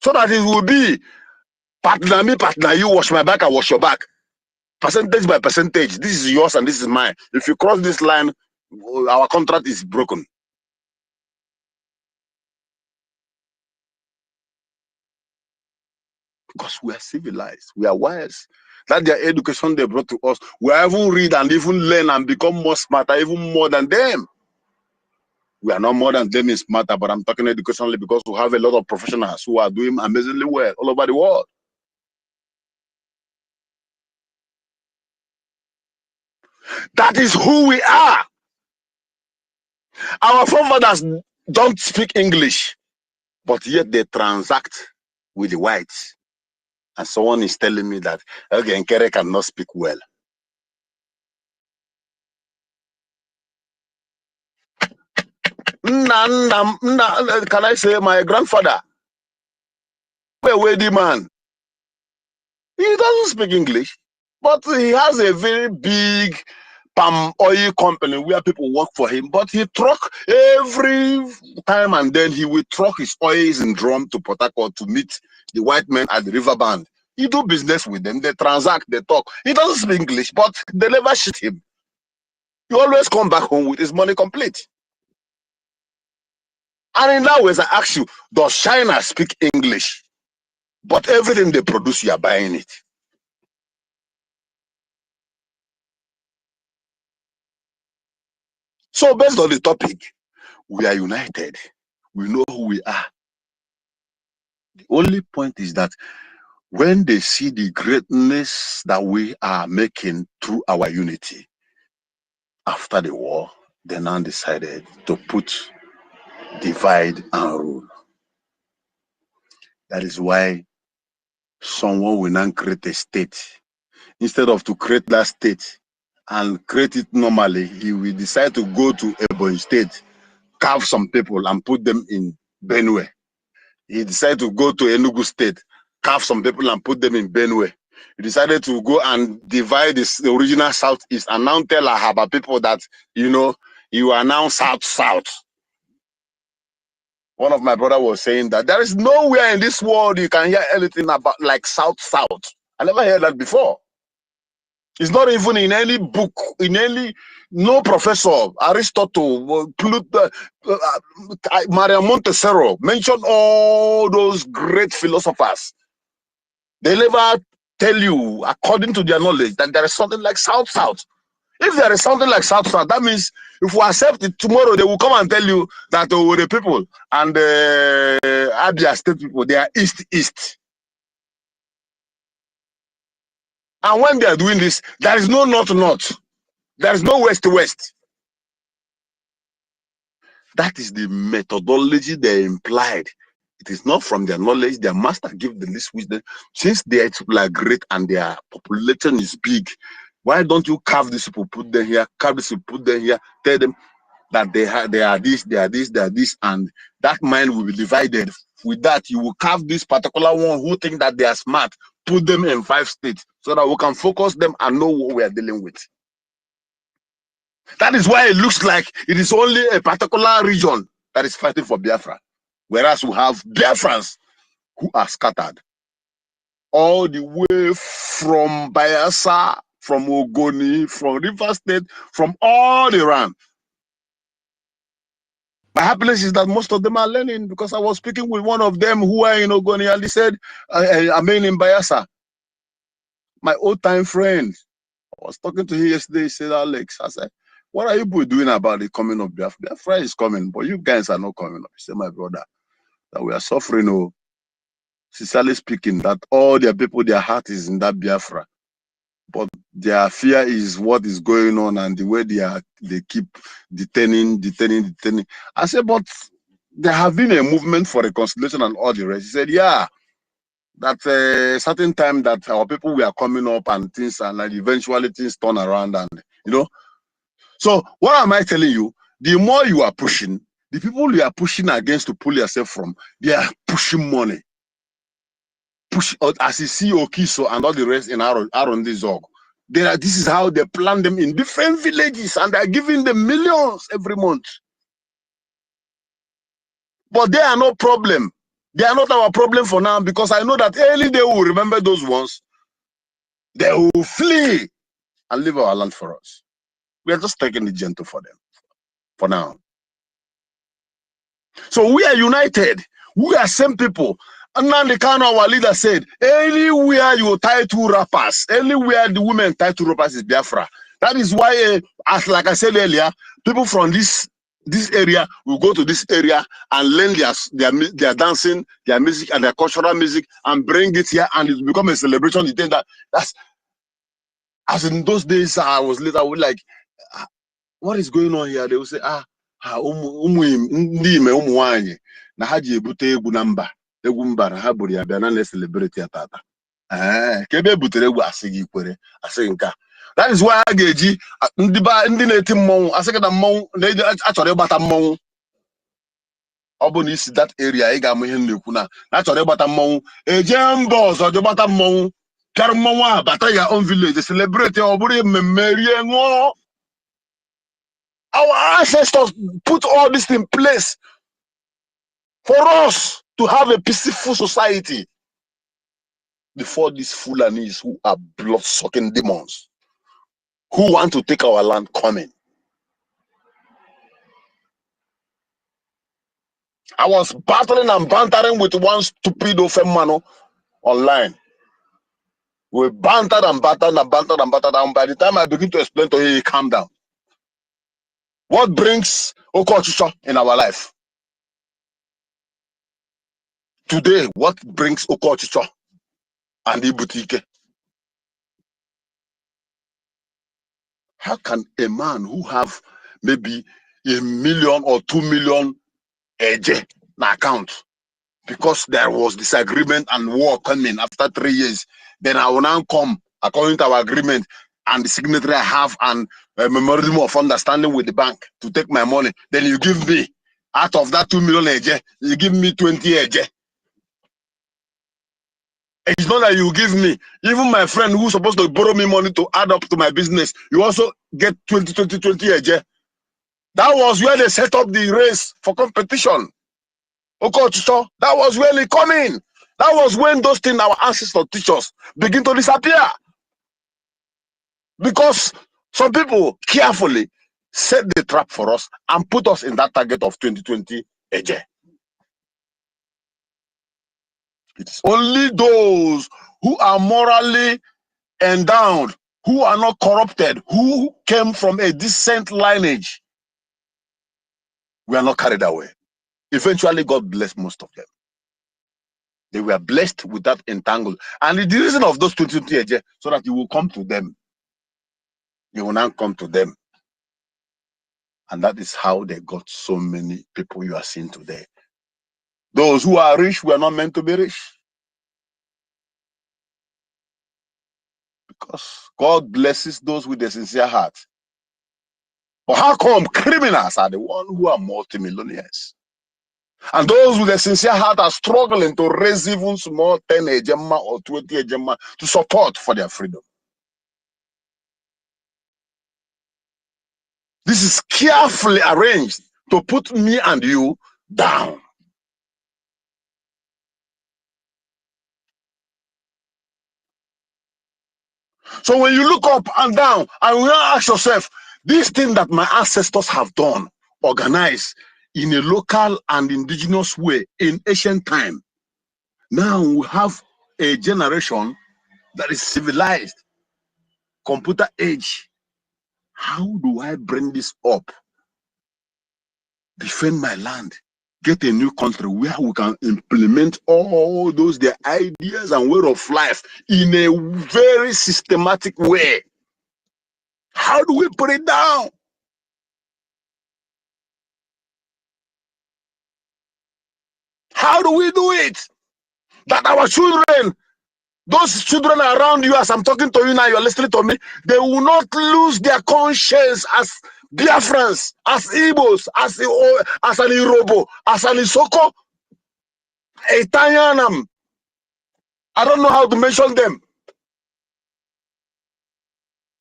So that it will be partner me, partner you, wash my back, I wash your back. Percentage by percentage. This is yours and this is mine. If you cross this line, our contract is broken. Because we are civilized, we are wise. That their education they brought to us, we even read and even learn and become more smarter, even more than them. We are not more than them in smarter, but I'm talking educationally because we have a lot of professionals who are doing amazingly well all over the world. That is who we are. Our forefathers don't speak English, but yet they transact with the whites. And someone is telling me that Nkere cannot speak well. Can I say my grandfather? A wealthy man. He doesn't speak English, but he has a very big palm oil company where people work for him. But he truck every time and then he will truck his oils in drum to Port Harcourt to meet the white men at the riverband. He do business with them, they transact, they talk. He doesn't speak English, but they never shit him. He always come back home with his money complete. And in that way, I ask you, does China speak English? But everything they produce, you are buying it. So based on the topic, we are united. We know who we are. The only point is that when they see the greatness that we are making through our unity after the war, they now decided to put divide and rule. That is why someone will now create a state. Instead of to create that state and create it normally, he will decide to go to Ebonyi State, carve some people and put them in Benue. He decided to go to Enugu State, carve some people and put them in Benue. He decided to go and divide the original Southeast and now tell Ahaba people that, you know, you are now South-South. One of my brother was saying that there is nowhere in this world you can hear anything about like South-South. I never heard that before. It's not even in any book, in any, no professor, Aristotle, Pluto, Maria Montessori mentioned all those great philosophers. They never tell you, according to their knowledge, that there is something like South-South. If there is something like South-South, that means if we accept it tomorrow, they will come and tell you that the people and the Abia State people, they are East-East. And when they are doing this, there is no North-North. There is no West-West. That is the methodology they implied. It is not from their knowledge. Their master give the least wisdom. Since their people are great and their population is big, why don't you carve these people, put them here, carve these people, put them here, tell them that they are this, they are this, they are this, and that mind will be divided. With that, you will carve this particular one who think that they are smart, put them in 5 states so that we can focus them and know what we are dealing with. That is why it looks like it is only a particular region that is fighting for Biafra, whereas we have Biafrans who are scattered all the way from Bayelsa, from Ogoni, from River State, from all around. My happiness is that most of them are learning, because I was speaking with one of them who are in Ogoni and he said, I mean in Bayelsa, my old time friend. I was talking to him yesterday. He said, Alex, I said, what are you doing about the coming of Biafra? Biafra is coming, but you guys are not coming up. He said, my brother, that we are suffering. Oh, sincerely speaking, that all their people, their heart is in that Biafra. But their fear is what is going on and the way they keep detaining. I said, but there have been a movement for reconciliation and all the rest. He said, yeah, that a certain time that our people were coming up and things, and like eventually things turn around, and you know. So what am I telling you? The more you are pushing, the people you are pushing against to pull yourself from, they are pushing money. Push, as you see Okiso and all the rest in Arondizog. This is how they plan them in different villages, and they're giving them millions every month. But they are no problem. They are not our problem for now, because I know that early they will remember those ones. They will flee and leave our land for us. We are just taking it gentle for them for now. So we are united. We are same people. And now the Kanu, our leader, said, anywhere you tie 2 rappers, anywhere the women tie 2 rappers is Biafra. That is why, as like I said earlier, people from this area will go to this area and learn their dancing, their music, and their cultural music, and bring it here, and it will become a celebration. You think that's as in those days. I was later, I would like, what is going on here? They will say, na ha ji ebute egwu na mba, egwu mba na ha buru ya bịa na celebrate ya tata. Kebe ebutere egwu asị gị kwere, asị nka. That is why I ga-eji ndị na-eti mmọnwụ, asị gị na mmọnwụ achọrọ ịgbata mmọnwụ. Ọ bụ na isi that area ị ga-amụ ihe na-ekwu na achọrọ ịgbata mmọnwụ, eje mba ọzọ je gbata mmọnwụ, pịara mmọnwụ ahụ bata ya own village, celebrate ya, ọ bụrụ mmemme rie ṅụọ. Our ancestors put all this in place for us to have a peaceful society before these Fulanis who are blood-sucking demons who want to take our land coming. I was battling and bantering with one stupid Ofemano online. We bantered and battered and bantered and battered, and by the time I begin to explain to him, he calmed down. What brings Okochicho in our life? Today, what brings Okochicho and Ibutike? How can a man who have maybe 1 million or 2 million AJ na account, because there was disagreement and war coming after 3 years, then I will now come according to our agreement and the signatory I have and a memorandum of understanding with the bank to take my money. Then you give me, out of that 2 million AJ, you give me 20 AJ. It's not that you give me, even my friend who's supposed to borrow me money to add up to my business, you also get 20 AJ. That was where they set up the race for competition. Okochicho, that was when it come in. That was when those things our ancestors teach us begin to disappear. Because some people carefully set the trap for us and put us in that target of 2020 AJ. It's only those who are morally endowed, who are not corrupted, who came from a decent lineage. We are not carried away. Eventually, God blessed most of them. They were blessed with that entangle. And the reason of those 2020 AJ, so that you will come to them. You will now come to them. And that is how they got so many people you are seeing today. Those who are rich were not meant to be rich. Because God blesses those with a sincere heart. But how come criminals are the ones who are multimillionaires? And those with a sincere heart are struggling to raise even small 10 ejema or 20 ejema to support for their freedom. This is carefully arranged to put me and you down. So when you look up and down and you ask yourself, this thing that my ancestors have done, organized in a local and indigenous way in ancient time, now we have a generation that is civilized, computer age. How do I bring this up? Defend my land, get a new country where we can implement all those their ideas and way of life in a very systematic way. How do we put it down? How do we do it? That our children, those children around you, as I'm talking to you now, you're listening to me, they will not lose their conscience as Biafrans, as Igbos, as an Irobo, as an Isoko, a Tanyanam. I don't know how to mention them.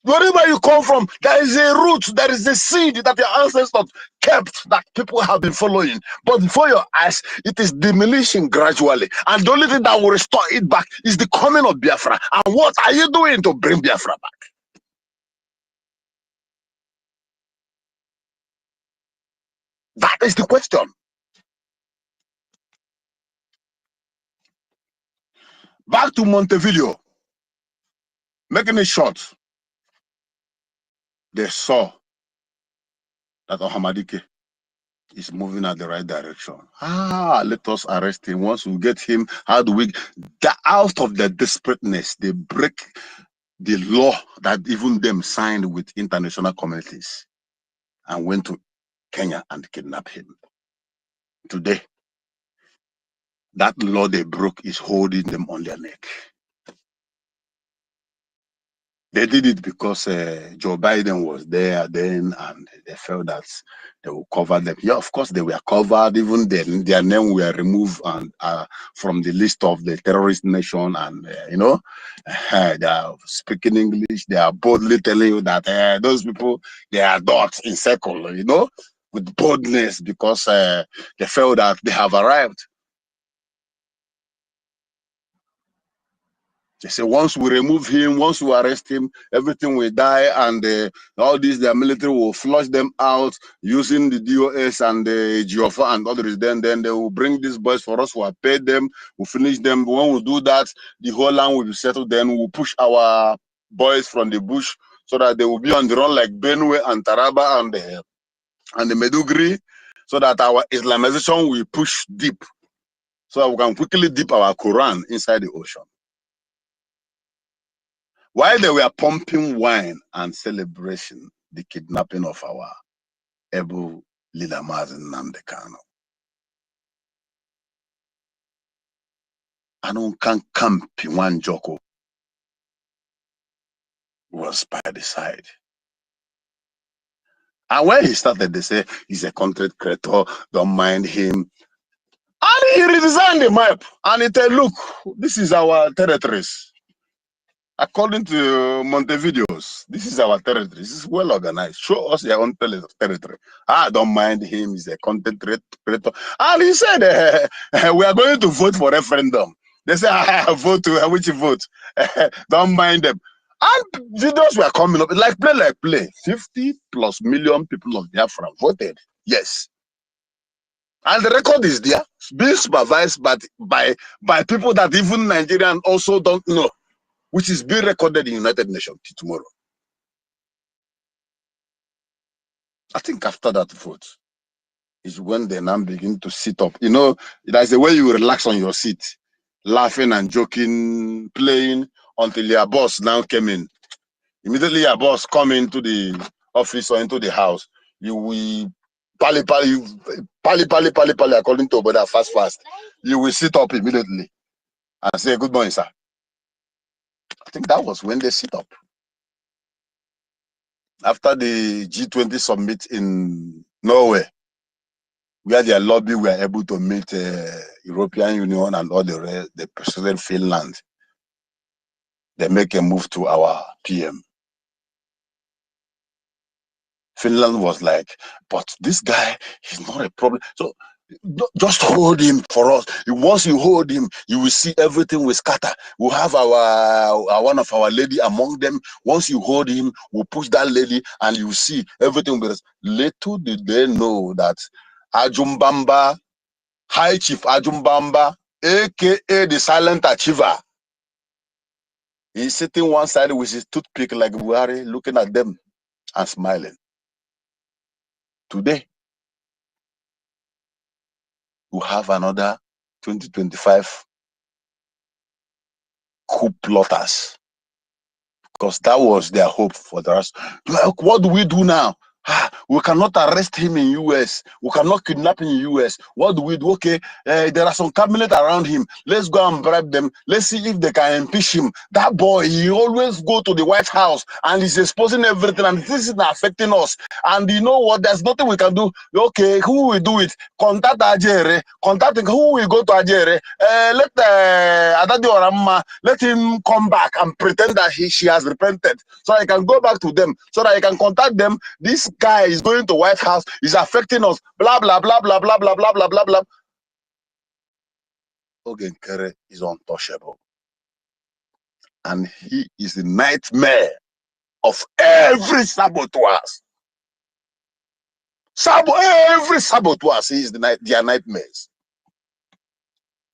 Wherever you come from, there is a root, there is a seed that your ancestors kept that people have been following. But before your eyes, it is diminishing gradually. And the only thing that will restore it back is the coming of Biafra. And what are you doing to bring Biafra back? That is the question. Back to Montevideo. Making it short, they saw that Ohamadike is moving at the right direction. Let us arrest him. Once we get him, how do we... Out of the desperateness, they break the law that even them signed with international communities and went to Kenya and kidnapped him. Today, that law they broke is holding them on their neck. They did it because Joe Biden was there then, and they felt that they will cover them. Yeah, of course they were covered. Even then, their name were removed and from the list of the terrorist nation. And you know, they are speaking English. They are boldly telling you that those people, they are dots in circle. You know, with boldness, because they felt that they have arrived. They say once we remove him, once we arrest him, everything will die, and all these, the military will flush them out using the DOS and the GOFA and others. Then they will bring these boys for us. We'll pay them, we'll finish them. When we do that, the whole land will be settled. Then we'll push our boys from the bush so that they will be on the run like Benue and Taraba and and the Medugri, so that our Islamization will push deep, so that we can quickly dip our Quran inside the ocean. While they were pumping wine and celebration the kidnapping of our able leader, Nnamdi Kanu, Anu can camp in one Joko was by the side. And when he started, they say he's a content creator, don't mind him. And he redesigned the map and he said, look, this is our territories. According to Montevideo's, this is our territory. This is well organized. Show us your own territory. I don't mind him. He's a content creator. And he said, we are going to vote for referendum. They say, vote to which vote? Don't mind them. And videos were coming up like play. 50+ million people of Biafra voted. Yes. And the record is there, being supervised by people that even Nigerian also don't know, which is being recorded in United Nations tomorrow. I think after that vote is when they now begin to sit up. You know, there's a way you relax on your seat, laughing and joking, playing until your boss now came in. Immediately your boss come into the office or into the house, you will pali, according to Oboda, fast. You will sit up immediately and say, good morning, sir. I think that was when they sit up. After the G20 summit in Norway, where their lobby were able to meet European Union and all the rest, the President Finland, they make a move to our PM. Finland was like, but this guy, he's not a problem. So just hold him for us. Once you hold him, you will see everything will scatter. We'll have our one of our lady among them. Once you hold him, we'll push that lady and you will see everything will be. Little did they know that Ajumbamba, High Chief Ajumbamba, aka the silent achiever, he's sitting one side with his toothpick like Buhari, looking at them and smiling. Today, we have another 2025 coup plotters, because that was their hope for the rest. Like, what do we do now? We cannot arrest him in US. We cannot kidnap him in US. What do we do? Okay, there are some cabinet around him. Let's go and bribe them. Let's see if they can impeach him. That boy, he always go to the White House and he's exposing everything, and this is not affecting us. And you know what? There's nothing we can do. Okay, who will do it? Contact Ajere. Contacting who will go to Ajere? Let Adadi Oramma, let him come back and pretend that she has repented, so I can go back to them, so that I can contact them. This guy is going to White House, is affecting us, blah blah blah blah blah blah blah blah blah blah. Ogenkere is untouchable, and he is the nightmare of every saboteurs. Every saboteurs, he is their nightmares.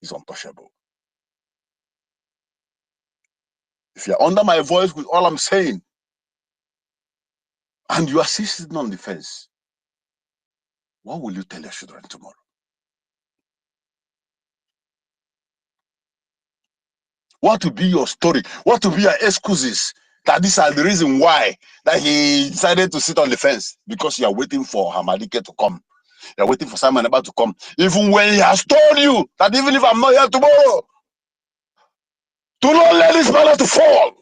He's untouchable. If you're under my voice with all I'm saying, and you are sitting on the fence, what will you tell your children tomorrow? What will be your story? What will be your excuses that these are the reason why that he decided to sit on the fence? Because you are waiting for Hamadike to come. You are waiting for Simon about to come. Even when he has told you that even if I'm not here tomorrow, do not let this matter to fall.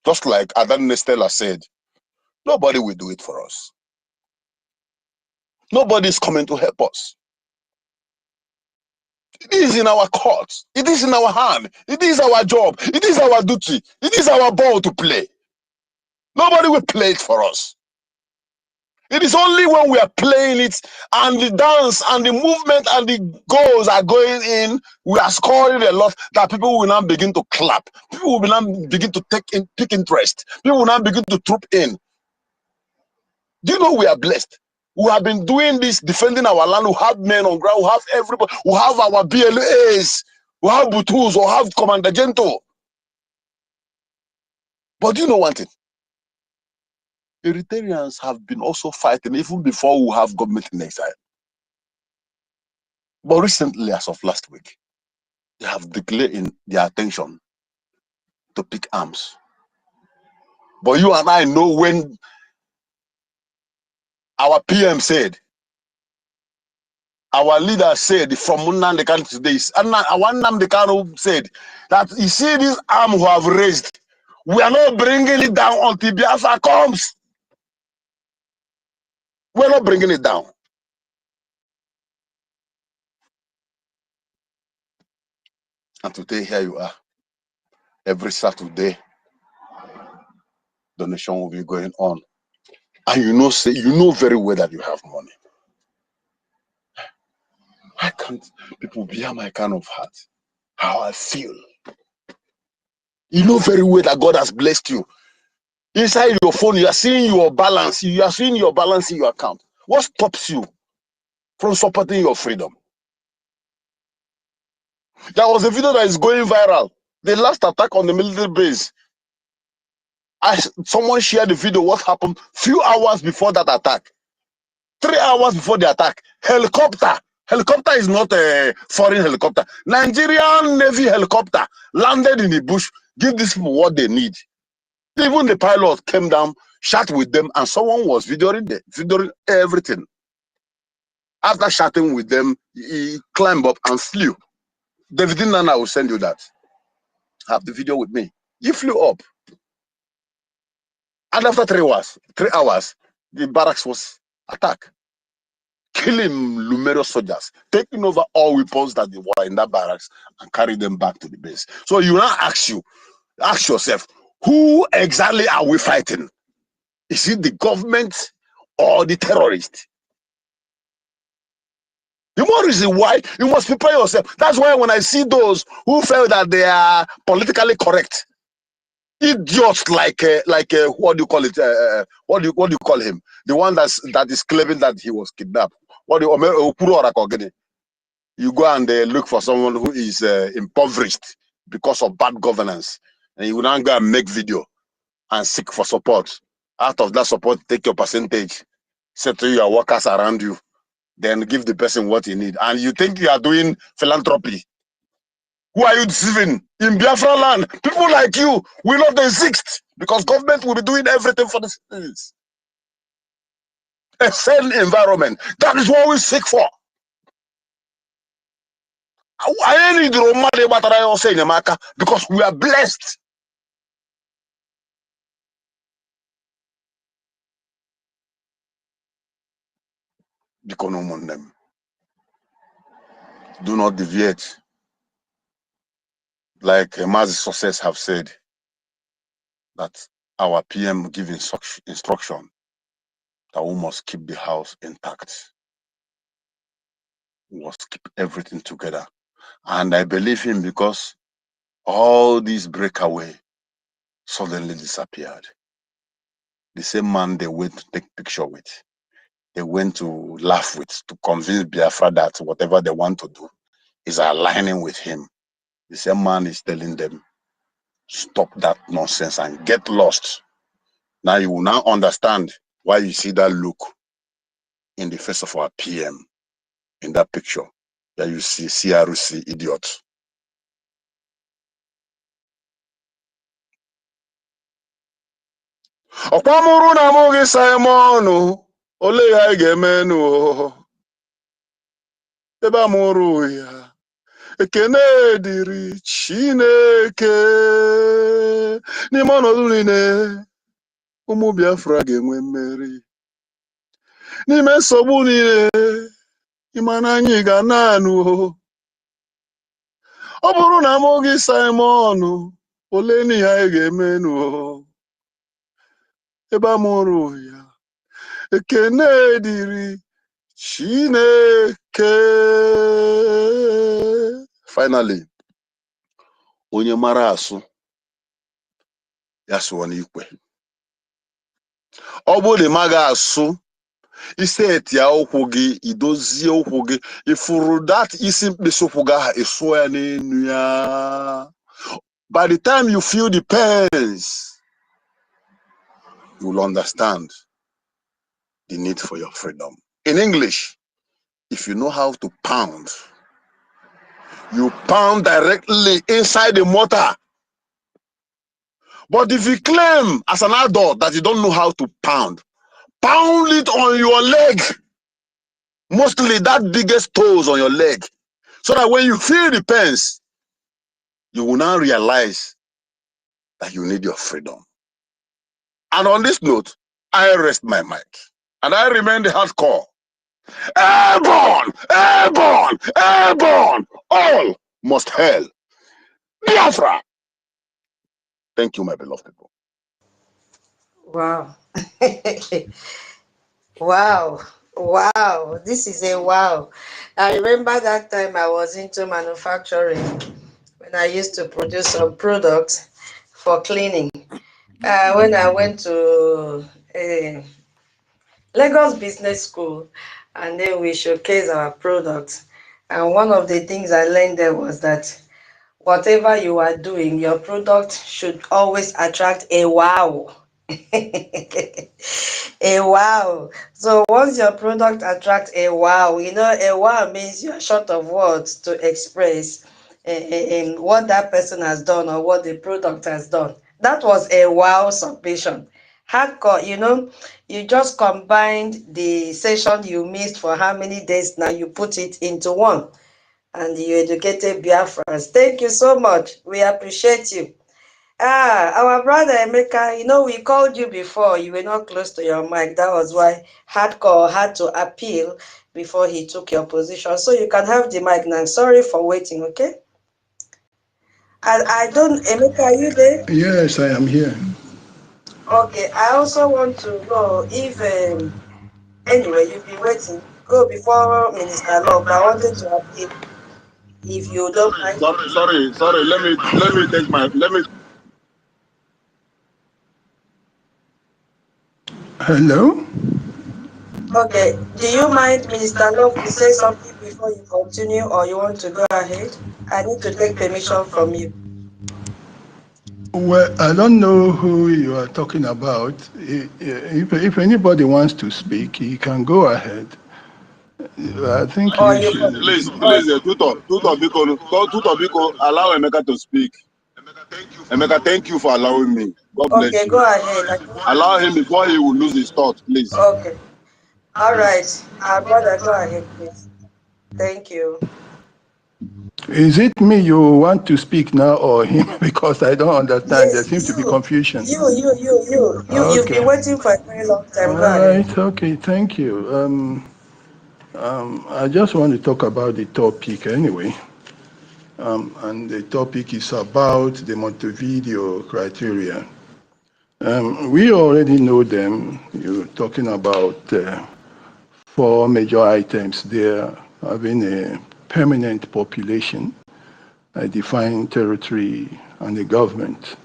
Just like Adan Nestella said, nobody will do it for us. Nobody is coming to help us. It is in our courts. It is in our hand. It is our job. It is our duty. It is our ball to play. Nobody will play it for us. It is only when we are playing it and the dance and the movement and the goals are going in, we are scoring a lot, that people will now begin to clap. People will now begin to take interest. People will now begin to troop in. Do you know we are blessed? We have been doing this, defending our land. We have men on ground. We have everybody. We have our BLAs. who have Butus, or have Commander Gento. But you know one thing? Eritreans have been also fighting even before we have government in exile. But recently, as of last week, they have declared in their attention to pick arms. But you and I know when our PM said, our leader said from Nnamdi Kanu today, our Nnamdi Kanu said that you see this arm who have raised, we are not bringing it down until Biafra comes. We're not bringing it down. And today, here you are. Every Saturday, donation will be going on. And you know very well that you have money. Why can't people bear my kind of heart? How I feel. You know very well that God has blessed you. Inside your phone, you are seeing your balance. You are seeing your balance in your account. What stops you from supporting your freedom? There was a video that is going viral. The last attack on the military base. Someone shared the video, what happened few hours before that attack. 3 hours before the attack. Helicopter. Helicopter is not a foreign helicopter. Nigerian Navy helicopter landed in the bush. Give these people what they need. Even the pilot came down, shot with them, and someone was videoing everything. After shouting with them, he climbed up and flew. David Nana will send you that. I have the video with me. He flew up. And after 3 hours, the barracks was attacked. Killing numerous soldiers, taking over all weapons that they were in that barracks and carry them back to the base. So you now ask yourself, who exactly are we fighting? Is it the government or the terrorists? The more reason why you must prepare yourself. That's why when I see those who feel that they are politically correct, idiots like what do you call it? What do you call him? The one that is claiming that he was kidnapped. You go and look for someone who is impoverished because of bad governance, and you will now go and make video and seek for support. Out of that support, take your percentage, settle your workers around you, then give the person what he needs. And you think you are doing philanthropy. Who are you deceiving? In Biafra land, people like you will not exist because government will be doing everything for the citizens. A sane environment. That is what we seek for. I need the because we are blessed. Do not deviate. Like Mazi Success have said, that our PM give instruction that we must keep the house intact. We must keep everything together. And I believe him because all these breakaway suddenly disappeared. The same man they went to take picture with, they went to laugh with, to convince Biafra that whatever they want to do is aligning with him. The same man is telling them, stop that nonsense and get lost. Now you will now understand why you see that look in the face of our PM in that picture that you see CRC idiot. Okwamuru na mogi Simon ole ya gemenu eba muru ya ekene diri Chineke n'ime ọnọdụ niile ụmụ Biafra ga-enwe mmeri n'ime nsogbu niile ịma na anyị ga na-anụ ọ bụrụ na mogi Simon ole ni ya ga-emenu ebe amụrụ ya ekene dịrị Chineke. Finally, onye mara asụ ya sụọ n'ikwe. Ọ bụrụ na ị maghị asụ Iseti ya okwu gị, idozie okwu gị. Ifuru that isi mkpịsị okwu gị ahụ esuo ya n'enu ya. By the time you feel the pains, you will understand the need for your freedom. In English, if you know how to pound, you pound directly inside the mortar. But if you claim as an adult that you don't know how to pound it on your leg, mostly that biggest toes on your leg, so that when you feel the pains, you will now realize that you need your freedom. And on this note, I rest my mic. And I remain the hardcore. Airborne! Airborne! Airborne! All must hail Biafra! Thank you, my beloved people. Wow. Wow. Wow. This is a wow. I remember that time I was into manufacturing when I used to produce some products for cleaning. When I went to Lagos Business School, and then we showcased our products. And one of the things I learned there was that whatever you are doing, your product should always attract a wow. A wow. So once your product attracts a wow, you know, a wow means you're short of words to express in what that person has done or what the product has done. That was a wow submission. Hardcore, you know, you just combined the session you missed for how many days now, you put it into one. And you educated Biafrans. Thank you so much. We appreciate you. Our brother Emeka, you know, we called you before. You were not close to your mic. That was why Hardcore had to appeal before he took your position. So you can have the mic now. Sorry for waiting, okay? I don't, Emeka, are you there? Yes, I am here. Okay, I also want to know if, anyway, you've been waiting. Go before Minister Law, but I wanted to appeal. If you don't mind. Sorry. Let me take my. Hello? Okay, do you mind, Minister Love, to say something before you continue, or you want to go ahead? I need to take permission from you. Well, I don't know who you are talking about. If anybody wants to speak, he can go ahead. I think you should. Please, Tutor Biko, allow Emeka to speak. Emeka, thank you for allowing me. God bless you. Okay, go ahead. Allow him before he will lose his thought, please. Okay. All right. Our brother, go ahead, please. Thank you. Is it me you want to speak now or him? Because I don't understand. Yes, there seems to be confusion. You. You've been waiting for a very long time. All go ahead. right. Okay. Thank you. I just want to talk about the topic anyway. And the topic is about the Montevideo criteria. We already know them. You're talking about 4 major items there, having a permanent population, a defined territory, and a government.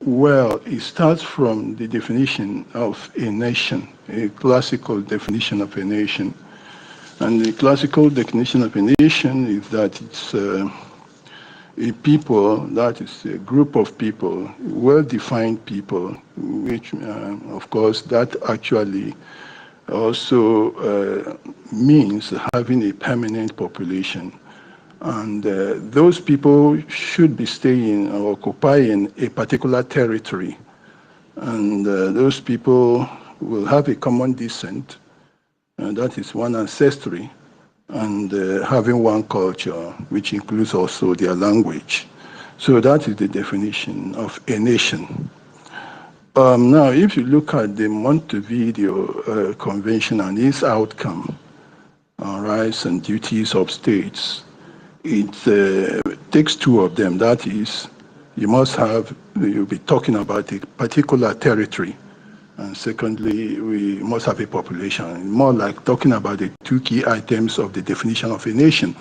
Well, it starts from the definition of a nation, a classical definition of a nation. And the classical definition of a nation is that it's a people, that is a group of people, well-defined people, which, of course, that actually also means having a permanent population. And those people should be staying or occupying a particular territory. And those people will have a common descent, and that is one ancestry, and having one culture, which includes also their language. So that is the definition of a nation. Now, if you look at the Montevideo Convention and its outcome on rights and duties of states, it takes 2 of them. That is, you'll be talking about a particular territory. And secondly, we must have a population. More like talking about the 2 key items of the definition of a nation.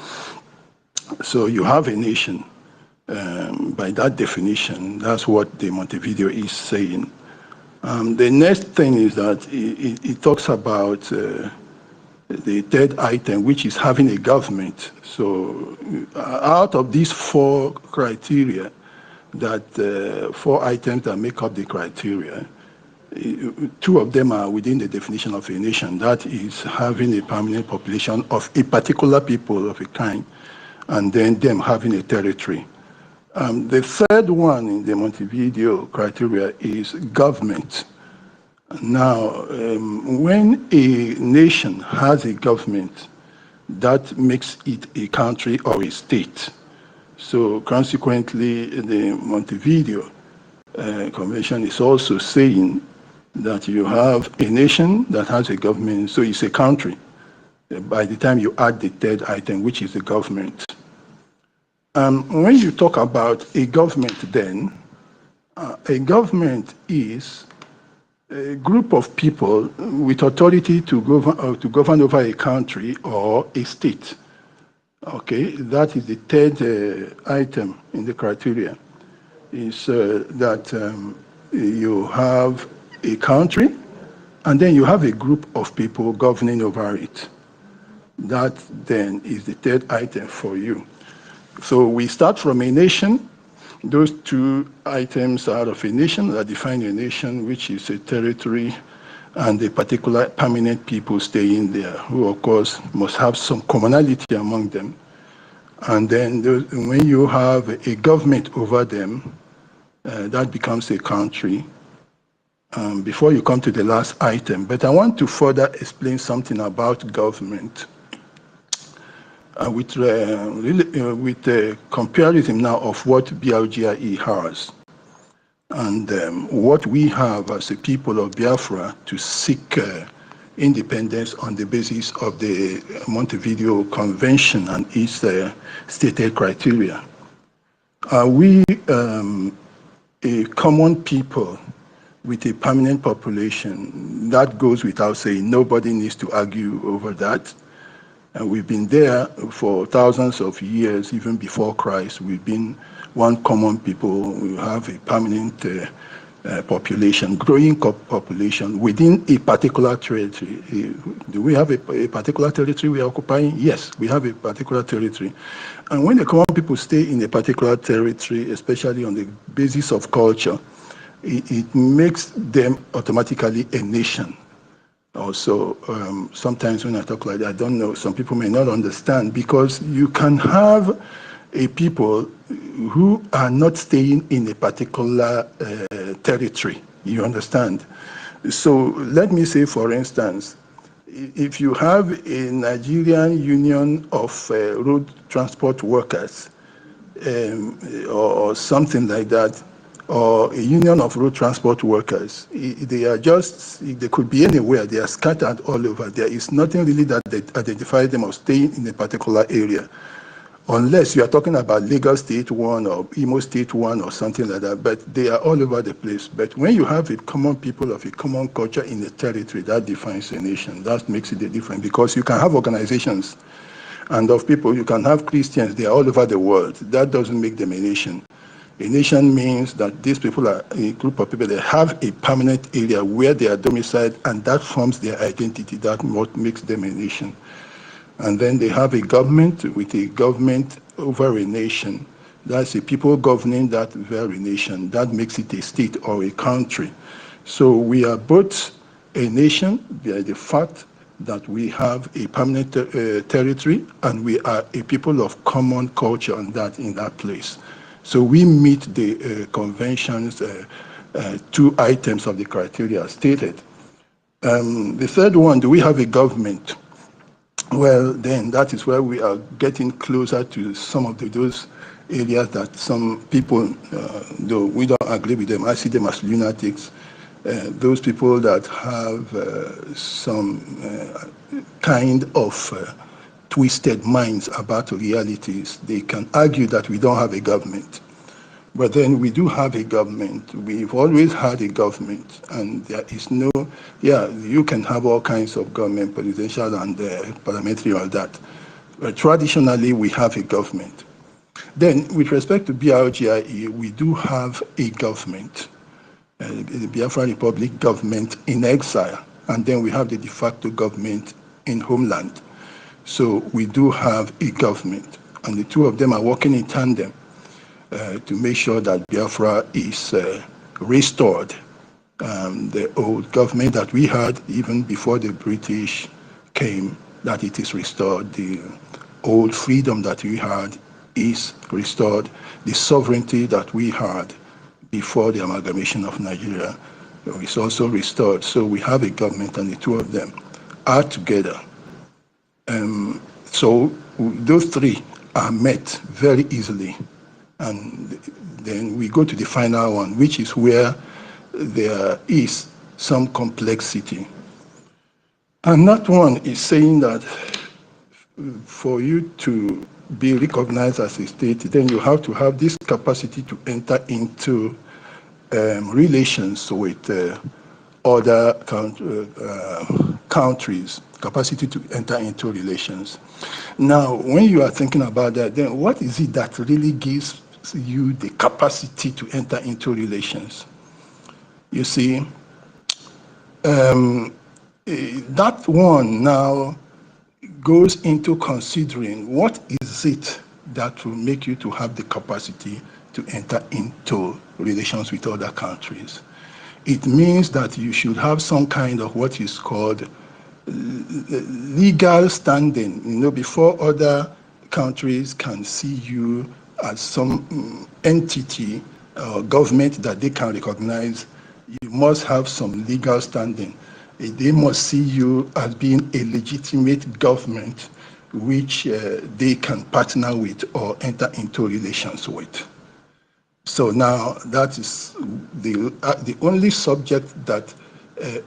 So you have a nation. By that definition, that's what the Montevideo is saying. The next thing is that it talks about the third item, which is having a government. So out of these four criteria, that four items that make up the criteria, two of them are within the definition of a nation. That is having a permanent population of a particular people of a kind, and then them having a territory. The third one in the Montevideo criteria is government. Now, when a nation has a government, that makes it a country or a state. So consequently, the Montevideo Convention is also saying that you have a nation that has a government, so it's a country by the time you add the third item, which is the government. When you talk about a government then, a government is a group of people with authority to govern over a country or a state. Okay, that is the third item in the criteria, is that you have a country and then you have a group of people governing over it. That then is the third item for you. So we start from a nation. Those two items are out of a nation that define a nation, which is a territory and a particular permanent people staying there, who of course must have some commonality among them. And then when you have a government over them, that becomes a country. Before you come to the last item, but I want to further explain something about government. With comparison now of what BIGIE has and what we have as a people of Biafra to seek independence on the basis of the Montevideo Convention and its stated criteria. Are we a common people with a permanent population? That goes without saying. Nobody needs to argue over that. And we've been there for thousands of years, even before Christ. We've been one common people. We have a permanent population, growing population within a particular territory. Do we have a particular territory we are occupying? Yes, we have a particular territory. And when the common people stay in a particular territory, especially on the basis of culture, it makes them automatically a nation. Also, sometimes when I talk like that, I don't know, some people may not understand, because you can have a people who are not staying in a particular territory, you understand? So let me say, for instance, if you have a Nigerian Union of Road Transport Workers or something like that, or a union of road transport workers, they could be anywhere, they are scattered all over. There is nothing really that identifies them as staying in a particular area, unless you are talking about Lagos State 1 or Imo State 1 or something like that, but they are all over the place. But when you have a common people of a common culture in a territory, that defines a nation. That makes it a difference, because you can have organizations and of people, you can have Christians, they are all over the world. That doesn't make them a nation. A nation means that these people are a group of people that have a permanent area where they are domiciled, and that forms their identity. That's what makes them a nation. And then they have a government with a government over a nation. That's a people governing that very nation. That makes it a state or a country. So we are both a nation by the fact that we have a permanent territory, and we are a people of common culture in that place. So we meet the convention's two items of the criteria stated. The third one, do we have a government? Well, then that is where we are getting closer to some of those areas that some people, though we don't agree with them, I see them as lunatics. Those people that have some kind of twisted minds about realities, they can argue that we don't have a government. But then we do have a government. We've always had a government, and there is no, you can have all kinds of government, presidential and parliamentary, all that. But traditionally, we have a government. Then, with respect to BIGIE, we do have a government. the Biafra Republic government in exile, and then we have the de facto government in homeland. So we do have a government, and the two of them are working in tandem to make sure that Biafra is restored. The old government that we had, even before the British came, that it is restored. The old freedom that we had is restored. The sovereignty that we had before the amalgamation of Nigeria is also restored. So we have a government, and the two of them are together. So those three are met very easily. And then we go to the final one, which is where there is some complexity. And that one is saying that for you to be recognized as a state, then you have to have this capacity to enter into relations with other countries, capacity to enter into relations. Now, when you are thinking about that, then what is it that really gives you the capacity to enter into relations? You see, that one now goes into considering what is it that will make you to have the capacity to enter into relations with other countries. It means that you should have some kind of what is called legal standing, before other countries can see you as some entity or government that they can recognize. You must have some legal standing. They must see you as being a legitimate government which they can partner with or enter into relations with. So now that is the only subject that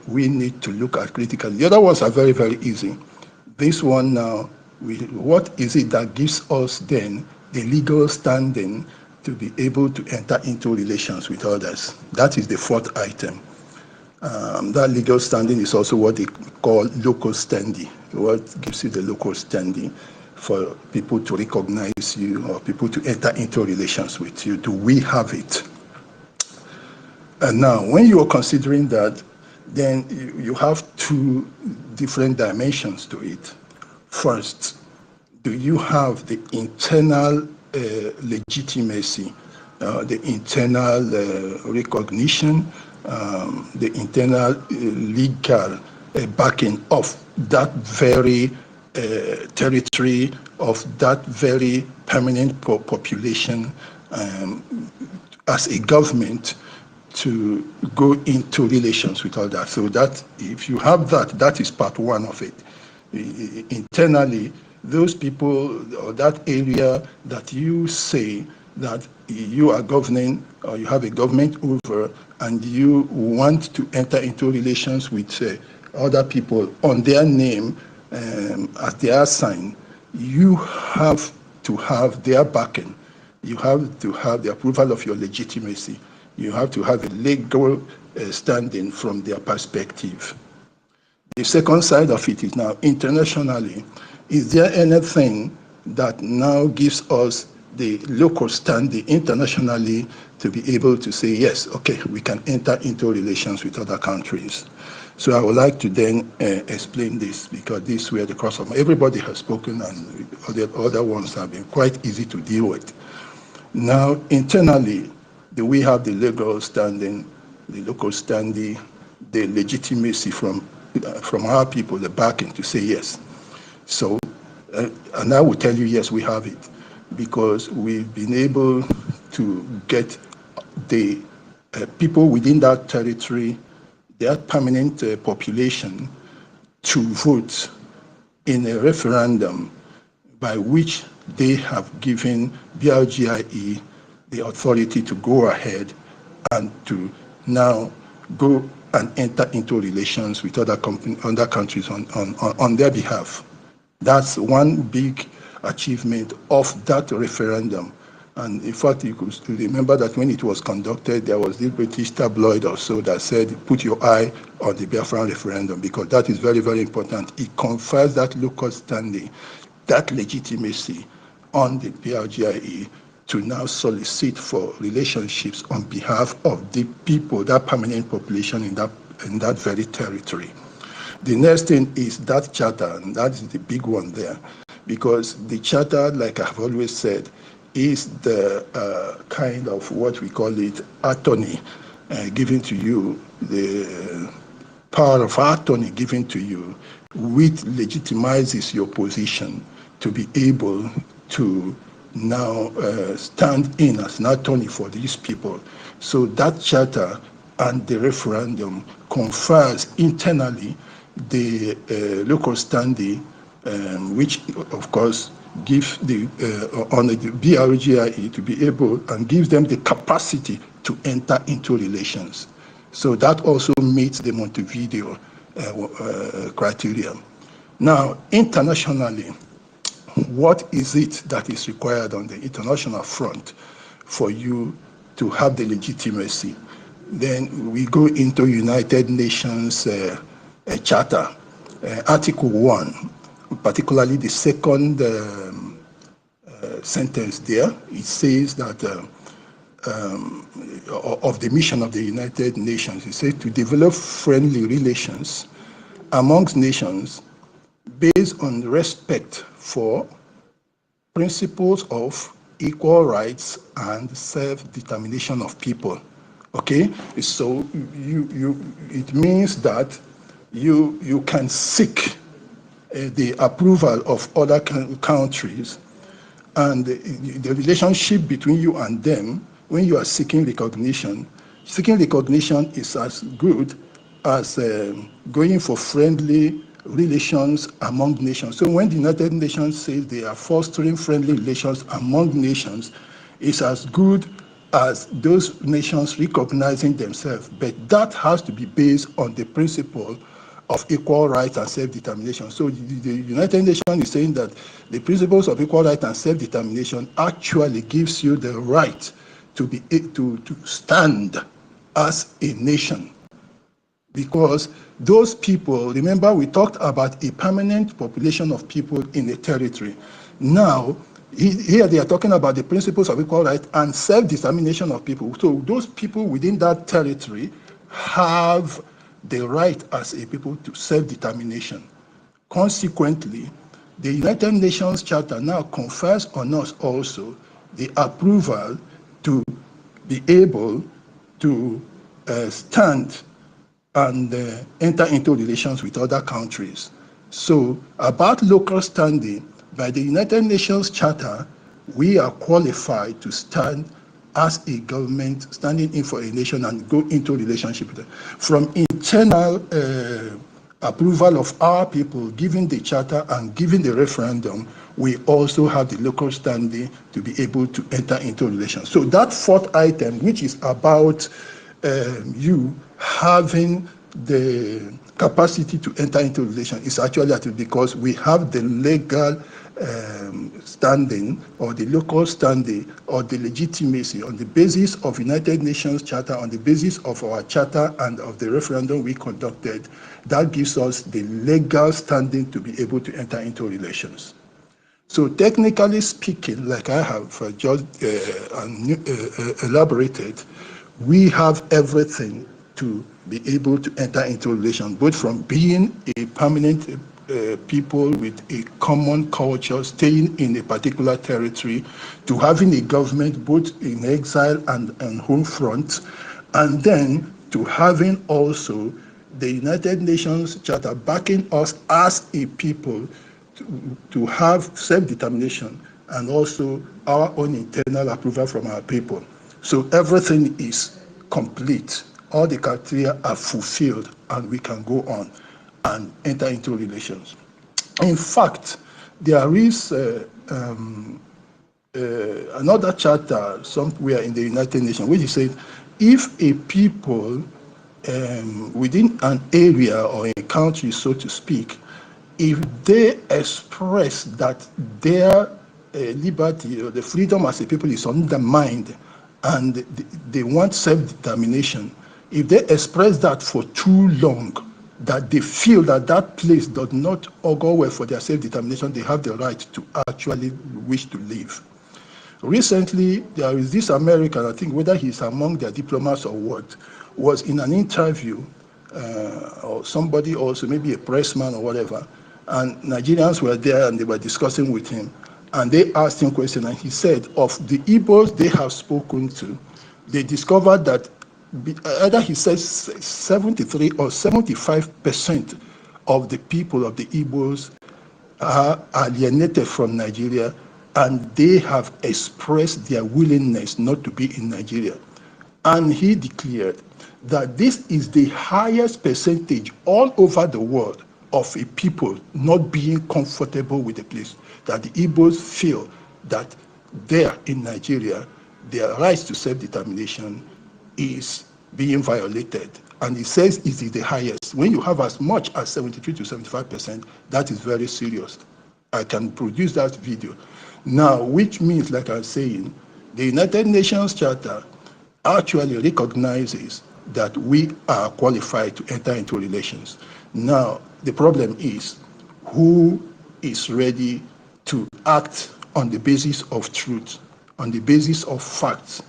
we need to look at critically. The other ones are very, very easy. This one now, what is it that gives us then the legal standing to be able to enter into relations with others? That is the fourth item. That legal standing is also what they call local standing. What gives you the local standing for people to recognize you or people to enter into relations with you? Do we have it? And now, when you are considering that, then you have two different dimensions to it. First, do you have the internal legitimacy, the internal recognition, the internal legal backing of that very territory, of that very permanent population as a government to go into relations with others? So that if you have that, that is part one of it. Internally, those people or that area that you say that you are governing or you have a government over and you want to enter into relations with other people on their name as their sign, you have to have their backing. You have to have the approval of your legitimacy. You have to have a legal standing from their perspective. The second side of it is now internationally. Is there anything that now gives us the local standing internationally to be able to say, yes, okay, we can enter into relations with other countries? So I would like to then explain this, because this is where the crossover. Everybody has spoken and the other ones have been quite easy to deal with. Now, internally, do we have the legal standing, the local standing, the legitimacy from our people, the backing to say yes? So, and I will tell you, yes, we have it, because we've been able to get the people within that territory, that permanent population, to vote in a referendum by which they have given BRGIE the authority to go ahead and to now go and enter into relations with other countries on their behalf. That's one big achievement of that referendum. And in fact, you could remember that when it was conducted, there was this British tabloid also that said, put your eye on the Biafran referendum, because that is very, very important. It confers that local standing, that legitimacy on the BRGIE to now solicit for relationships on behalf of the people, that permanent population in that very territory. The next thing is that charter, and that is the big one there, because the charter, like I've always said, is the kind of what we call it attorney given to you, the power of attorney given to you, which legitimizes your position to be able to now stand in as an attorney for these people. So that charter and the referendum confers internally the local standing, which of course gives the on the BRGIE to be able and gives them the capacity to enter into relations. So that also meets the Montevideo criteria. Now, internationally, what is it that is required on the international front for you to have the legitimacy? Then we go into United Nations Charter, Article 1, particularly the second sentence there. It says that of the mission of the United Nations, it says to develop friendly relations amongst nations based on respect for principles of equal rights and self-determination of people. Okay, so it means that you can seek the approval of other countries, and the relationship between you and them, when you are seeking recognition is as good as going for friendly relations among nations. So when the United Nations says they are fostering friendly relations among nations, it's as good as those nations recognizing themselves. But that has to be based on the principle of equal rights and self-determination. So the United Nations is saying that the principles of equal rights and self-determination actually gives you the right to stand as a nation. Because those people, remember we talked about a permanent population of people in a territory. Now, here they are talking about the principles of equal rights and self-determination of people. So those people within that territory have the right as a people to self-determination. Consequently, the United Nations Charter now confers on us also the approval to be able to stand and enter into relations with other countries. So about local standing, by the United Nations Charter, we are qualified to stand as a government standing in for a nation and go into relationship with them. From internal approval of our people, given the charter and given the referendum, we also have the local standing to be able to enter into relations. So that fourth item, which is about you having the capacity to enter into relations, is actually because we have the legal standing or the local standing or the legitimacy on the basis of United Nations Charter, on the basis of our charter and of the referendum we conducted. That gives us the legal standing to be able to enter into relations. So technically speaking, like I have just elaborated, we have everything to be able to enter into relations, both from being a permanent people with a common culture, staying in a particular territory, to having a government both in exile and home front, and then to having also the United Nations Charter backing us as a people to have self-determination and also our own internal approval from our people. So everything is complete. All the criteria are fulfilled, and we can go on and enter into relations. In fact, there is another charter somewhere in the United Nations which is saying if a people within an area or a country, so to speak, if they express that their liberty or the freedom as a people is undermined and they want self-determination, if they express that for too long, that they feel that that place does not augur well for their self-determination, they have the right to actually wish to leave. Recently, there is this American, I think whether he's among their diplomats or what, was in an interview, or somebody also, maybe a pressman or whatever, and Nigerians were there and they were discussing with him. And they asked him a question, and he said, of the Igbos they have spoken to, they discovered that either he says 73 or 75% of the people of the Igbos are alienated from Nigeria, and they have expressed their willingness not to be in Nigeria. And he declared that this is the highest percentage all over the world of a people not being comfortable with the place, that the Igbos feel that there in Nigeria, their rights to self-determination is being violated. And he says it is the highest. When you have as much as 73 to 75%, that is very serious. I can produce that video. Now, which means, like I was saying, the United Nations Charter actually recognizes that we are qualified to enter into relations. Now, the problem is who is ready to act on the basis of truth, on the basis of facts,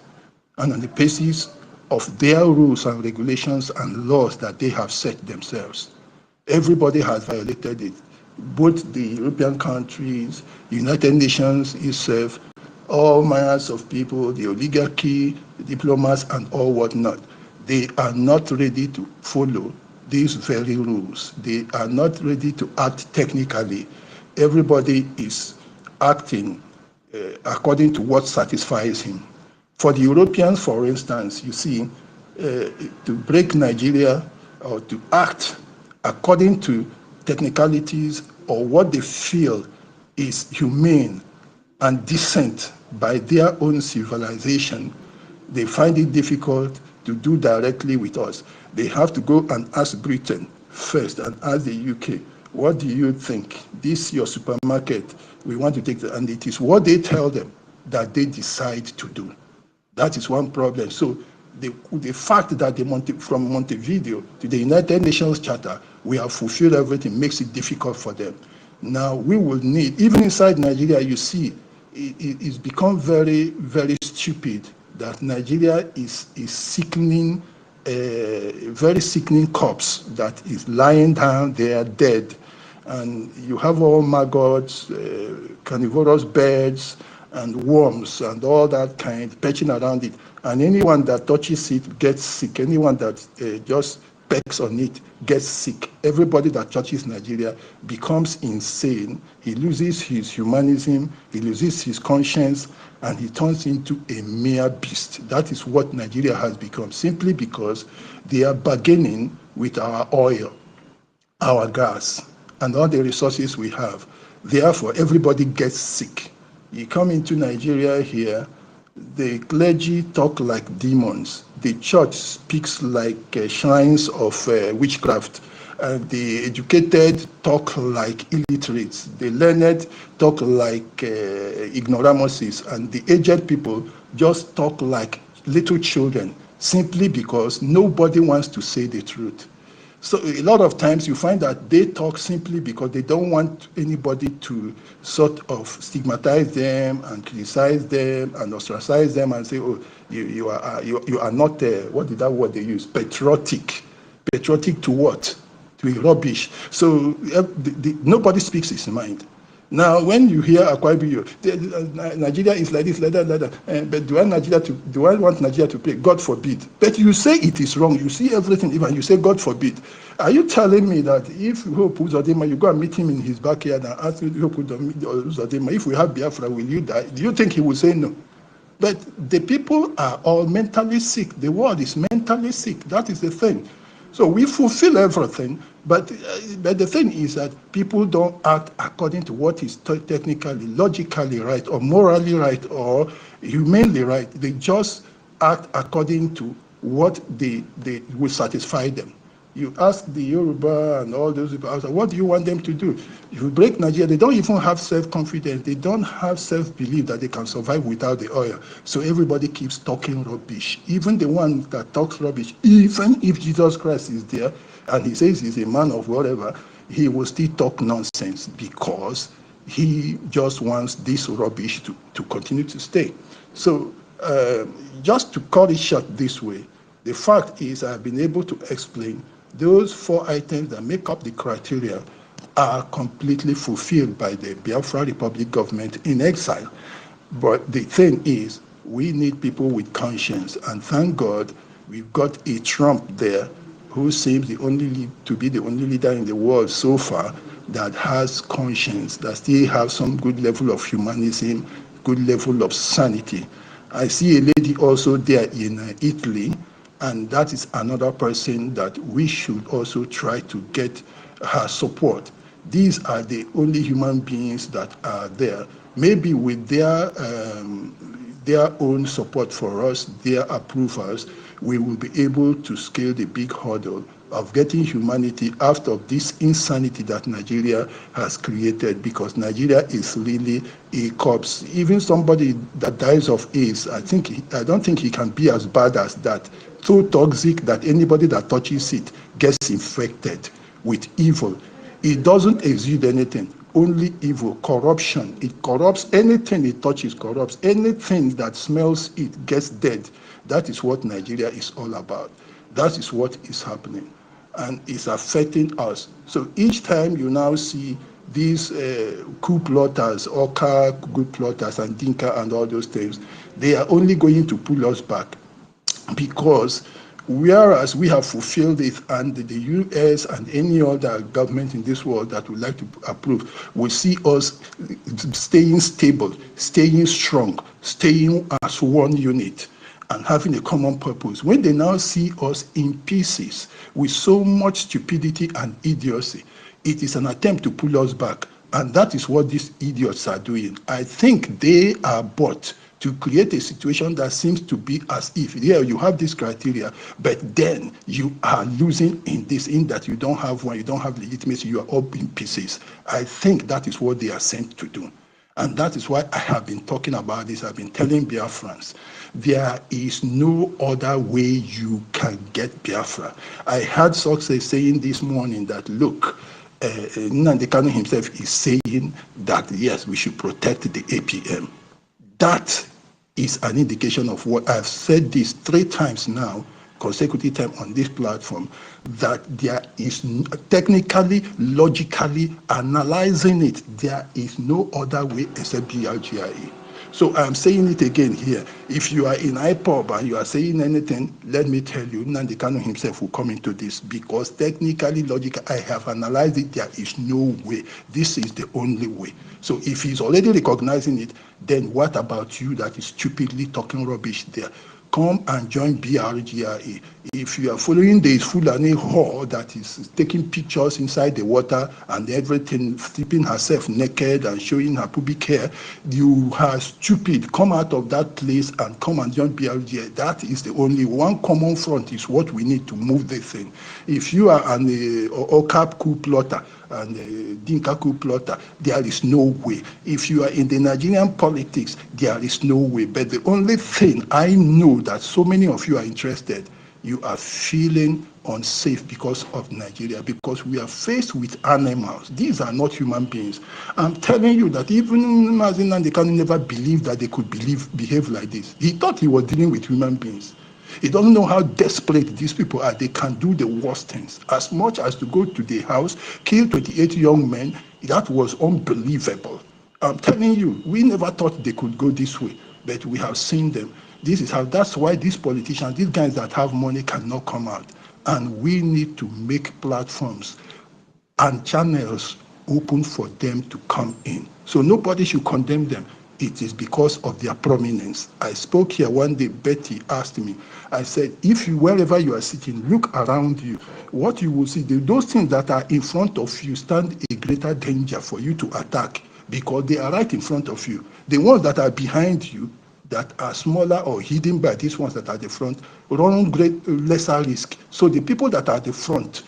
and on the basis of their rules and regulations and laws that they have set themselves. Everybody has violated it. Both the European countries, the United Nations itself, all manners of people, the oligarchy, the diplomats, and all whatnot. They are not ready to follow these very rules. They are not ready to act technically. Everybody is acting according to what satisfies him. For the Europeans, for instance, you see, to break Nigeria or to act according to technicalities or what they feel is humane and decent by their own civilization, they find it difficult to do directly with us. They have to go and ask Britain first and ask the UK, what do you think? This your supermarket, we want to take the, and it is what they tell them that they decide to do. That is one problem. So the fact that from Montevideo to the United Nations Charter, we have fulfilled everything makes it difficult for them. Now we will need, even inside Nigeria, you see, it's become very, very stupid that Nigeria is sickening, very sickening corpse that is lying down there dead. And you have all maggots, carnivorous birds, and worms and all that kind perching around it, and anyone that touches it gets sick. Anyone that just pecks on it gets sick. Everybody that touches Nigeria becomes insane. He loses his humanism, he loses his conscience, and he turns into a mere beast. That is what Nigeria has become, simply because they are bargaining with our oil, our gas, and all the resources we have. Therefore, everybody gets sick. You come into Nigeria here, the clergy talk like demons. The church speaks like shrines of witchcraft. The educated talk like illiterates. The learned talk like ignoramuses. And the aged people just talk like little children, simply because nobody wants to say the truth. So a lot of times you find that they talk simply because they don't want anybody to sort of stigmatize them and criticize them and ostracize them and say, oh, you are not, what did that word they use? Patriotic. Patriotic to what? To rubbish. So nobody speaks his mind. Now, when you hear Akwa-Ibibio, Nigeria is like this, like that, like that. But do I want Nigeria to pay? God forbid. But you say it is wrong. You see everything, even you say God forbid. Are you telling me that if Hope Uzodinma, you go and meet him in his backyard and ask Hope Uzodinma, if we have Biafra, will you die? Do you think he will say no? But the people are all mentally sick. The world is mentally sick. That is the thing. So we fulfill everything, but the thing is that people don't act according to what is technically, logically right, or morally right, or humanly right. They just act according to what they will satisfy them. You ask the Yoruba and all those people, what do you want them to do? If you break Nigeria, they don't even have self-confidence. They don't have self-belief that they can survive without the oil. So everybody keeps talking rubbish. Even the one that talks rubbish, even if Jesus Christ is there and he says he's a man of whatever, he will still talk nonsense because He just wants this rubbish to continue to stay. So just to cut it short this way, the fact is I've been able to explain those 4 items that make up the criteria are completely fulfilled by the Biafra Republic government in exile. But the thing is, we need people with conscience, and thank God we've got a Trump there who seems to be the only leader in the world so far that has conscience, that still has some good level of humanism, good level of sanity. I see a lady also there in Italy, and that is another person that we should also try to get her support. These are the only human beings that are there. Maybe with their own support for us, their approvals, we will be able to scale the big hurdle of getting humanity out of this insanity that Nigeria has created, because Nigeria is really a corpse. Even somebody that dies of AIDS, I don't think he can be as bad as that. So toxic that anybody that touches it gets infected with evil. It doesn't exude anything, only evil, corruption. It corrupts anything it touches, corrupts anything that smells it gets dead. That is what Nigeria is all about. That is what is happening, and it's affecting us. So each time you now see these coup plotters, Oka coup plotters, and Dinka and all those things, they are only going to pull us back, because whereas we have fulfilled it, and the US and any other government in this world that would like to approve will see us staying stable, staying strong, staying as one unit, and having a common purpose. When they now see us in pieces with so much stupidity and idiocy, it is an attempt to pull us back. And that is what these idiots are doing. I think they are bought to create a situation that seems to be as if, yeah, you have this criteria, but then you are losing in this, in that you don't have one, you don't have legitimacy, you are all in pieces. I think that is what they are sent to do. And that is why I have been talking about this. I've been telling Biafrans, there is no other way you can get Biafra. I heard Success saying this morning that, look, Nnamdi Kanu himself is saying that, yes, we should protect the APM. That is an indication of what I've said this 3 times now, consecutive time on this platform, that there is technically, logically analyzing it, there is no other way except BRGIE. So I'm saying it again here. If you are in IPOB and you are saying anything, let me tell you, Nnamdi Kanu himself will come into this, because technically, logically, I have analyzed it. There is no way. This is the only way. So if he's already recognizing it, then what about you that is stupidly talking rubbish there? Come and join BRGIE. If you are following the Fulani whore that is taking pictures inside the water and everything, stripping herself naked and showing her pubic hair, you are stupid. Come out of that place and come and join BRGIE. That is the only one common front is what we need to move this thing. If you are an OCAP coup plotter and Dinka coup plotter, there is no way. If you are in the Nigerian politics, there is no way. But the only thing I know that so many of you are interested, you are feeling unsafe because of Nigeria, because we are faced with animals. These are not human beings. I'm telling you that even Mazi Nnamdi Kanu never believed that they could behave like this. He thought he was dealing with human beings. He doesn't know how desperate these people are. They can do the worst things. As much as to go to the house, kill 28 young men, that was unbelievable. I'm telling you, we never thought they could go this way, but we have seen them. This is how, that's why these politicians, these guys that have money cannot come out. And we need to make platforms and channels open for them to come in. So nobody should condemn them. It is because of their prominence. I spoke here one day, Betty asked me, I said, if you, wherever you are sitting, look around you, what you will see, those things that are in front of you stand a greater danger for you to attack, because they are right in front of you. The ones that are behind you, that are smaller or hidden by these ones that are at the front, run lesser risk. So the people that are at the front,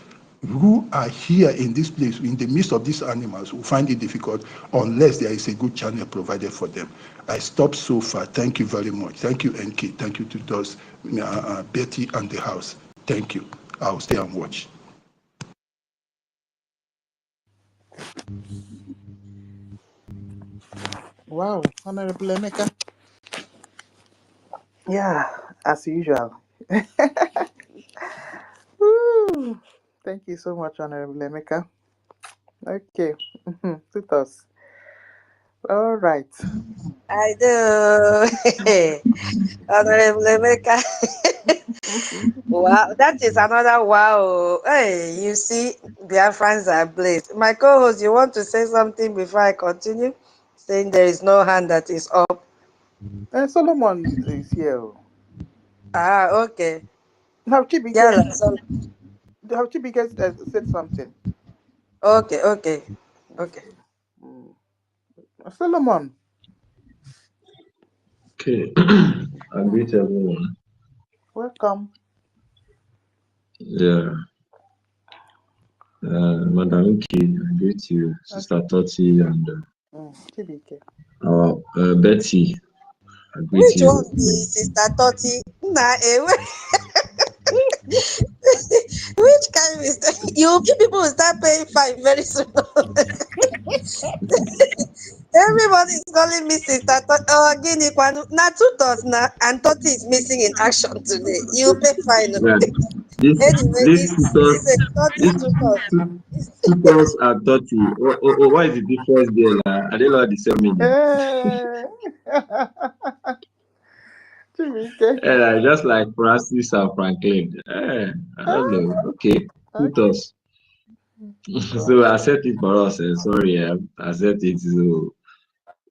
who are here in this place, in the midst of these animals, will find it difficult unless there is a good channel provided for them. I stopped so far. Thank you very much. Thank you, NK. Thank you to those, Betty and the house. Thank you. I'll stay and watch. Wow, Honorable Emeka. Yeah, as usual. Woo. Thank you so much, Honorable Emeka. Okay, tutos. All right. I do. Honorable Emeka. Wow, that is another wow. Hey, you see, Biafrans are blessed. My co-host, you want to say something before I continue? Saying there is no hand that is up. Solomon is here. Ah, okay. Have Chibike, Yeah, so, said something? okay, okay, okay. Mm. Solomon. Okay, I greet everyone. Welcome. Yeah, Madam Iki, I greet you, Sister Okay. Toti, and Chibike. our Betty, I greet Which you. one be Sister Toti? Nah, which kind of mistake? You people will start paying fine very soon. Everybody is calling me Sister Toti. Oh, Guinea Kwanu. Now two thoughts now, and Toti is missing in action today. You pay fine. Yeah, Anyway, this it's a Toti this two thoughts. tutors are 30. What is the difference there? Are they not the same meaning? Chibike. Just like Francis and Franklin. I don't know. Okay, Okay. tutors. So accept it for us. Sorry, accept it. So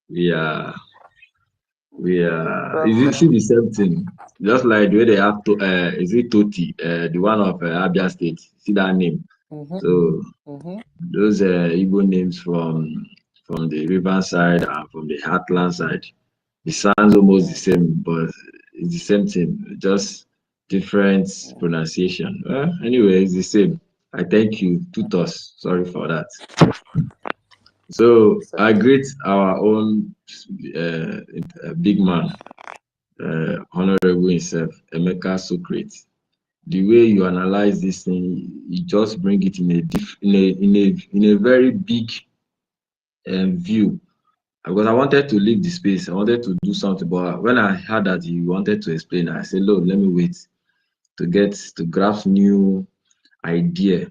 we are. No Is it problem. see the same thing? Just like the way they have to, is it Toti, the one of Abia State? See that name? Mm-hmm. So Mm-hmm. those Igbo names from the river side and from the heartland side, it sounds almost the same, but it's the same thing, just different pronunciation. Anyway, it's the same. I thank you, tutors. Sorry for that. So It's I okay. greet our own big man, Honorable himself, Emeka Socrates. The way you analyze this thing, you just bring it in a very big view. Because I wanted to leave the space, I wanted to do something, but when I heard that you wanted to explain, I said, "Look, let me wait to grasp new idea."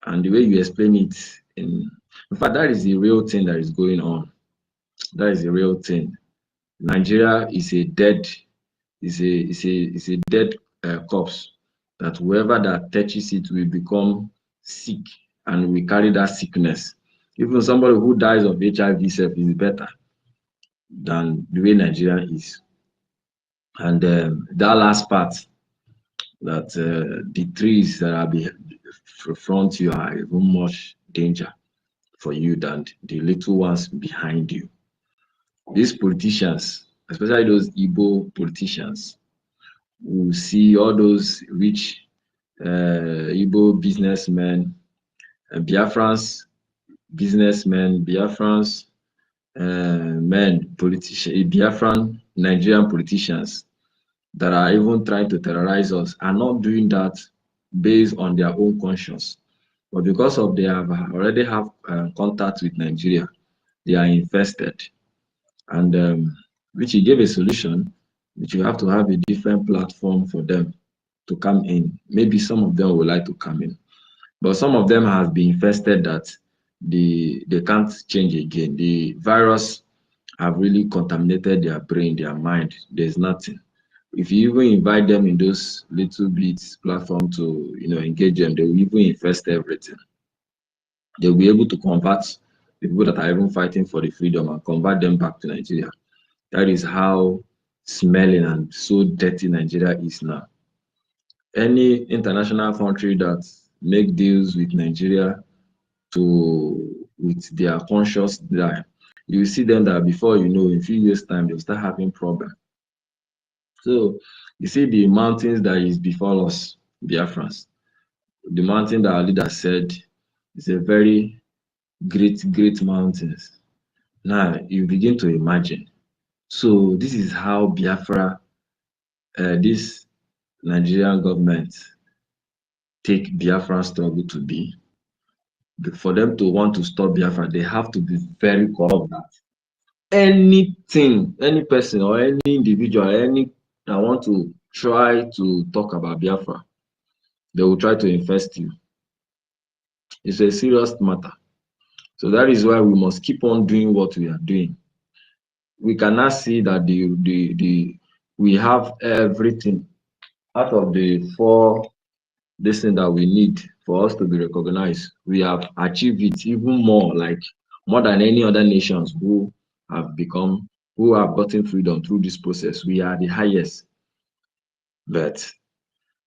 And the way you explain it, in fact, that is the real thing that is going on. That is the real thing. Nigeria is a dead is a dead corpse that whoever that touches it will become sick and will carry that sickness. Even somebody who dies of HIV self is better than the way Nigeria is. And that last part, that the trees that are front you are even much danger for you than the little ones behind you. These politicians, especially those Igbo politicians, will see all those rich Igbo businessmen, Biafrans businessmen, Biafrans men, politicians, Biafran Nigerian politicians that are even trying to terrorize us are not doing that based on their own conscience, but because of they have already have contact with Nigeria, they are infested, and which he gave a solution, which you have to have a different platform for them to come in. Maybe some of them would like to come in, but some of them have been infested that they can't change again. The virus have really contaminated their brain, their mind. There's nothing. If you even invite them in those little bits platform to engage them, they will even infest everything. They'll be able to convert the people that are even fighting for the freedom and convert them back to Nigeria. That is how smelling and so dirty Nigeria is now. Any international country that make deals with Nigeria with their conscious drive, you see them that before you know, in a few years' time, they'll start having problems. So you see the mountains that is before us, Biafrans, the mountain that our leader said is a very great, great mountains. Now you begin to imagine. So this is how Biafra, this Nigerian government take Biafran struggle to be. For them to want to stop Biafra, they have to be very corrupt. anything, any person or any individual, any that want to try to talk about Biafra, they will try to infest you. It's a serious matter. So that is why we must keep on doing what we are doing. We cannot see that we have everything out of the four this thing that we need for us to be recognized. We have achieved it even more, like more than any other nations who have gotten freedom through this process. We are the highest. But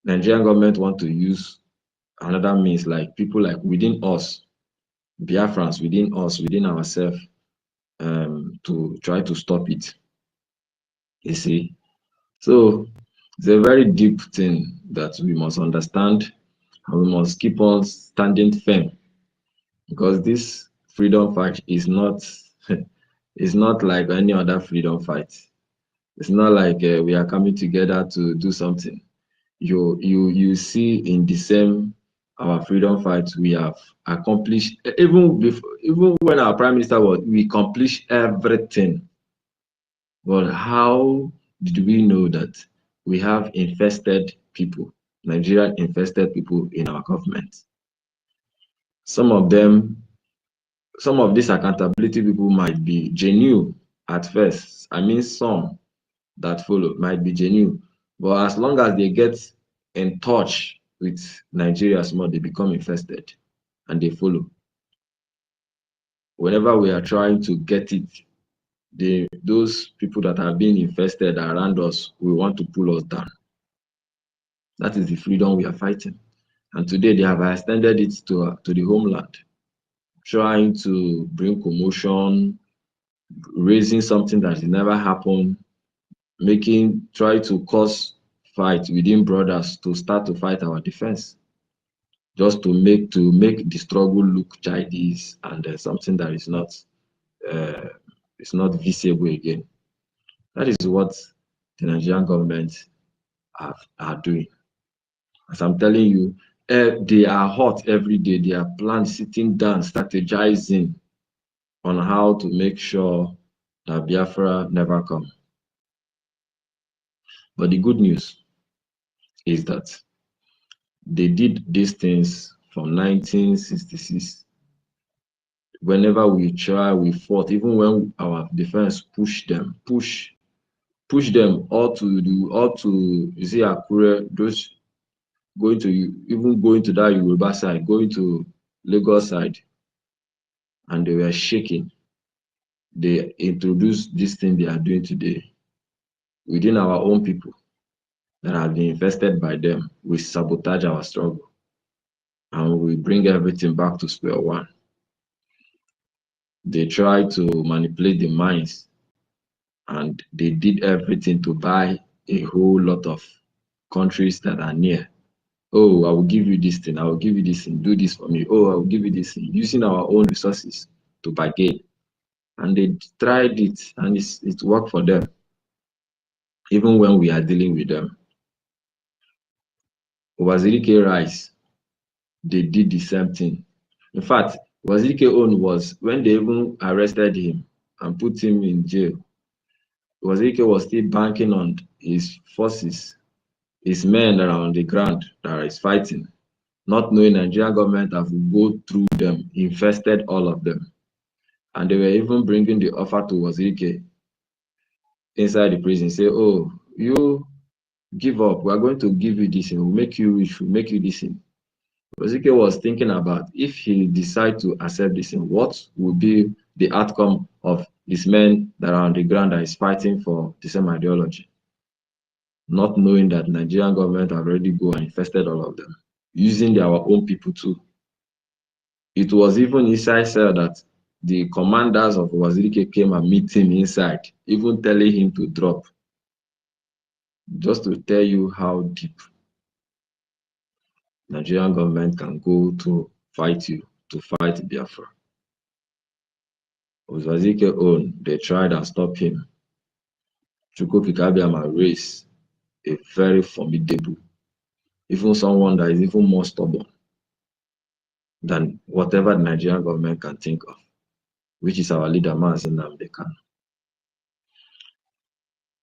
Nigerian government want to use another means, like people like within us, Biafrans within us, within ourselves, to try to stop it. You see? So it's a very deep thing that we must understand, and we must keep on standing firm, because this freedom fight is not it's not like any other freedom fight. It's not like we are coming together to do something. You see, in the same our freedom fight, we have accomplished, even when our prime minister was, we accomplished everything. But how did we know that we have infested people, Nigerian infested people in our government? Some of these accountability people might be genuine at first. I mean, some that follow might be genuine, but as long as they get in touch with Nigeria more, they become infested and they follow. Whenever we are trying to get it, those people that are being infested around us, we want to pull us down. That is the freedom we are fighting. And today they have extended it to the homeland, trying to bring commotion, raising something that has never happened, try to cause fight within brothers to start to fight our defense, just to make the struggle look childish and something that is not visible again. That is what the Nigerian government are doing. As I'm telling you, they are hot every day. They are planned, sitting down, strategizing on how to make sure that Biafra never come. But the good news is that they did these things from 1966. Whenever we try, we fought, even when our defense pushed them all to you see, Akure, those going to that Yoruba side, going to Lagos side, and they were shaking. They introduced this thing they are doing today within our own people that have been infested by them. We sabotage our struggle and we bring everything back to square one. They try to manipulate the minds, and they did everything to buy a whole lot of countries that are near. Oh, I will give you this thing, I will give you this thing, do this for me. Oh, I will give you this thing, using our own resources to bargain. And they tried it, and it worked for them, even when we are dealing with them. Wazirike Rice, they did the same thing. In fact, Wazirike own was when they even arrested him and put him in jail. Wazirike was still banking on his forces, his men around the ground that is fighting, not knowing Nigerian government have go through them, infested all of them. And they were even bringing the offer to Wazirike inside the prison, say, oh, you give up, we are going to give you this, and we'll make you rich, we'll make you this. Wazirike was thinking about, if he decide to accept this, what will be the outcome of his men that are on the ground that is fighting for the same ideology, not knowing that Nigerian government already go and infested all of them, using their own people too. It was even inside cell that the commanders of Wazirike came and meet him inside, even telling him to drop. Just to tell you how deep Nigerian government can go to fight you, to fight Biafra. With Wazirike own, they tried and stopped him. EFIK-IBIBIO raised a very formidable, even someone that is even more stubborn than whatever the Nigerian government can think of, which is our leader, Nnamdi Kanu.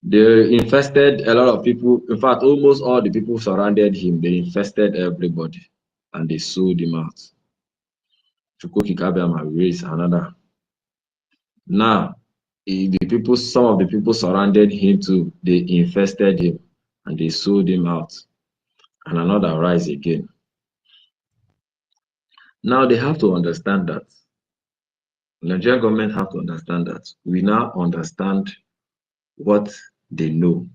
They infested a lot of people. In fact, almost all the people surrounded him. They infested everybody, and they sold him out. Ekpa raised another. Now, some of the people surrounded him too. They infested him, and they sold him out, and another rise again. Now they have to understand that. The Nigerian government have to understand that we now understand what they know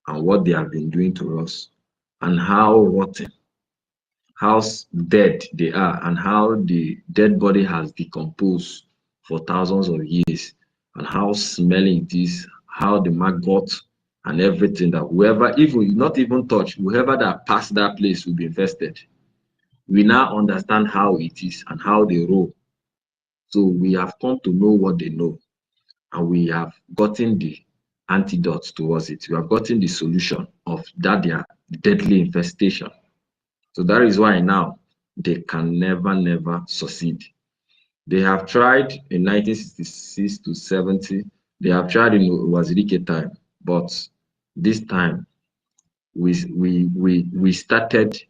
and what they have been doing to us, and how rotten, how dead they are, and how the dead body has decomposed for thousands of years, and how smelly it is, how the maggot and everything, that whoever, even not even touch, whoever that passed that place will be infested. We now understand how it is and how they roll. So we have come to know what they know, and we have gotten the antidote towards it. We have gotten the solution of that their deadly infestation. So that is why now they can never succeed. They have tried in 1966 to 70. They have tried in Wazirike time, but this time we started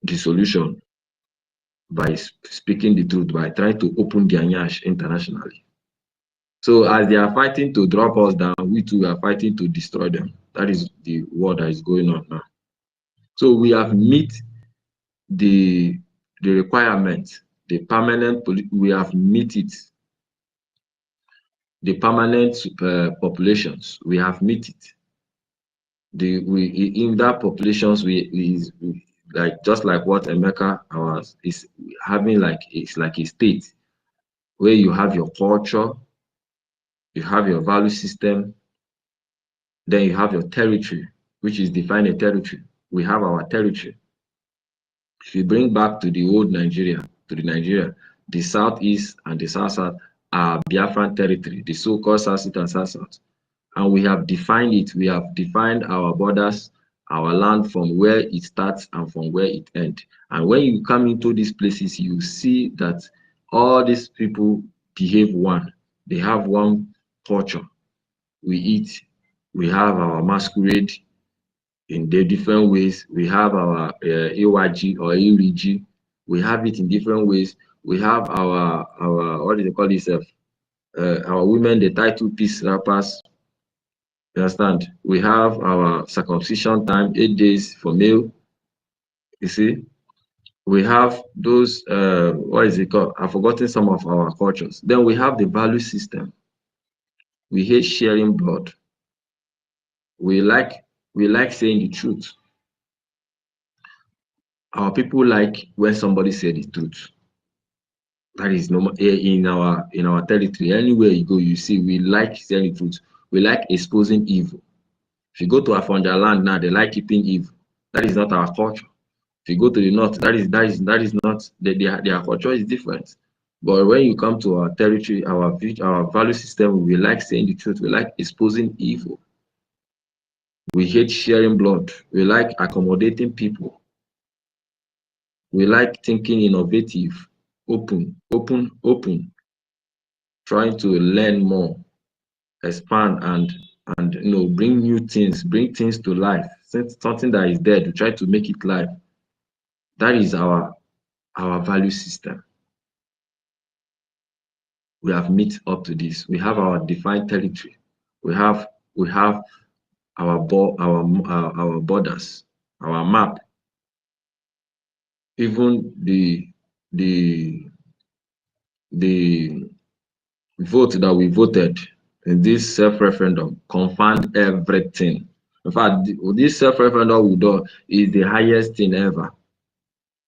the solution by speaking the truth, by trying to open their nyash internationally. So as they are fighting to drop us down, we too are fighting to destroy them. That is the war that is going on now. So we have met the requirement, the permanent, we have met it. The permanent populations, we have met it. In that populations, we like, just like what Emeka is having, like it's like a state where you have your culture, you have your value system, then you have your territory, which is defined a territory. We have our territory. If you bring back to the old Nigeria, the southeast and the south are Biafran territory, the so-called South and South. And we have defined it. We have defined our borders, our land, from where it starts and from where it ends. And when you come into these places, you see that all these people behave one. They have one culture. We eat. We have our masquerade in the different ways. We have our AYG or ERG. We have it in different ways. We have our what do they call this? Our women, the tie two-piece wrappers. You understand? We have our circumcision time, 8 days for male. You see, we have those what is it called? I've forgotten some of our cultures. Then we have the value system. We hate sharing blood. We like saying the truth. Our people like when somebody said the truth. That is normal in our territory. Anywhere you go, you see we like saying the truth. We like exposing evil. If you go to Afonja land now, they like keeping evil. That is not our culture. If you go to the north, that is not their culture is different. But when you come to our territory, our value system, we like saying the truth. We like exposing evil. We hate sharing blood. We like accommodating people. We like thinking innovative, open, trying to learn more, expand, and bring new things, bring things to life. Something that is dead, we try to make it live. That is our value system. We have met up to this. We have our defined territory. We have our borders, our map. Even the vote that we voted in this self-referendum confirmed everything. In fact, this self-referendum we do is the highest thing ever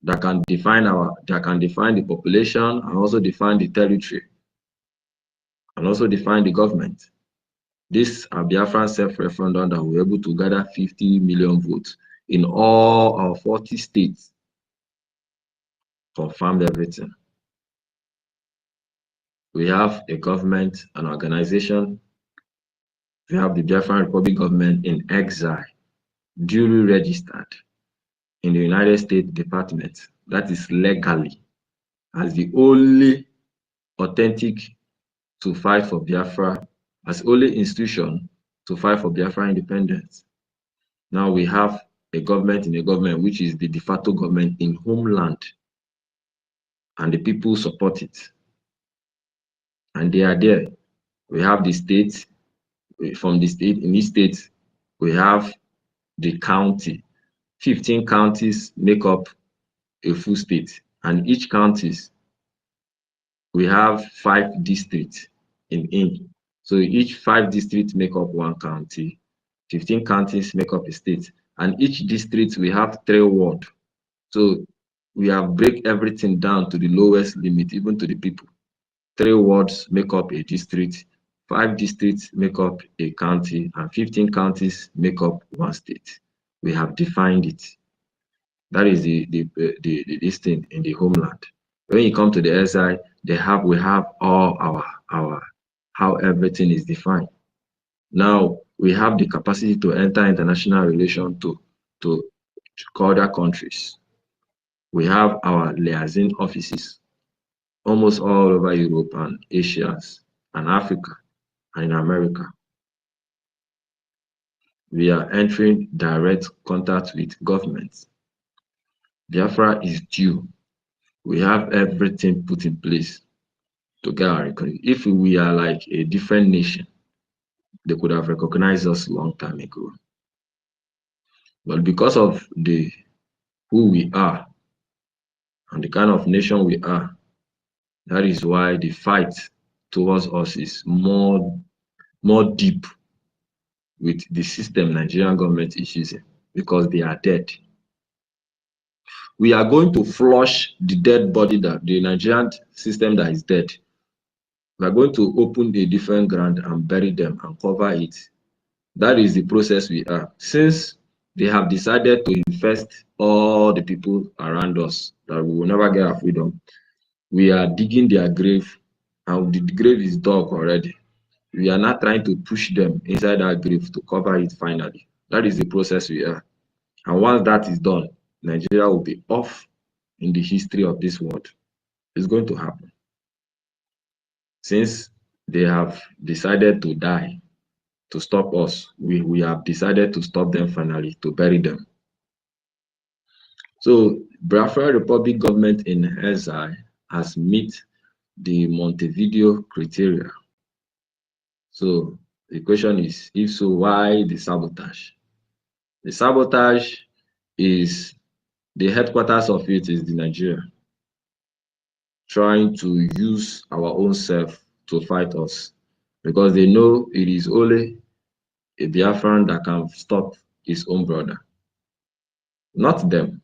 that can define the population, and also define the territory, and also define the government. This Biafran self-referendum that we were able to gather 50 million votes in all our 40 states confirmed everything. We have a government, an organization. We have the Biafran Republic government in exile, duly registered in the United States Department, that is legally, as the only authentic to fight for Biafra, as only institution to fight for Biafra independence. Now we have a government in a government, which is the de facto government in homeland, and the people support it. And they are there. We have the state, from the state, in each state, we have the county. 15 counties make up a full state, and each counties, we have 5 districts in. So each 5 districts make up 1 county, 15 counties make up a state, and each district we have 3 wards. So we have break everything down to the lowest limit, even to the people. 3 wards make up a district, 5 districts make up a county, and 15 counties make up 1 state. We have defined it. That is this thing in the homeland. When you come to the SI, we have all our how everything is defined. Now we have the capacity to enter international relations to other countries. We have our liaison offices almost all over Europe and Asia and Africa and in America. We are entering direct contact with governments. Biafra is due. We have everything put in place to get our economy. If we are like a different nation, they could have recognized us a long time ago. But because of who we are and the kind of nation we are, that is why the fight towards us is more deep with the system Nigerian government is using, because they are dead. We are going to flush the dead body, that the Nigerian system that is dead. We are going to open a different ground and bury them and cover it. That is the process we are. Since they have decided to infest all the people around us, that we will never get our freedom, we are digging their grave, and the grave is dug already. We are not trying to push them inside our grave to cover it finally. That is the process we are. And once that is done, Nigeria will be off in the history of this world. It's going to happen. Since they have decided to die, to stop us, we have decided to stop them finally, to bury them. So Biafra Republic government in exile has met the Montevideo criteria. So the question is, if so, why the sabotage? The sabotage is, the headquarters of it is the Nigeria, trying to use our own self to fight us, because they know it is only a Biafran that can stop his own brother, not them.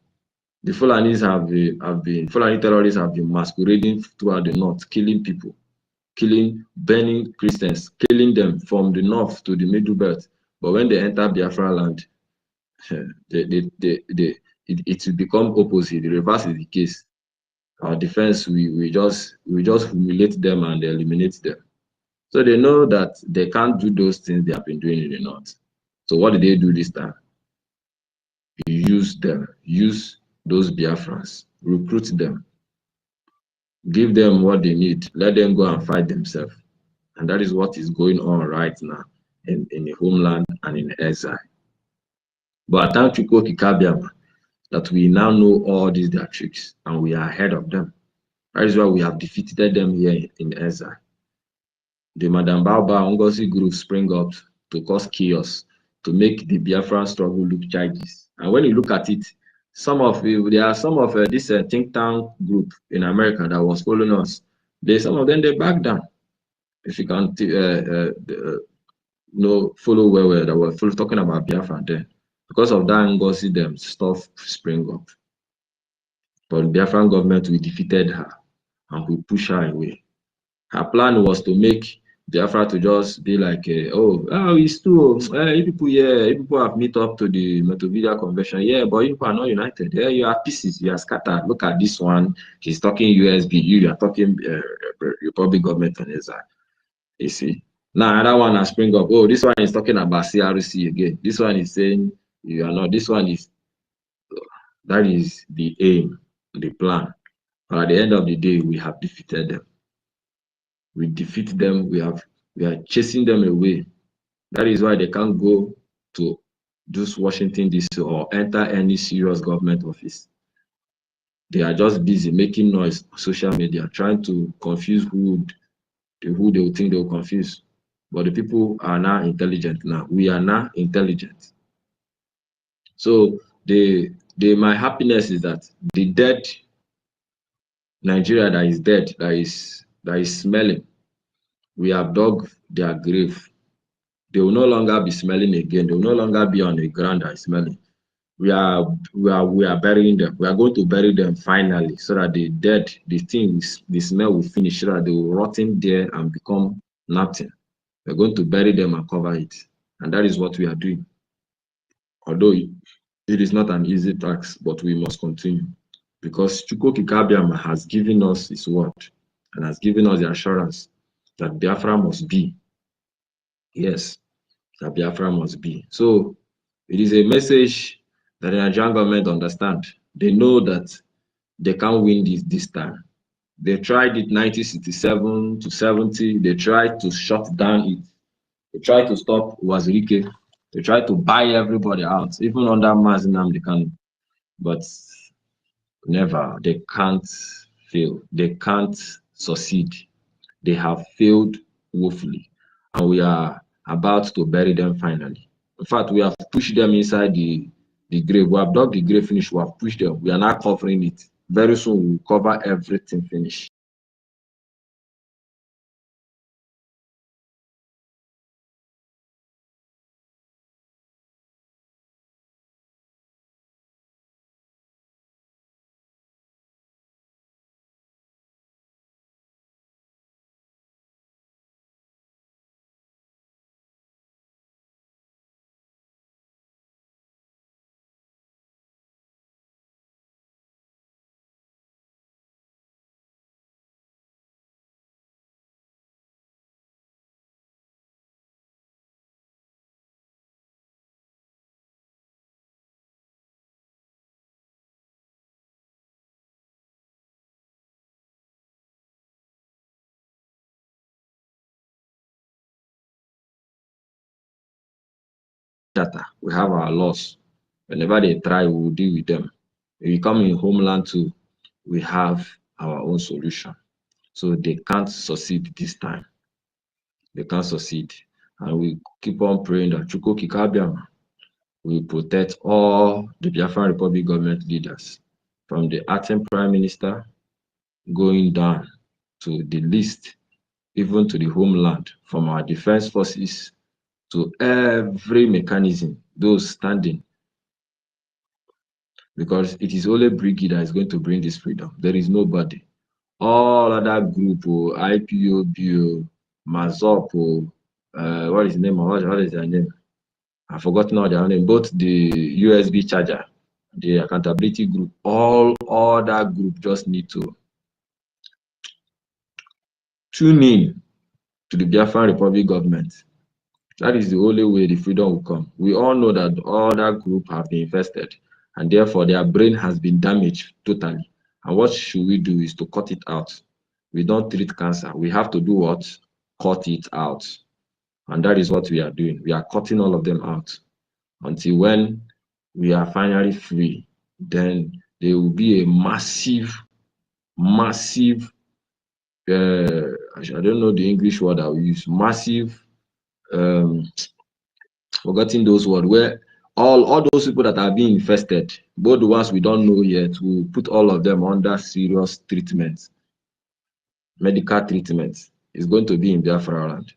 The Fulanis Fulani terrorists have been masquerading throughout the north, killing people, burning Christians, killing them from the north to the middle belt. But when they enter Biafra land, it will become opposite. The reverse is the case. Our defense, we just humiliate them and eliminate them. So they know that they can't do those things they have been doing in the north. So what did they do this time? Use them, use those Biafrans, recruit them, give them what they need, let them go and fight themselves. And that is what is going on right now in the homeland and in exile. But I thank Chukwu Okike that we now know all these their tricks and we are ahead of them. That is why we have defeated them here in exile. The Madam Baoba NGOZI group spring up to cause chaos, to make the Biafran struggle look childish. And when you look at it, there are some of this think tank group in America that was following us. Some of them, they back down. If you can follow where they were talking about Biafra then. Because of that, NGOZI them stuff spring up. But the Biafran government, we defeated her and we push her away. Her plan was to make Biafra to just be like, it's true. People have met up to the Montevideo Convention. Yeah, but you are not united. Yeah, you are pieces. You are scattered. Look at this one. He's talking USB. You are talking Republic government on his side. You see. Now another one has spring up. Oh, this one is talking about CRC again. This one is saying you are not. This one is. That is the aim, the plan. But at the end of the day, we have defeated them. We defeat them. We are chasing them away. That is why they can't go to just Washington DC or enter any serious government office. They are just busy making noise on social media, trying to confuse who they will think they will confuse. But the people are now intelligent now. We are now intelligent. So my happiness is that the dead Nigeria that is dead, that is smelling, we have dug their grave. They will no longer be smelling again. They will no longer be on the ground that is smelling. We are burying them. We are going to bury them finally, so that the dead, the smell will finish, so that they will rot in there and become nothing. We're going to bury them and cover it. And that is what we are doing. Although it is not an easy task, but we must continue. Because Chukwu Kikabiama has given us his word and has given us the assurance that Biafra must be. Yes, that Biafra must be. So it is a message that the Nigerian government understand. They know that they can't win this time. They tried it 1967 to 70. They tried to shut down it. They tried to stop Wazirike. They tried to buy everybody out, even under Nnamdi Kanu. But never. They can't fail. They can't succeed. They have failed woefully. And we are about to bury them finally. In fact, we have pushed them inside the grave. We have dug the grave finish. We have pushed them. We are now covering it. Very soon we will cover everything finish. Data. We have our laws. Whenever they try, we will deal with them. If you come in homeland too, we have our own solution. So they can't succeed this time. They can't succeed. And we keep on praying that Chukwu Kikabiama will protect all the Biafran Republic government leaders, from the acting prime minister going down to the least, even to the homeland, from our defense forces to every mechanism, those standing. Because it is only Brgie that is going to bring this freedom. There is nobody. All other group, IPOB, Mazop, what is the name? What is their name? I've forgotten all their name. Both the USB charger, the accountability group, all other group just need to tune in to the Biafran Republic government. That is the only way the freedom will come. We all know that all that group have been infested, and therefore their brain has been damaged totally. And what should we do is to cut it out. We don't treat cancer. We have to do what? Cut it out. And that is what we are doing. We are cutting all of them out. Until when we are finally free, then there will be a massive, I don't know the English word I will use, massive, forgetting those words, where all those people that are being infested, both the ones we don't know yet, we will put all of them under serious treatment, medical treatment. Is going to be in Biafra land.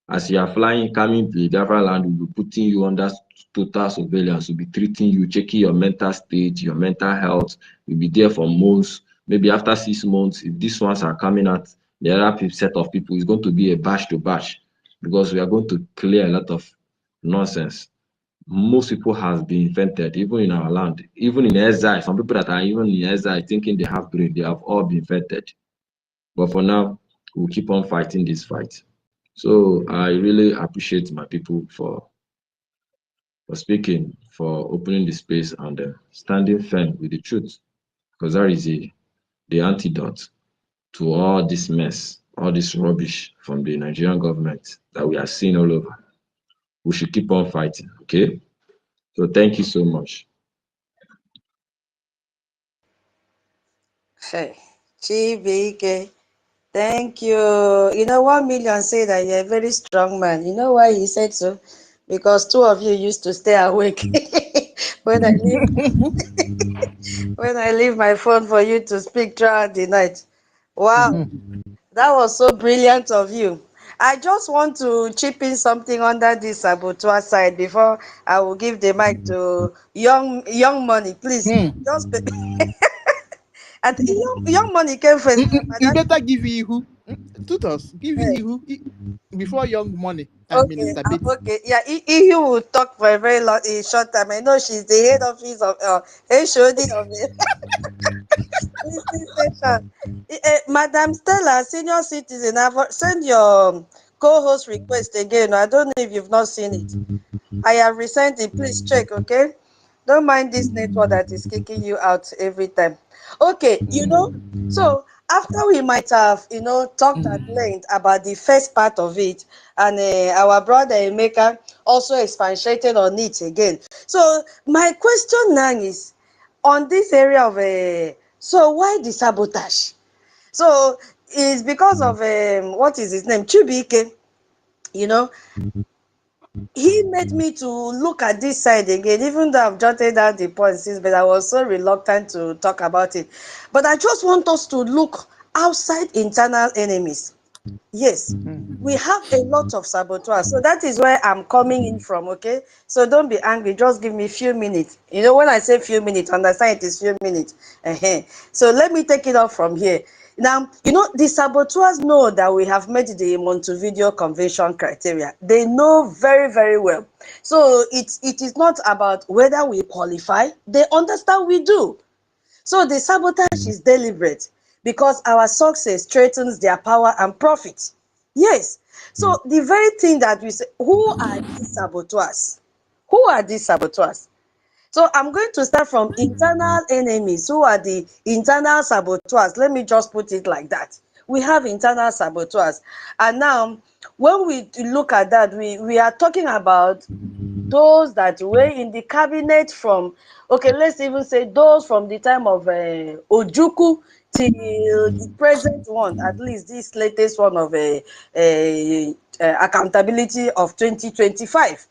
As you are flying, coming to Biafra land, we will be putting you under total surveillance. We'll be treating you, checking your mental state, your mental health. We'll be there for months. Maybe after 6 months, if these ones are coming out, the other set of people is going to be a batch to batch, because we are going to clear a lot of nonsense. Most people have been infected, even in our land, even in exile. Some people that are even in exile thinking they have brain, they have all been infected. But for now, we'll keep on fighting this fight. So I really appreciate my people for speaking, for opening the space and standing firm with the truth, because that is the antidote to all this mess, all this rubbish from the Nigerian government that we are seeing all over. we should keep on fighting. Okay. So thank you so much. Hey, Chibike, thank you. You know, 1 million say that you're a very strong man. You know why he said so? Because two of you used to stay awake when I leave when I leave my phone for you to speak throughout the night. Wow, that was so brilliant of you. I just want to chip in something under this saboteur side before I will give the mic to young money. Please, just and young money came first. You better give Ihu. Tutos, give Ihu before young money and Okay, Minister Betty. okay, yeah. Ihu will talk for a very long, a short time. I know she's the head office of HOD of the listening section. Madam Stella, senior citizen, send your co-host request again. I don't know if you've not seen it. I have resent it. Please check, okay? Don't mind this network that is kicking you out every time. Okay, you know, so after we might have, you know, talked at length about the first part of it, and our brother Emeka also expatiated on it again. So my question now is, on this area of, so why the sabotage? So it's because of, what is his name? Chubike, you know, he made me to look at this side again, even though I've jotted down the points, but I was so reluctant to talk about it. But I just want us to look outside internal enemies. Yes, we have a lot of saboteurs. So that is where I'm coming in from, okay? So don't be angry. Just give me a few minutes. You know, when I say few minutes, understand it is few minutes. So let me take it off from here. Now, you know, the saboteurs know that we have met the Montevideo Convention criteria. They know very, very well. So it is not about whether we qualify. They understand we do. So the sabotage is deliberate because our success threatens their power and profit. Yes. So the very thing that we say, who are these saboteurs? Who are these saboteurs? So I'm going to start from internal enemies. Who are the internal saboteurs? Let me just put it like that. We have internal saboteurs. And now, when we look at that, we are talking about those that were in the cabinet from, okay, let's even say those from the time of Ojukwu till the present one, at least this latest one of accountability of 2025.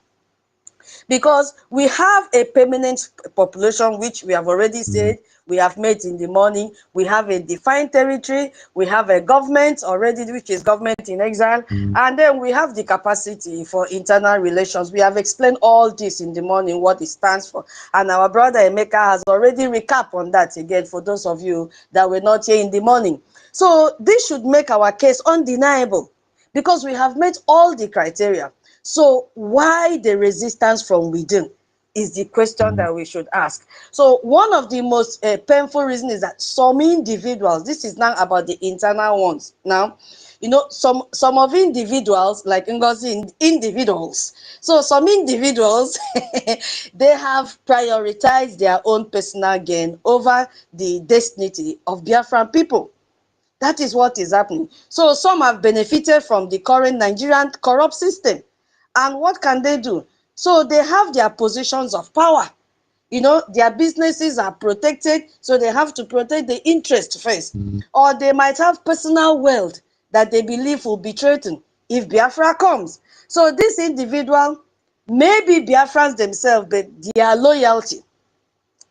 Because we have a permanent population, which we have already said, we have made in the morning. We have a defined territory. We have a government already, which is government in exile. And then we have the capacity for internal relations. We have explained all this in the morning, what it stands for. And our brother Emeka has already recapped on that again for those of you that were not here in the morning. So this should make our case undeniable because we have met all the criteria. So why the resistance from within is the question that we should ask. So one of the most painful reasons is that some individuals, this is now about the internal ones. Now, you know, some of individuals, like NGOZI individuals. So some individuals, they have prioritized their own personal gain over the destiny of Biafran people. That is what is happening. So some have benefited from the current Nigerian corrupt system. And what can they do? So they have their positions of power. You know, their businesses are protected, so they have to protect the interest first. Or they might have personal wealth that they believe will be threatened if Biafra comes. So this individual may be Biafrans themselves, but their loyalty,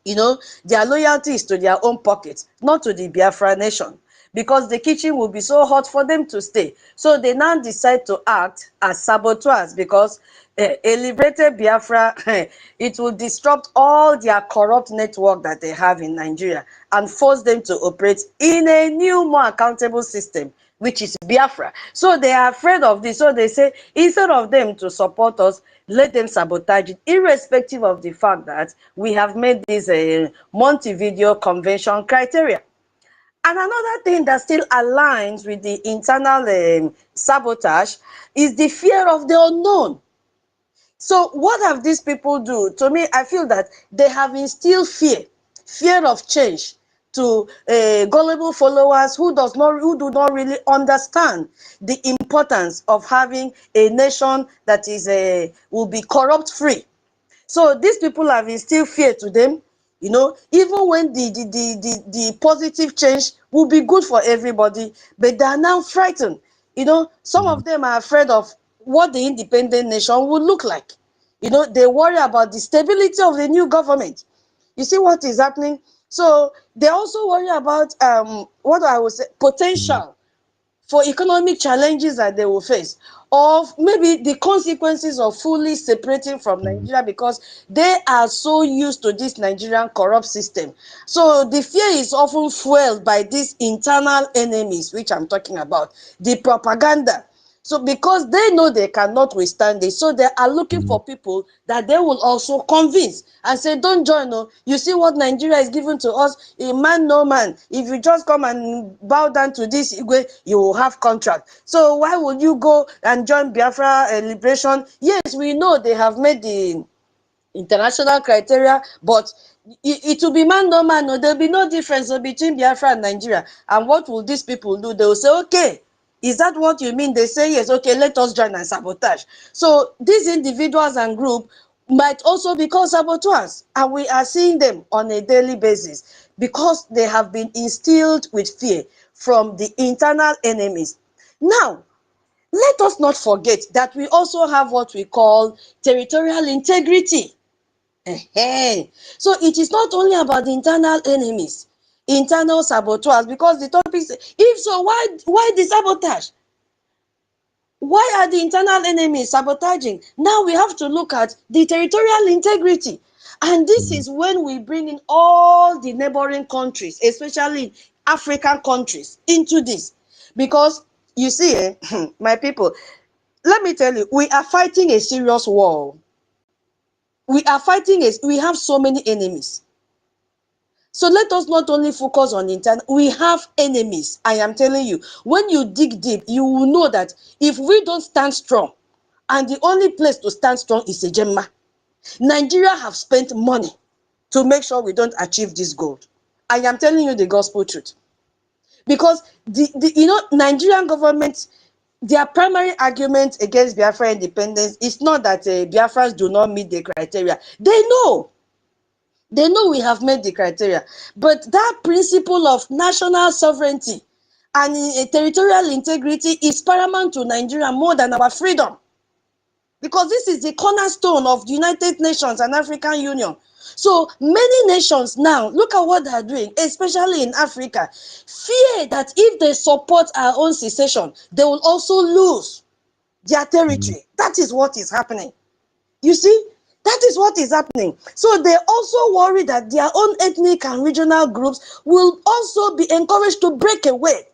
you know, their loyalty is to their own pockets, not to the Biafra nation, because the kitchen will be so hot for them to stay. So they now decide to act as saboteurs because a liberated Biafra, it will disrupt all their corrupt network that they have in Nigeria and force them to operate in a new, more accountable system, which is Biafra. So they are afraid of this. So they say, instead of them to support us, let them sabotage it, irrespective of the fact that we have made this Montevideo Convention criteria. And another thing that still aligns with the internal sabotage is the fear of the unknown. So what have these people do? To me, I feel that they have instilled fear of change to gullible followers who do not really understand the importance of having a nation that is will be corrupt free. So these people have instilled fear to them, you know, even when the positive change will be good for everybody, but they are now frightened. You know, some of them are afraid of what the independent nation will look like. You know, they worry about the stability of the new government. You see what is happening? So they also worry about what I would say potential for economic challenges that they will face, or maybe the consequences of fully separating from Nigeria because they are so used to this Nigerian corrupt system. So the fear is often fueled by these internal enemies, which I'm talking about, the propaganda. So because they know they cannot withstand it, so they are looking for people that they will also convince and say, don't join. No, you see what Nigeria is giving to us, a man, no man. If you just come and bow down to this, you will have contract. So why would you go and join Biafra liberation? Yes, we know they have made the international criteria, but it will be man no man. No, there'll be no difference between Biafra and Nigeria. And what will these people do? They will say, okay, is that what you mean? They say yes, okay, let us join and sabotage. So these individuals and group might also become saboteurs, and we are seeing them on a daily basis because they have been instilled with fear from the internal enemies. Now, let us not forget that we also have what we call territorial integrity. So it is not only about the internal enemies, internal saboteurs, because the topic is, if so, why the sabotage? Why are the internal enemies sabotaging? Now we have to look at the territorial integrity. And this is when we bring in all the neighboring countries, especially African countries, into this. Because you see, my people, let me tell you, we are fighting a serious war. We have so many enemies. So let us not only focus on internal, we have enemies. I am telling you, when you dig deep, you will know that if we don't stand strong, and the only place to stand strong is a Gemma, Nigeria have spent money to make sure we don't achieve this goal. I am telling you the gospel truth. Because the Nigerian government, their primary argument against Biafra independence is not that Biafrans do not meet the criteria. They know we have met the criteria, but that principle of national sovereignty and territorial integrity is paramount to Nigeria more than our freedom, because this is the cornerstone of the United Nations and African Union. So many nations now, look at what they are doing, especially in Africa, fear that if they support our own secession, they will also lose their territory. That is what is happening. You see, that is what is happening. So they also worry that their own ethnic and regional groups will also be encouraged to break away.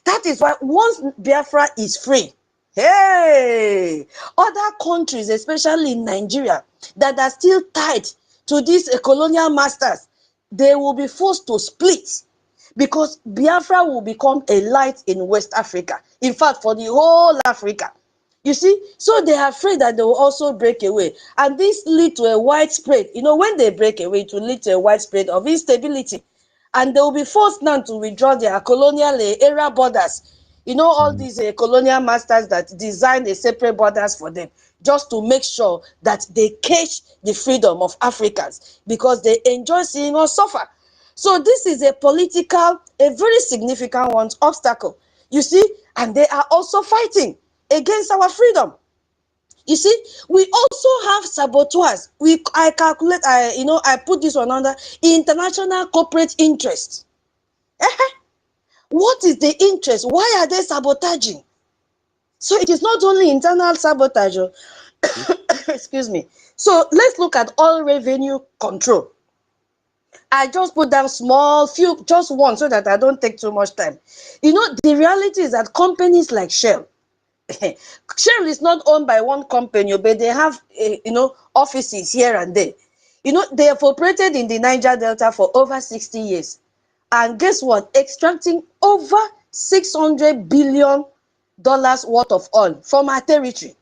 That is why once Biafra is free, hey, other countries, especially in Nigeria, that are still tied to these colonial masters, they will be forced to split, because Biafra will become a light in West Africa. In fact, for the whole Africa. You see, so they are afraid that they will also break away. And this lead to a widespread, when they break away, it will lead to a widespread of instability. And they will be forced now to withdraw their colonial era borders. All these colonial masters that designed a separate borders for them, just to make sure that they cage the freedom of Africans, because they enjoy seeing us suffer. So this is a very significant one, obstacle. You see, and they are also fighting against our freedom. You see, we also have saboteurs. I put this one under international corporate interests. What is the interest? Why are they sabotaging? So it is not only internal sabotage. Excuse me. So let's look at oil revenue control. I just put down just one, so that I don't take too much time. The reality is that companies like Shell, Shell is not owned by one company, but they have, offices here and there. They have operated in the Niger Delta for over 60 years. And guess what? Extracting over $600 billion worth of oil from our territory.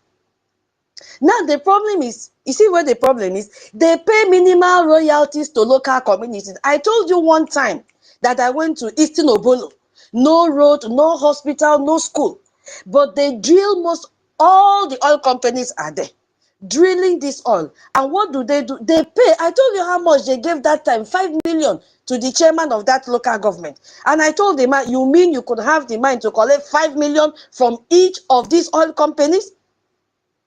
Now, the problem is, you see where the problem is? They pay minimal royalties to local communities. I told you one time that I went to Eastern Obolo. No road, no hospital, no school. But they drill all the oil companies are there, drilling this oil. And what do? They pay. I told you how much they gave that time, 5 million to the chairman of that local government. And I told the man, you mean you could have the mind to collect 5 million from each of these oil companies?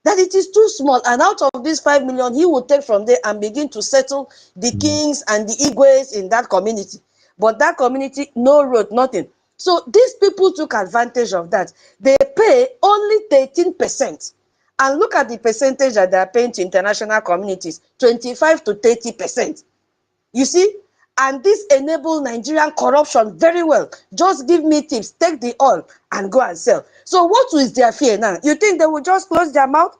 That it is too small, and out of this 5 million, he will take from there and begin to settle the kings and the Igwes in that community. But that community, no road, nothing. So these people took advantage of that. They pay only 13%. And look at the percentage that they are paying to international communities, 25 to 30%. You see? And this enables Nigerian corruption very well. Just give me tips, take the oil and go and sell. So what is their fear now? You think they will just close their mouth?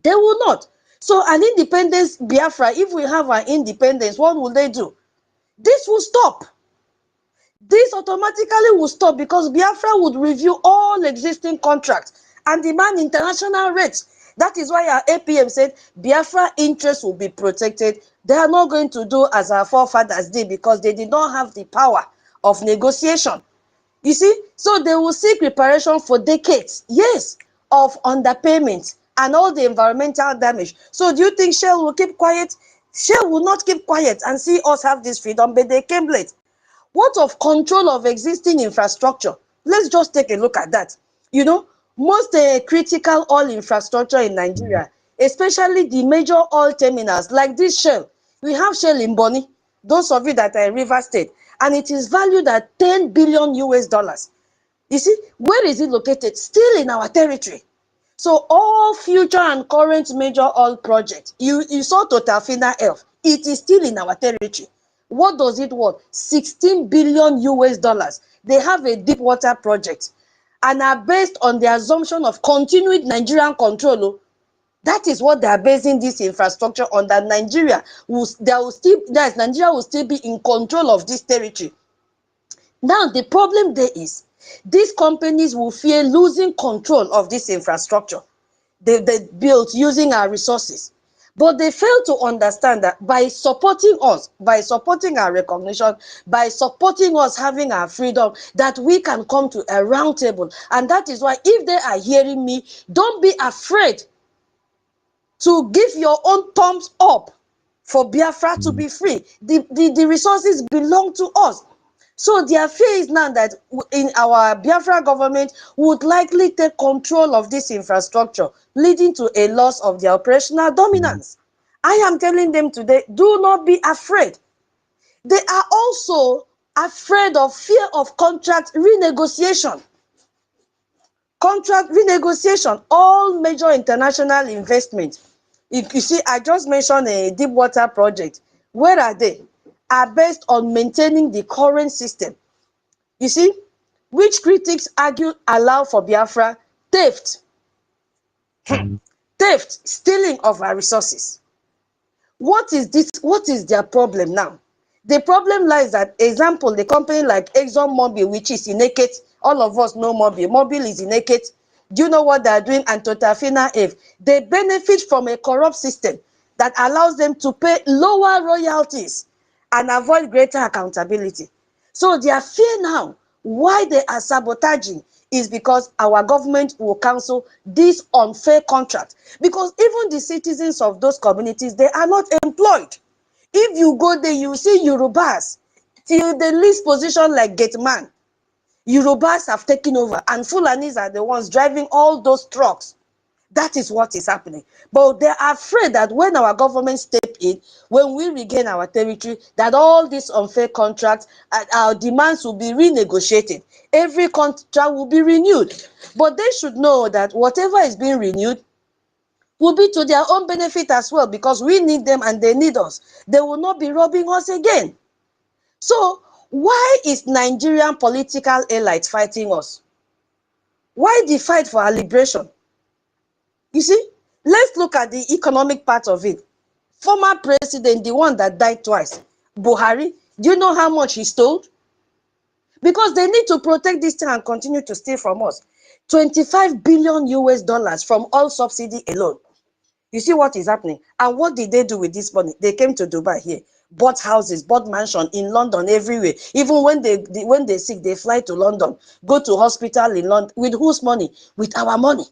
They will not. So an independence Biafra, if we have an independence, what will they do? This will stop. This automatically will stop because Biafra would review all existing contracts and demand international rates. That is why our APM said Biafra interests will be protected. They are not going to do as our forefathers did because they did not have the power of negotiation. You see, so they will seek reparation for decades, yes, of underpayment and all the environmental damage. So do you think Shell will keep quiet? Shell will not keep quiet and see us have this freedom, but they came late. What of control of existing infrastructure? Let's just take a look at that. You know, most critical oil infrastructure in Nigeria, especially the major oil terminals like this Shell. We have Shell in Bonny, those of you that are in River State, and it is valued at 10 billion US dollars. You see, where is it located? Still in our territory. So all future and current major oil projects, you saw Total Finl Elf, it is still in our territory. What does it want? 16 billion US dollars. They have a deep water project and are based on the assumption of continued Nigerian control. That is what they are basing this infrastructure on, that Nigeria will still be in control of this territory. Now, the problem there is, these companies will fear losing control of this infrastructure they built using our resources. But they fail to understand that by supporting us, by supporting our recognition, by supporting us having our freedom, that we can come to a round table. And that is why, if they are hearing me, don't be afraid to give your own thumbs up for Biafra to be free. The resources belong to us. So their fear is now that in our Biafra government would likely take control of this infrastructure, leading to a loss of their operational dominance. I am telling them today, do not be afraid. They are also afraid of fear of contract renegotiation. Contract renegotiation, all major international investments. You see, I just mentioned a deep water project. Where are they? Are based on maintaining the current system. You see, which critics argue allow for Biafra theft. Theft, stealing of our resources. What is this? What is their problem now? The problem lies that, example, the company like ExxonMobil, which is in EKID, all of us know Mobil. Mobil is in EKID. Do you know what they are doing? And Total Finl Elf. They benefit from a corrupt system that allows them to pay lower royalties and avoid greater accountability. So their fear now, why they are sabotaging, is because our government will cancel this unfair contract. Because even the citizens of those communities, they are not employed. If you go there, you see Yorubas till the least position like gate man. Yorubas have taken over, and Fulanis are the ones driving all those trucks. That is what is happening. But they are afraid that when our government step in, when we regain our territory, that all these unfair contracts, our demands will be renegotiated. Every contract will be renewed. But they should know that whatever is being renewed will be to their own benefit as well, because we need them and they need us. They will not be robbing us again. So why is Nigerian political elite fighting us? Why the fight for our liberation? You see, let's look at the economic part of it. Former president, the one that died twice, Buhari, do you know how much he stole? Because they need to protect this thing and continue to steal from us. 25 billion US dollars from oil subsidy alone. You see what is happening? And what did they do with this money? They came to Dubai here, bought houses, bought mansion in London, everywhere. Even when they sick, they fly to London, go to hospital in London. With whose money? With our money.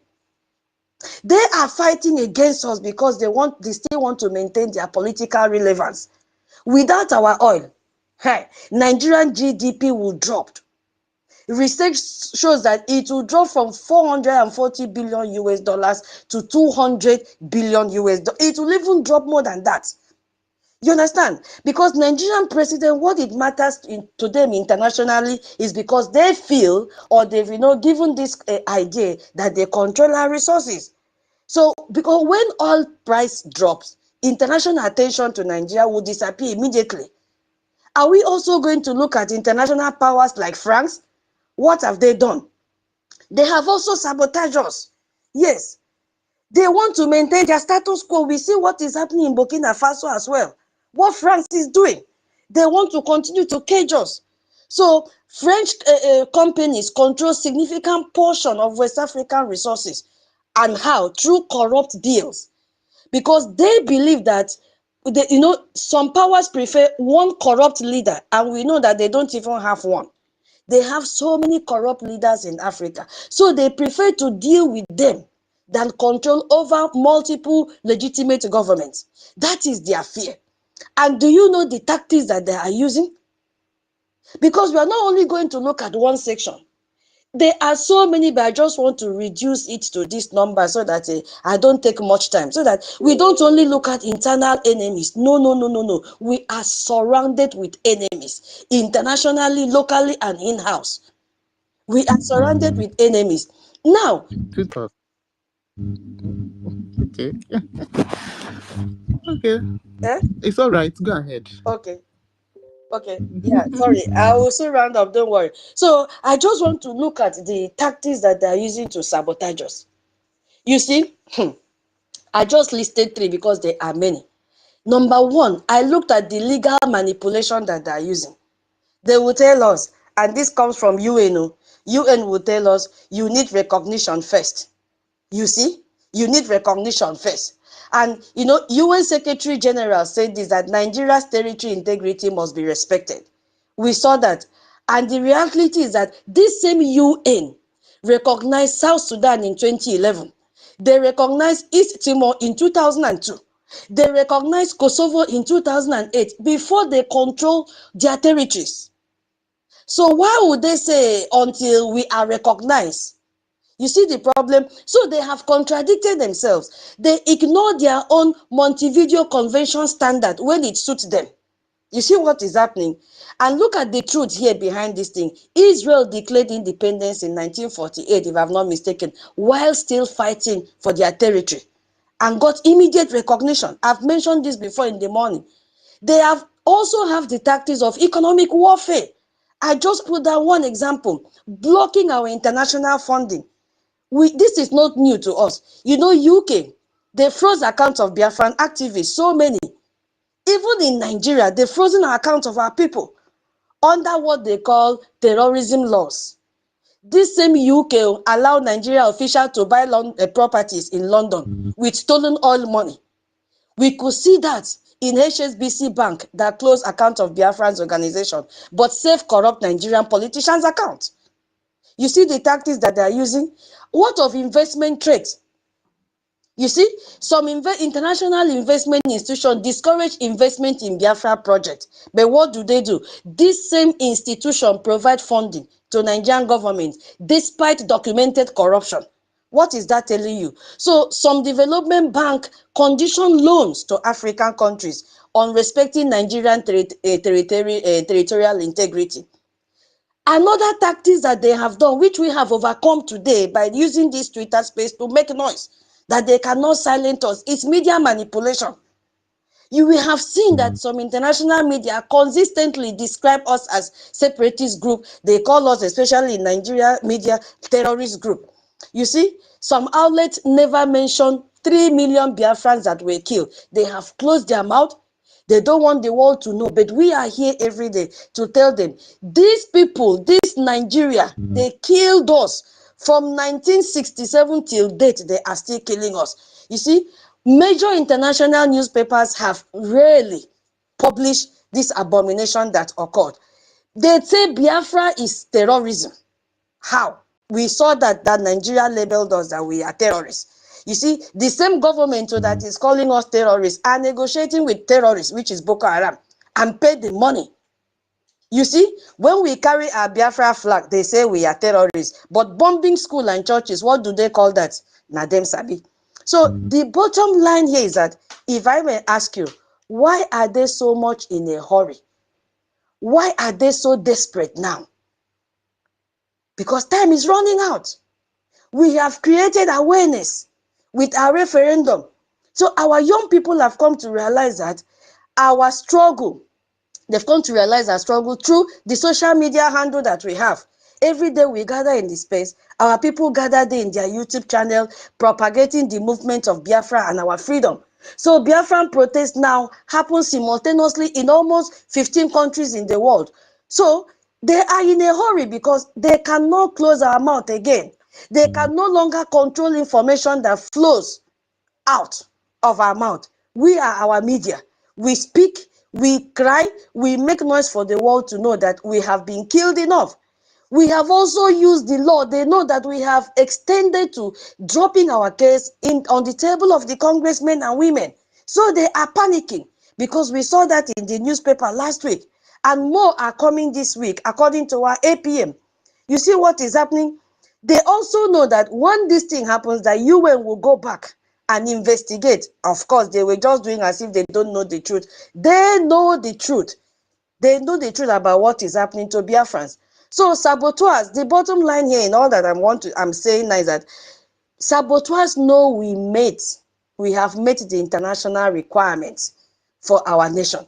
They are fighting against us because they still want to maintain their political relevance. Without our oil, hey, Nigerian GDP will drop. Research shows that it will drop from 440 billion US dollars to 200 billion US dollars. It will even drop more than that. You understand? Because Nigerian president, what it matters to them internationally is because they feel, or they've given this idea that they control our resources. So, because when oil price drops, international attention to Nigeria will disappear immediately. Are we also going to look at international powers like France? What have they done? They have also sabotaged us. Yes, they want to maintain their status quo. We see what is happening in Burkina Faso as well. What France is doing. They want to continue to cage us. So French companies control significant portion of West African resources. And how? Through corrupt deals. Because they believe that, some powers prefer one corrupt leader, and we know that they don't even have one. They have so many corrupt leaders in Africa. So they prefer to deal with them than control over multiple legitimate governments. That is their fear. And do you know the tactics that they are using? Because we are not only going to look at one section. There are so many, but I just want to reduce it to this number so that I don't take much time. So that we don't only look at internal enemies. No. We are surrounded with enemies. Internationally, locally, and in-house. We are surrounded with enemies. Now. Okay. Okay. Eh? It's all right. Go ahead. Okay. Yeah, sorry. I will soon round up. Don't worry. So I just want to look at the tactics that they are using to sabotage us. You see, I just listed 3 because there are many. Number 1, I looked at the legal manipulation that they are using. They will tell us, and this comes from UN. UN will tell us, you need recognition first. You see, you need recognition first. And, UN Secretary General said this, that Nigeria's territory integrity must be respected. We saw that. And the reality is that this same UN recognized South Sudan in 2011. They recognized East Timor in 2002. They recognized Kosovo in 2008 before they control their territories. So why would they say until we are recognized? You see the problem? So they have contradicted themselves. They ignore their own Montevideo Convention standard when it suits them. You see what is happening? And look at the truth here behind this thing. Israel declared independence in 1948, if I'm not mistaken, while still fighting for their territory and got immediate recognition. I've mentioned this before in the morning. They also have the tactics of economic warfare. I just put down one example, blocking our international funding. This is not new to us. UK, they froze accounts of Biafran activists, so many. Even in Nigeria, they've frozen accounts of our people under what they call terrorism laws. This same UK allowed Nigeria officials to buy properties in London with stolen oil money. We could see that in HSBC Bank that closed accounts of Biafran's organization, but saved corrupt Nigerian politicians' accounts. You see the tactics that they are using? What of investment trades? You see, some international investment institutions discourage investment in Biafra project. But what do? This same institution provide funding to Nigerian government despite documented corruption. What is that telling you? So some development bank condition loans to African countries on respecting Nigerian territorial integrity. Another tactics that they have done, which we have overcome today by using this Twitter space to make noise, that they cannot silence us, is media manipulation. You will have seen that some international media consistently describe us as separatist group. They call us, especially in Nigeria media, terrorist group. You see, some outlets never mention 3 million Biafrans that were killed. They have closed their mouth. They don't want the world to know, but we are here every day to tell them, these people, this Nigeria, they killed us. From 1967 till date, they are still killing us. You see, major international newspapers have rarely publish this abomination that occurred. They say Biafra is terrorism. How? We saw that Nigeria labeled us that we are terrorists. You see, the same government that is calling us terrorists are negotiating with terrorists, which is Boko Haram, and pay the money. You see, when we carry our Biafra flag, they say we are terrorists. But bombing school and churches, what do they call that? Nadem Sabi. So the bottom line here is that, if I may ask you, why are they so much in a hurry? Why are they so desperate now? Because time is running out. We have created awareness with our referendum. So our young people have come to realize that our struggle, they've come to realize our struggle through the social media handle that we have. Every day we gather in this space, our people gather there in their YouTube channel, propagating the movement of Biafra and our freedom. So Biafran protest now happens simultaneously in almost 15 countries in the world. So they are in a hurry because they cannot close our mouth again. They can no longer control information that flows out of our mouth. We are our media. We speak, we cry, we make noise for the world to know that we have been killed enough. We have also used the law. They know that we have extended to dropping our case on the table of the congressmen and women. So they are panicking because we saw that in the newspaper last week. And more are coming this week, according to our APM. You see what is happening? They also know that when this thing happens, that UN will go back and investigate. Of course, they were just doing as if they don't know the truth. They know the truth. They know the truth about what is happening to Biafrans. So saboteurs, the bottom line here in all that I'm saying now is that saboteurs know we have met the international requirements for our nation.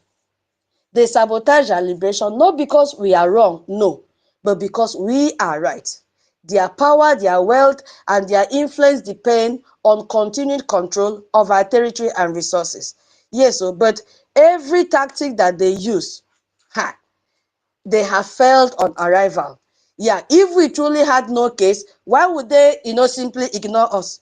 They sabotage our liberation, not because we are wrong, no, but because we are right. Their power, their wealth, and their influence depend on continued control of our territory and resources. Yes, but every tactic that they use, they have failed on arrival. Yeah, if we truly had no case, why would they, simply ignore us?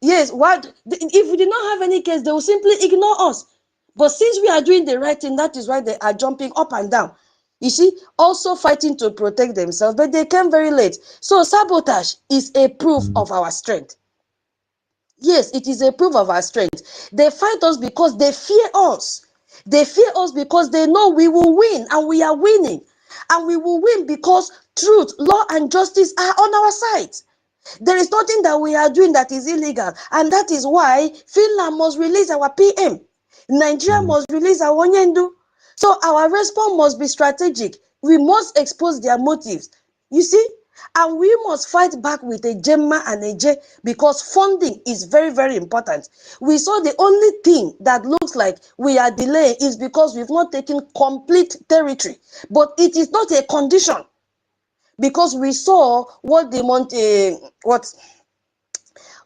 Yes, if we did not have any case, they will simply ignore us. But since we are doing the right thing, that is why they are jumping up and down. You see, also fighting to protect themselves, but they came very late. So sabotage is a proof of our strength. Yes, it is a proof of our strength. They fight us because they fear us. They fear us because they know we will win, and we are winning. And we will win because truth, law, and justice are on our side. There is nothing that we are doing that is illegal. And that is why Finland must release our PM. Nigeria must release our Onyendu. So our response must be strategic. We must expose their motives. You see? And we must fight back with a Gemma and a J, because funding is very, very important. We saw the only thing that looks like we are delaying is because we've not taken complete territory. But it is not a condition, because we saw what the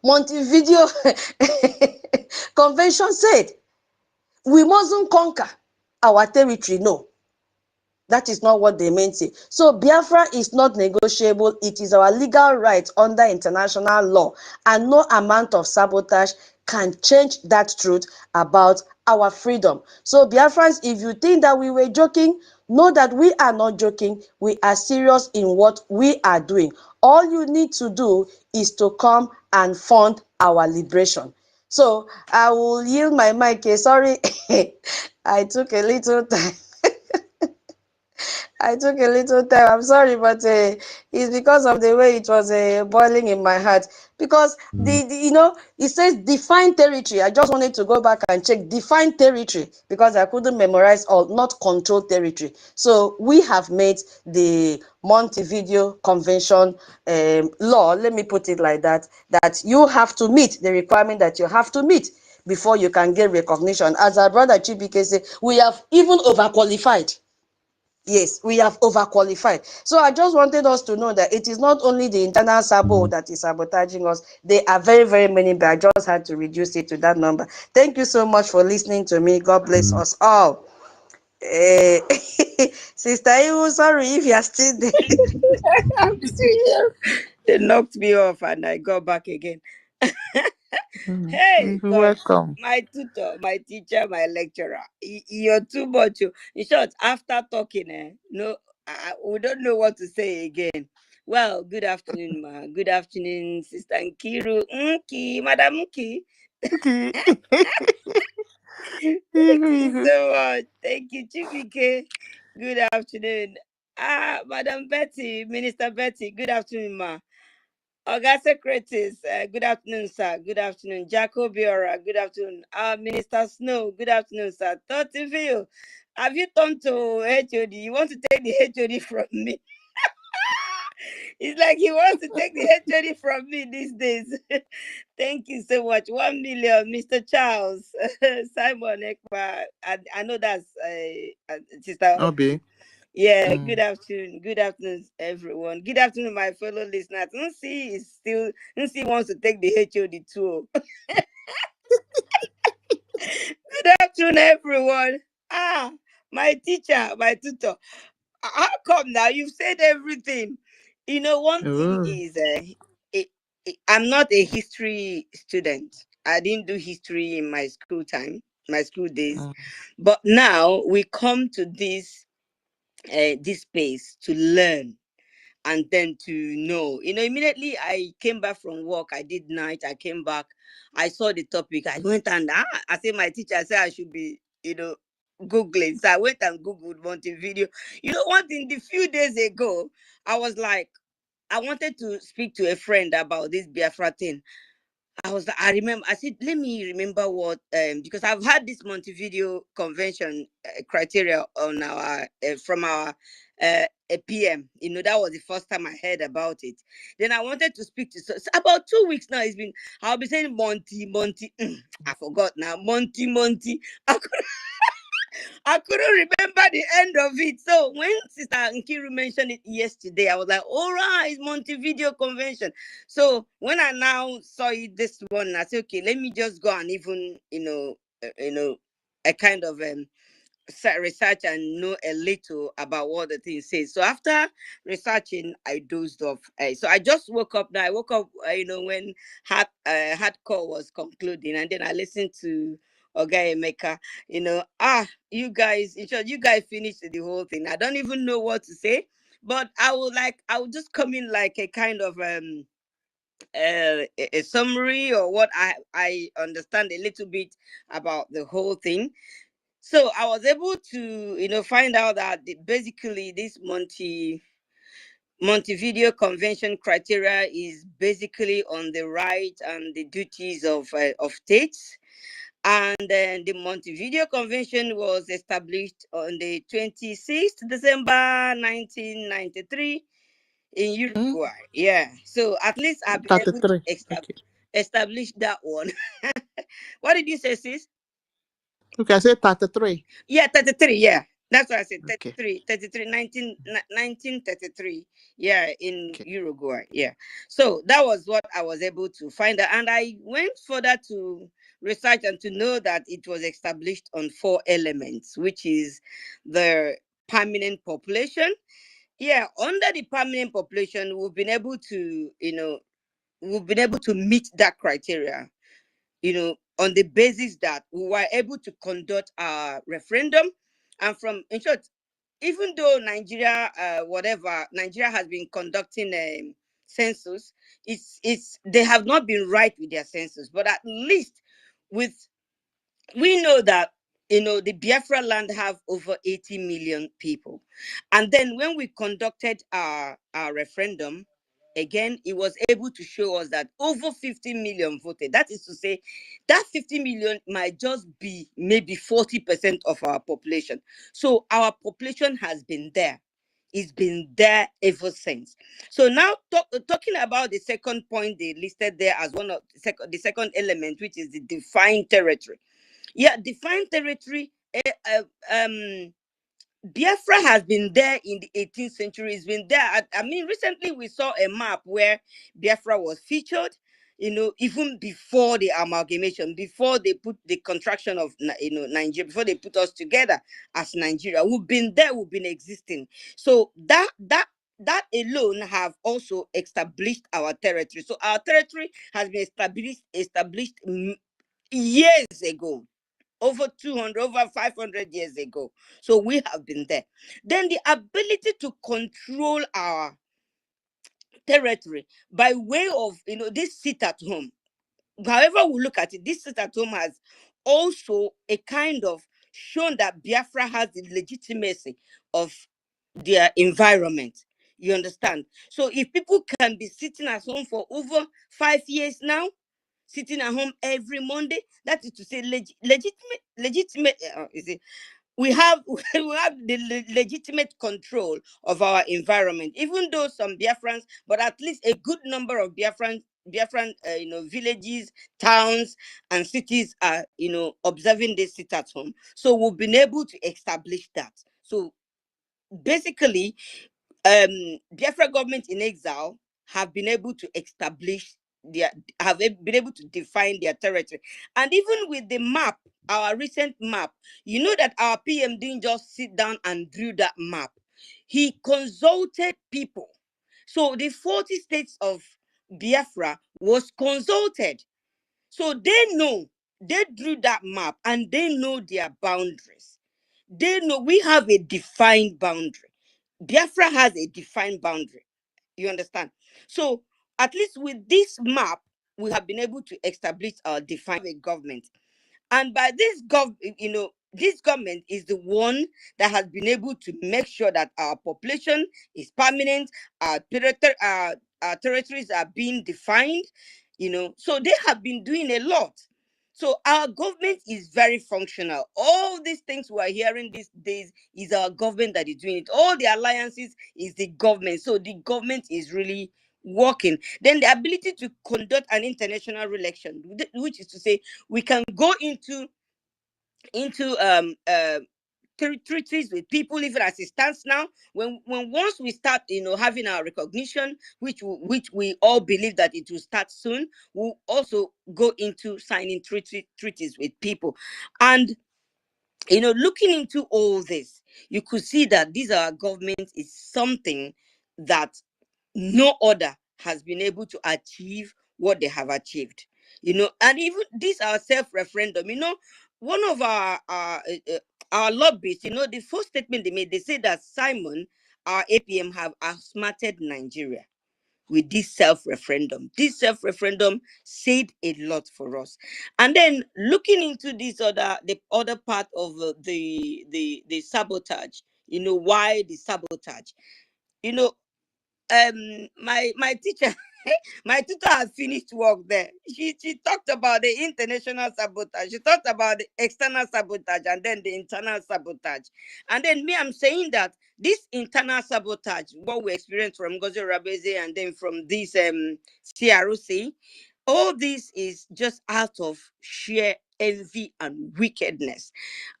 Montevideo Convention said. We mustn't conquer our territory, no. That is not what they meant to. So Biafra is not negotiable. It is our legal right under international law, and no amount of sabotage can change that truth about our freedom. So Biafrans, if you think that we were joking, know that we are not joking. We are serious in what we are doing. All you need to do is to come and fund our liberation. So I will yield my mic. Sorry, I took a little time. I took a little time. I'm sorry, but it's because of the way it was boiling in my heart. Because it says define territory. I just wanted to go back and check define territory because I couldn't memorize all, not control territory. So we have made the Montevideo Convention law. Let me put it like that: that you have to meet the requirement that you have to meet before you can get recognition. As our brother Chibike said, we have even overqualified. Yes, we have overqualified. So I just wanted us to know that it is not only the internal sabo that is sabotaging us. There are very, very many, but I just had to reduce it to that number. Thank you so much for listening to me. God bless us all. Sister Iwu, sorry if you are still there. I'm still here. They knocked me off and I got back again. You're Hey, God, welcome. my tutor, my teacher, my lecturer. You're too much. In short, after talking, no, we don't know what to say again. Well, good afternoon, ma. Good afternoon, Sister Nkiru. Nki, Madam Nki. Okay. Thank you so much. Thank you, Chibike. Good afternoon. Madam Betty, Minister Betty. Good afternoon, ma. Oga Secretaries, good afternoon, sir. Good afternoon. Jacko Biora, good afternoon. Minister Snow, good afternoon, sir. Tottiville, have you turned to HOD? You want to take the HOD from me? It's like he wants to take the HOD from me these days. Thank you so much. 1 million, Mr. Charles, Simon Ekpa. I know that's Sister. Okay. Yeah, good afternoon. Good afternoon, everyone. Good afternoon, my fellow listeners. Nsi wants to take the HOD too. Good afternoon, everyone. My teacher, my tutor. How come now? You've said everything. You know, one thing Oh. is, I'm not a history student. I didn't do history in my school time, my school days. But now we come to this space to learn and then to know. Immediately I came back from work, I did night, I came back, I saw the topic, I went and I said, my teacher said I should be, Googling. So I went and Googled Montevideo. One thing, the few days ago, I was like, I wanted to speak to a friend about this Biafra thing. I remember, I said, let me remember what, because I've had this Montevideo Convention criteria on from our PM. That was the first time I heard about it. Then I wanted to speak to, so about 2 weeks now, I'll be saying Monty, I forgot now, Monty. I couldn't remember the end of it. So when Sister Nkiru mentioned it yesterday, I was like, all right, it's Montevideo Convention. So when I now saw it this morning, I said, okay, let me just go and even, a kind of research and know a little about what the thing says. So after researching, I dozed off. So I just woke up now. I woke up, when hardcore was concluding, and then I listened to Oga Emeka. You guys, in short, you guys finished the whole thing. I don't even know what to say, but I will just come in like a kind of a summary or what I understand a little bit about the whole thing. So I was able to, find out that basically this Montevideo Convention criteria is basically on the right and the duties of states. And then the Montevideo Convention was established on the 26th December 1993 in Uruguay. Yeah. So at least I've been able to 33. Okay. establish that one. What did you say, sis? Okay, I said 33. Yeah, 33, yeah. That's what I said. Okay. 1933. Yeah, in Okay. Uruguay. Yeah. So that was what I was able to find out. And I went further to research and to know that it was established on 4 elements, which is the permanent population. Yeah, under the permanent population, we've been able to, meet that criteria, on the basis that we were able to conduct a referendum. And in short, even though Nigeria has been conducting a census, they have not been right with their census, but at least we know that the Biafra land have over 80 million people. And then when we conducted our referendum, again, it was able to show us that over 50 million voted. That is to say, that 50 million might just be maybe 40% of our population. So our population has been there. It's been there ever since. So now talking about the second point they listed there as one of the second element, which is the defined territory. Yeah, defined territory. Biafra has been there in the 18th century. It's been there. I mean, recently we saw a map where Biafra was featured. Even before the amalgamation, before they put the contraction of Nigeria, before they put us together as Nigeria, we've been there. We've been existing. So that that alone have also established our territory. So our territory has been established years ago, over 200, over 500 years ago. So we have been there. Then the ability to control our territory by way of, this sit at home. However we look at it, this sit at home has also a kind of shown that Biafra has the legitimacy of their environment. You understand? So if people can be sitting at home for over 5 years now, sitting at home every Monday, that is to say legitimate, is it? We have we have the legitimate control of our environment, even though some Biafrans, but at least a good number of Biafran villages, towns, and cities are observing this sit at home. So we've been able to establish that. So basically, Biafra government in exile have been able to establish been able to define their territory. And even with the map, our recent map, you know that our PM didn't just sit down and drew that map. He consulted people. So the 40 states of Biafra was consulted. So they drew that map and they know their boundaries. They know we have a defined boundary. Biafra has a defined boundary. You understand? So at least with this map, we have been able to establish our defined government. And by this this government is the one that has been able to make sure that our population is permanent, our territories are being defined, so they have been doing a lot. So our government is very functional. All these things we are hearing these days is our government that is doing it. All the alliances is the government. So the government is really working. Then the ability to conduct an international relation, which is to say we can go into treaties with people even as it stands now. When once we start having our recognition, which we all believe that it will start soon, we'll also go into signing treaties with people. And looking into all this, you could see that these our government is something that no other has been able to achieve what they have achieved. And even this our self-referendum, one of our lobbyists, the first statement they made, they said that Simon, our APM, have outsmarted Nigeria with this self-referendum. This self-referendum said a lot for us. And then looking into the other part of the sabotage, why the sabotage? My teacher my tutor has finished work there. She talked about the international sabotage, she talked about the external sabotage, and then the internal sabotage. And then me, I'm saying that this internal sabotage, what we experienced from Ngozi Rabeze and then from this CROC, all this is just out of sheer envy and wickedness,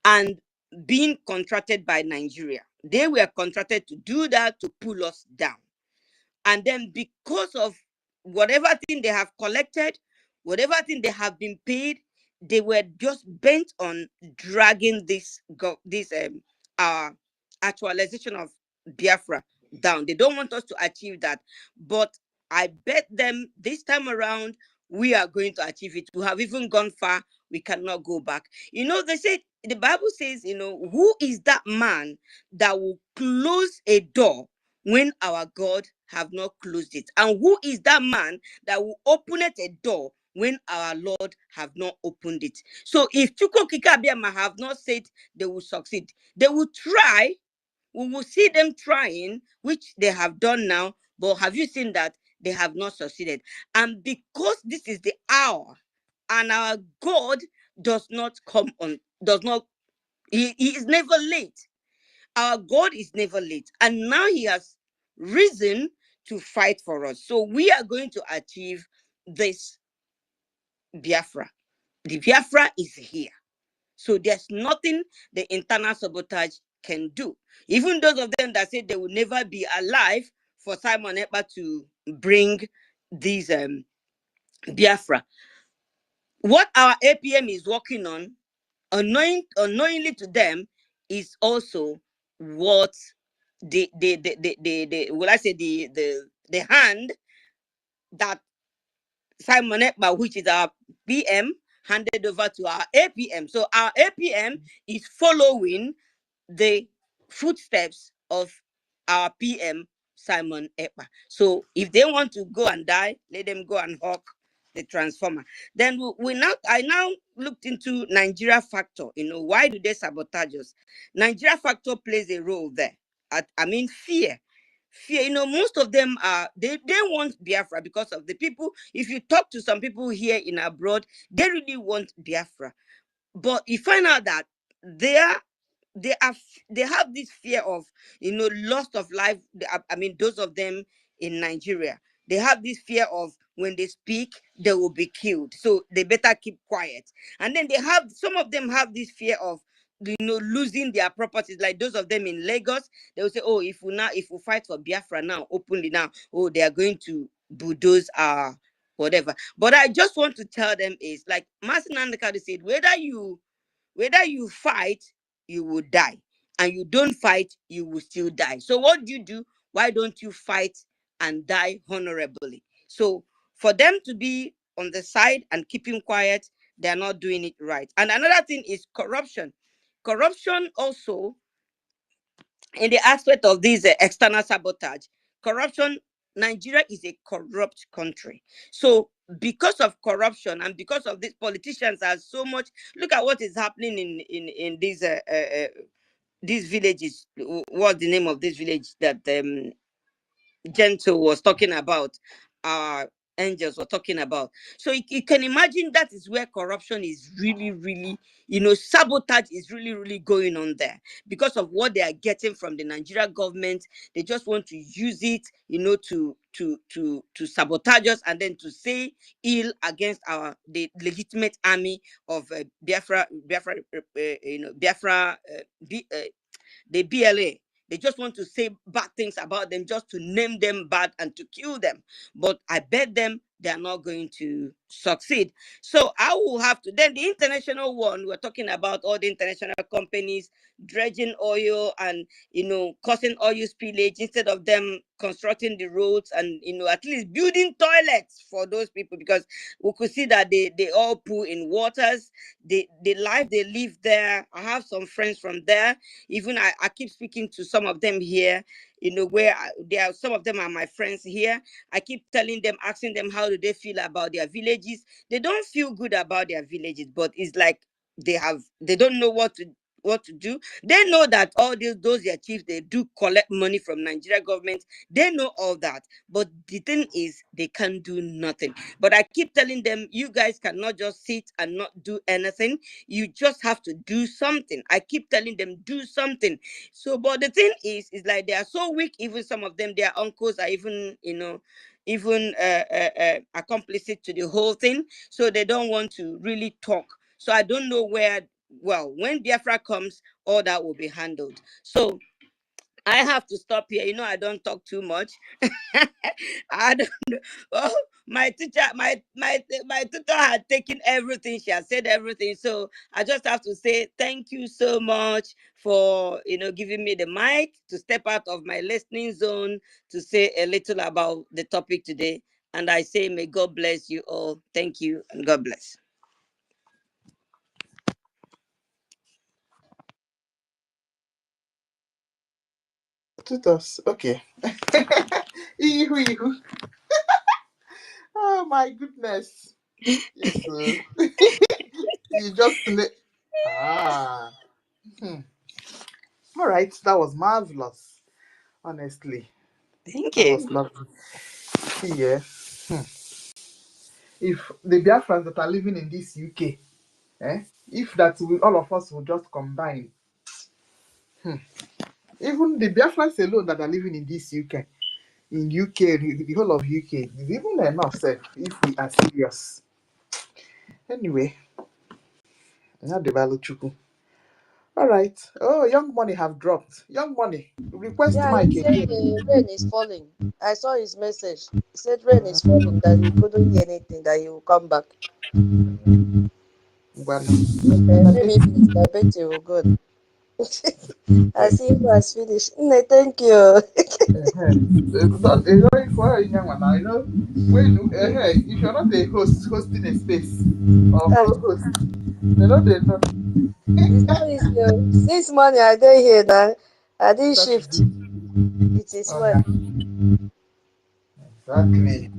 and being contracted by Nigeria. They were contracted to do that, to pull us down. And then because of whatever thing they have collected, whatever thing they have been paid, they were just bent on dragging this actualization of Biafra down. They don't want us to achieve that. But I bet them this time around, we are going to achieve it. We have even gone far. We cannot go back. They say, the Bible says, who is that man that will close a door when our God have not closed it? And who is that man that will open it a door when our Lord have not opened it? So if Chukwukika have not said they will succeed, they will try. We will see them trying, which they have done now. But have you seen that they have not succeeded? And because this is the hour, and our God does not he is never late. Our God is never late. And now he has risen to fight for us. So we are going to achieve this Biafra. The Biafra is here. So there's nothing the internal sabotage can do. Even those of them that say they will never be alive for Simon Ekpa to bring these Biafra. What our APM is working on, unknowingly to them, is also what will I say the hand that Simon Ekpa, which is our PM, handed over to our APM. So our APM is following the footsteps of our PM, Simon Ekpa. So if they want to go and die, let them go and hawk the transformer. Then I now looked into Nigeria factor. Why do they sabotage us? Nigeria factor plays a role there. I mean, fear. Most of them they want Biafra because of the people. If you talk to some people here in abroad, they really want Biafra. But you find out that they have this fear of loss of life. I mean, those of them in Nigeria, they have this fear of when they speak they will be killed, so they better keep quiet. And then some of them have this fear of losing their properties, like those of them in Lagos. They will say, oh, if we fight for Biafra now openly now, oh, they are going to bulldoze whatever. But I just want to tell them is like Master Nandekado said, whether you fight, you will die. And you don't fight, you will still die. So what do you do? Why don't you fight and die honorably? So for them to be on the side and keeping quiet, they're not doing it right. And another thing is corruption. Corruption also, in the aspect of this external sabotage, corruption, Nigeria is a corrupt country. So because of corruption and because of these politicians are so much, look at what is happening in these villages. What's the name of this village that Gentle was talking about? Angels were talking about. So you can imagine that is where corruption is really, really, sabotage is really, really going on there because of what they are getting from the Nigeria government. They just want to use it, to sabotage us and then to say ill against the legitimate army of Biafra, the BLA. They just want to say bad things about them, just to name them bad and to kill them. But I bet them they are not going to succeed. So I will have to. Then the international one, we're talking about all the international companies dredging oil and, causing oil spillage instead of them constructing the roads and, at least building toilets for those people, because we could see that they all poo in waters. The life they live there. I have some friends from there. Even I keep speaking to some of them here, where some of them are my friends here. I keep telling them, asking them, how do they feel about their villages? They don't feel good about their villages, but it's like they don't know what to do. They know that all those their chiefs, they do collect money from Nigeria government. They know all that, but the thing is they can't do nothing. But I keep telling them, you guys cannot just sit and not do anything. You just have to do something. I keep telling them, do something. So, but the thing is like they are so weak. Even some of them, their uncles are even accomplices to the whole thing. So they don't want to really talk. So I don't know where. Well, when Biafra comes, all that will be handled. So I have to stop here. I don't talk too much. I don't know. Oh, my teacher, my tutor had taken everything. She has said everything. So I just have to say thank you so much for giving me the mic to step out of my listening zone to say a little about the topic today. And I say, may God bless you all. Thank you and God bless. Tutors, okay. Oh my goodness. Yes, sir. You just ah. All right, that was marvelous. Honestly, Thank that you. was lovely. Yeah. If the Biafrans that are living in this UK, if that all of us will just combine, even the Biafrans alone that are living in this UK, the whole of UK, is even enough, said, if we are serious. Anyway, now the value chuku. All right. Oh, Young Money have dropped. Young Money, request Yeah, mic he said again. the rain is falling. I saw his message. He said rain is falling, that he couldn't hear anything, that he will come back. Well, Okay, maybe if it's my birthday, will go. I see you has finished. Thank you. If you're not a host hosting a space or co-host, they know they know. It's not easy. Since morning I dey here now. I didn't shift. It is well. Exactly.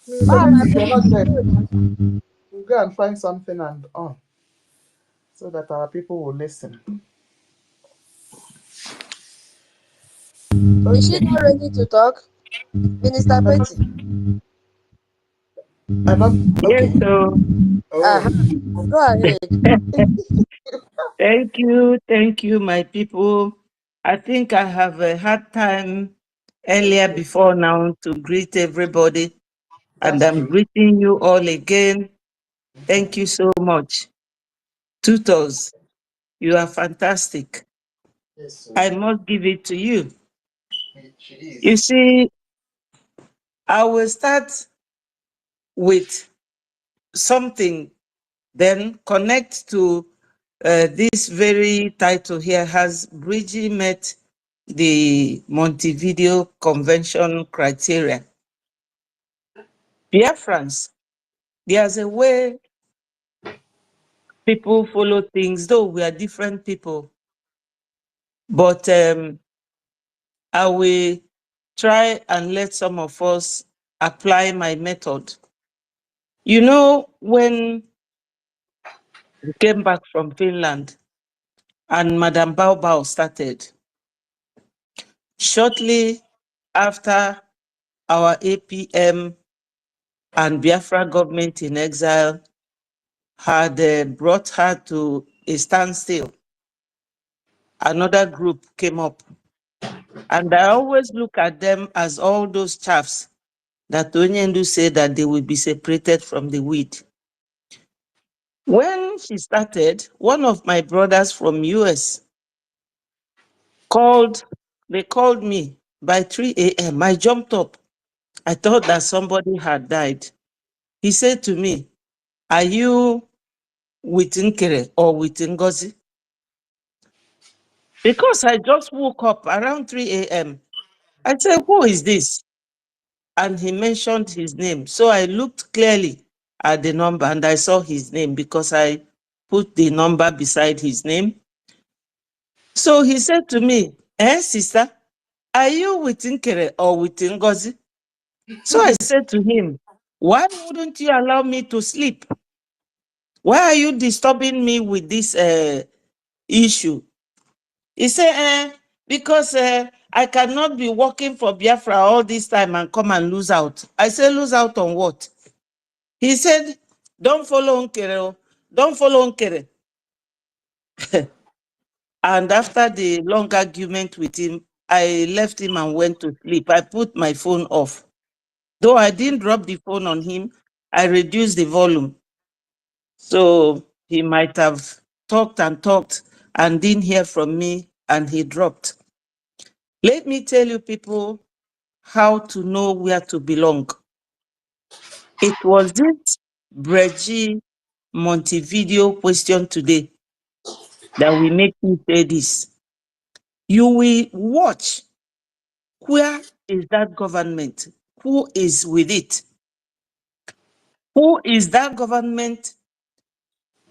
Wow, If you're not it's there, good. we'll go and find something and on so that our people will listen. Is she Okay. not ready to talk? Minister I Betty. don't, I don't, Yes, okay. so Oh, Go ahead. thank you, my people. I think I have had time earlier okay. before now to greet everybody, and That's I'm true. greeting you all again. Thank you so much. Tutors, you are fantastic. Yes, sir. I must give it to you. She You is. see, I will start with something, then connect to this very title here. Has Brgie met the Montevideo Convention criteria? BIAFRANS, there's a way people follow things, though we are different people, but I will try and let some of us apply my method. You know, when we came back from Finland and Madam Bao Bao started, shortly after our APM and Biafra government in exile had brought her to a standstill, another group came up. And I always look at them as all those chaffs that Onyendu said that they will be separated from the wheat. When she started, one of my brothers from US they called me by 3 a.m. I jumped up. I thought that somebody had died. He said to me, "Are you with Nkere or with NGOZI?" Because I just woke up around 3 a.m. I said, "Who is this?" And he mentioned his name. So I looked clearly at the number and I saw his name because I put the number beside his name. So he said to me, sister, are you with Nkere or with NGOZI? So I said to him, why wouldn't you allow me to sleep? Why are you disturbing me with this issue? He said, because I cannot be working for Biafra all this time and come and lose out. I said, lose out on what? He said, don't follow Nkere. Don't follow Nkere. And after the long argument with him, I left him and went to sleep. I put my phone off. Though I didn't drop the phone on him, I reduced the volume. So he might have talked and didn't hear from me and he dropped. Let me tell you people how to know where to belong. It was this Brgie Montevideo question today that will make me say this. You will watch, where is that government? Who is with it? Who is that government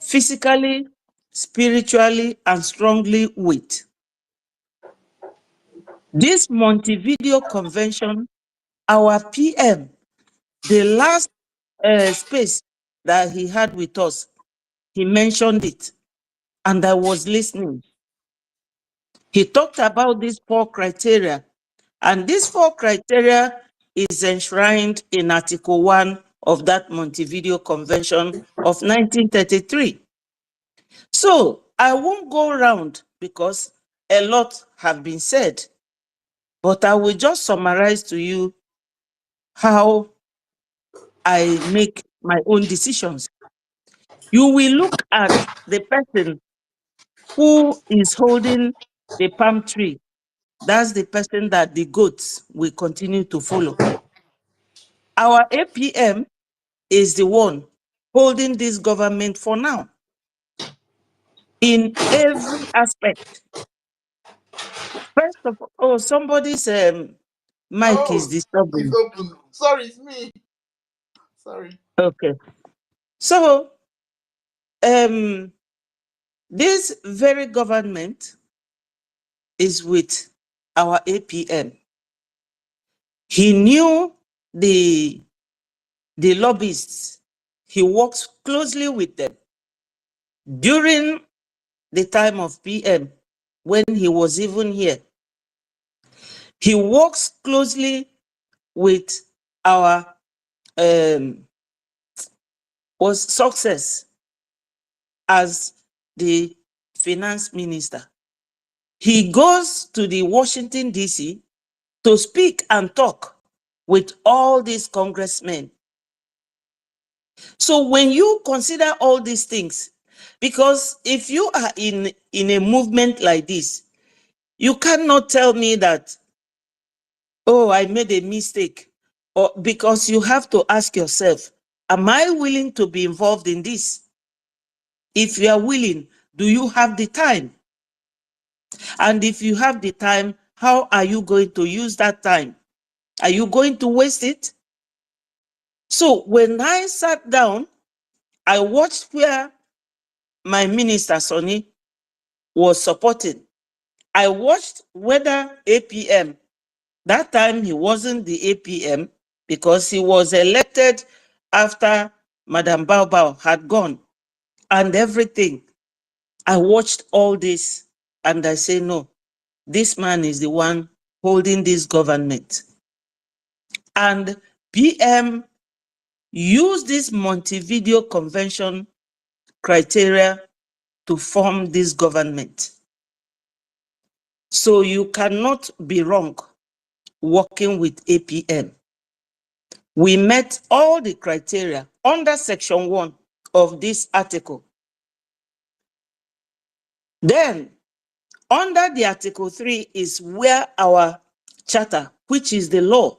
physically, spiritually, and strongly with? This Montevideo Convention, our PM, the last space that he had with us, he mentioned it, and I was listening. He talked about these 4 criteria, and these 4 criteria is enshrined in Article 1 of that Montevideo Convention of 1933. So I won't go around because a lot have been said, but I will just summarize to you how I make my own decisions. You will look at the person who is holding the palm tree. That's the person that the goats will continue to follow. Our APM is the one holding this government for now. in every aspect. First of all, oh, somebody's mic is disturbing. It's open. Sorry, it's me. Sorry. Okay. So, this very government is with our APM. He knew the lobbyists. He works closely with them. During the time of PM, when he was even here, he works closely with our was success as the finance minister. He goes to the Washington, D.C. to speak and talk with all these congressmen. So when you consider all these things, because if you are in a movement like this, you cannot tell me that, oh, I made a mistake, or because you have to ask yourself, am I willing to be involved in this? If you are willing, do you have the time? And if you have the time, how are you going to use that time? Are you going to waste it? So when I sat down, I watched where my minister, Sonny, was supporting. I watched whether APM, that time he wasn't the APM because he was elected after Madam Baobao had gone and everything. I watched all this and I say, no, this man is the one holding this government. And PM used this Montevideo Convention criteria to form this government. So you cannot be wrong working with APM. We met all the criteria under Section 1 of this article. Then, under the Article 3 is where our charter, which is the law,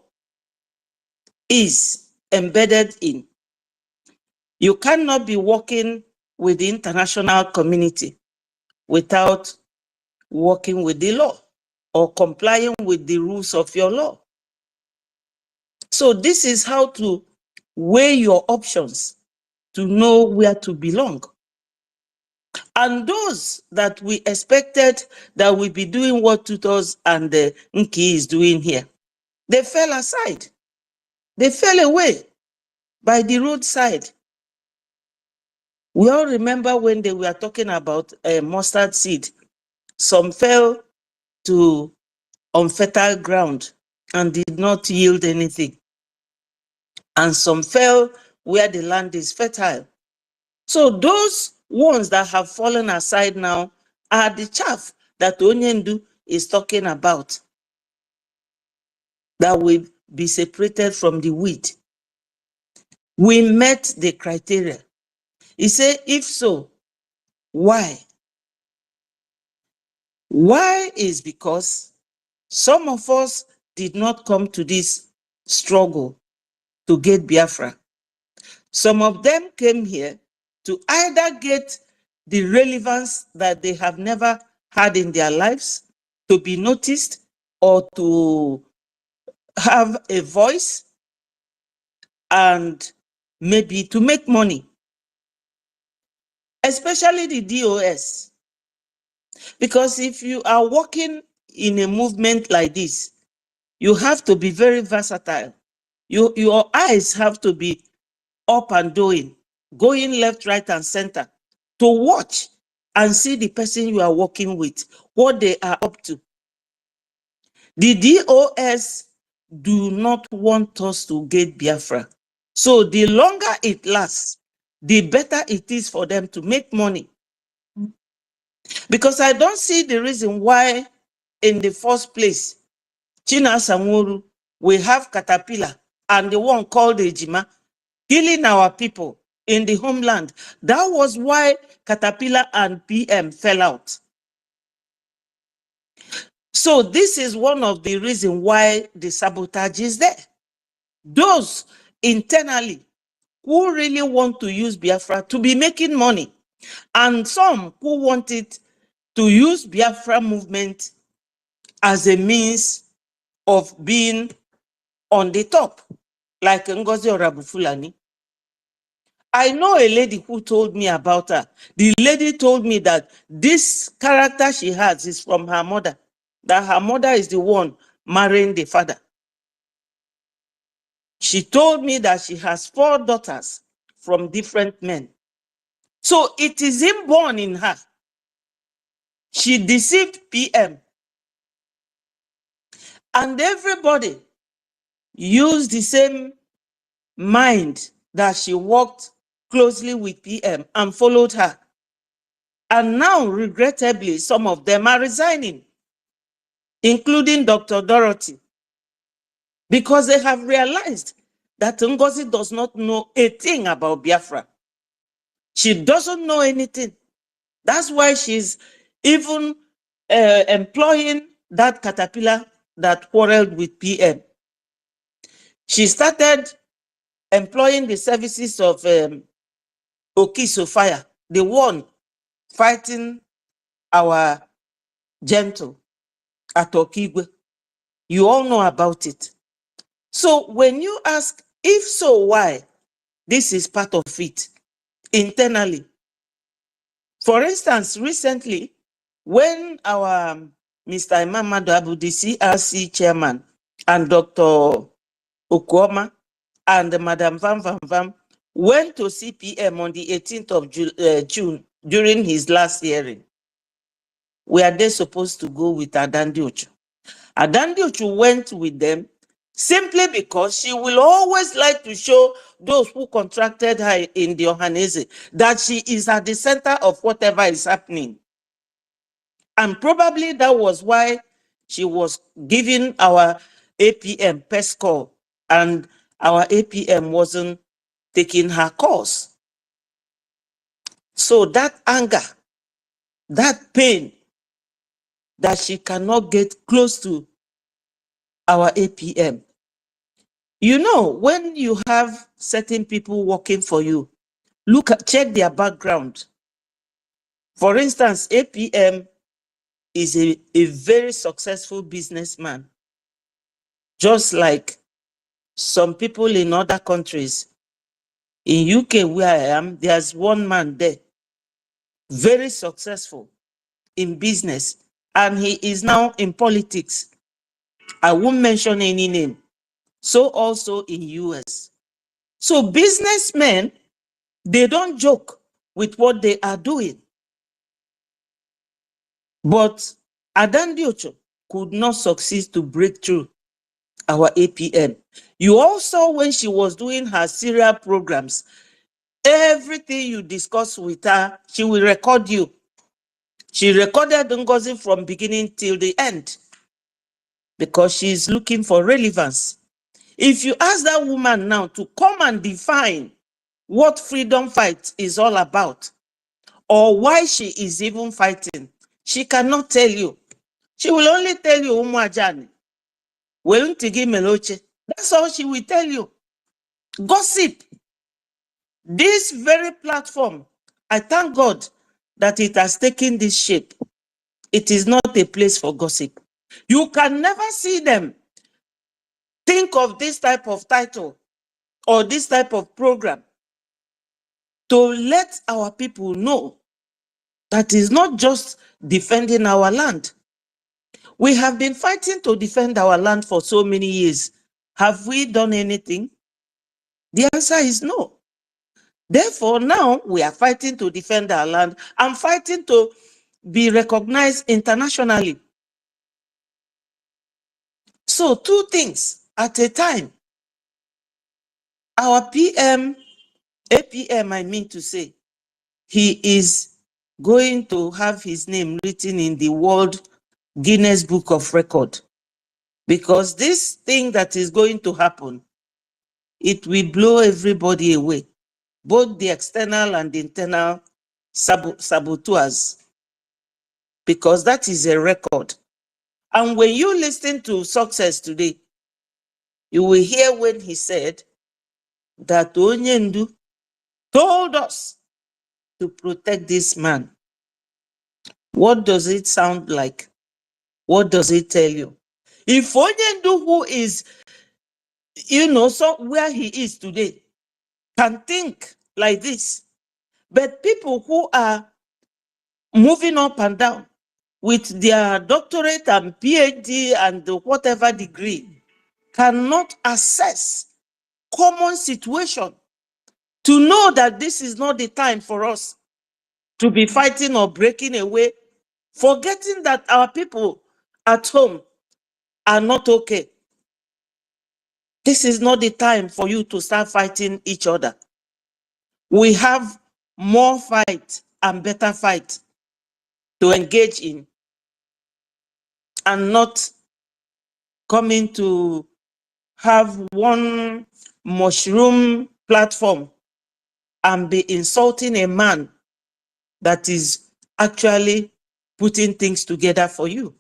is embedded in. You cannot be working with the international community without working with the law or complying with the rules of your law. So this is how to weigh your options to know where to belong. And those that we expected that will be doing what Tutos and Nki is doing here, they fell aside. They fell away by the roadside. We all remember when they were talking about mustard seed. Some fell to unfertile ground and did not yield anything. And some fell where the land is fertile. So those ones that have fallen aside now are the chaff that Onyendu is talking about, that will be separated from the wheat. We met the criteria. He said, if so, why? Why is because some of us did not come to this struggle to get Biafra. Some of them came here to either get the relevance that they have never had in their lives, to be noticed, or to have a voice, and maybe to make money, especially the DOS. Because if you are working in a movement like this, you have to be very versatile. Your eyes have to be up and doing, going left, right, and center to watch and see the person you are working with, what they are up to. The DOS do not want us to get Biafra. So the longer it lasts, the better it is for them to make money. Because I don't see the reason why, in the first place, China Samuru, we have Caterpillar and the one called Ejima, killing our people in the homeland. That was why Caterpillar and PM fell out. So this is one of the reasons why the sabotage is there. Those internally who really want to use Biafra to be making money, and some who wanted to use Biafra movement as a means of being on the top, like NGOZI or Abu Fulani. I know a lady who told me about her. The lady told me that this character she has is from her mother, that her mother is the one marrying the father. She told me that she has 4 daughters from different men. So it is inborn in her. She deceived PM. And everybody used the same mind that she worked closely with PM and followed her. And now, regrettably, some of them are resigning, including Dr. Dorothy, because they have realized that NGOZI does not know a thing about Biafra. She doesn't know anything. That's why she's even employing that caterpillar that quarreled with PM. She started employing the services of Okiso Fire, the one fighting our gentle at Okigwe. You all know about it. So when you ask, if so, why? This is part of it internally. For instance, recently, when our Mr. Imam Abu, the CRC chairman, and Dr. Okuoma and Madam Van Van Van went to CPM on the 18th of June during his last hearing, were they supposed to go with Adandi Ochu? Adandi Ochu went with them simply because she will always like to show those who contracted her in the Ohanese that she is at the center of whatever is happening. And probably that was why she was giving our APM pest call, and our APM wasn't taking her course. So that anger, that pain that she cannot get close to our APM. You know, when you have certain people working for you, check their background. For instance, APM is a very successful businessman, just like some people in other countries. In UK, where I am, there's one man there, very successful in business, and he is now in politics. I won't mention any name. So also in US. So businessmen, they don't joke with what they are doing. But Adandi Ocho could not succeed to break through our APM. You also, when she was doing her serial programs, everything you discuss with her, she will record you. She recorded NGOZI from beginning till the end because she is looking for relevance. If you ask that woman now to come and define what freedom fight is all about, or why she is even fighting, she cannot tell you. She will only tell you, Umwajani, Weluntigi Meloche. That's all she will tell you. Gossip. This very platform, I thank God that it has taken this shape. It is not a place for gossip. You can never see them think of this type of title or this type of program to let our people know that is not just defending our land. We have been fighting to defend our land for so many years. Have we done anything? The answer is no. Therefore, now we are fighting to defend our land and fighting to be recognized internationally. So 2 things at a time. Our APM, I mean to say, he is going to have his name written in the World Guinness Book of Record, because this thing that is going to happen, it will blow everybody away, both the external and the internal saboteurs, because that is a record. And when you listen to Success today, you will hear when he said that Onyendu told us to protect this man. What does it sound like? What does it tell you? If Onyendu, who is, so where he is today, can think like this, but people who are moving up and down with their doctorate and PhD and whatever degree cannot assess common situation to know that this is not the time for us to be fighting or breaking away, forgetting that our people at home are not okay. This is not the time for you to start fighting each other. We have more fight and better fight to engage in, and not coming to have one mushroom platform and be insulting a man that is actually putting things together for you.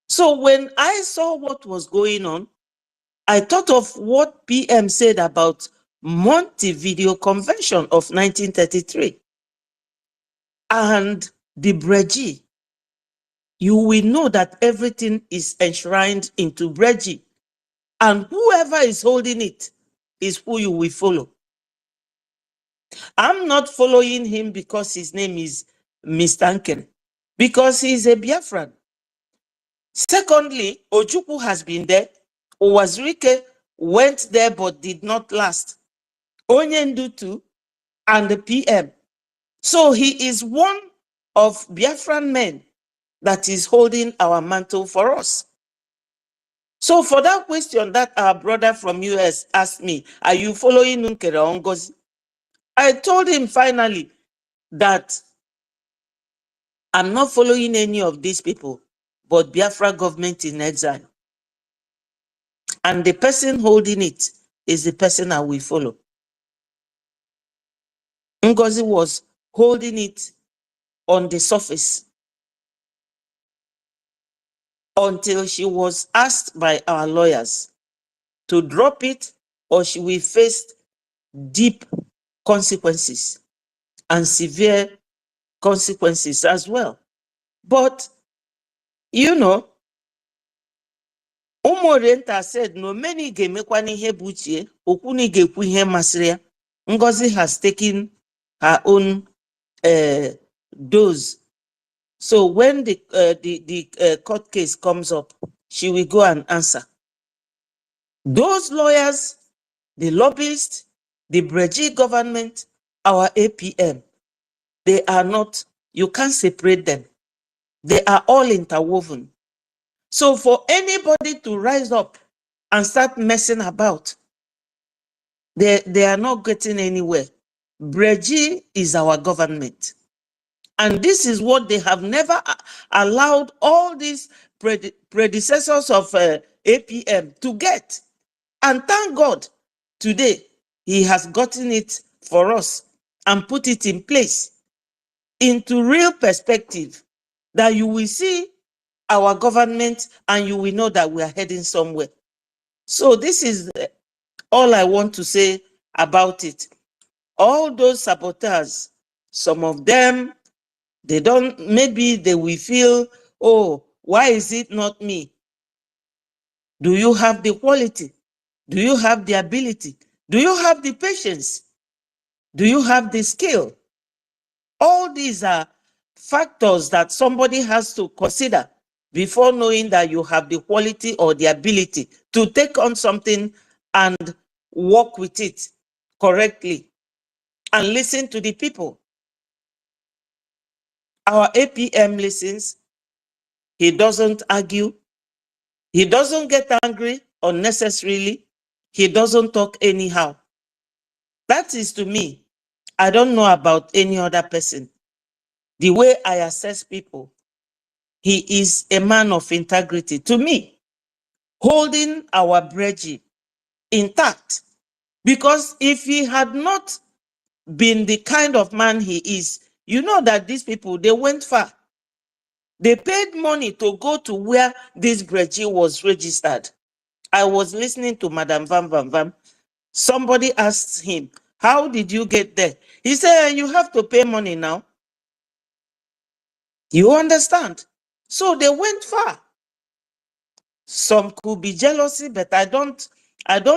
So when I saw what was going on, I thought of what PM said about Montevideo Convention of 1933 and the Brgie. You will know that everything is enshrined into Brgie, and whoever is holding it is who you will follow. I'm not following him because his name is Mr. Sanction, because he's a Biafran. Secondly, Ojukwu has been there. Owazirike went there but did not last. Onyendu too, and the PM. So he is one of Biafran men that is holding our mantle for us. So for that question that our brother from US asked me, are you following Nunkere Ngozi? I told him finally that I'm not following any of these people, but Biafra government in exile. And the person holding it is the person I will follow. Ngozi was holding it on the surface until she was asked by our lawyers to drop it, or she will face deep consequences and severe consequences as well. But, Umorienta said, no many gemekwani hebuchie, okuni gekwu ihe masria. Ngozi has taken her own dose. So when the court case comes up, she will go and answer. Those lawyers, the lobbyists, the Brgie government, our APM, they are not, you can't separate them. They are all interwoven. So for anybody to rise up and start messing about, they are not getting anywhere. Brgie is our government. And this is what they have never allowed all these predecessors of APM to get. And thank God, today, he has gotten it for us and put it in place into real perspective, that you will see our government and you will know that we are heading somewhere. So this is all I want to say about it. All those saboteurs, some of them, they don't, maybe they will feel, oh, why is it not me? Do you have the quality? Do you have the ability? Do you have the patience? Do you have the skill? All these are factors that somebody has to consider before knowing that you have the quality or the ability to take on something and work with it correctly and listen to the people. Our APM listens. He doesn't argue. He doesn't get angry unnecessarily. He doesn't talk anyhow. That is, to me, I don't know about any other person. The way I assess people, he is a man of integrity. To me, holding our Brgie intact. Because if he had not been the kind of man he is, you know that these people, they went far. They paid money to go to where this Brgie was registered. I was listening to Madam Vam Vam Vam. Somebody asked him, How did you get there? He said, you have to pay money now. You understand? So they went far. Some could be jealousy, but I don't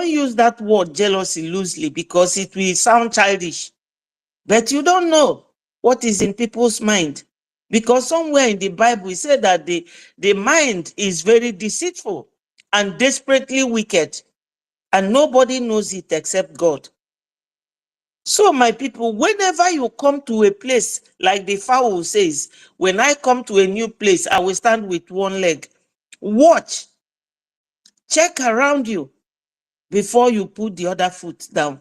use that word jealousy loosely because it will sound childish. But you don't know what is in people's mind. Because somewhere in the Bible, it said that the mind is very deceitful and desperately wicked, and nobody knows it except God. So, my people, whenever you come to a place, like the fowl says, when I come to a new place, I will stand with one leg. Watch. Check around you before you put the other foot down.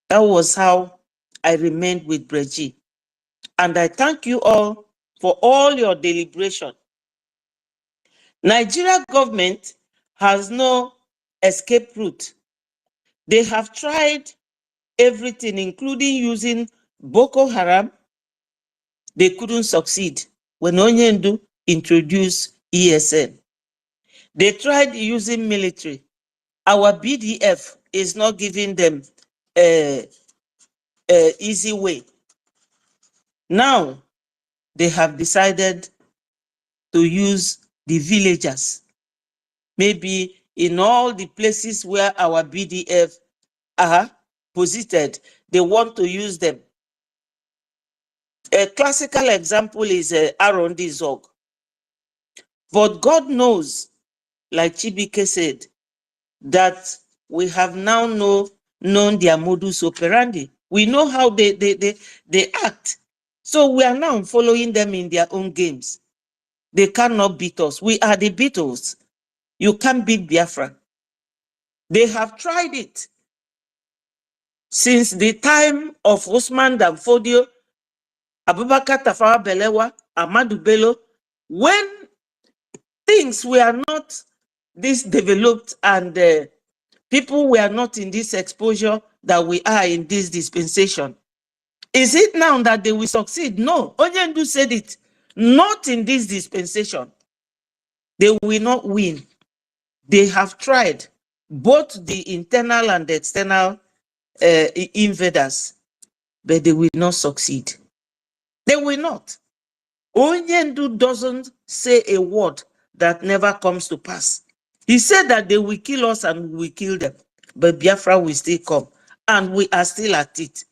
That was how I remained with Brgie. And I thank you all for all your deliberation. Nigeria government has no escape route. They have tried everything, including using Boko Haram. They couldn't succeed when Onyendu introduced ESN. They tried using military. Our BDF is not giving them an easy way. Now, they have decided to use the villagers. Maybe in all the places where our BDF are posited, they want to use them. A classical example is Arondi Zog. But God knows, like Chibike said, that we have now known their modus operandi. We know how they act. So we are now following them in their own games. They cannot beat us. We are the Beatles. You can't beat Biafra. They have tried it. Since the time of Usman Danfodio, Abubakar Tafawa Balewa, Ahmadu Bello, when things were not this developed and people were not in this exposure that we are in this dispensation. Is it now that they will succeed? No. Onyendu said it. Not in this dispensation. They will not win. They have tried, both the internal and the external invaders, but they will not succeed. They will not. Onyendu doesn't say a word that never comes to pass. He said that they will kill us and we will kill them, but Biafra will still come, and we are still at it.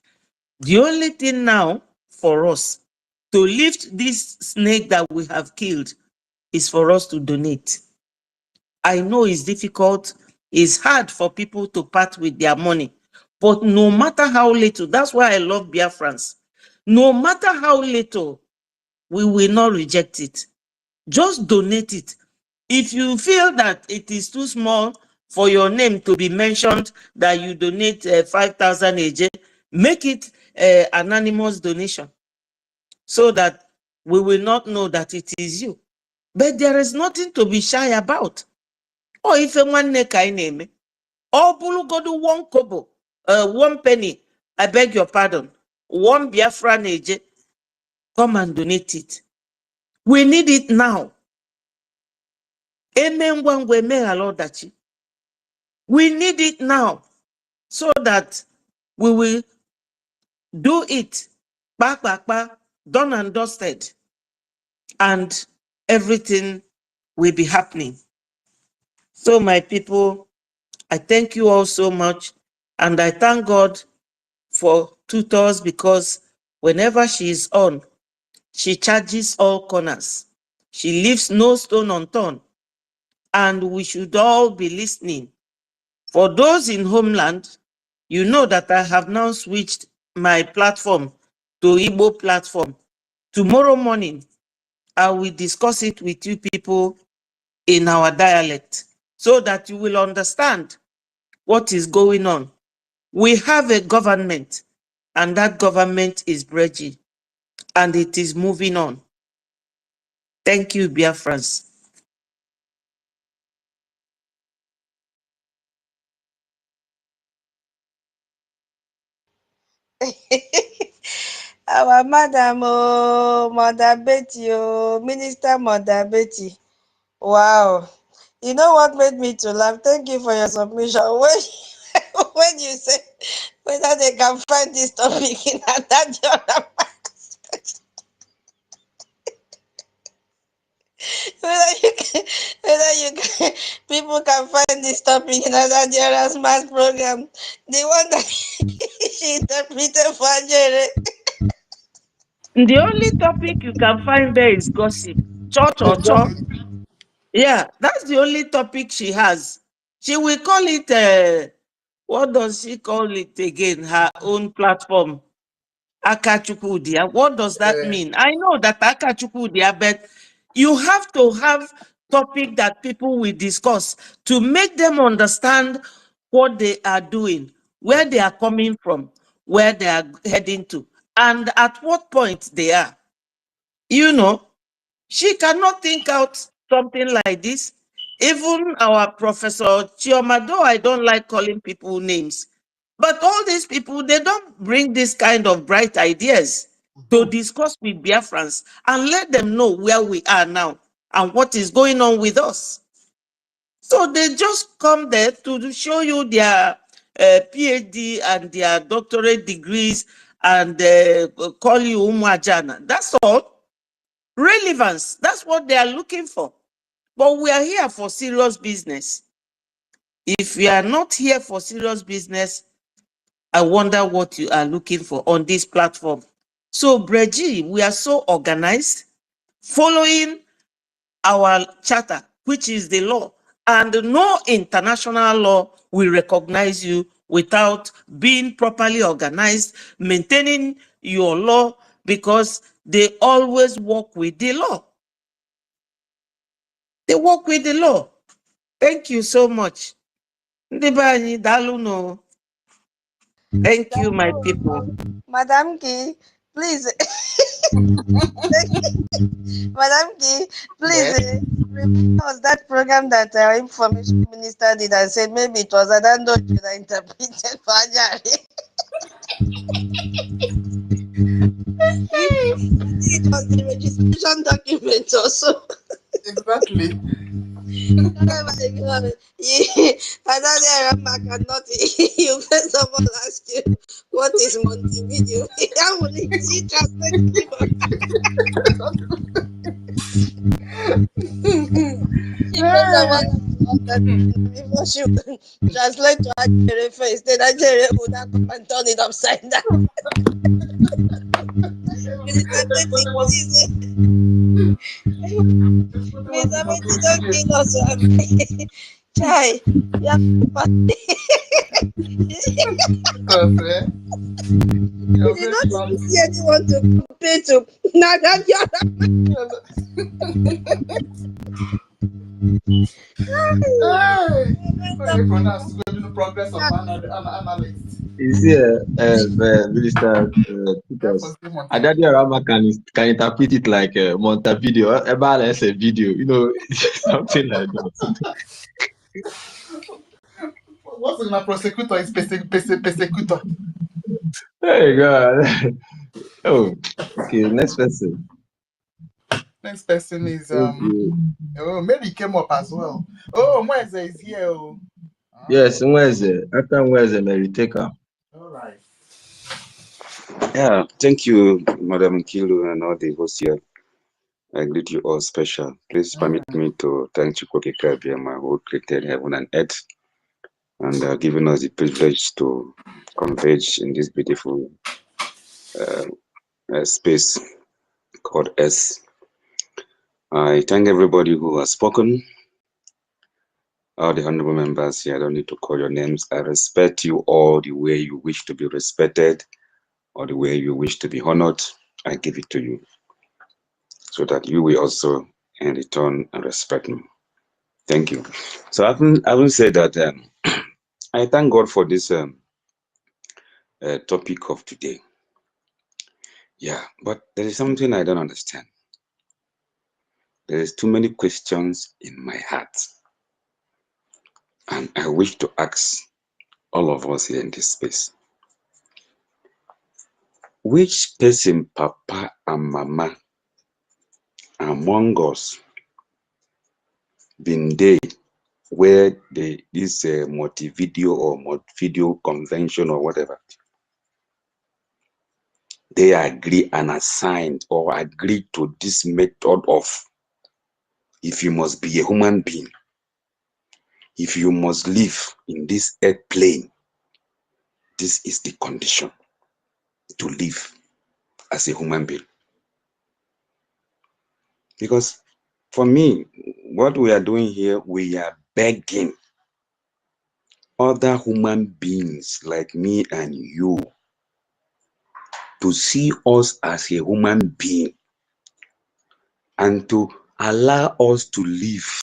The only thing now for us to lift this snake that we have killed is for us to donate. I know it's difficult, it's hard for people to part with their money, but no matter how little, that's why I love BIAFRANS. No matter how little, we will not reject it. Just donate it. If you feel that it is too small for your name to be mentioned, that you donate 5,000 AJ, make it anonymous donation so that we will not know that it is you. But there is nothing to be shy about. Or if one neck I name, or bulugodu 1 kobo, 1 penny, I beg your pardon, 1 Biafran AJ, come and donate it. We need it now. Amen. We need it now so that we will do it back, done and dusted, and everything will be happening. So, my people, I thank you all so much, and I thank God for tutors, because whenever she is on, she charges all corners. She leaves no stone unturned, and we should all be listening. For those in homeland, you know that I have now switched my platform to Igbo platform. Tomorrow morning, I will discuss it with you people in our dialect so that you will understand what is going on. We have a government, and that government is Brgie, and it is moving on. Thank you, Biafrans. Our madam, oh, Mother Betty, oh, Minister Mother Betty. Wow. You know what made me to laugh? Thank you for your submission. when you say whether they can find this topic in another whether you can, people can find this topic in another mass program, the one that she interpreted for Jerry. The only topic you can find there is gossip. Cho. Yeah, that's the only topic she has. She will call it, what does she call it again? Her own platform. Akachukwudia. What does that mean? I know that Akachukwudia, but you have to have topic that people will discuss to make them understand what they are doing, where they are coming from, where they are heading to, and at what point they are. You know, she cannot think out something like this. Even our Professor Chioma, though I don't like calling people names, but all these people, they don't bring this kind of bright ideas to discuss with Biafrans and let them know where we are now and what is going on with us. So they just come there to show you their PhD and their doctorate degrees and call you Umwajana. That's all. Relevance, that's what they are looking for. But we are here for serious business. If we are not here for serious business, I wonder what you are looking for on this platform. So, Brgie, we are so organized, following our charter, which is the law, and no international law will recognize you without being properly organized, maintaining your law, because they always work with the law. They work with the law. Thank you so much. Thank you, my people. Madam Key, please. Madam Key, please remember us that program that our information minister did and said maybe it was Adando that interpreted for Ajari. It was the registration document also. Exactly. Oh my God. Another Rama cannot. You when someone ask you what is Montevideo, how will he translate to before she translate to Ajere face, then Ajere would have come and turn it upside down. Minister Betty, please. Mr. Betty, don't kill us. Chai, yeah. You did not even see anyone to compare to. Now that you're progress of analyst. You see, Minister Titus, Adadi Arama can interpret it like Montevideo. Ebala is a video, you know, something like that. What's in a prosecutor is persecutor. Hey, God. Oh, okay, next person. Next person is Mary came up as well. Oh, Mweze is here. Oh. Yes, Mweze. After Mweze, Mary take her. All right. Yeah, thank you, Madam Kilu and all the hosts here. I greet you all special. Please permit me to thank EKID-IBIBIO, who created heaven and earth, and giving us the privilege to converge in this beautiful space called S. I thank everybody who has spoken. All the honorable members here, I don't need to call your names. I respect you all the way you wish to be respected or the way you wish to be honored. I give it to you so that you will also in return and respect me. Thank you. So I haven't said that I thank God for this topic of today. Yeah, but there is something I don't understand. There is too many questions in my heart. And I wish to ask all of us here in this space. Which person, Papa and Mama, among us been there where this multi-video or multi-video convention or whatever, they agree and assigned or agree to this method of, if you must be a human being, if you must live in this earth plane, this is the condition to live as a human being. Because for me, what we are doing here, we are begging other human beings like me and you to see us as a human being and to allow us to live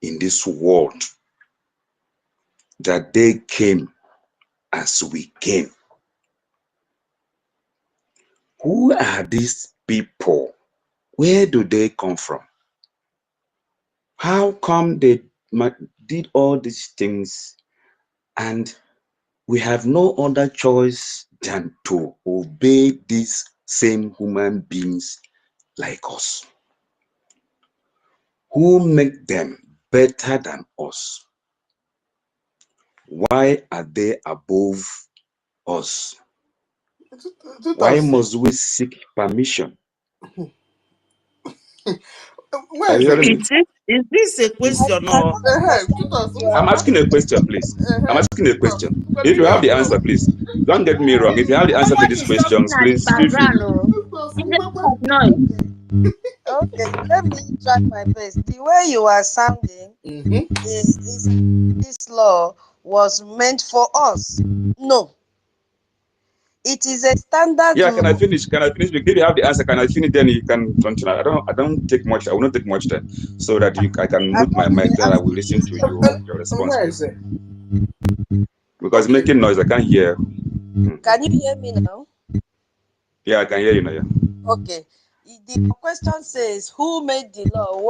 in this world that they came as we came. Who are these people? Where do they come from? How come they did all these things and we have no other choice than to obey these same human beings like us? Who make them better than us? Why are they above us? Why must we seek permission? Where is it? Is this a question or? I'm asking a question, please. I'm asking a question. If you have the answer, please. Don't get me wrong. If you have the answer to these questions, please feel free. Okay, let me try my best. The way you are sounding, is this law was meant for us. No. It is a standard Yeah, law. can I finish? Can I finish? If you have the answer, can I finish? Then you can continue. I don't take much. I will not take much time, so that I can mute my mic. Then I will listen to your response. Where is it? Because making noise, I can't hear. Can you hear me now? Yeah, I can hear you now. Yeah. Okay. The question says, who made the law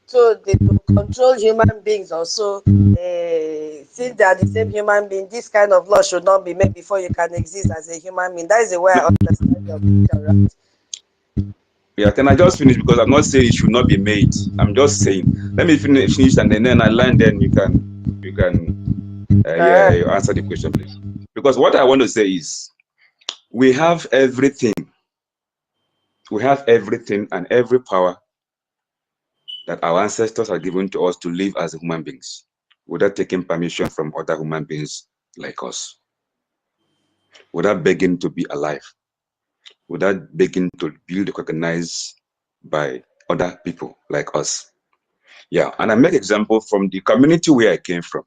to control human beings also? Since they are the same human being, this kind of law should not be made before you can exist as a human being. That is the way I understand your question, right? Yeah, can I just finish? Because I'm not saying it should not be made. I'm just saying, let me finish and then I land. Then you can answer the question, please. Because what I want to say is, we have everything. We have everything and every power that our ancestors are given to us to live as human beings without taking permission from other human beings like us, without begging to be alive, without begging to be recognized by other people like us. Yeah, and I make example from the community where I came from.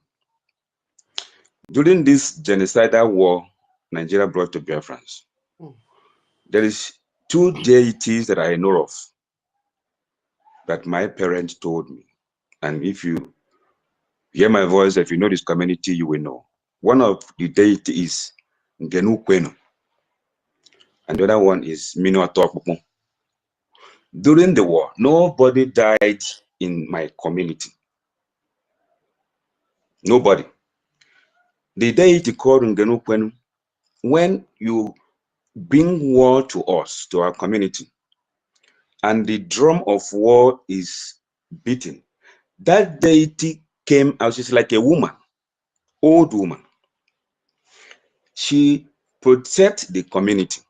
During this genocidal war Nigeria brought to BIAFRANS, there is two deities that I know of that my parents told me. And if you hear my voice, if you know this community, you will know. One of the deity is Kwenu, and the other one is Minuatokpukpu. During the war, nobody died in my community. Nobody. The deity called Kwenu, when you bring war to us, to our community, and the drum of war is beaten, that deity came out. She's like a woman, old woman. She protects the community.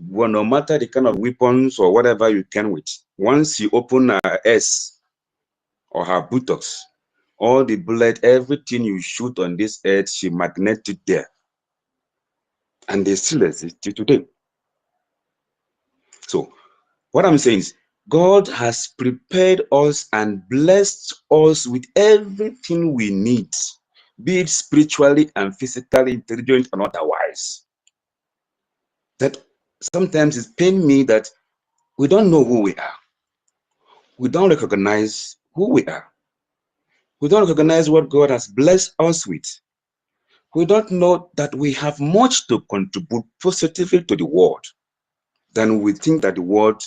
Well, no matter the kind of weapons or whatever you can with, once you open her S or her buttocks, all the bullet, everything you shoot on this earth, she magneted there. And they still exist till today. So what I'm saying is, God has prepared us and blessed us with everything we need, be it spiritually and physically, intelligent and otherwise. That sometimes it pains me that we don't know who we are. We don't recognize who we are. We don't recognize what God has blessed us with. We don't know that we have much to contribute positively to the world than we think that the world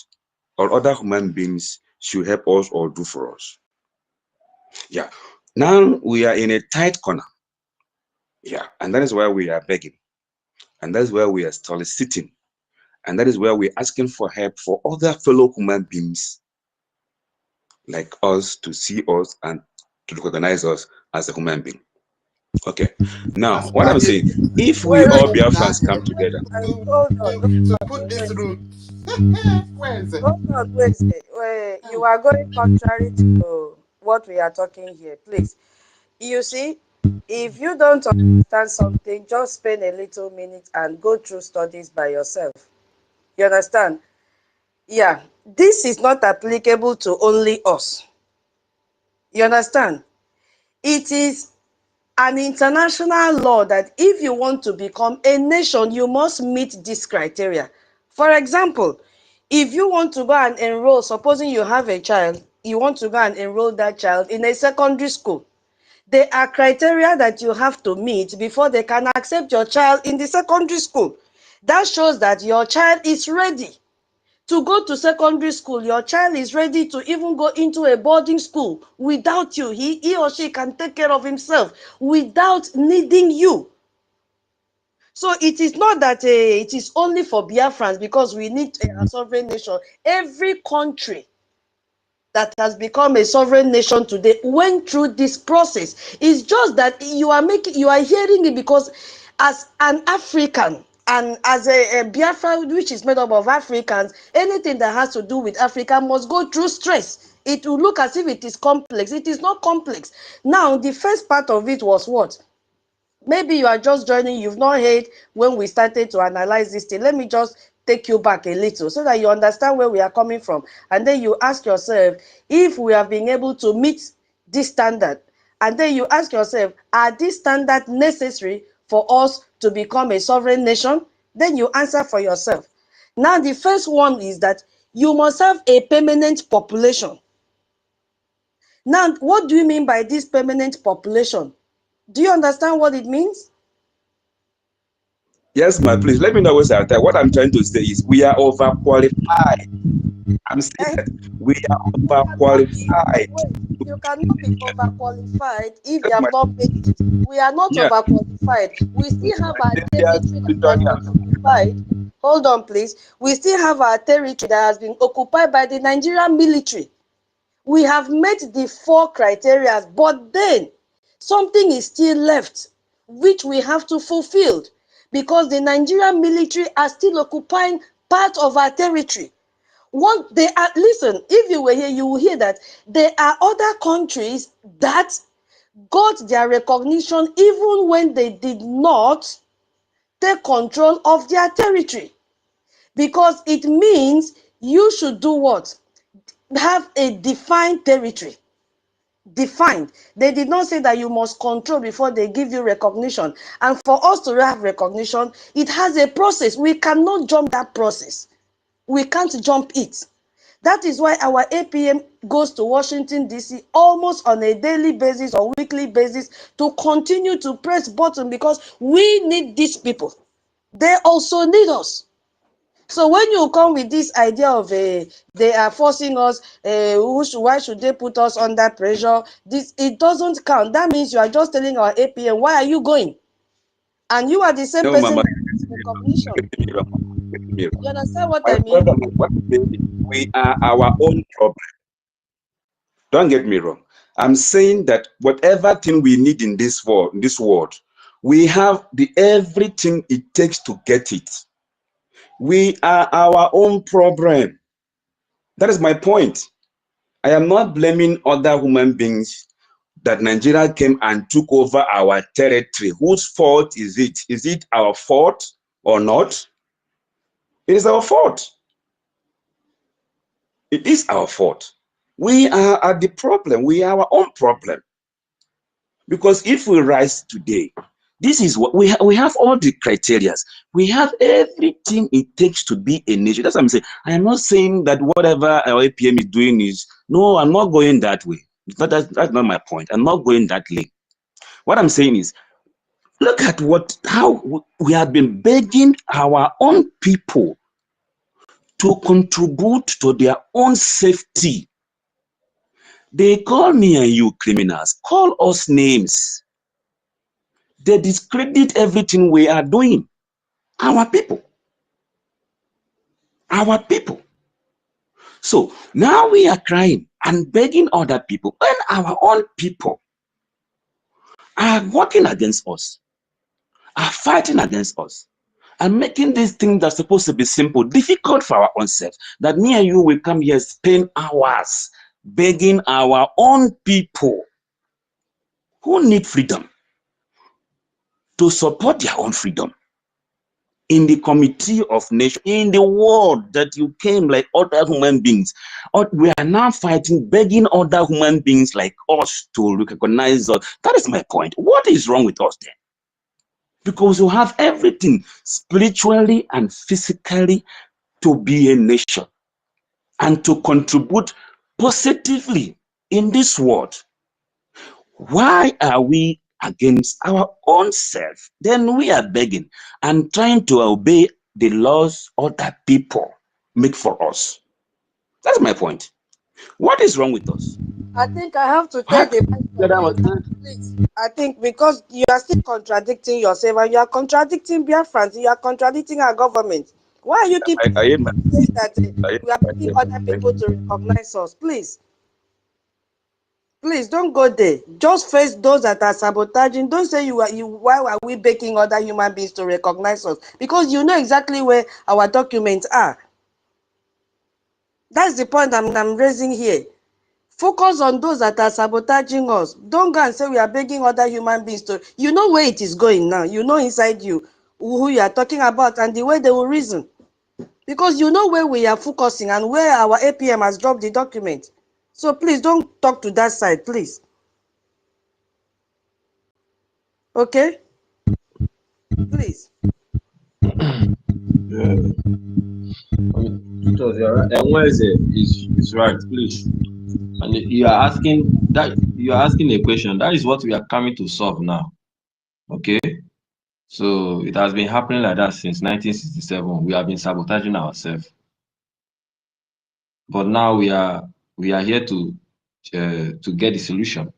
or other human beings should help us or do for us. Yeah. Now we are in a tight corner. Yeah. And that is why we are begging. And that is where we are soliciting. And that is where we're asking for help for other fellow human beings like us to see us and to recognize us as a human being. Okay. Now, what I'm saying, if we Wait, all wait, Biafrans come together. hold on. To put this route. Where is it? Hold on, wait. You are going contrary to what we are talking here, please. You see, if you don't understand something, just spend a little minute and go through studies by yourself. You understand? Yeah, this is not applicable to only us. You understand? It is an international law that if you want to become a nation, you must meet this criteria. For example, if you want to go and enroll, supposing you have a child, you want to go and enroll that child in a secondary school, there are criteria that you have to meet before they can accept your child in the secondary school. That shows that your child is ready to go to secondary school. Your child is ready to even go into a boarding school without you. He or she can take care of himself without needing you. So it is not that it is only for Biafrans because we need a sovereign nation. Every country that has become a sovereign nation today went through this process. It's just that you are hearing it because as an African and as a Biafra, which is made up of Africans, anything that has to do with Africa must go through stress. It will look as if it is complex. It is not complex. Now, the first part of it was what? Maybe you are just joining, you've not heard when we started to analyze this thing. Let me just take you back a little so that you understand where we are coming from. And then you ask yourself, if we have been able to meet this standard, and then you ask yourself, are these standards necessary for us to become a sovereign nation? Then you answer for yourself. Now, the first one is that you must have a permanent population. Now, what do you mean by this permanent population? Do you understand what it means? Yes, my please. Let me know what's out there. What I'm trying to say is we are overqualified. I'm saying that we are overqualified. You cannot be overqualified if you have not made it. We are not overqualified. We still have our territory that has been occupied. Hold on, please. We still have our territory that has been occupied by the Nigerian military. We have met the 4 criteria, but then something is still left, which we have to fulfill, because the Nigerian military are still occupying part of our territory. Listen, if you were here, you will hear that there are other countries that got their recognition even when they did not take control of their territory. Because it means you should do what? Have a defined territory. Defined. They did not say that you must control before they give you recognition. And for us to have recognition, it has a process. We cannot jump that process. We can't jump it. That is why our APM goes to Washington, D.C. almost on a daily basis or weekly basis to continue to press button, because we need these people. They also need us. So when you come with this idea of they are forcing us, why should they put us under pressure? It doesn't count. That means you are just telling our APM, why are you going? And you are the same person Mama, recognition. You understand what my I mean? problem is what we are our own problem. Don't get me wrong. I'm saying that whatever thing we need in this world, we have everything it takes to get it. We are our own problem. That is my point. I am not blaming other human beings that Nigeria came and took over our territory. Whose fault is it? Is it our fault or not? It is our fault. It is our fault. We are at the problem. We are our own problem. Because if we rise today, this is what we have all the criteria. We have everything it takes to be a nation. That's what I'm saying. I am not saying that whatever our APM is doing is, no, I'm not going that way. That's not my point. I'm not going that lane. What I'm saying is, look at how we have been begging our own people to contribute to their own safety. They call me and you criminals, call us names. They discredit everything we are doing. Our people. Our people. So now we are crying and begging other people when our own people are working against us, are fighting against us, and making these things that are supposed to be simple difficult for our own selves. That me and you will come here, spend hours begging our own people who need freedom to support their own freedom in the committee of nations, in the world that you came like other human beings. We are now fighting, begging other human beings like us to recognize us. That is my point. What is wrong with us then? Because you have everything spiritually and physically to be a nation and to contribute positively in this world. Why are we against our own self? Then we are begging and trying to obey the laws other people make for us. That's my point. What is wrong with us? I think I have to take the mic from you now, please. I think because you are still contradicting yourself and you are contradicting BIAFRANS, you are contradicting our government. Why are you keeping saying that we are making other people to recognize us? Please. Please don't go there. Just face those that are sabotaging. Don't say why are we begging other human beings to recognize us? Because you know exactly where our documents are. That's the point I'm raising here. Focus on those that are sabotaging us. Don't go and say we are begging other human beings to. You know where it is going now. You know inside you who you are talking about and the way they will reason. Because you know where we are focusing and where our APM has dropped the document. So please don't talk to that side, please. Okay? Please. Yeah. Is right, please. And you are asking a question. That is what we are coming to solve now. Okay. So it has been happening like that since 1967. We have been sabotaging ourselves. But now we are here to get the solution.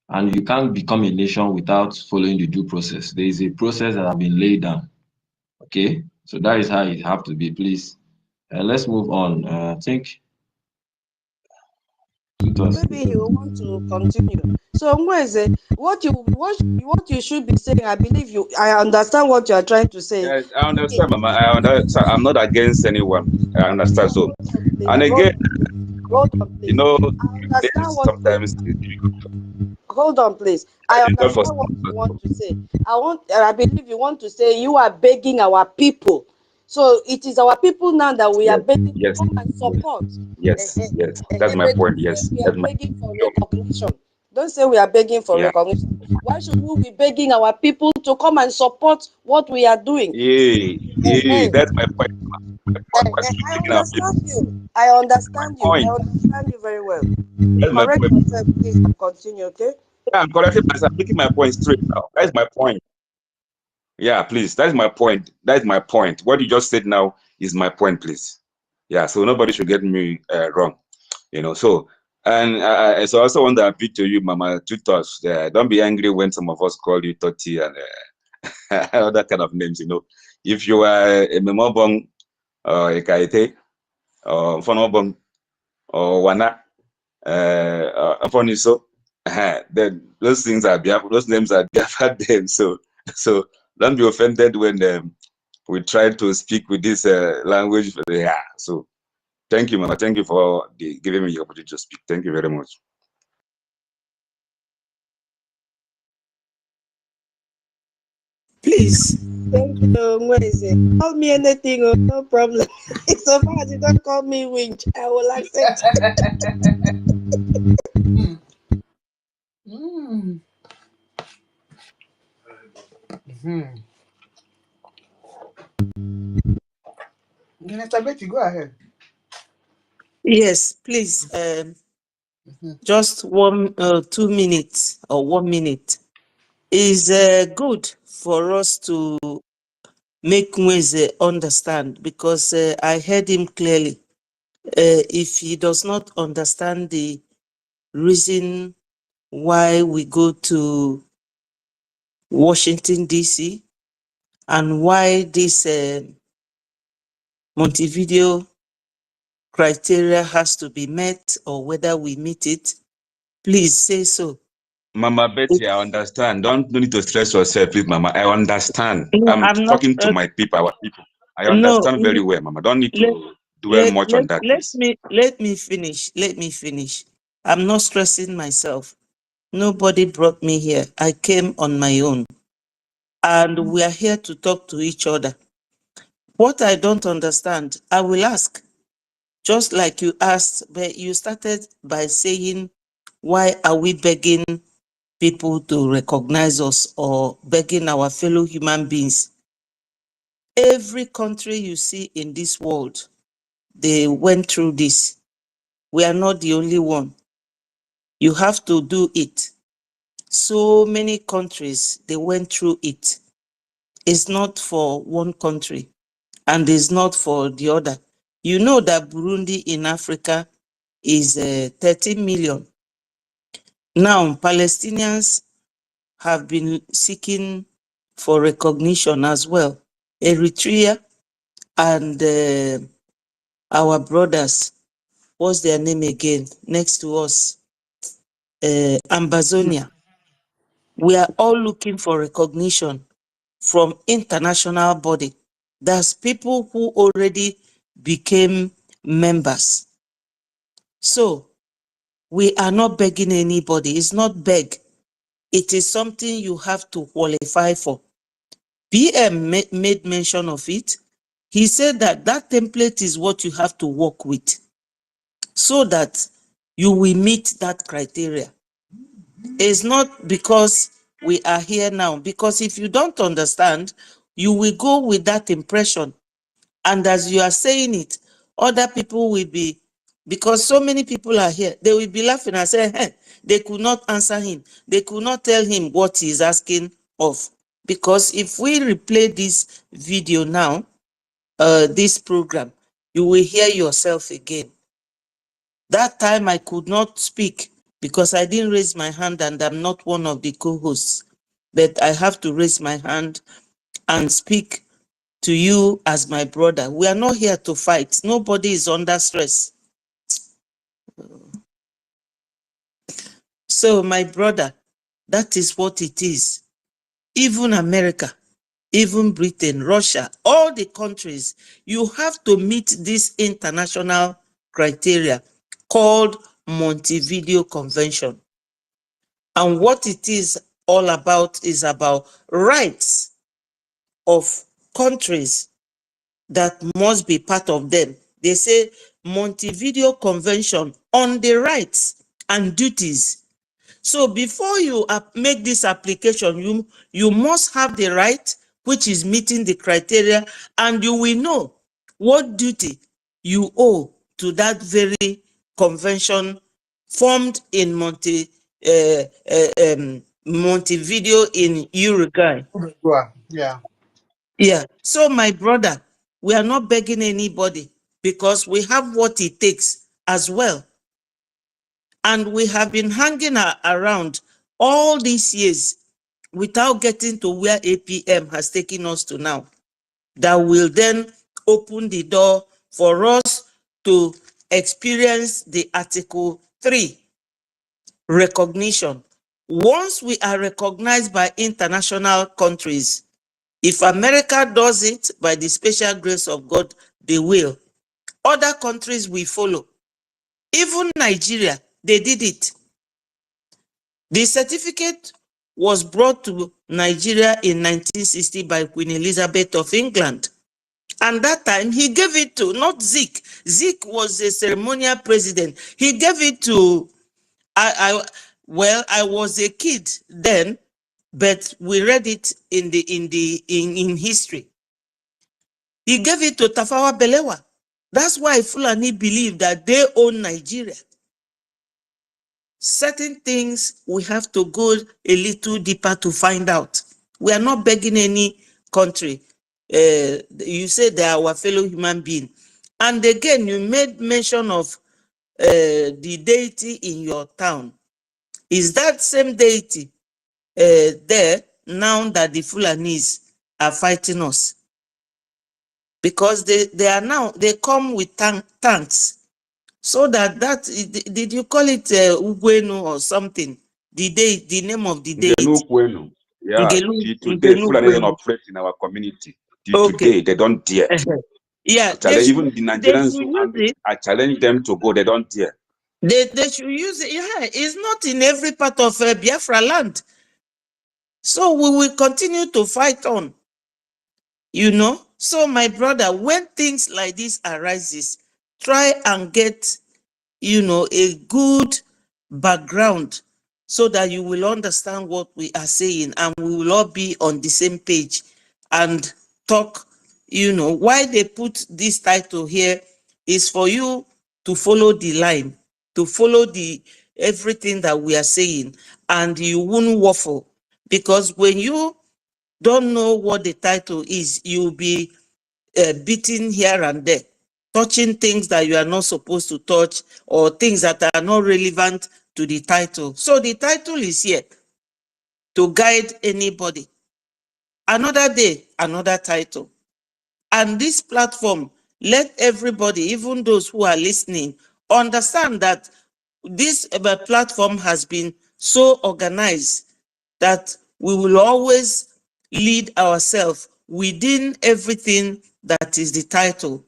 And you can't become a nation without following the due process. There is a process that has been laid down. Okay, so that is how it have to be. Please, let's move on. I think maybe you want to continue. So Mweze, what you should be saying, I believe I understand what you are trying to say. Yes, I understand, Mama. I understand. I'm not against anyone. I understand. So, and again, hold on, please. you know, I understand what sometimes. Hold on, please. I understand what you want to say. I believe you want to say you are begging our people. So it is our people now that we are begging to come and support. Yes. That's my point. Yes. We are begging for recognition. Don't say we are begging for recognition. Why should we be begging our people to come and support what we are doing? That's my point. I understand you. I understand you very well. Correct yourself, please, and continue, okay? Yeah, I'm correcting myself. I'm making my point straight now. That's my point. Yeah, please. That's my point. That's my point. What you just said now is my point, please. Yeah, so nobody should get me wrong. You know, so, and so I also want to appeal to you, Mama, two thoughts. Don't be angry when some of us call you Toti and other kind of names, you know. If you are a Memobong or a Kaite or Fonobong or Wana, Foniso, then those things are those names are Biafra names. So don't be offended when we try to speak with this language. Yeah. So thank you, Mama. Thank you for giving me the opportunity to speak. Thank you very much. Please. Thank you, Mweze. Call me anything, no problem. So far as you don't call me winch, I will accept. Minister Betty, go ahead. Yes, please. Just 2 minutes or 1 minute is good for us to make Mweze understand, because I heard him clearly. If he does not understand the reason why we go to Washington, D.C., and why this Montevideo criteria has to be met or whether we meet it, please say so. Mama Betty, I understand. Don't need to stress yourself, please, Mama. I understand. No, I'm I'm not. talking to my people, our people. I No, understand very well, Mama. Don't need to dwell much on that, please. let me finish. Let me finish. I'm not stressing myself. Nobody brought me here. I came on my own. And we are here to talk to each other. What I don't understand, I will ask. Just like you asked, but you started by saying, why are we begging people to recognize us or begging our fellow human beings? Every country you see in this world, they went through this. We are not the only one. You have to do it. So many countries, they went through it. It's not for one country and it's not for the other. You know that Burundi in Africa is 13 million. Now, Palestinians have been seeking for recognition as well. Eritrea and our brothers, what's their name again, next to us, Ambazonia. We are all looking for recognition from international body. That's people who already became members. So we are not begging anybody. It's not beg. It is something you have to qualify for. PM made mention of it. He said that that template is what you have to work with so that you will meet that criteria. It's not because we are here now, because if you don't understand, you will go with that impression. And as you are saying it, other people will be, because so many people are here, they will be laughing and say, hey, they could not answer him. They could not tell him what he's asking of. Because if we replay this video now, this program, you will hear yourself again. That time I could not speak because I didn't raise my hand and I'm not one of the co-hosts. But I have to raise my hand and speak to you as my brother. We are not here to fight. Nobody is under stress. So my brother, that is what it is. Even America, even Britain, Russia, all the countries, you have to meet this international criteria called Montevideo Convention. And what it is all about is about rights of countries that must be part of them. They say Montevideo Convention on the rights and duties. So before you make this application, you must have the right, which is meeting the criteria, and you will know what duty you owe to that very convention formed in Montevideo in Uruguay. Yeah. Yeah. So my brother, we are not begging anybody because we have what it takes as well. And we have been hanging around all these years without getting to where APM has taken us to now. That will then open the door for us to experience the Article 3 recognition. Once we are recognized by international countries, if America does it by the special grace of God, they will. Other countries will follow. Even Nigeria, they did it. The certificate was brought to Nigeria in 1960 by Queen Elizabeth of England. And that time, he gave it to, not Zik. Zik was a ceremonial president. He gave it to, I was a kid then, but we read it in history. He gave it to Tafawa Balewa. That's why Fulani believe that they own Nigeria. Certain things we have to go a little deeper to find out. We are not begging any country. You say they are our fellow human being. And again, you made mention of the deity in your town. Is that same deity there now that the Fulanis are fighting us? Because they are now, they come with tanks So that did you call it Ugwenu or something? The name of the deity. Yeah, till today, Fulani don't operate in our community. Till today, they don't dare. Yeah, even the Nigerians I challenge them to go, they don't dare. They should use it. Yeah, it's not in every part of Biafra land. So we will continue to fight on. You know? So my brother, when things like this arises, try and get, you know, a good background so that you will understand what we are saying and we will all be on the same page and talk. You know, why they put this title here is for you to follow the line, to follow the everything that we are saying, and you won't waffle. Because when you don't know what the title is, you'll be beating here and there, touching things that you are not supposed to touch, or things that are not relevant to the title. So the title is here to guide anybody. Another day, another title. And this platform, let everybody, even those who are listening, understand that this platform has been so organized that we will always lead ourselves within everything that is the title,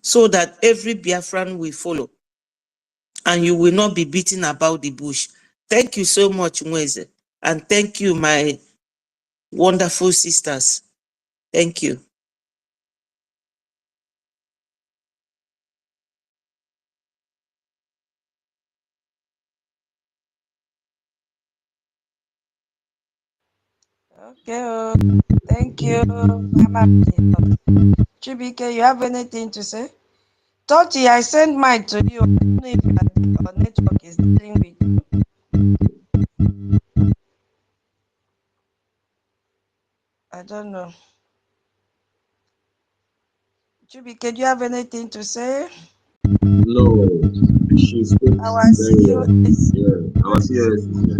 so that every Biafran will follow and you will not be beating about the bush. Thank you so much, Mweze. And thank you, my wonderful sisters. Thank you. Okay, thank you, Mama. Chibike, you have anything to say? Toti, I sent mine to you. I don't know if your network is dealing with you. I don't know. Chibike, do you have anything to say? No, she speaks Our very well. COS. Yeah, our COS is here.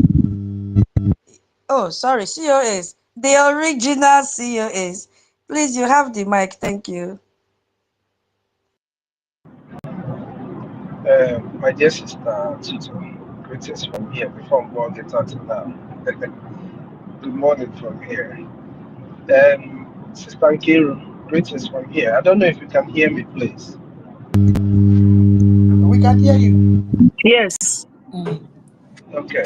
Oh, sorry, COS. The original COS. Please, you have the mic. Thank you. My dear sister Tito, greetings from here before I'm going to get to now. Good morning from here. Sister Nkiru, greetings from here. I don't know if you can hear me, please. We can hear you. Yes. Okay.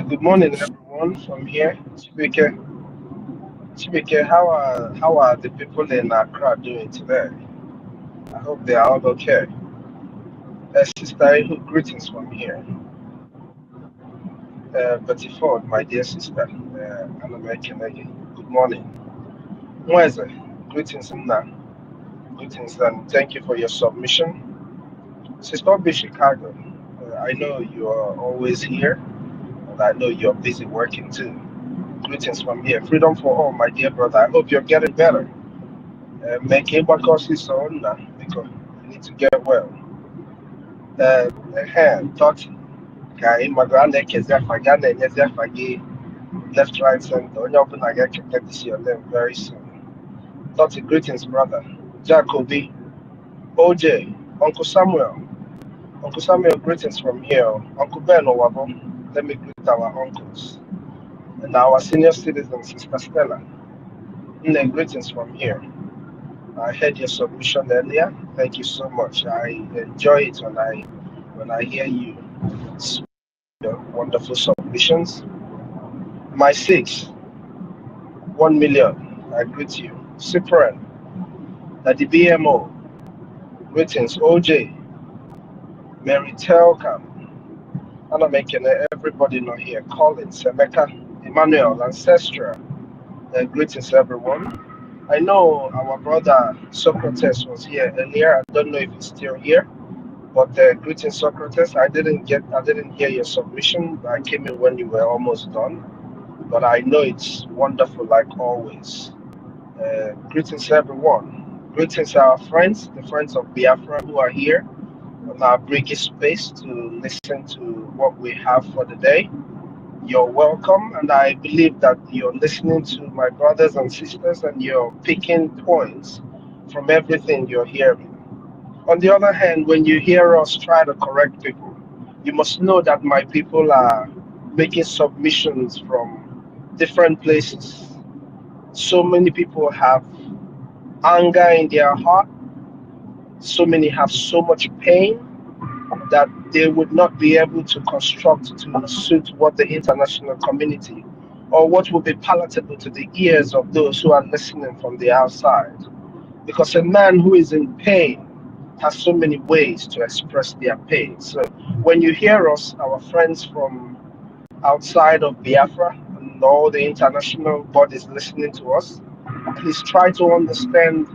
Good morning, everyone from here. Chibike, how are the people in Accra doing today? I hope they are all okay. Sister Ihu, greetings from here. Betty Ford, my dear sister, good morning. Mweze, greetings, Nna. Greetings, and thank you for your submission. Sister B Chicago, I know you are always here, and I know you're busy working too. Greetings from here. Freedom for all, my dear brother. I hope you're getting better. Make it because it's on now, because you need to get well. Thought, my grand left, right, center. Onye ọbụla ga-ekele this your name very soon. Thought greetings, brother. Jacoby, OJ, Uncle Samuel. Uncle Samuel, greetings from here. Uncle Ben Owabo, let me greet our uncles. And our senior citizen, Sister Stella. Nne, greetings from here. I heard your submission earlier. Thank you so much. I enjoy it when I hear you speak your wonderful submissions. My six, 1 million. I greet you. Cyprian, at the BMO. Greetings, OJ, Mary Telcam. And I'm making everybody know here. Colin, Semeka, Emmanuel, Ancestral. Greetings, everyone. I know our brother Socrates was here earlier. I don't know if he's still here, but greetings, Socrates. I didn't hear your submission. I came in when you were almost done, but I know it's wonderful like always. Greetings, everyone. Greetings, our friends, the friends of Biafra who are here on our Brgie space to listen to what we have for the day. You're welcome, and I believe that you're listening to my brothers and sisters and you're picking points from everything you're hearing. On the other hand, when you hear us try to correct people, you must know that my people are making submissions from different places. So many people have anger in their heart, so many have so much pain that they would not be able to construct to suit what the international community or what will be palatable to the ears of those who are listening from the outside. Because a man who is in pain has so many ways to express their pain. So when you hear us, our friends from outside of Biafra and all the international bodies listening to us, please try to understand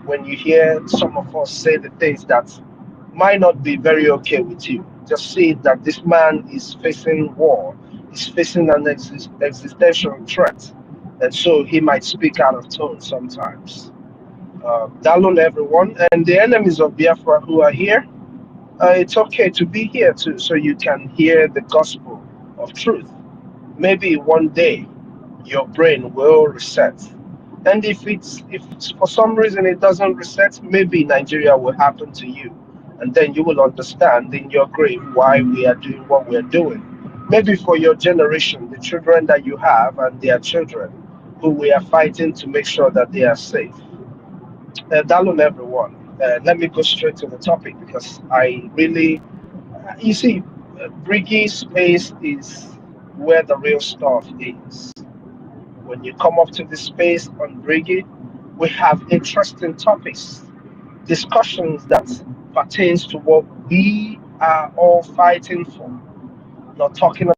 when you hear some of us say the things that might not be very okay with you. Just see that this man is facing war, he's facing an existential threat, and so he might speak out of tone sometimes. Download everyone and the enemies of Biafra who are here. It's okay to be here too, so you can hear the gospel of truth. Maybe one day your brain will reset. And if for some reason it doesn't reset, maybe Nigeria will happen to you. And then you will understand in your grave why we are doing what we're doing. Maybe for your generation, the children that you have and their children, who we are fighting to make sure that they are safe. Dalun everyone. Let me go straight to the topic because I really, you see, Briggy space is where the real stuff is. When you come up to this space on Briggy, we have interesting topics, discussions that pertains to what we are all fighting for. Not talking about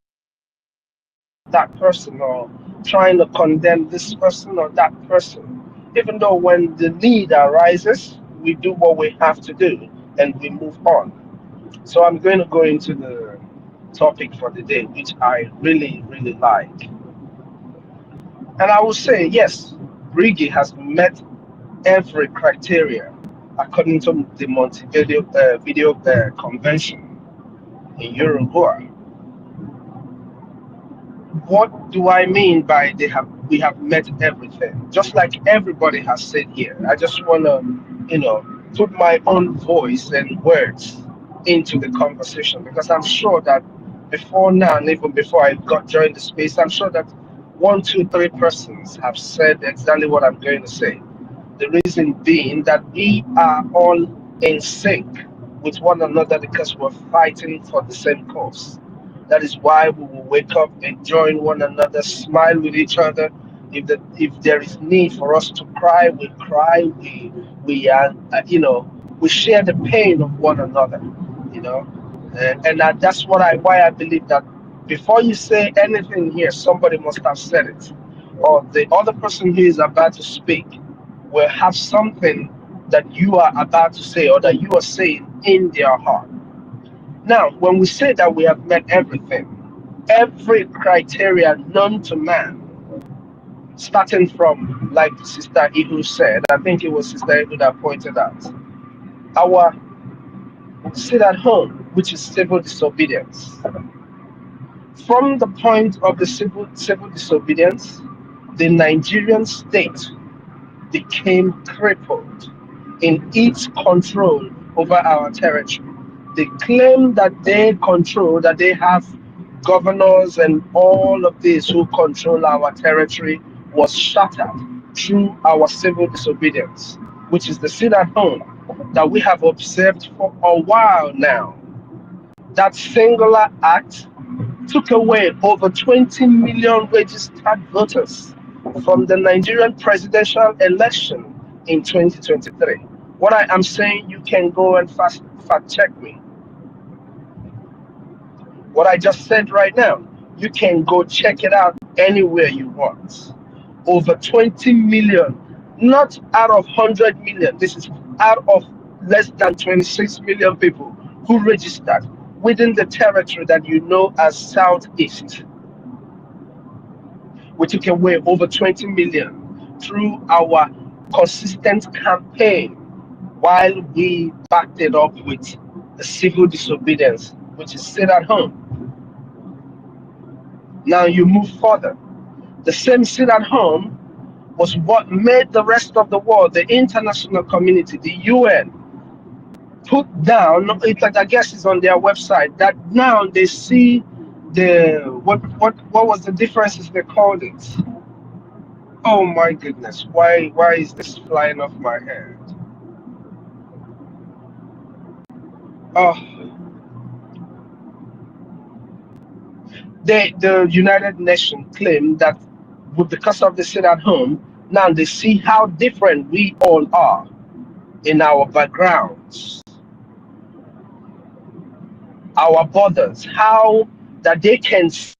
that person or trying to condemn this person or that person. Even though when the need arises, we do what we have to do and we move on. So I'm going to go into the topic for the day, which I really, really like. And I will say, yes, Brigi has met every criteria according to the Montevideo Video Convention in Uruguay. What do I mean by we have met everything? Just like everybody has said here, I just want to, put my own voice and words into the conversation because I'm sure that before now and even before I got joined the space, I'm sure that 1, 2, 3 persons have said exactly what I'm going to say. The reason being that we are all in sync with one another because we're fighting for the same cause. That is why we will wake up and join one another, smile with each other. If there is need for us to cry, we cry. We are we share the pain of one another. That's why I believe that before you say anything here, somebody must have said it, or the other person who is about to speak will have something that you are about to say or that you are saying in their heart. Now, when we say that we have met everything, every criteria known to man, starting from, like Sister Ihu said, I think it was Sister Ihu that pointed out, our sit at home, which is civil disobedience. From the point of the civil disobedience, the Nigerian state became crippled in its control over our territory. They claim that they control, that they have governors and all of this who control our territory was shattered through our civil disobedience, which is the sit at home that we have observed for a while now. That singular act took away over 20 million registered voters from the Nigerian presidential election in 2023. What I am saying, you can go and fact check me. What I just said right now, you can go check it out anywhere you want. Over 20 million, not out of 100 million. This is out of less than 26 million people who registered within the territory that you know as Southeast. We took away over 20 million through our consistent campaign while we backed it up with the civil disobedience, which is sit at home. Now you move further. The same sit at home was what made the rest of the world, the international community, the UN, put down, it's like, I guess it's on their website, that now they see the what was the differences they called it. Oh my goodness, why is this flying off my head? Oh, the United Nations claimed that because of the sit at home, now they see how different we all are in our backgrounds, our borders, how that they can see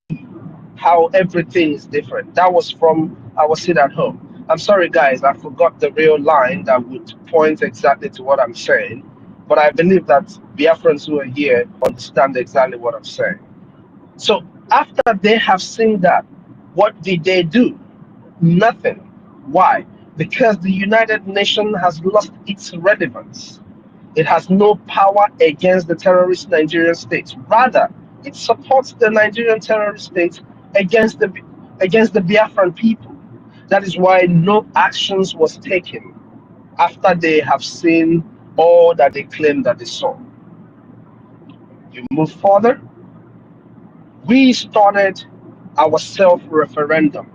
how everything is different. That was from our sit at home. I'm sorry, guys, I forgot the real line that would point exactly to what I'm saying, but I believe that Biafrans who are here understand exactly what I'm saying. So after they have seen that, what did they do? Nothing. Why? Because the United Nations has lost its relevance. It has no power against the terrorist Nigerian state. Rather, it supports the Nigerian terrorist state against the Biafran people. That is why no actions was taken after they have seen all that they claim that they saw. You move further. We started our self-referendum.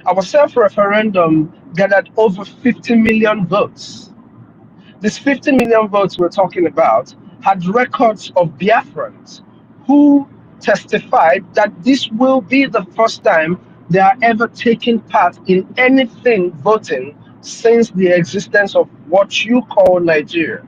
Our self-referendum gathered over 50 million votes. These 50 million votes we're talking about had records of Biafrans who testified that this will be the first time they are ever taking part in anything voting since the existence of what you call Nigeria.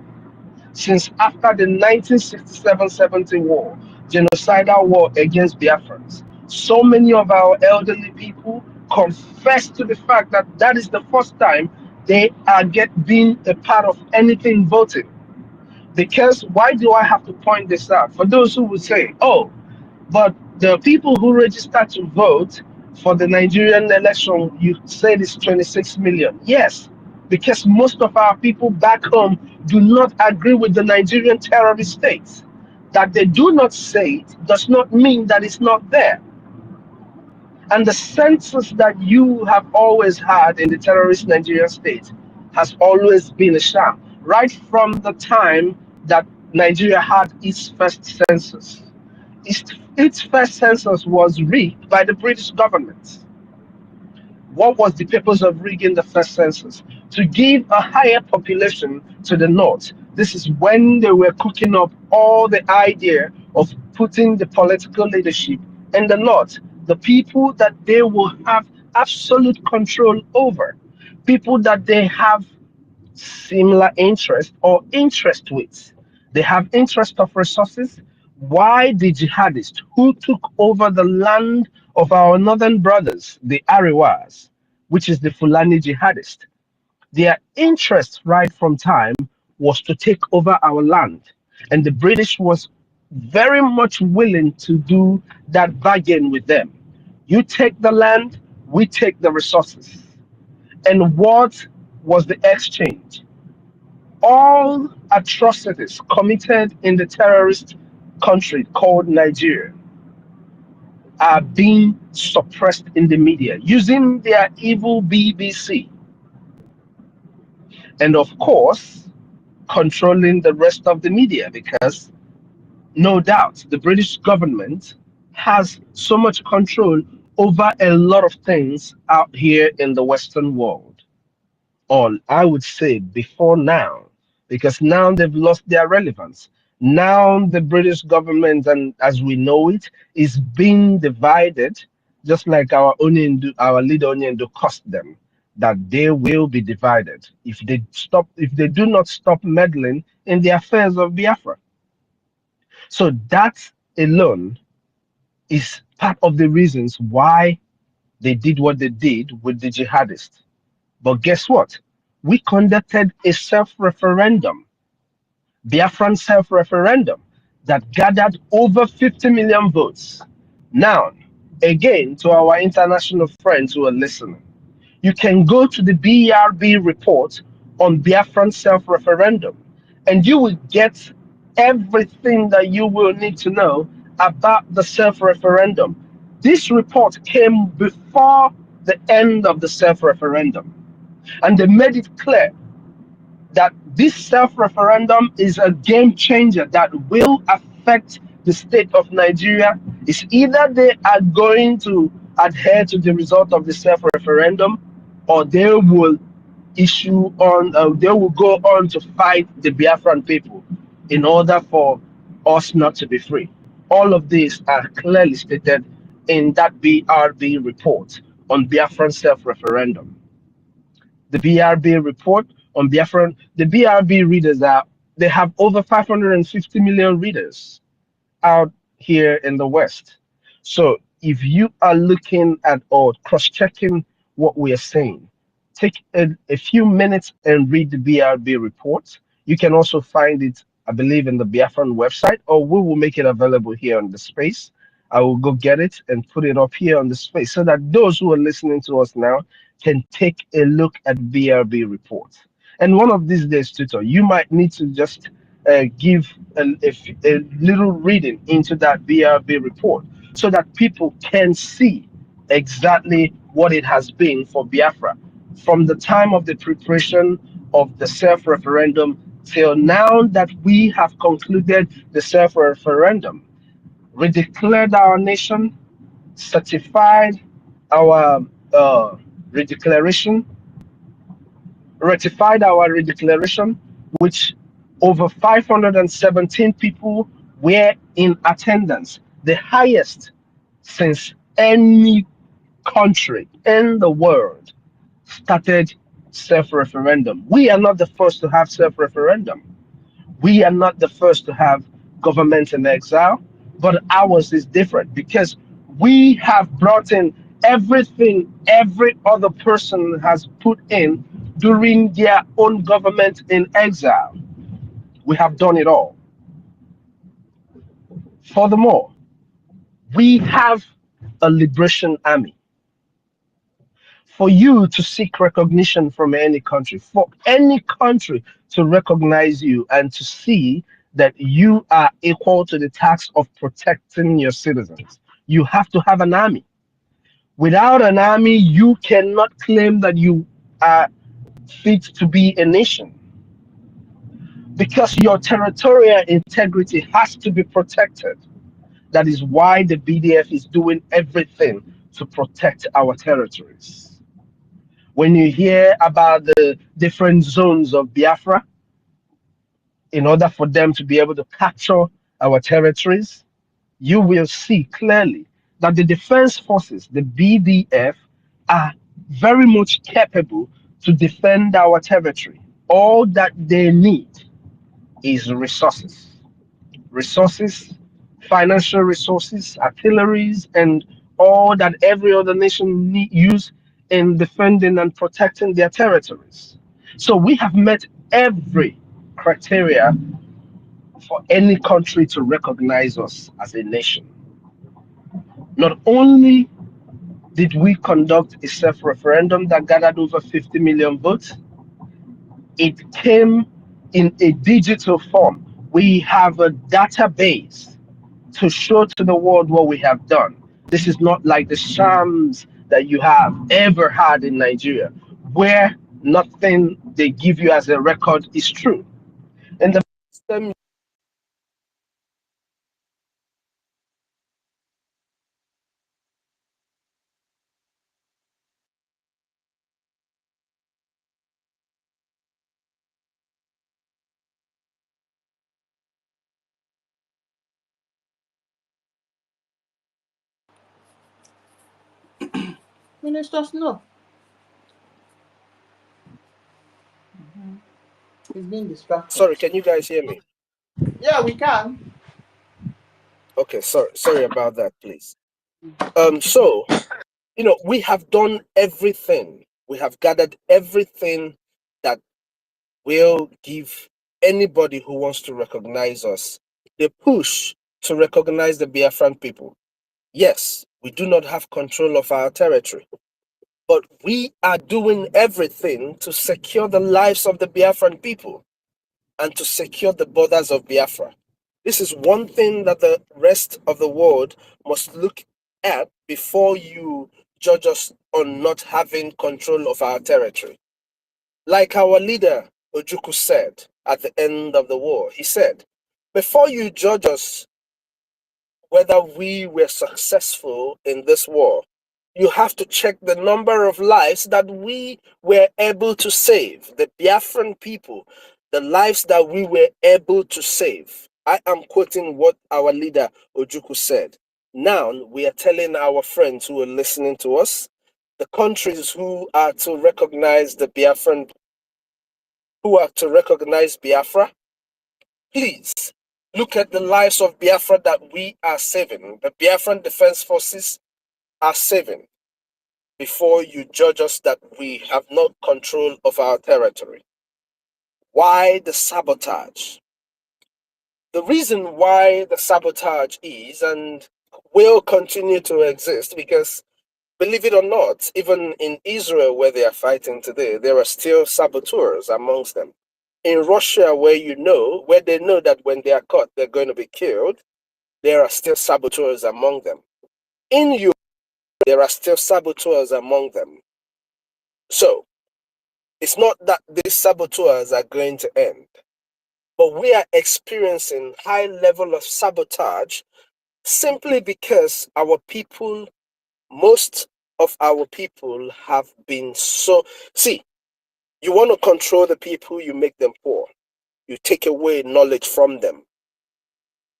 Since after the 1967-70 war, genocidal war against Biafrans, so many of our elderly people confess to the fact that that is the first time they are being a part of anything voting. Because why do I have to point this out? For those who would say, oh, but the people who registered to vote for the Nigerian election, you said it's 26 million. Yes, because most of our people back home do not agree with the Nigerian terrorist state. That they do not say it does not mean that it's not there. And the census that you have always had in the terrorist Nigerian state has always been a sham, right from the time that Nigeria had its first census. Its first census was rigged by the British government. What was the purpose of rigging the first census? To give a higher population to the north. This is when they were cooking up all the idea of putting the political leadership in the north, the people that they will have absolute control over, people that they have similar interest or interest with. They have interest of resources. Why the jihadists who took over the land of our northern brothers, the Ariwas, which is the Fulani jihadist, their interest right from time was to take over our land. And the British was very much willing to do that bargain with them. You take the land, we take the resources. And what was the exchange? All atrocities committed in the terrorist country called Nigeria are being suppressed in the media using their evil BBC. And of course, controlling the rest of the media, because no doubt the British government has so much control over a lot of things out here in the Western world. Or I would say before now, because now they've lost their relevance. Now the British government, and as we know it, is being divided, just like our leader Onyendo cost them, that they will be divided if they do not stop meddling in the affairs of Biafra. So that alone is part of the reasons why they did what they did with the jihadists. But guess what? We conducted a self-referendum, Biafran self-referendum, that gathered over 50 million votes. Now, again, to our international friends who are listening, you can go to the BRB report on Biafran self-referendum, and you will get everything that you will need to know about the self-referendum. This report came before the end of the self-referendum. And they made it clear that This self-referendum is a game changer that will affect the state of Nigeria. It's either they are going to adhere to the result of the self-referendum, or they will they will go on to fight the Biafran people in order for us not to be free. All of these are clearly stated in that BRB report on Biafran self-referendum. The BRB report on Biafran, the BRB readers they have over 550 million readers out here in the West. So if you are looking at or cross-checking what we are saying, take a few minutes and read the BRB report. You can also find it, I believe, in the Biafran website, or we will make it available here on the space. I will go get it and put it up here on the space so that those who are listening to us now can take a look at BRB reports. And one of these days, tutor, you might need to just give a little reading into that BRB report so that people can see exactly what it has been for Biafra from the time of the preparation of the self-referendum till now that we have concluded the self-referendum, redeclared our nation, certified our redeclaration, ratified our redeclaration, which over 517 people were in attendance, the highest since any country in the world started self-referendum. We are not the first to have self-referendum. We are not the first to have government in exile, but ours is different because we have brought in everything every other person has put in during their own government in exile. We have done it all. Furthermore, we have a liberation army. For you to seek recognition from any country, for any country to recognize you and to see that you are equal to the task of protecting your citizens, you have to have an army. Without an army, you cannot claim that you are fit to be a nation because your territorial integrity has to be protected. That is why the BDF is doing everything to protect our territories. When you hear about the different zones of Biafra, in order for them to be able to capture our territories, you will see clearly that the defense forces, the BDF, are very much capable to defend our territory. All that they need is resources. Resources, financial resources, artilleries, and all that every other nation use in defending and protecting their territories. So we have met every criteria for any country to recognize us as a nation. Not only did we conduct a self-referendum that gathered over 50 million votes, it came in a digital form. We have a database to show to the world what we have done. This is not like the shams that you have ever had in Nigeria, where nothing they give you as a record is true. And the system Ministers, no. He's being distracted. Sorry, can you guys hear me? Yeah, we can. Okay, sorry about that, please. So, we have done everything. We have gathered everything that will give anybody who wants to recognize us the push to recognize the Biafran people. Yes, we do not have control of our territory, but we are doing everything to secure the lives of the Biafran people and to secure the borders of Biafra. This is one thing that the rest of the world must look at before you judge us on not having control of our territory. Like our leader, Ojukwu said at the end of the war. He said, before you judge us whether we were successful in this war, you have to check the number of lives that we were able to save, the Biafran people, the lives that we were able to save. I am quoting what our leader Ojukwu said. Now we are telling our friends who are listening to us, the countries who are to recognize the Biafran, who are to recognize Biafra, please look at the lives of Biafra that we are saving, the Biafran Defense Forces are saving, before you judge us that we have no control of our territory. Why the sabotage? The reason why the sabotage is and will continue to exist, because believe it or not, even in Israel where they are fighting today, there are still saboteurs amongst them. In Russia, where they know that when they are caught, they're going to be killed, there are still saboteurs among them. In Europe, there are still saboteurs among them. So, it's not that these saboteurs are going to end, but we are experiencing high level of sabotage simply because our people, most of our people have been so... See, you want to control the people, you make them poor. You take away knowledge from them.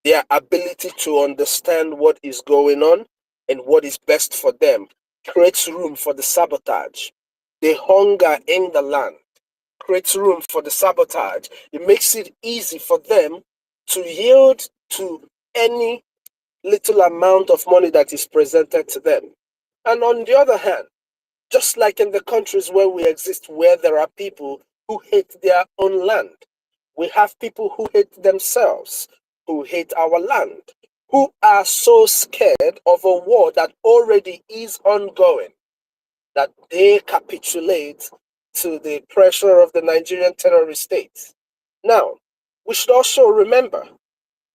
Their ability to understand what is going on and what is best for them creates room for the sabotage. The hunger in the land creates room for the sabotage. It makes it easy for them to yield to any little amount of money that is presented to them. And on the other hand, just like in the countries where we exist, where there are people who hate their own land, we have people who hate themselves, who hate our land, who are so scared of a war that already is ongoing that they capitulate to the pressure of the Nigerian terrorist state. Now, we should also remember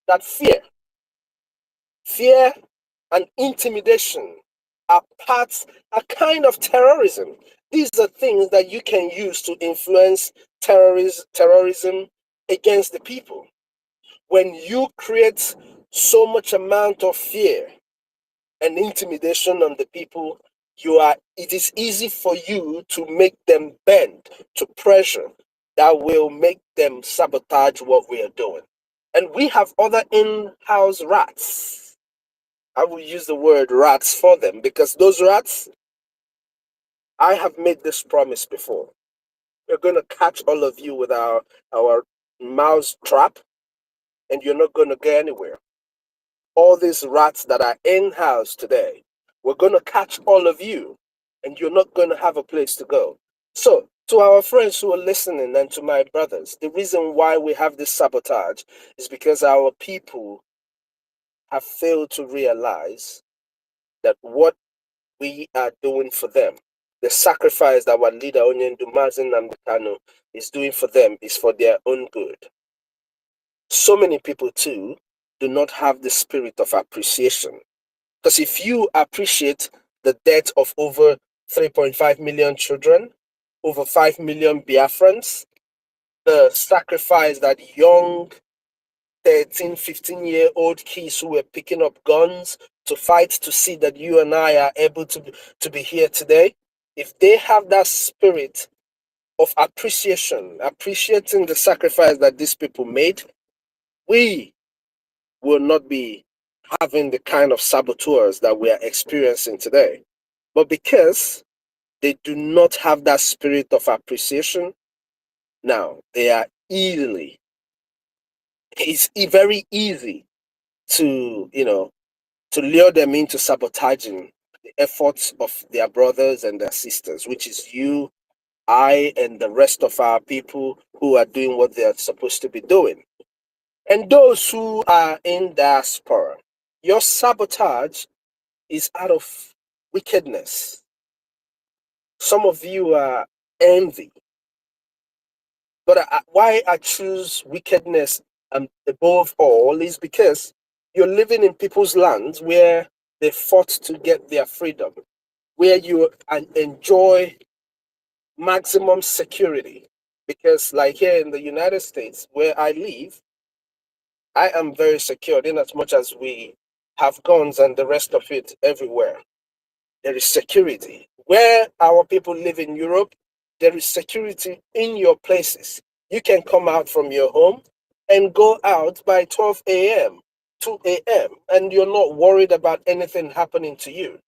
that fear and intimidation are kind of terrorism. These are things that you can use to influence terrorism against the people. When you create so much amount of fear and intimidation on the people, it is easy for you to make them bend to pressure that will make them sabotage what we are doing. And we have other in-house rats. I will use the word rats for them because those rats, I have made this promise before. We're going to catch all of you with our mouse trap, and you're not going to get anywhere. All these rats that are in-house today, we're going to catch all of you, and you're not going to have a place to go. So, to our friends who are listening and to my brothers, the reason why we have this sabotage is because our people have failed to realize that what we are doing for them, the sacrifice that our leader Nnamdi Kanu is doing for them, is for their own good. So many people too do not have the spirit of appreciation. Because if you appreciate the death of over 3.5 million children, over 5 million Biafrans, the sacrifice that young 13, 15-year-old kids who were picking up guns to fight to see that you and I are able to be here today, if they have that spirit of appreciation, appreciating the sacrifice that these people made, we will not be having the kind of saboteurs that we are experiencing today. But because they do not have that spirit of appreciation, now they are it's very easy to, to lure them into sabotaging the efforts of their brothers and their sisters, which is you, I, and the rest of our people who are doing what they are supposed to be doing. And those who are in diaspora, your sabotage is out of wickedness. Some of you are envy. But why I choose wickedness above all is because you're living in people's lands where they fought to get their freedom, where you enjoy maximum security, Because like here in the United States, where I live, I am very secured in as much as we have guns and the rest of it everywhere. There is security. Where our people live in Europe, there is security in your places. You can come out from your home and go out by 12 a.m., 2 a.m., and you're not worried about anything happening to you.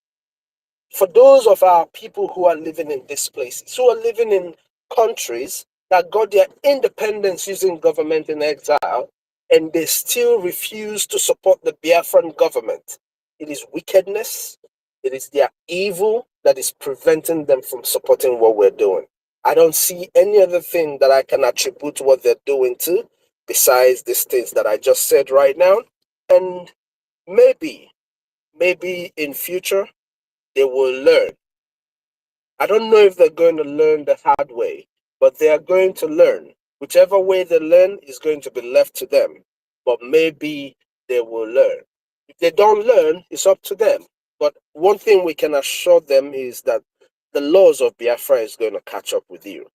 For those of our people who are living in these places, who are living in countries that got their independence using government in exile, and they still refuse to support the Biafran government, it is wickedness, it is their evil that is preventing them from supporting what we're doing. I don't see any other thing that I can attribute what they're doing to besides these things that I just said right now. And maybe in future, they will learn. I don't know if they're going to learn the hard way, but they are going to learn. Whichever way they learn is going to be left to them, but maybe they will learn. If they don't learn, it's up to them. But one thing we can assure them is that the laws of Biafra is going to catch up with you.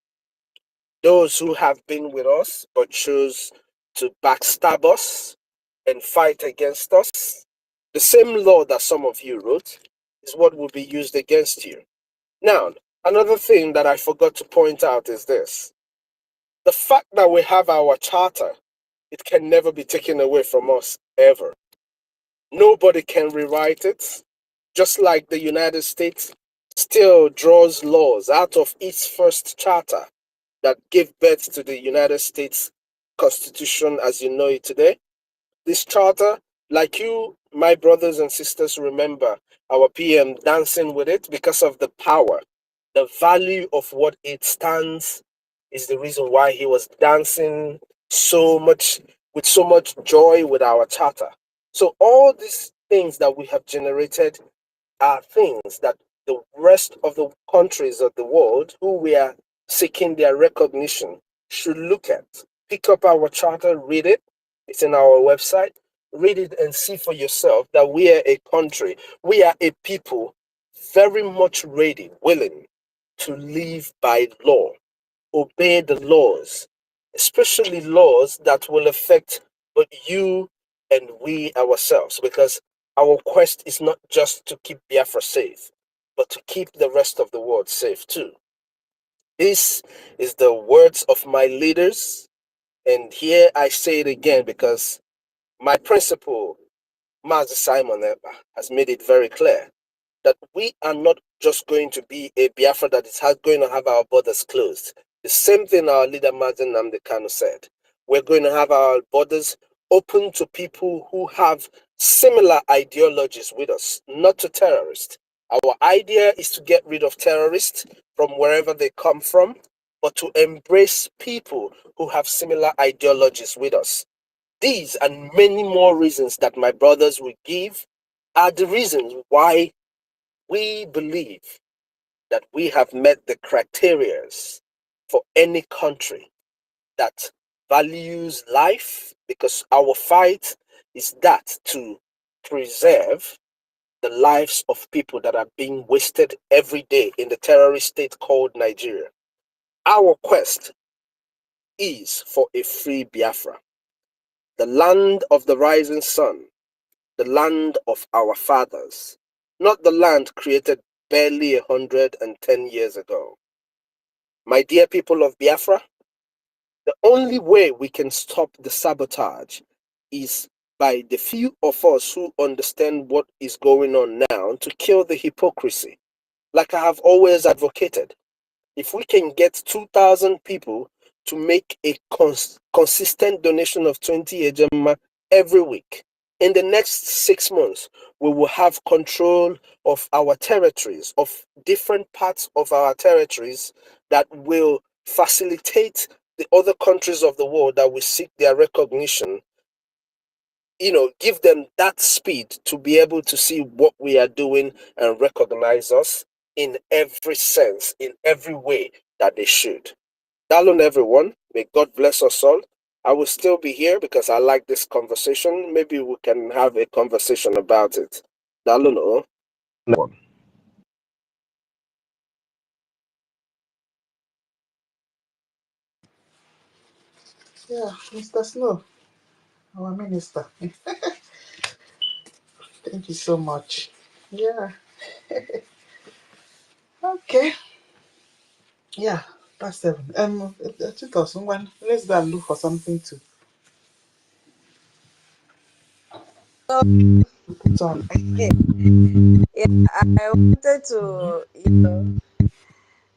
Those who have been with us but choose to backstab us and fight against us, the same law that some of you wrote is what will be used against you. Now, another thing that I forgot to point out is this. The fact that we have our charter, it can never be taken away from us, ever. Nobody can rewrite it, just like the United States still draws laws out of its first charter that gave birth to the United States Constitution as you know it today. This charter, like you, my brothers and sisters, remember our PM dancing with it because of the power, the value of what it stands is the reason why he was dancing so much with so much joy with our charter. So all these things that we have generated are things that the rest of the countries of the world who we are seeking their recognition should look at. Pick up our charter, read it. It's in our website. Read it and see for yourself that we are a country, we are a people very much ready, willing to live by law, obey the laws, especially laws that will affect both you and we ourselves, because our quest is not just to keep Biafra safe, but to keep the rest of the world safe too. This is the words of my leaders, and here I say it again because my principal, Master Simon Ekpa, has made it very clear that we are not just going to be a Biafra that is going to have our borders closed. The same thing our leader, Nnamdi Kanu, said. We're going to have our borders open to people who have similar ideologies with us, not to terrorists. Our idea is to get rid of terrorists from wherever they come from, but to embrace people who have similar ideologies with us. These and many more reasons that my brothers will give are the reasons why we believe that we have met the criteria for any country that values life, because our fight is that to preserve the lives of people that are being wasted every day in the terrorist state called Nigeria. Our quest is for a free Biafra, the land of the rising sun, the land of our fathers, not the land created barely 110 years ago. My dear people of Biafra, the only way we can stop the sabotage is by the few of us who understand what is going on now to kill the hypocrisy. Like I have always advocated, if we can get 2,000 people to make a consistent donation of 20 ejema every week, in the next 6 months, we will have control of our territories, of different parts of our territories that will facilitate the other countries of the world that will seek their recognition, give them that speed to be able to see what we are doing and recognize us in every sense, in every way that they should. Dalun, everyone. May God bless us all. I will still be here because I like this conversation. Maybe we can have a conversation about it. Dalun, oh. No. Yeah, Mr. Snow, our minister. Thank you so much. Yeah. Okay. Yeah, past 7. 2001. Let's go and look for something to So, put on. yeah, I wanted to,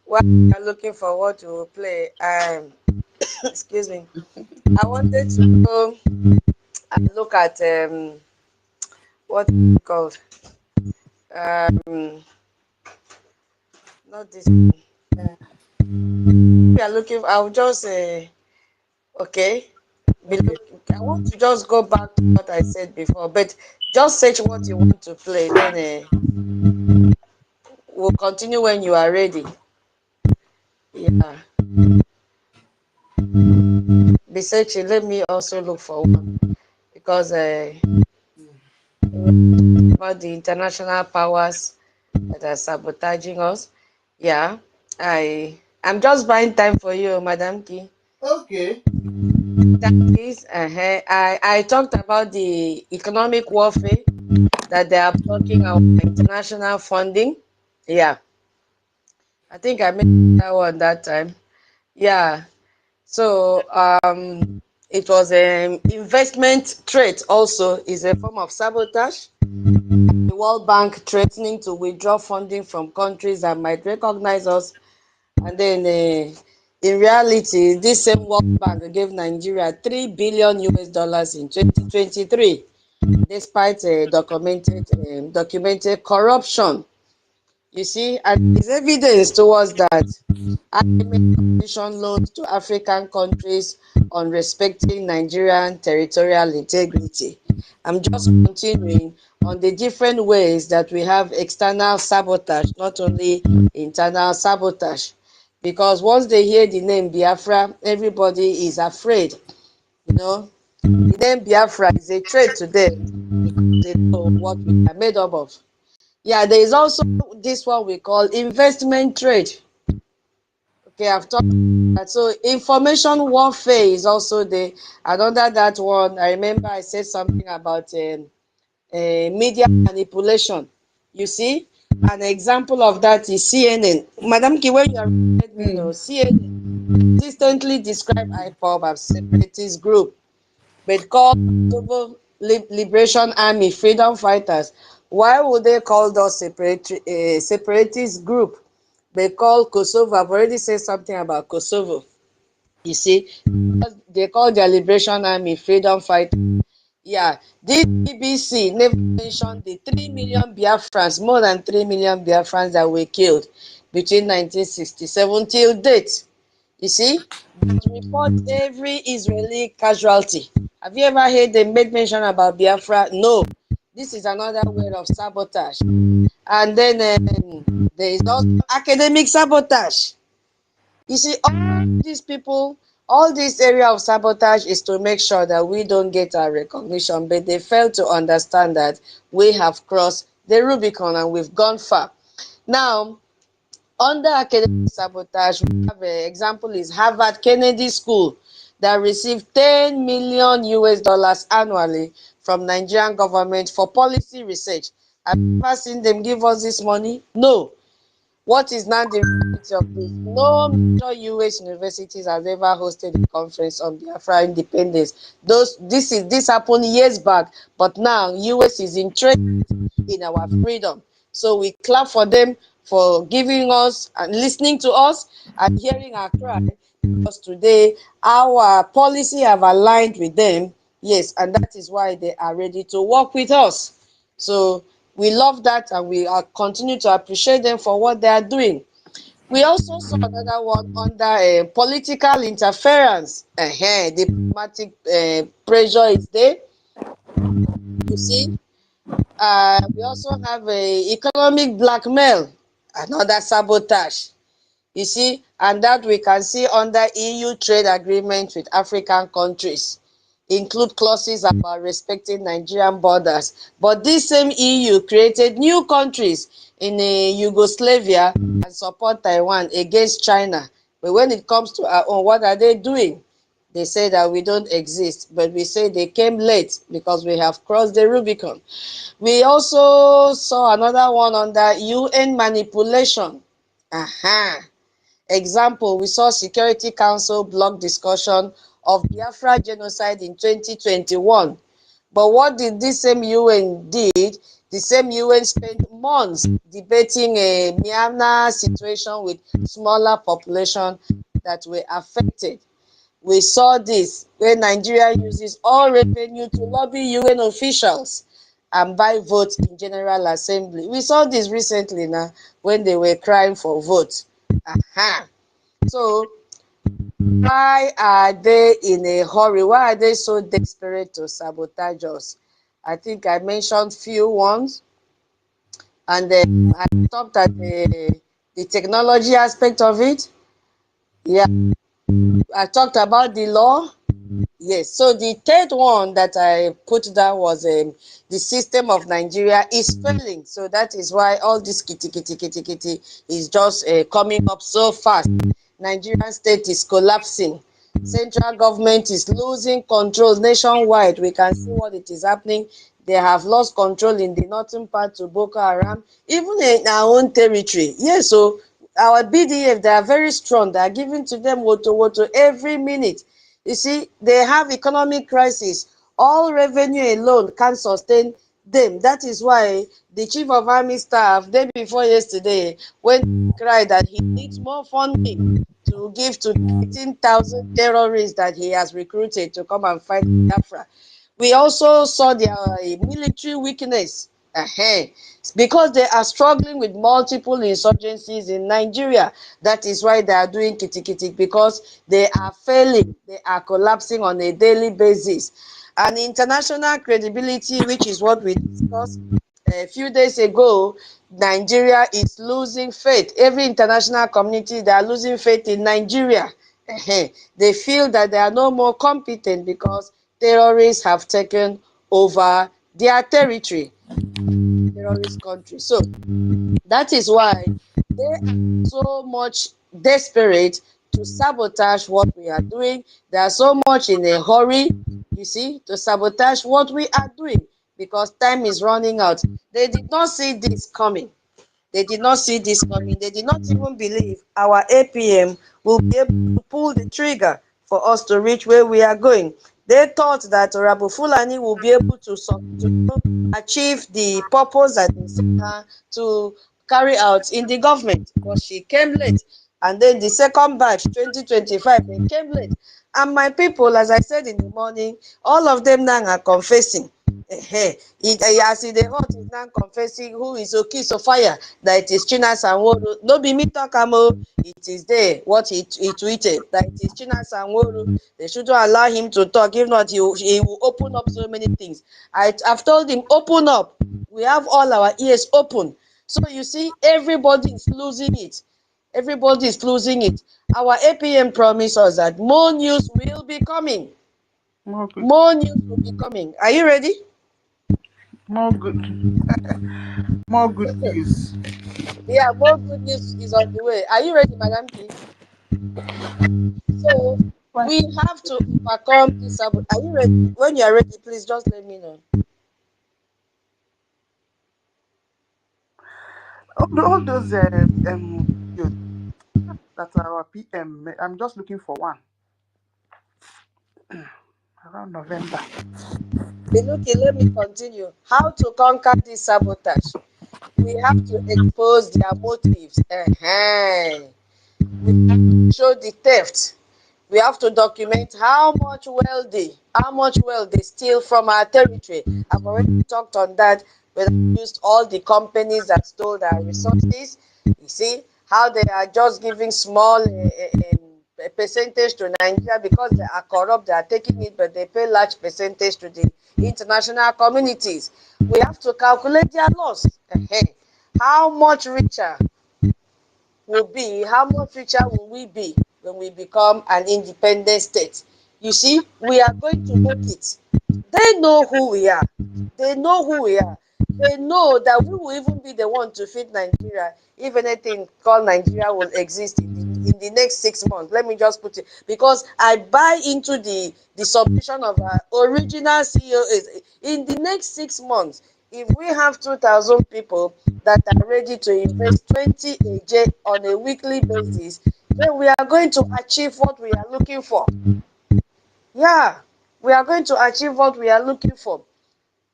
while we are looking for what to play, excuse me, I wanted to go and look at what is it called? Um, not this. We are looking. I'll just say, okay. Okay. I want to just go back to what I said before, but just search what you want to play. Then we'll continue when you are ready. Yeah. Be searching. Let me also look for one because about the international powers that are sabotaging us. Yeah, I'm just buying time for you, Madam Key. Okay. That is, I talked about the economic warfare that they are blocking our international funding. Yeah, I think I made that one that time. Yeah, so it was an investment threat. Also, is a form of sabotage. The World Bank threatening to withdraw funding from countries that might recognize us, and then in reality, this same World Bank gave Nigeria $3 billion in 2023, despite documented corruption. You see, and there's evidence towards that. IMF commission loans to African countries on respecting Nigerian territorial integrity. I'm just continuing on the different ways that we have external sabotage, not only internal sabotage. Because once they hear the name Biafra, everybody is afraid. The name Biafra is a threat to them because they know what we are made up of. Yeah, there is also this one we call investment trade. Okay, I've talked about that. So information warfare is also there. And under that one, I remember I said something about media manipulation. You see, an example of that is CNN. Madam Ki, when you are let me know, CNN consistently describe IPOB as separatist group, but called Global Liberation Army freedom fighters. Why would they call those separatist group? They call Kosovo. I've already said something about Kosovo. You see, they call their Liberation Army freedom fighters. Yeah, this BBC never mentioned the 3 million Biafrans, more than 3 million Biafrans that were killed between 1967 till date. You see, that report every Israeli casualty. Have you ever heard them make mention about Biafra? No. This is another way of sabotage. And then there is also academic sabotage. You see, all these people, all this area of sabotage is to make sure that we don't get our recognition, but they fail to understand that we have crossed the Rubicon and we've gone far. Now, under academic sabotage, we have an example is Harvard Kennedy School that received 10 million US dollars annually from Nigerian government for policy research. Have you ever seen them give us this money? No. What is now the reality of this? No major US universities has ever hosted a conference on Biafra independence. This happened years back, but now US is interested in our freedom. So we clap for them for giving us and listening to us and hearing our cry, because today our policy have aligned with them. Yes, and that is why they are ready to work with us. So we love that, and we are continue to appreciate them for what they are doing. We also saw another one under political interference. Diplomatic pressure is there. You see, we also have economic blackmail, another sabotage. You see, and that we can see under EU trade agreement with African countries, include clauses about respecting Nigerian borders. But this same EU created new countries in Yugoslavia and support Taiwan against China. But when it comes to our own, what are they doing? They say that we don't exist, but we say they came late because we have crossed the Rubicon. We also saw another one under UN manipulation. Example, we saw Security Council block discussion of Biafra genocide in 2021. But what did this same UN did? The same UN spent months debating a Myanmar situation with smaller population that were affected. We saw this where Nigeria uses all revenue to lobby UN officials and buy votes in General Assembly. We saw this recently now when they were crying for votes. So why are they in a hurry? Why are they so desperate to sabotage us? I think I mentioned few ones, and then I stopped at the technology aspect of it. Yeah, I talked about the law. Yes, so the third one that I put down was the system of Nigeria is failing. So that is why all this kitty is just coming up so fast. Nigerian state is collapsing. Central government is losing control nationwide. We can see what it is happening. They have lost control in the northern part to Boko Haram, even in our own territory. Yes, so our BDF, they are very strong. They are giving to them woto every minute. You see, they have economic crisis. All revenue alone can't sustain them. That is why the chief of army staff, day before yesterday, went to cry that he needs more funding to give to 18,000 terrorists that he has recruited to come and fight Biafra. We also saw their military weakness. Because they are struggling with multiple insurgencies in Nigeria. That is why they are doing kitty, because they are failing. They are collapsing on a daily basis. And international credibility, which is what we discussed a few days ago, Nigeria is losing faith. Every international community, they are losing faith in Nigeria. They feel that they are no more competent because terrorists have taken over their territory, terrorist country. So that is why they are so much desperate to sabotage what we are doing. They are so much in a hurry, you see, to sabotage what we are doing because time is running out. They did not see this coming. They did not see this coming. They did not even believe our APM will be able to pull the trigger for us to reach where we are going. They thought that Rabu Fulani will be able to achieve the purpose that they set her to carry out in the government, because she came late. And then the second batch, 2025, they came late. And my people, as I said in the morning, all of them now are confessing. As the hot is now confessing who is Okiso Fire, that it is Chinas and Woru. No be me talk it is there what he tweeted, that it is Chinas and Woru. They shouldn't allow him to talk. If not, he will open up so many things. I've told him, open up. We have all our ears open. So you see, everybody is losing it. Everybody is losing it. Our APM promised us that more news will be coming. More news will be coming. Are you ready? More good news. Yeah, more good news is on the way. Are you ready, Madam P? So we have to overcome this. Are you ready? When you are ready, please just let me know. All those videos that are our PM, I'm just looking for one around November. Binuki, let me continue. How to conquer this sabotage? We have to expose their motives. We have to show the theft. We have to document how much wealth they steal from our territory. I've already talked on that, when I used all the companies that stole their resources. You see how they are just giving small percentage to Nigeria because they are corrupt. They are taking it, but they pay large percentage to the international communities. We have to calculate their loss. How much richer how much richer will we be when we become an independent state? You see, we are going to make it. They know who we are. They know who we are. They know that we will even be the one to feed Nigeria if anything called Nigeria will exist in in the next 6 months. Let me just put it, because I buy into the submission of our original CEOs. In the next 6 months, if we have 2,000 people that are ready to invest 20 AJ on a weekly basis, then we are going to achieve what we are looking for. Yeah, we are going to achieve what we are looking for.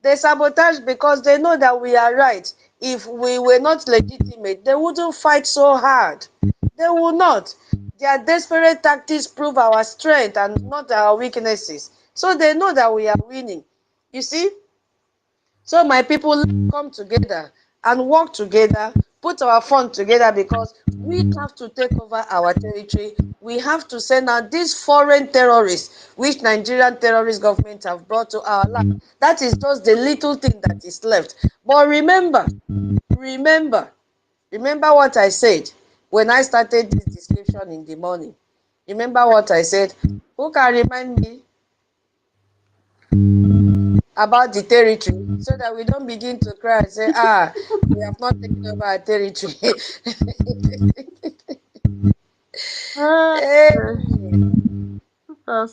They sabotage because they know that we are right. If we were not legitimate, they wouldn't fight so hard. They will not. Their desperate tactics prove our strength and not our weaknesses. So they know that we are winning. You see? So my people, let's come together and work together, put our fund together, because we have to take over our territory. We have to send out these foreign terrorists, which Nigerian terrorist government have brought to our land. That is just the little thing that is left. But remember what I said when I started this description in the morning. Remember what I said? Who can remind me about the territory, so that we don't begin to cry and say, we have not taken over our territory. Hey.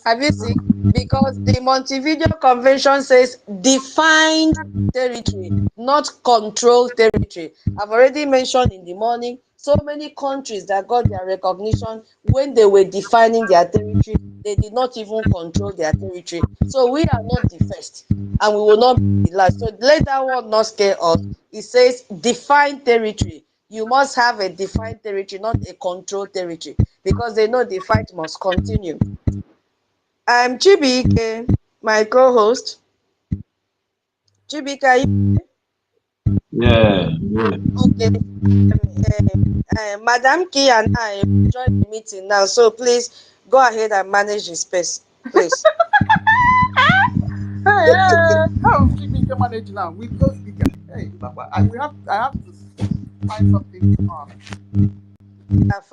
Have you seen? Because the Montevideo Convention says defined territory, not controlled territory. I've already mentioned in the morning so many countries that got their recognition when they were defining their territory. They did not even control their territory. So we are not the first, and we will not be the last. So let that one not scare us. It says defined territory. You must have a defined territory, not a controlled territory, because they know the fight must continue. I'm Chibike, my co-host. Chibike, Yeah. okay. Madam Key and I join the meeting now, so please go ahead and manage the space, please. Hey, how Chibike manage now with those speakers? Hey, Papa, I have to find something on. But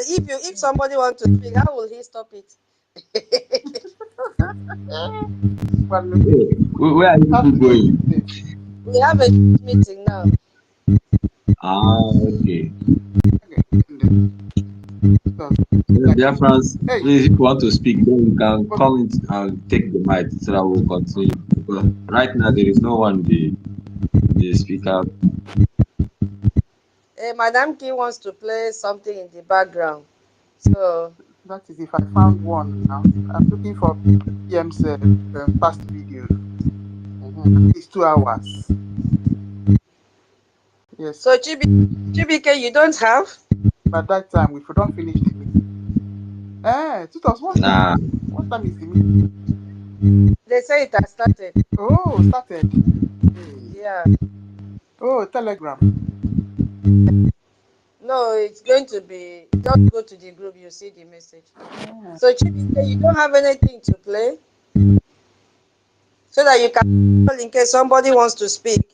if somebody wants to speak, how will he stop it? Where are you people going? We have a meeting now. Okay. BIAFRANS, please, if you want to speak, then you can come and take the mic so that we'll continue. Because right now there is no one the speaker. Madam Key wants to play something in the background. So that is if I found one now. I'm looking for PM's past video. It's 2 hours. Yes. So Chibike, you don't have? By that time, if we don't finish the meeting. 2001 time. What time is the meeting? They say it has started. Oh, started. Yeah. Oh, Telegram. No, it's going to be, just go to the group, you see the message. So Chibike, you don't have anything to play? So that you can, in case somebody wants to speak.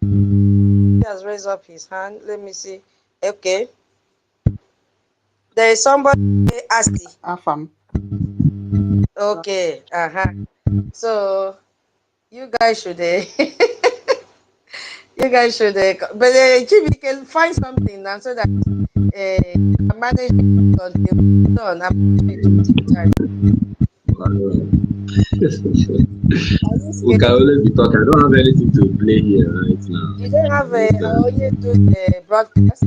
He has raised up his hand. Let me see. Okay. There is somebody asking. Afam. Okay. So you guys should but Chibi can find something now so that manage it on We can only be talking. I don't have anything to play here right now. You don't have only do the broadcast?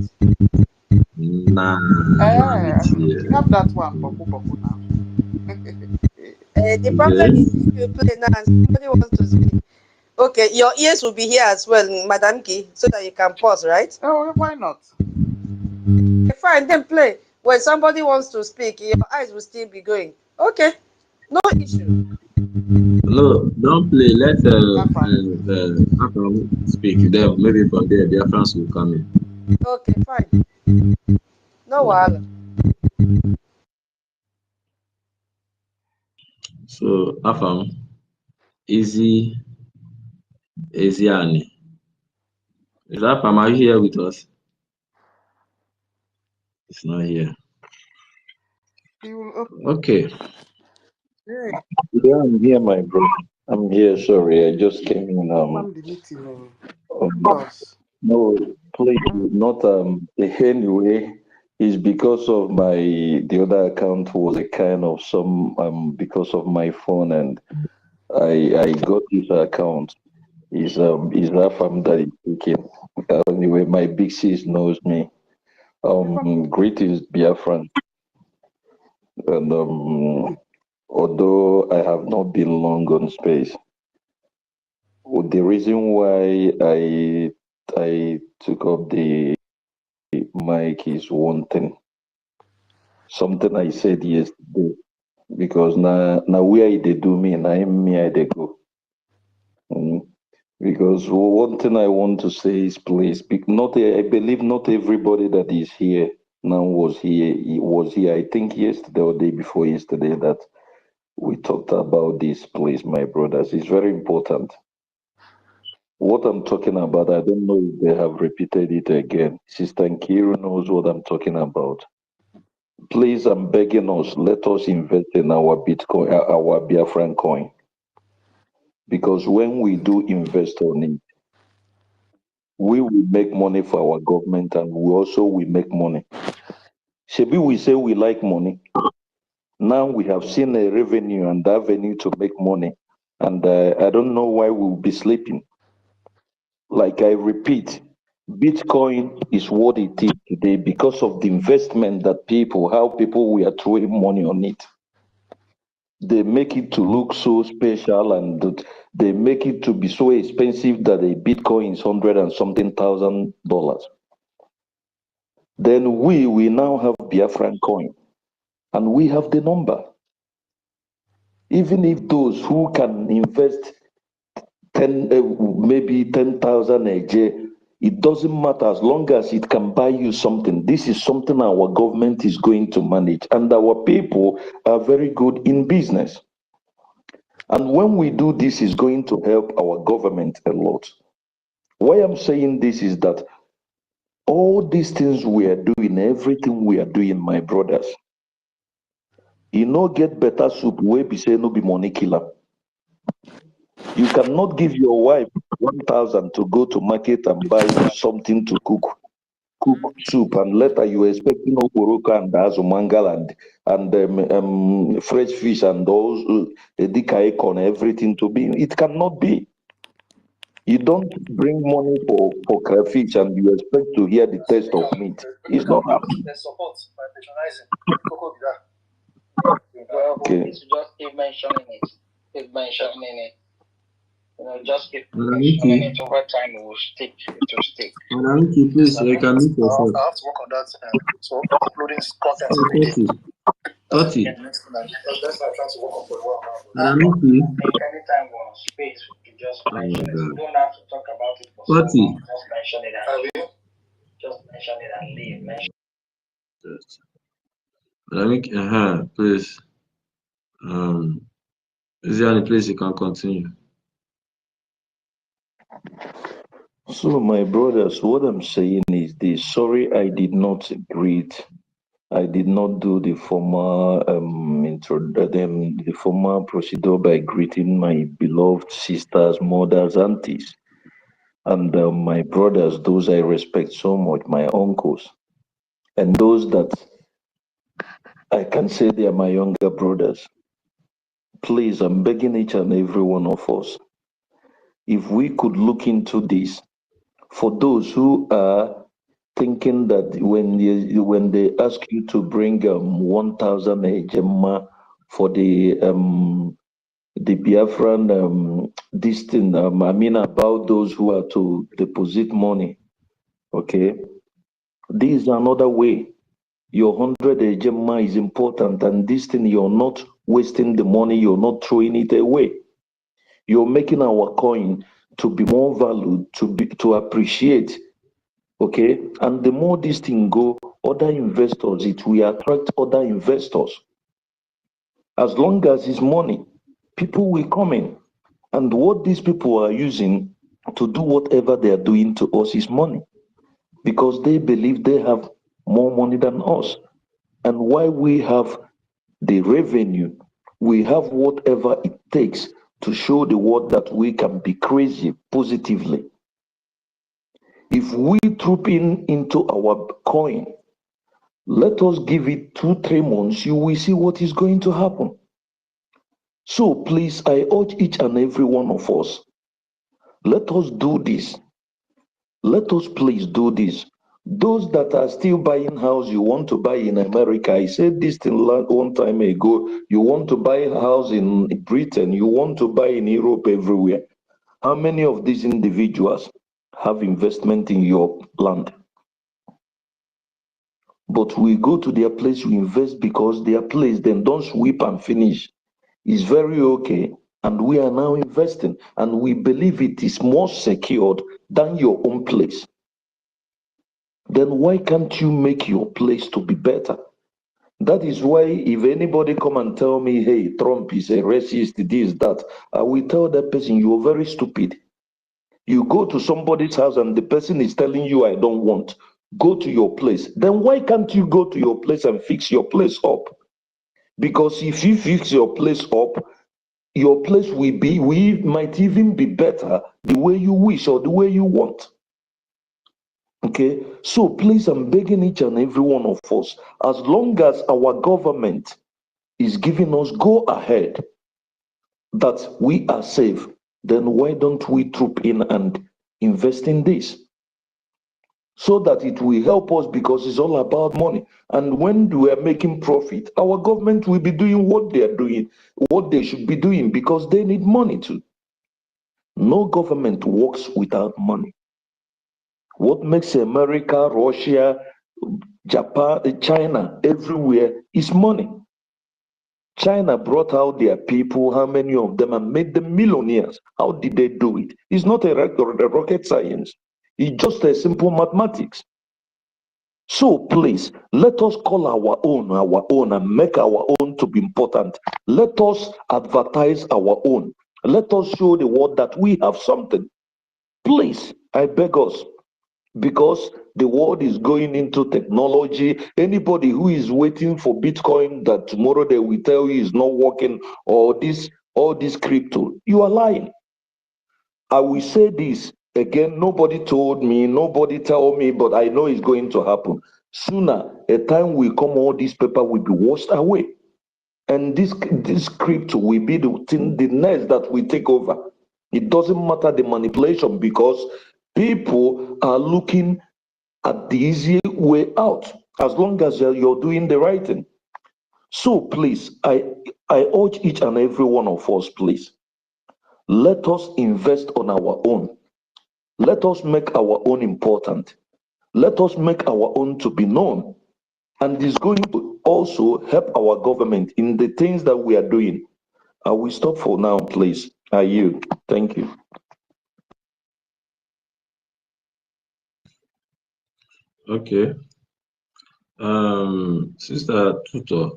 Nah. You have that one, Poku now. The problem is if you play now and somebody wants to speak. Okay, your ears will be here as well, Madam Key, so that you can pause, right? Oh, why not? Fine, then play. When somebody wants to speak, your eyes will still be going. Okay, no issue. No, don't play. Let Afram speak. Then maybe from there, BIAFRANS will come in. Okay, fine. No wahala. So, Afam, Easy Annie. Is Afam, are you here with us? It's not here. Okay. Yeah, I'm here, my bro. I'm here. Sorry, I just came in. No, please, not anyway. It's because of the other account was a kind of because of my phone, and I got this account. Is Rafam that is speaking. Anyway, my big sis knows me. Greetings, Biafran. And although I have not been long on space, the reason why I took up the mic is one thing. Something I said yesterday, because now where they do me, and I they go. Because one thing I want to say is, please, I believe not everybody that is here now was here. I think yesterday or day before yesterday that we talked about this, please, my brothers. It's very important. What I'm talking about, I don't know if they have repeated it again. Sister Nkiru knows what I'm talking about. Please, I'm begging us, let us invest in our Bitcoin, our Biafran coin. Because when we do invest on it, we will make money for our government, and we also will make money. Shebi, we say we like money. Now we have seen a revenue and avenue to make money. And I don't know why we'll be sleeping. Like I repeat, Bitcoin is what it is today because of the investment that how people were throwing money on it. They make it to look so special, and they make it to be so expensive that a Bitcoin is $100 and something thousand. Then we now have Biafran coin, and we have the number. Even if those who can invest maybe 10,000 a year, it doesn't matter as long as it can buy you something. This is something our government is going to manage, and our people are very good in business. And when we do this, it's going to help our government a lot. Why I'm saying this is that all these things we are doing, everything we are doing, my brothers, you no get better soup wey be say no be money killer. You cannot give your wife 1,000 to go to market and buy something to cook soup, and later you expecting okporoko and azumangal and fresh fish and those edikaikon, everything to be. It cannot be. You don't bring money for crayfish and you expect to hear the taste of meat. It's not happening. Okay. Just keep mentioning it. Keep mentioning it. You know, just keep mentioning it. Over time, it will stick. It will stick. Nnamdi, please, you can mute yourself. I have to work on that. So, uploading content every day. 30. That's what I'm trying to work on for a while now. Nnamdi. Anytime we're on space, we can just mention it. You don't have to talk about it for so 30. long. Just mention it and leave. Just mention it and leave. Mention Nnamdi, please. Is there any place you can continue? So, my brothers, what I'm saying is this. Sorry, I did not greet. I did not do the formal the formal procedure by greeting my beloved sisters, mothers, aunties, and my brothers, those I respect so much, my uncles, and those that I can say they are my younger brothers. Please, I'm begging each and every one of us, if we could look into this, for those who are thinking that when they ask you to bring 1,000 Gemma for the Biafran this thing, I mean about those who are to deposit money, okay? This is another way. Your 100 Gemma is important, and this thing, you're not wasting the money, you're not throwing it away. You're making our coin to be more valued, to appreciate. Okay, and the more this thing go, other investors, it will attract other investors. As long as it's money, people will come in. And what these people are using to do whatever they are doing to us is money, because they believe they have more money than us. And while we have the revenue, we have whatever it takes to show the world that we can be crazy positively. If we troop into our coin Let us give it 2-3 months. You will see what is going to happen. So please, I urge each and every one of us, let us do this. Let us please do this. Those that are still buying house you want to buy in America, I said this thing one time ago, you want to buy a house in Britain, you want to buy in Europe, everywhere. How many of these individuals have investment in your land? But we go to their place, we invest because their place, then don't sweep and finish. It's very okay. And we are now investing, and we believe it is more secured than your own place. Then why can't you make your place to be better? That is why if anybody come and tell me, hey, Trump is a racist, this, that, I will tell that person, you're very stupid. You go to somebody's house and the person is telling you, I don't want, go to your place. Then why can't you go to your place and fix your place up? Because if you fix your place up, your place might even be better the way you wish or the way you want. Okay, so please, I'm begging each and every one of us, as long as our government is giving us go ahead that we are safe, then why don't we troop in and invest in this? So that it will help us, because it's all about money. And when we are making profit, our government will be doing what they are doing, what they should be doing, because they need money too. No government works without money. What makes America, Russia, Japan, China, everywhere is money. China brought out their people, how many of them, and made them millionaires. How did they do it? It's not a rocket science. It's just a simple mathematics. So please, let us call our own, and make our own to be important. Let us advertise our own. Let us show the world that we have something. Please, I beg us, because the world is going into technology. Anybody who is waiting for Bitcoin that tomorrow they will tell you is not working, or all this crypto, you are lying. I will say this again, nobody told me, nobody tell me, but I know it's going to happen. Sooner, a time will come, all this paper will be washed away. And this crypto will be the next that will take over. It doesn't matter the manipulation, because people are looking at the easy way out, as long as you're doing the right thing. So please, I urge each and every one of us, please, let us invest on our own. Let us make our own important. Let us make our own to be known. And it's going to also help our government in the things that we are doing. I will stop for now, please. I yield. Thank you. Okay. Sister Tutor,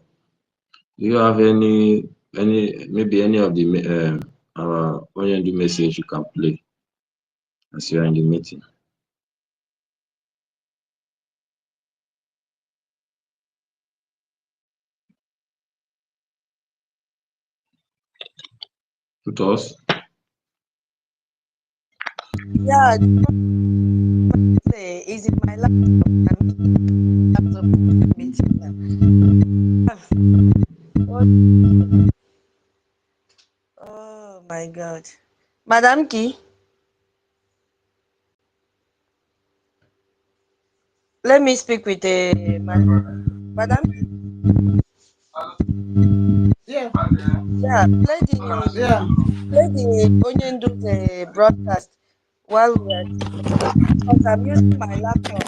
do you have any maybe any of the our Onyendu message you can play as you are in the meeting? Tutors? Yeah, is it my laptop meeting now? Oh my God. Madam Key, let me speak with Madam Key. Yeah. Yeah, play the Onyendu's broadcast while we are, because I'm using my laptop.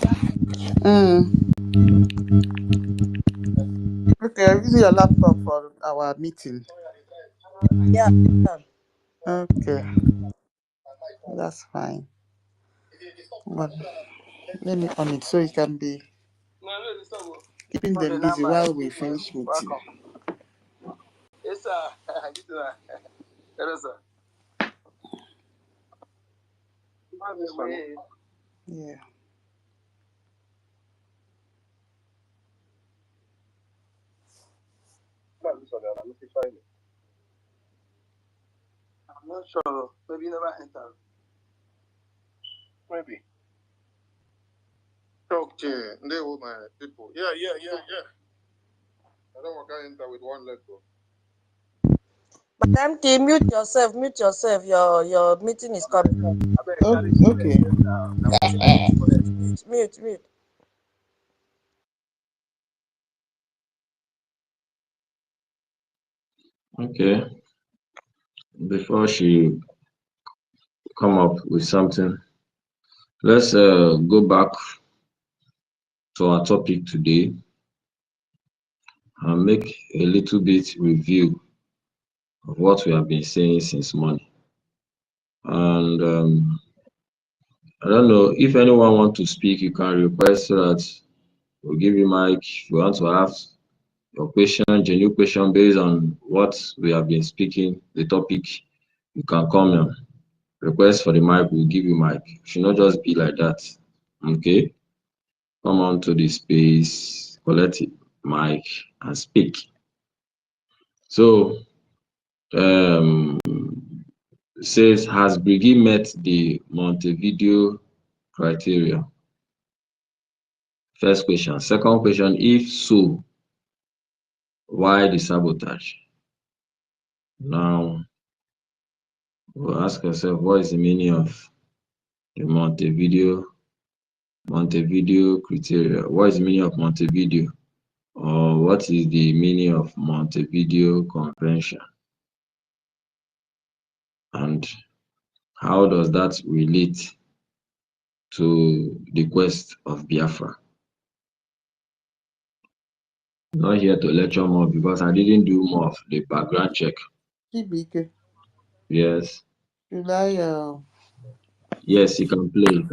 Okay, I'm using your laptop for our meeting. Yeah. Okay, that's fine. But let me on it so you can be keeping them busy while we finish meeting. Yes, sir. Hello, sir. Yeah. I'm not sure. Maybe you never entered. Maybe. So, Okay, they were my people. Yeah. I don't want to enter with one leg, bro. Madam K, mute yourself. Your meeting is coming up. Okay. Mute. Okay. Before she come up with something, let's go back to our topic today and make a little bit review of what we have been saying since morning. And I don't know if anyone want to speak, you can request so that we'll give you mic. If you want to ask your question, genuine question based on what we have been speaking, the topic, you can come and request for the mic, we'll give you mic. It should not just be like that. Okay? Come on to the space, collect it, mic, and speak. So, says, has Brgie met the Montevideo criteria? First question. Second question, if so, why the sabotage? Now, we'll ask ourselves, what is the meaning of the Montevideo criteria? What is the meaning of Montevideo? Or what is the meaning of Montevideo Convention? And how does that relate to the quest of Biafra? I'm not here to lecture more because I didn't do more of the background check. TBK. Yes. Should I Yes, you can play.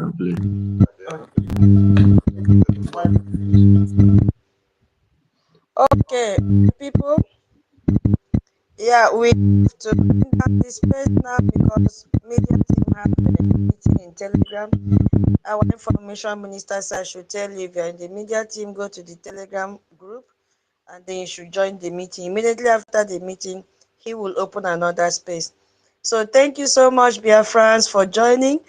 Okay, people. Yeah, we have to bring down this space now because media team have a meeting in Telegram. Our information minister said I should tell you if you're in the media team, go to the Telegram group and then you should join the meeting. Immediately after the meeting, he will open another space. So thank you so much, BIAFRANS, for joining.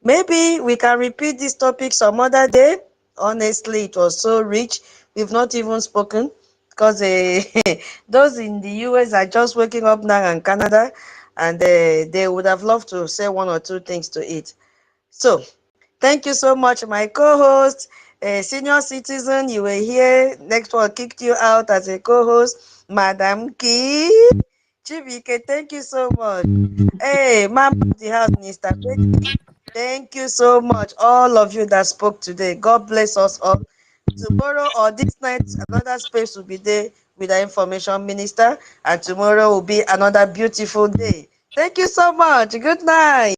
Maybe we can repeat this topic some other day. Honestly, it was so rich. We've not even spoken because those in the US are just waking up now in Canada, and they would have loved to say one or two things to it. So thank you so much, my co-host, senior citizen. You were here. Next one kicked you out as a co-host, Madam Key. Chibike, thank you so much. Hey, Mama of the house, Mr. Betty, thank you so much. All of you that spoke today. God bless us all. Tomorrow or this night, another space will be there with the information minister, and tomorrow will be another beautiful day. Thank you so much. Good night.